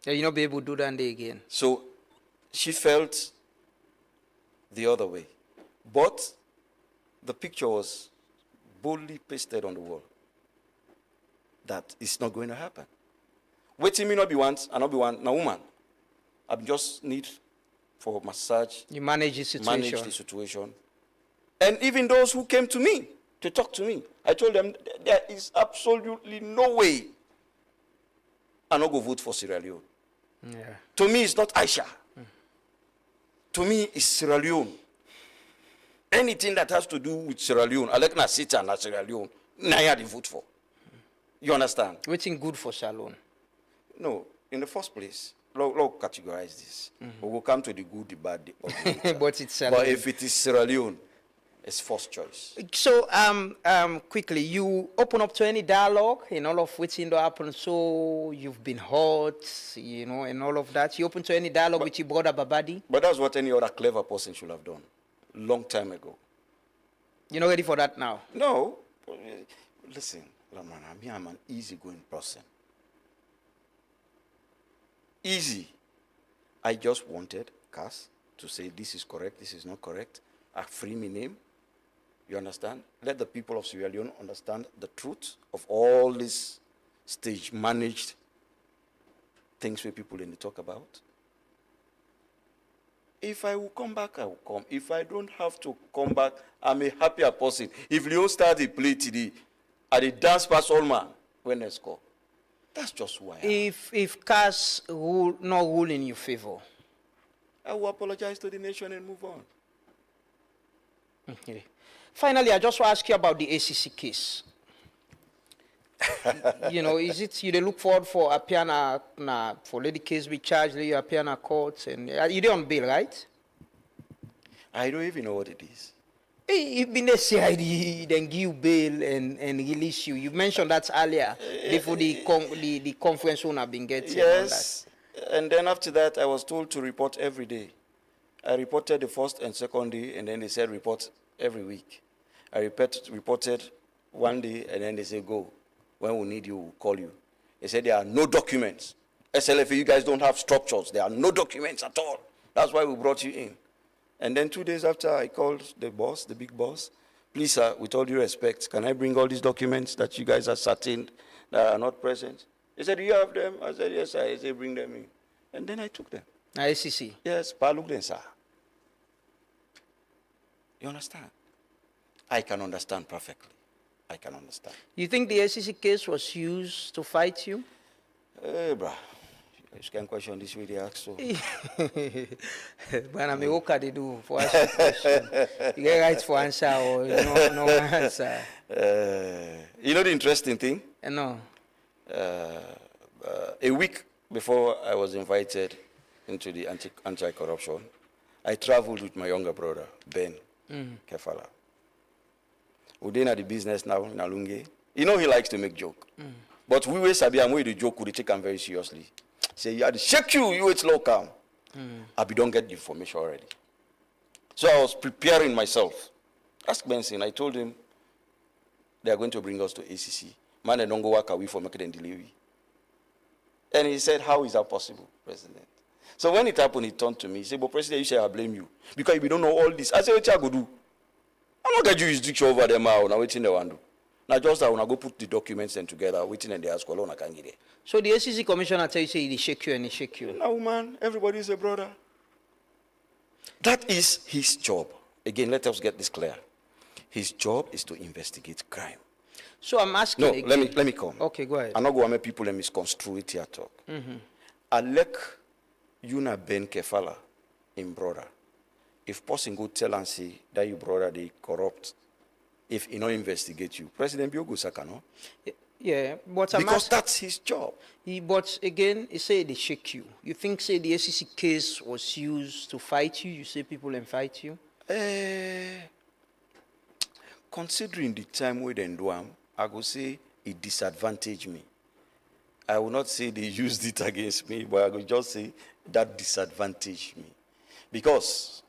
Yeah, you not be able to do that day again. So she felt the other way. But the picture was boldly pasted on the wall that it's not going to happen. Waiting me not be once, and not be one, now woman. I just need for massage. You manage the situation. Manage the situation. And even those who came to me to talk to me, I told them there is absolutely no way I not go vote for Sierra Leone. Yeah. To me, it's not Aisha. To me, it's Sierra Leone. Anything that has to do with Sierra Leone, I like Nasita and Sierra Leone, Naya the vote for. You understand? Waiting good for Shalom. No, in the first place, let's categorize this. We will come to the good, the bad, the ugly. But it's Sierra Leone. But if it is Sierra Leone, it's first choice. So, quickly, you open up to any dialogue in all of which that happen. So you've been hurt, you know, and all of that. You open to any dialogue with your brother Babadi? But that's what any other clever person should have done, long time ago. You're not ready for that now? No. Listen, Laman, I'm an easygoing person. Easy. I just wanted Cass to say this is correct, this is not correct. I free me name. You understand? Let the people of Sierra Leone understand the truth of all these stage managed things where people in the talk about. If I will come back, I will come. If I don't have to come back, I'm a happier person. If Leon starts to play today, I dey dance past all man when they score. That's just who I am. If Cass not rule in your favor, I will apologize to the nation and move on. Okay. Finally, I just want to ask you about the ACC case. You know, is it you they look forward for appear na for let the case be charged, you appear na court, and you dey on bail, right? I don't even know what it is. If been the CID, then give you bail and release you. You mentioned that earlier before the conference one have been getting. Yes, and then after that, I was told to report every day. I reported the first and second day, and then they said report every week. I reported one day, and then they said go. When we need you, we'll call you. They said there are no documents. SLFA, you guys don't have structures. There are no documents at all. That's why we brought you in. And then 2 days after, I called the boss, the big boss. Please, sir, with all due respect, can I bring all these documents that you guys are certain that are not present? He said, do you have them? I said, yes, sir. He said, bring them in. And then I took them. ICC? Yes, Palugden, sir. You understand? I can understand perfectly. I can understand. You think the SEC case was used to fight you? Hey, bruh. You can question this way, they ask so. But I mean, what can they do for asking question? You get right for answer or no answer? You know the interesting thing? No. A week before I was invited into the anti-corruption, I traveled with my younger brother, Ben Kefala. We're doing at the business now in Alunge. You know he likes to make joke. But we were sabi and we the joke, we take him very seriously. Say, you had to shake you it's local. I don't get the information already. So I was preparing myself. Ask Benson, I told him they are going to bring us to ACC. Man, they don't go work away for market and delivery. And he said, how is that possible, President? So when it happened, he turned to me. He said, but President, you say I blame you. Because if you don't know all this, I said, what you go do? I'm not going to jurisdiction over them now. Now, waiting they want to do. Now, just I want to go put the documents and together, waiting and they ask, well, I can't get it. So the SEC commissioner tell you, say, he shake you and he shake you. No, man, everybody is a brother. That is his job. Again, let us get this clear. His job is to investigate crime. So I'm asking No, again. let me come. Okay, go ahead. I'm not going to make people let me misconstrue it here talk. Alek Yuna Ben Kefala in brother. If person go tell and say that your brother they corrupt, if he not investigate you, President Biogo Saka, no? Yeah, but I'm Because that's his job. But again, he say they shake you. You think say the SEC case was used to fight you? You say people and fight you? Considering the time we then do, I go say it disadvantaged me. I will not say they used it against me, but I will just say that disadvantaged me. Because,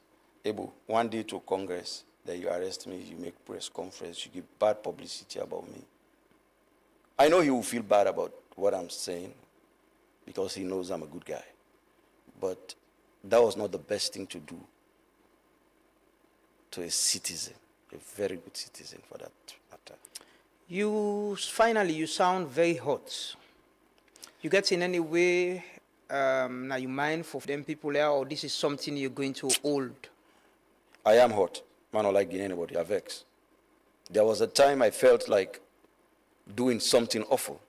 Ebu, one day to Congress, that you arrest me, you make press conference, you give bad publicity about me. I know he will feel bad about what I'm saying because he knows I'm a good guy. But that was not the best thing to do to a citizen, a very good citizen for that matter. You sound very hot. You get in any way now you mind for them people there, or this is something you're going to hold? I am hot. Man, not like anybody. I vex. There was a time I felt like doing something awful.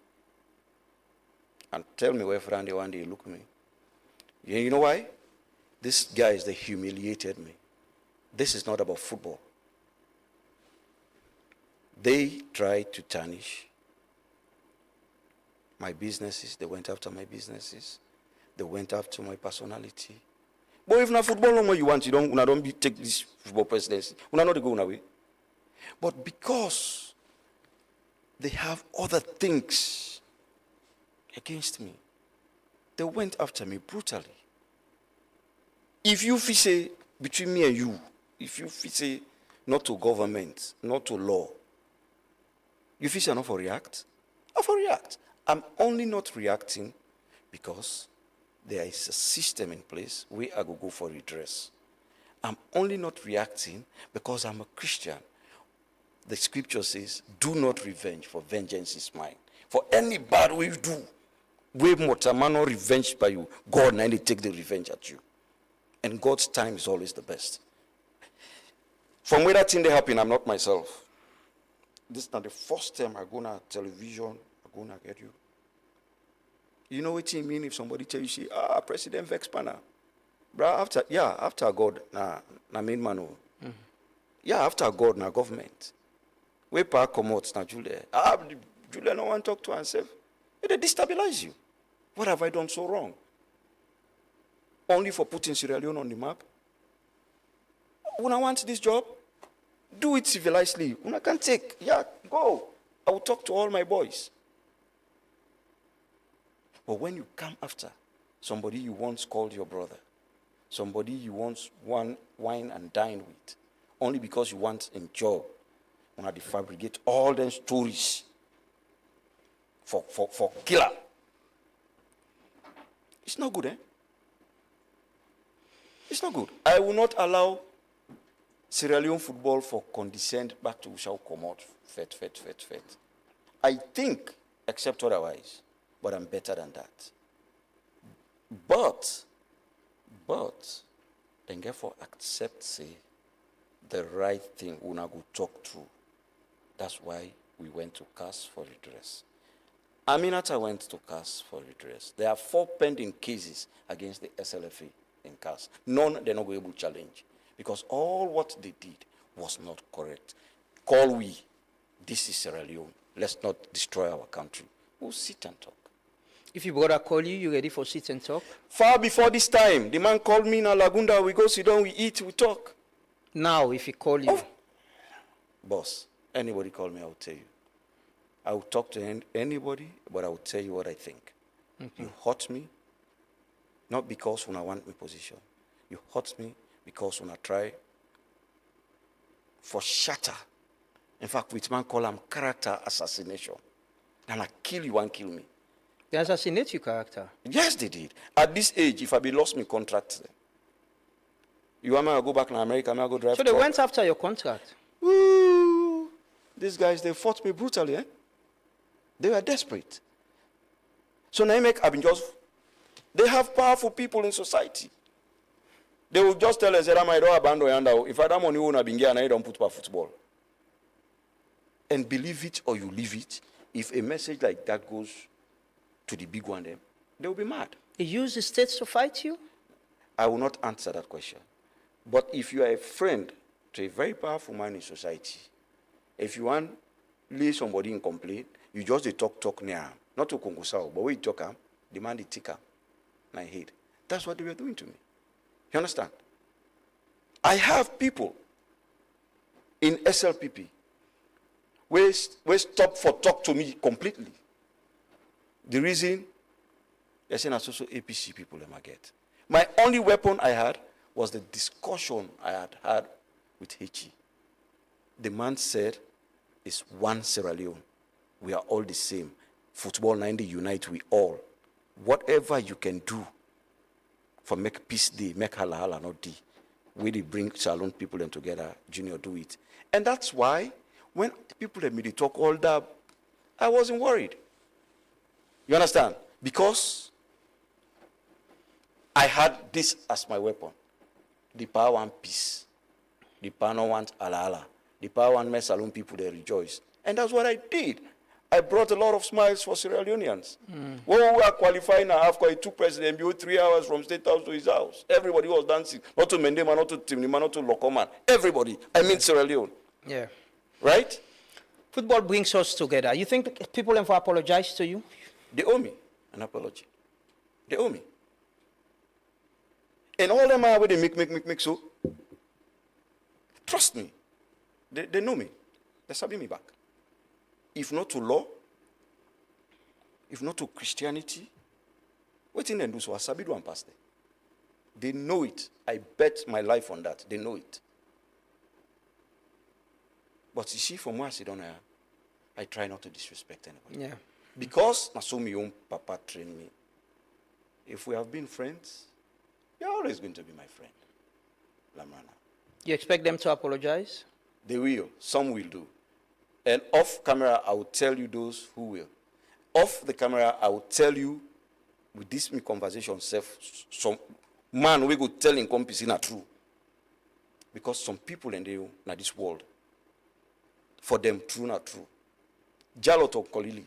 And tell me where Friday one day look at me. You know why? This guy they humiliated me. This is not about football. They tried to tarnish my businesses. They went after my businesses. They went after my personality. But if not football no more you want, you don't take this football presidency. You not go away. But because they have other things against me, they went after me brutally. If you feel say between me and you, if you feel say not to government, not to law, you feel say not for react? Not for react. I'm only not reacting because there is a system in place where I go for redress. I'm only not reacting because I'm a Christian. The scripture says, do not revenge, for vengeance is mine. For any bad way you do, way more man or revenge by you, God now they take the revenge at you. And God's time is always the best. From where that thing they happen, I'm not myself. This is not the first time I go on television, I go on get you. You know what it mean if somebody tell you, say, President Vex Pana. Bro, after God, na main man. Yeah, after God, na government. We pa come out, na Julia. Julia no one talk to herself. They destabilize you. What have I done so wrong? Only for putting Sierra Leone on the map? When I want this job, do it civilizedly. When I can take, go. I will talk to all my boys. But when you come after somebody you once called your brother, somebody you once wine and dine with, only because you want a job, when I fabricate all them stories for killer, it's not good, eh? It's not good. I will not allow Sierra Leone football for condescend back to shall come out fet. I think, except otherwise, but I'm better than that. But, then therefore accept, say, the right thing we not go talk through. That's why we went to CAS for redress. Aminata went to CAS for redress. There are 4 pending cases against the SLFA in CAS. None they're not going to challenge because all what they did was not correct. Call we, this is Sierra Leone. Let's not destroy our country. We'll sit and talk. If your brother call you, you ready for sit and talk? Far before this time, the man called me in Lagunda, we go sit down, we eat, we talk. Now, if he call you. Boss, anybody call me, I will tell you. I will talk to anybody, but I will tell you what I think. You hurt me, not because when I want my position. You hurt me because when I try for shatter. In fact, which man call them character assassination. And I kill you and kill me. They assassinate your character? Yes, they did. At this age, if I be lost my contract, you want me to go back to America, I'm going to go drive So they went after your contract? Woo! These guys, they fought me brutally, eh? They were desperate. So now they have powerful people in society. They will just tell us, I don't abandon yonder. If I don't money, I don't put for football. And believe it or you leave it, if a message like that goes to the big one, then they will be mad. You use the states to fight you? I will not answer that question. But if you are a friend to a very powerful man in society, if you want to lay somebody in complaint, you just dey talk near him. Not to Kongosao, but when you talk him, the man dey take him. My head. That's what they were doing to me. You understand? I have people in SLPP where stop for talk to me completely. The reason they're saying that's also APC people let me get. My only weapon I had was the discussion I had with Hechi. The man said, it's one Sierra Leone. We are all the same. Football 90 unite we all. Whatever you can do for make peace day, make hala hala not day, we they bring Salone people them together, Junior do it. And that's why when people let me talk all that, I wasn't worried. You understand? Because I had this as my weapon. The power want peace. The power no want ala ala. The power want make Salone people they rejoice. And that's what I did. I brought a lot of smiles for Sierra Leoneans. When we were qualifying now, after I took President Mbio 3 hours from State House to his house. Everybody was dancing. Not to Mendema, not to Timnima, not to Lokoman. Everybody. I mean Sierra Leone. Yeah. Right? Football brings us together. You think people have apologized to you? They owe me an apology. They owe me. And all them are where they make so. Trust me. They know me. They're stabbing me back. If not to law, if not to Christianity, what in them do so? Asabidu and pastor. They know it. I bet my life on that. They know it. But you see, from where I sit down here, I try not to disrespect anybody. Yeah. Because my own papa trained me. If we have been friends, you're always going to be my friend. Lamrana. You expect them to apologize? They will. Some will do. And off camera, I will tell you those who will. Off the camera, I will tell you, with this conversation, some man we go tell in company not true. Because some people in this world, for them, true not true. Jalo to Kolili.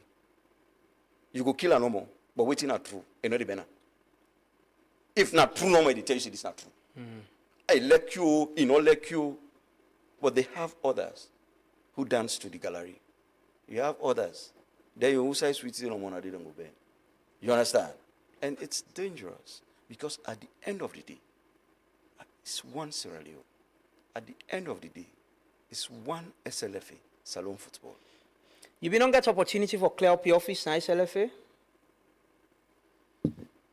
You go kill a no more, but waiting not true. And not the better. If not true, no more, they tell you it's not true. I like you, like you. But they have others who dance to the gallery. You have others. Then you say sweet no more, they don't go bend. You understand? And it's dangerous because at the end of the day, it's one Sierra Leone. At the end of the day, it's one SLFA, Salone Football. You don't get opportunity for clear up your office in SLFA?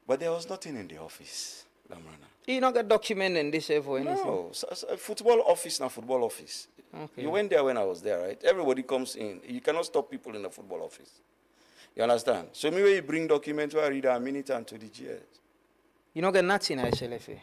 But there was nothing in the office, Lamrana. You don't get document in this or anything? No, football office, not football office. Okay. You went there when I was there, right? Everybody comes in. You cannot stop people in the football office. You understand? So maybe you bring documents where I read a minute and to the GS. You don't get nothing in SLFA?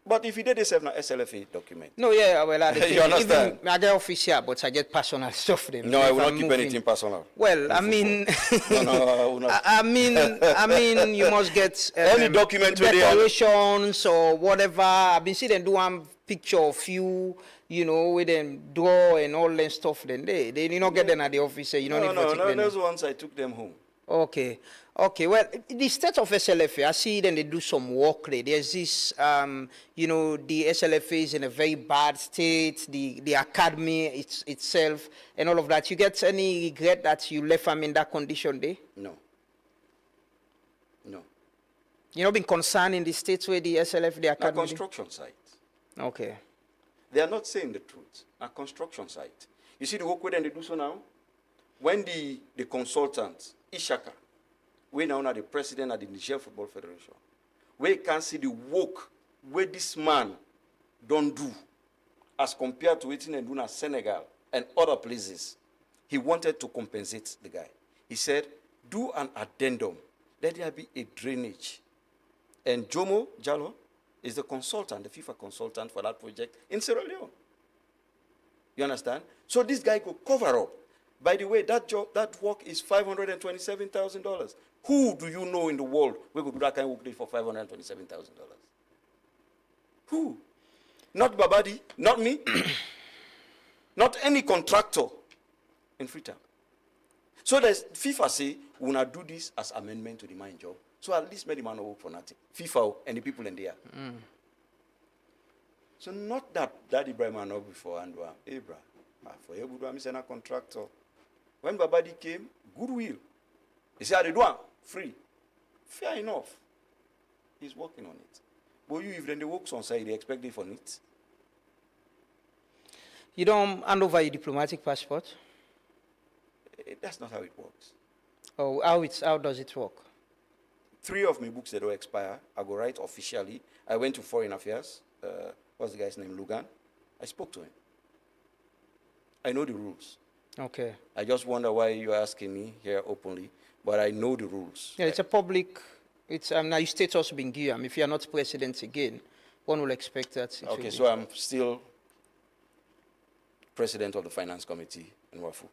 But if you did this, have an SLFA document. No, yeah, well, you understand? Even, I get official, but I get personal stuff. Them. No, I will not keep anything personal. Well, I mean, no, I will not. I mean, you must get any document decorations or whatever. I've been seeing them do one picture of you, you know, with them draw and all that stuff. Then they you not get them at the office. You don't no, those ones I took them home. Okay. Well, the state of SLFA, I see them, they do some work there. There's this, you know, the SLFA is in a very bad state, the academy itself, and all of that. You get any regret that you left them in that condition there? No. You not been concerned in the states where the SLF, the academy? A construction site. Okay. They are not saying the truth. A construction site. You see the work where they do so now? When the consultant, Ishaka, we now are the president of the Niger Football Federation, we can see the work where this man don't do as compared to what he do in Senegal and other places. He wanted to compensate the guy. He said, do an addendum. Let there be a drainage. And Jomo Jallo is the consultant, the FIFA consultant for that project in Sierra Leone. You understand? So this guy could cover up. By the way, that work is $527,000. Who do you know in the world we could do that kind of work for $527,000? Who? Not Babadi, not me. Not any contractor in Freetown. So there's FIFA say, we will not do this as amendment to the mine job. So at least make the man work for nothing. FIFA and the people in there. So not that Daddy Ibrahim not before and hey bra, for you I'm a contractor. When Babadi came, goodwill. He said, I do one free. Fair enough. He's working on it. But you, if then the works on side, they expect it for it. You don't hand over your diplomatic passport? That's not how it works. Oh, how does it work? 3 of my books that will expire. I go write officially. I went to Foreign Affairs. What's the guy's name? Lugan. I spoke to him. I know the rules. Okay. I just wonder why you're asking me here openly, but I know the rules. Yeah, it's a public. It's now your status being given. If you are not president again, one will expect that. Okay, so I'm still president of the finance committee in Wafu.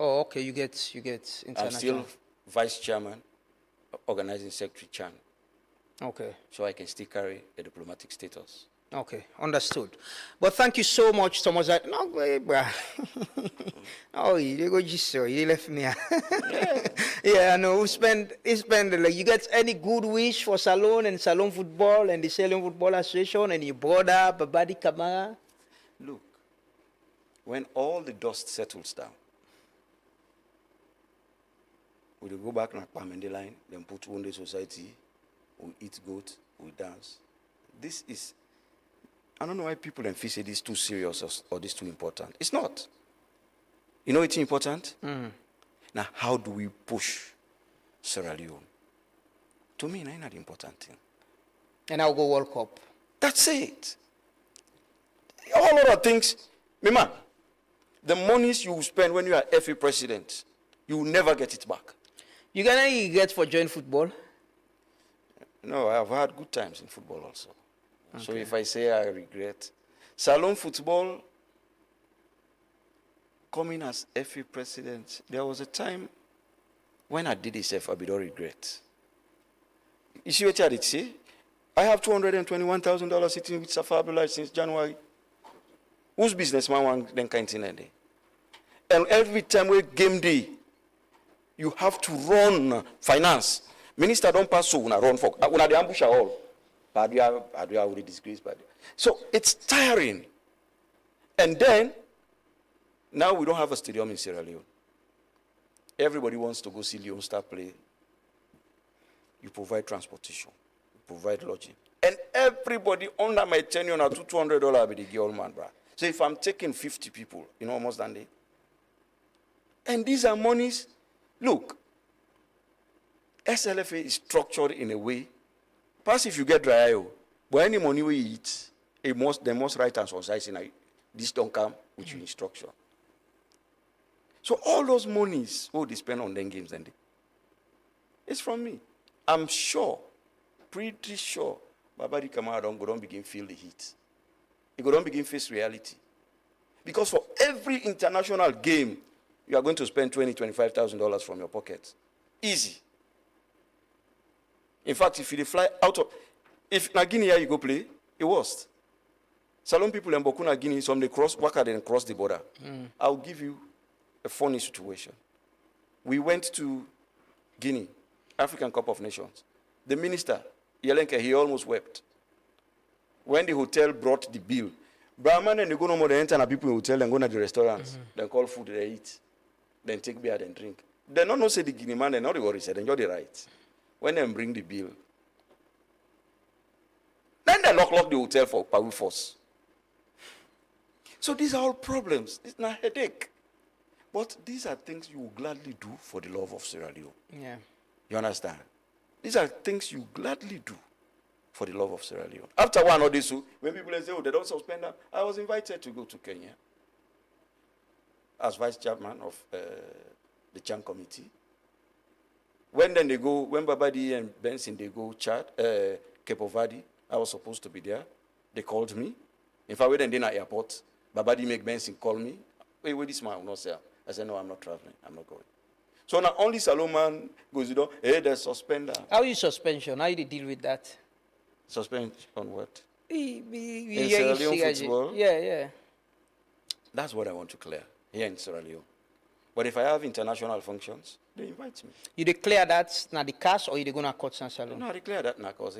Oh, okay. You get international. I'm still vice chairman, organizing secretary Chan. Okay. So I can still carry a diplomatic status. Okay, understood. But thank you so much, Thomas. No, bruh. Oh, you go just so you left me. Yeah, I know. You spend like you get any good wish for Salone and Salone Football and the Salone Football Association and your brother Babadi Kamara? Look, when all the dust settles down, we'll go back to Pamende line, then put one day society, we eat goat, we dance. This is, I don't know why people then feel say this too serious or this too important. It's not. You know it's important? Now, how do we push Sierra Leone? To me, that's not the important thing. And I'll go World Cup. That's it. All other things, my man, the monies you spend when you are FA president, you will never get it back. You got any regret for joining football? No, I've had good times in football also. Okay. So if I say I regret, Salone Football, coming as FA president, there was a time when I did this I don't regret. You see what I did say? I have $221,000 sitting with Safabula since January. Whose businessman want them kind of thing? And every time we game day, you have to run finance. Minister don't pass so una run for una the ambush all. Padua will disgrace Padua. So it's tiring. And then now we don't have a stadium in Sierra Leone. Everybody wants to go see Leone Star play. You provide transportation, you provide lodging. And everybody under my tenure now $200 with the girl man, bro. So if I'm taking 50 people, you know almost done day. And these are monies. Look, SLFA is structured in a way. Pass if you get dry eye, but any money we eat, they must write us on site saying this don't come with your instruction. So all those monies, they spend on them games and it's from me. I'm sure, pretty sure, Babadi Kamara don't begin feel the heat. He don't begin face reality. Because for every international game, you are going to spend $20,000-$25,000 from your pocket. Easy. In fact, if you fly out of, if Guinea you go play, it worst. Salone people in Bokuna Guinea, some they cross, Waka then cross the border. I'll give you a funny situation. We went to Guinea, African Cup of Nations. The minister, Yelenke, he almost wept. When the hotel brought the bill, Brahman and they go no more than enter and people in the hotel and go to the restaurants, then call food, they eat, then take beer, then drink. They don't know say the Guinea man, they not the worry, they enjoy the right. When they bring the bill, then they lock the hotel for power force. So these are all problems. It's not a headache. But these are things you will gladly do for the love of Sierra Leone. Yeah. You understand? These are things you gladly do for the love of Sierra Leone. After one or this, when people say, they don't suspend them, I was invited to go to Kenya as vice chairman of the Chan committee. When Babadi and Benson, they go Chad, Cape Verde, I was supposed to be there. They called me. If I went in the airport, Babadi make Benson call me. Hey, wait, this man will not say. I said, no, I'm not traveling. I'm not going. So now only Salomon goes, hey, there's suspender. How is suspension? How do you deal with that? Suspension on what? In Sierra Leone football? Yeah. That's what I want to clear here in Sierra Leone. But if I have international functions, they invite me. You declare that na the CAS or you go to court in Salon? No, I declare that na cause.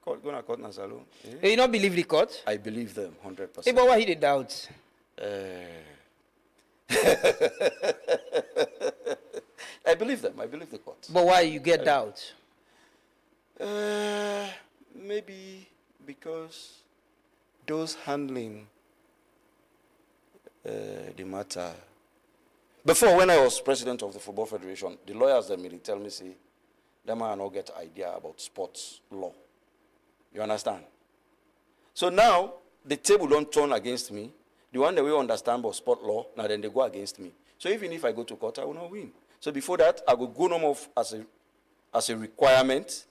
Go to court na Salon. You don't believe the court? I believe them 100%. Hey, but why he did doubt? I believe them. I believe the court. But why you get doubt? Maybe because those handling the matter. Before, when I was president of the Football Federation, the lawyers that may tell me, say, them I not get idea about sports law. You understand? So now, the table don't turn against me. The one that we understand about sport law, now then they go against me. So even if I go to court, I will not win. So before that, I will go no more as a requirement,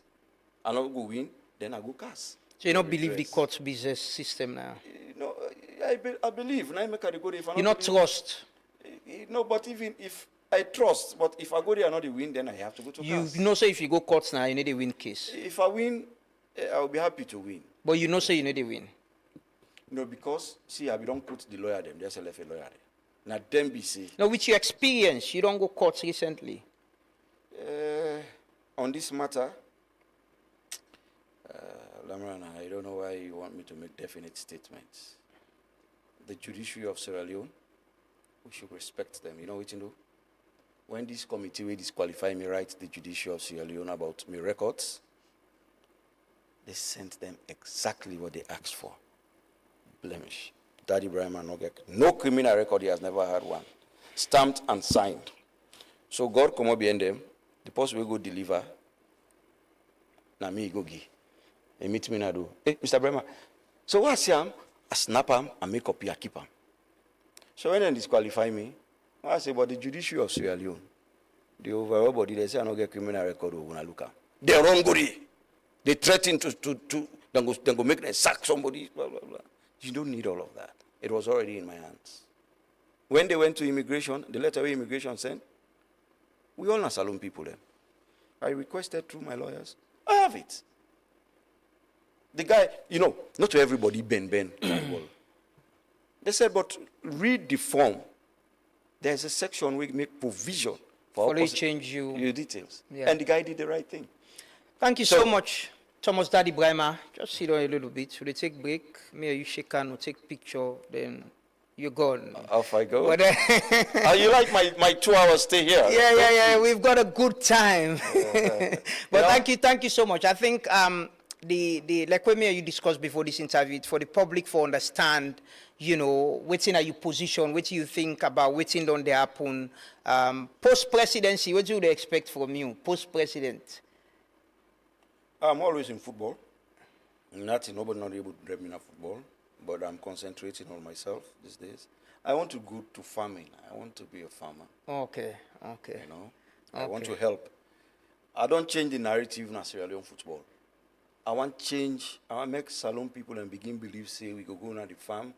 I not go win, then I go CAS. So you don't believe the court business system now? No, I believe. Now I make a go there. You not trust? No, but even if I trust, but if I go there and not win, then I have to go to CAS. You know, say if you go court now, you need a win case. If I win, I will be happy to win. But you know, say you need a win. No, because see, I don't put the lawyer them. There's a left a lawyer there. Now them be say. No, with your experience, you don't go courts recently. On this matter, Lamrana, I don't know why you want me to make definite statements. The judiciary of Sierra Leone, we should respect them. You know what you do? When this committee will disqualify me, write the judiciary of Sierra Leone about my records, they sent them exactly what they asked for. Blemish. Daddy Ibrahim Anogek. No criminal record, he has never had one. Stamped and signed. So God come up behind them, the post will go deliver. Na me go give. He meet me na do. Hey, Mr. Brema. So what I say, I snap him and make copy, I keep him. So when they disqualify me, I say, but the judiciary of Sierra Leone, the overall body, they say I don't get criminal record when I look at. They're wrong, goody. They threaten then go make them sack somebody, blah, blah, blah. You don't need all of that. It was already in my hands. When they went to immigration, the letter where immigration sent, we all know Salon people then. I requested through my lawyers, I have it. The guy, you know, not to everybody Ben. They said, but read the form. There's a section where we make provision for change your details. Yeah. And the guy did the right thing. Thank you so much, Thomas Daddy Brima. Just sit down a little bit. We'll take break. Me and you shake hand, we'll take picture, then you're gone. Off I go. But, you like my 2 hours stay here? Yeah. We've got a good time. But thank you so much. I think like when me and you discussed before this interview, for the public to understand, you know, waiting at your position, what you think about waiting on the happen. Post-presidency, what do they expect from you, post-president? I'm always in football. Nobody not able to drive me in football, but I'm concentrating on myself these days. I want to go to farming. I want to be a farmer. Okay. You know, I want to help. I don't change the narrative in Sierra Leone football. I want change. I want to make Salon people and begin believe, say, we go on the farm.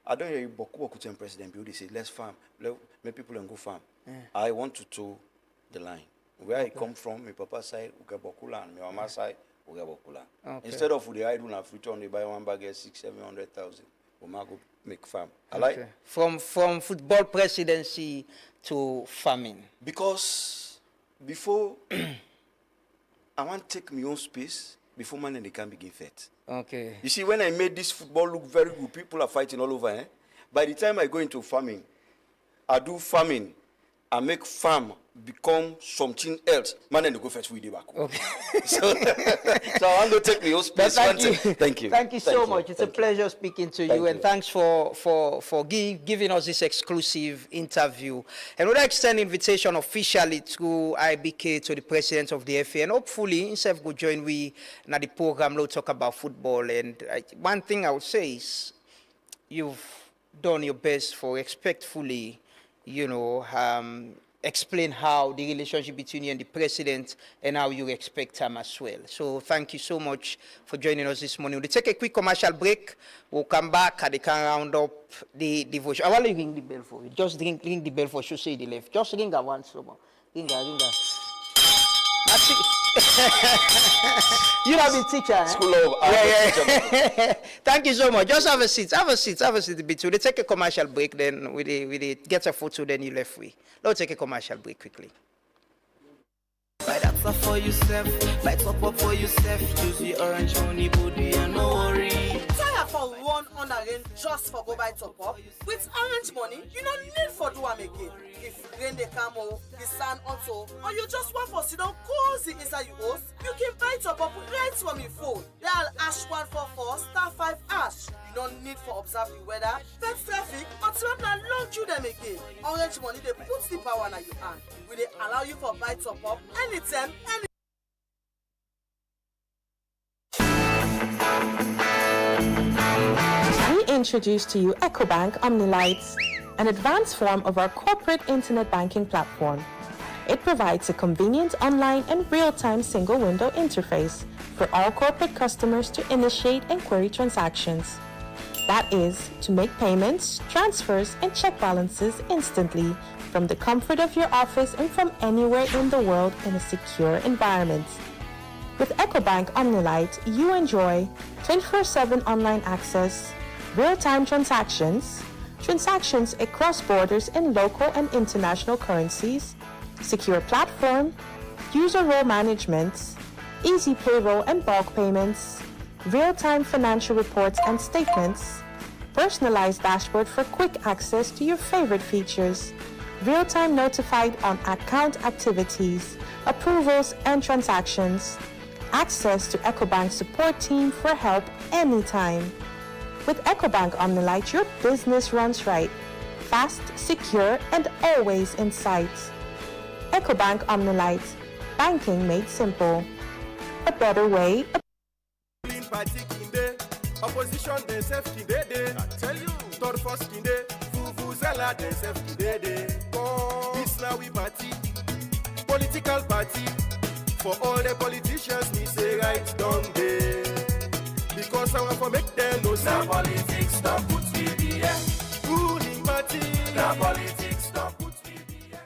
I don't hear Boku president, they say, let's farm. Let people and go farm. Yeah. I want to toe the line. Where I come from, my papa side, we get Bokula, and my mama side, we get Bokula. Okay. Instead of the idle and free turn, they buy one bag at 600,000-700,000. We might go make farm. I like from football presidency to farming. Because before I want to take my own space before man and they can begin fight. Okay. You see, when I made this football look very good, people are fighting all over. By the time I go into farming, I do farming, I make farm become something else. Man, and go fetch with the back. Okay. so I want to take me own space. Thank you. Thank you so much. It's a pleasure speaking to you, and thanks for giving us this exclusive interview. And we'd like to extend invitation officially to IBK, to the president of the FA, and hopefully himself will join we in the program. We'll talk about football. And one thing I would say is, you've done your best for respectfully, you know, explain how the relationship between you and the president and how you expect him as well. So thank you so much for joining us this morning. We'll take a quick commercial break. We'll come back and they can round up the devotion. I want to ring the bell for you. Just ring the bell for you, say the left. Just ring her once. Ring her. You have been teacher. School of yeah. Thank you so much. Just have a seat. Have a seat. Have a seat. We take a commercial break, then we get a photo, then you left free. Let's take a commercial break quickly. Buy that stuff for yourself, buy top up for yourself. Use the orange money, booty, and no worry. Tire for one on again just for go buy top up. With orange money, you don't need for do am again. If rain dey come o, the sun also, or you just want for sit down cozy inside your house, you can buy top up right from your phone. Dial #144*5#. You don't need for observe the weather, vet traffic, or to have long queue them again. Orange money they put the power in your hand. Will they allow you for buy top up anytime, any. We introduce to you EcoBank OmniLights, an advanced form of our corporate internet banking platform. It provides a convenient online and real-time single-window interface for all corporate customers to initiate and query transactions. That is, to make payments, transfers, and check balances instantly from the comfort of your office and from anywhere in the world in a secure environment. With EcoBank OmniLight, you enjoy 24/7 online access, real-time transactions across borders in local and international currencies, secure platform, user role management, easy payroll and bulk payments, real-time financial reports and statements, personalized dashboard for quick access to your favorite features, real-time notified on account activities, approvals and transactions, access to EcoBank support team for help anytime. With EcoBank OmniLight, your business runs right, fast, secure, and always in sight. EcoBank OmniLight, banking made simple. A better way. Opposition they self kinde. I tell you, third first kinde. Vuvuzela they self kinde. This now we party, political party. For all the politicians, me say right down there. Because I want to make them know now politics don't put me there. Ruling party. Now politics don't put me there.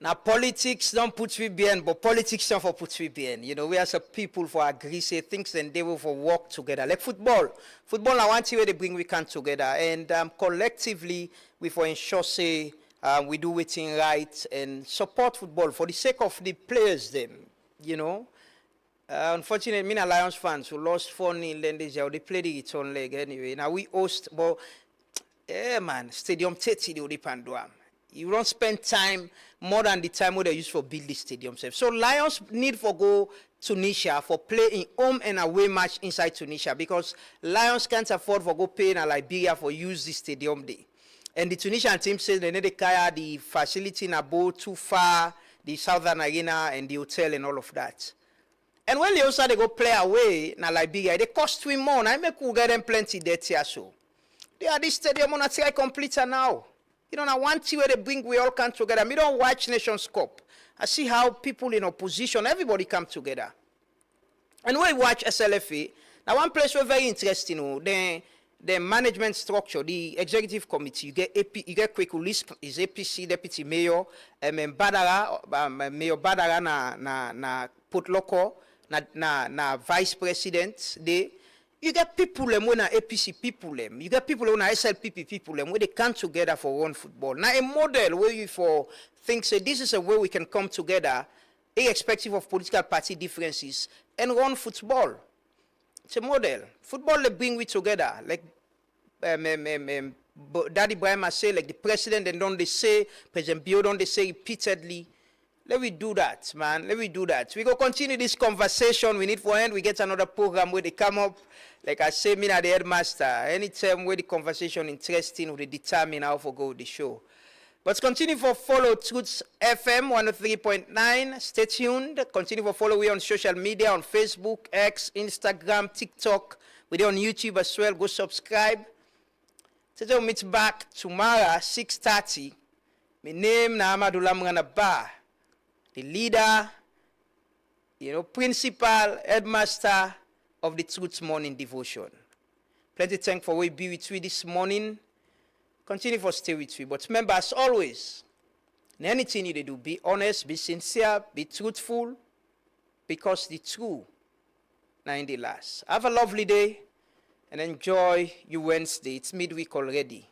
Now politics don't put me behind, but politics don't for put me behind. You know, we as a people for agree, say things and they will for work together. Like football. Football, I want to where they bring we can together. And collectively, we for ensure say we do it right and support football for the sake of the players them, you know. Unfortunately, me and Lions fans who lost 4-0 then they played the return leg anyway. Now we host, but man, stadium 30 they depend on. You don't spend time more than the time where they use for build the stadium. So Lions need for go Tunisia for play in home and away match inside Tunisia because Lions can't afford for go pay in Liberia for use the stadium day. And the Tunisian team says they need to carry the facility in a boat too far, the Southern Arena and the hotel and all of that. And when they also they go play away in Liberia, they cost we more. I make we get them plenty debt here so. They are this stadium on a try complete now. You know, now one team where they bring we all come together. Me don't watch Nations Cup. I see how people in opposition, everybody come together. And when we watch SLFA, now one place where very interesting, the management structure, the executive committee, you get Kweku List is APC deputy mayor, Mayor Badara na Potloko, na vice president. You get people who are APC people, you get people who are SLPP people, where they come together for one football. Now a model where you for think say this is a way we can come together, irrespective of political party differences, and run football. It's a model. Football they bring we together. Like Daddy Brahma say, like the president and don't they say, President Bio don't they say repeatedly. Let me do that, man. Let me do that. We go continue this conversation. We need for end. We get another program where they come up. Like I say, me na the headmaster. Anytime where the conversation interesting, we determine how to go with the show. But continue for follow Truths FM 103.9. Stay tuned. Continue for follow we on social media, on Facebook, X, Instagram, TikTok. We're on YouTube as well. Go subscribe. Today we'll meet back tomorrow, 6:30. My name na Amadou Lamgana Ba. The leader, principal, headmaster of the Truth Morning Devotion. Plenty thank for we be with you this morning. Continue for stay with you. But remember, as always, in anything you do, be honest, be sincere, be truthful, because the truth now in the last. Have a lovely day. and enjoy your Wednesday. It's midweek already.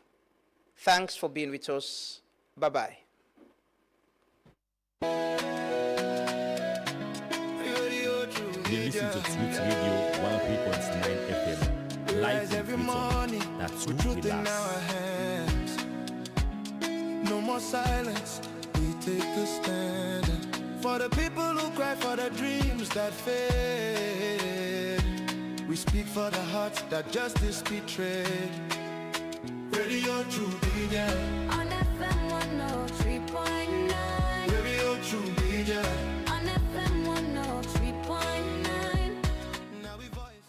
Thanks for being with us. Bye-bye. You listen to Truth Radio 103.9 FM. Live every morning. That's with truth in our hands. No more silence. We take a stand for the people who cry for the dreams that fade. We speak for the hearts that justice betrayed. Radio True Media on FM 103.9. Radio True Media on FM 103.9. Now we voice.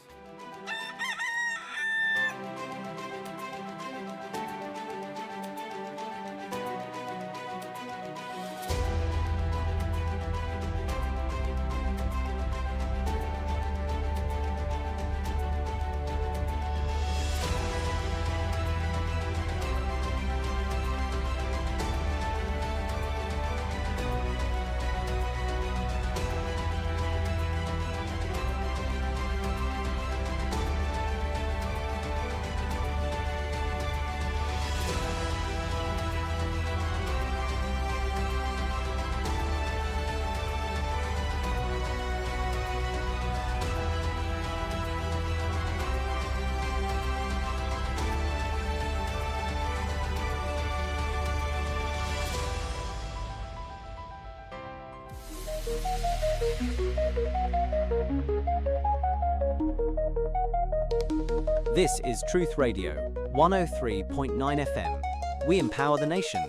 This is Truth Radio, 103.9 FM. We empower the nation.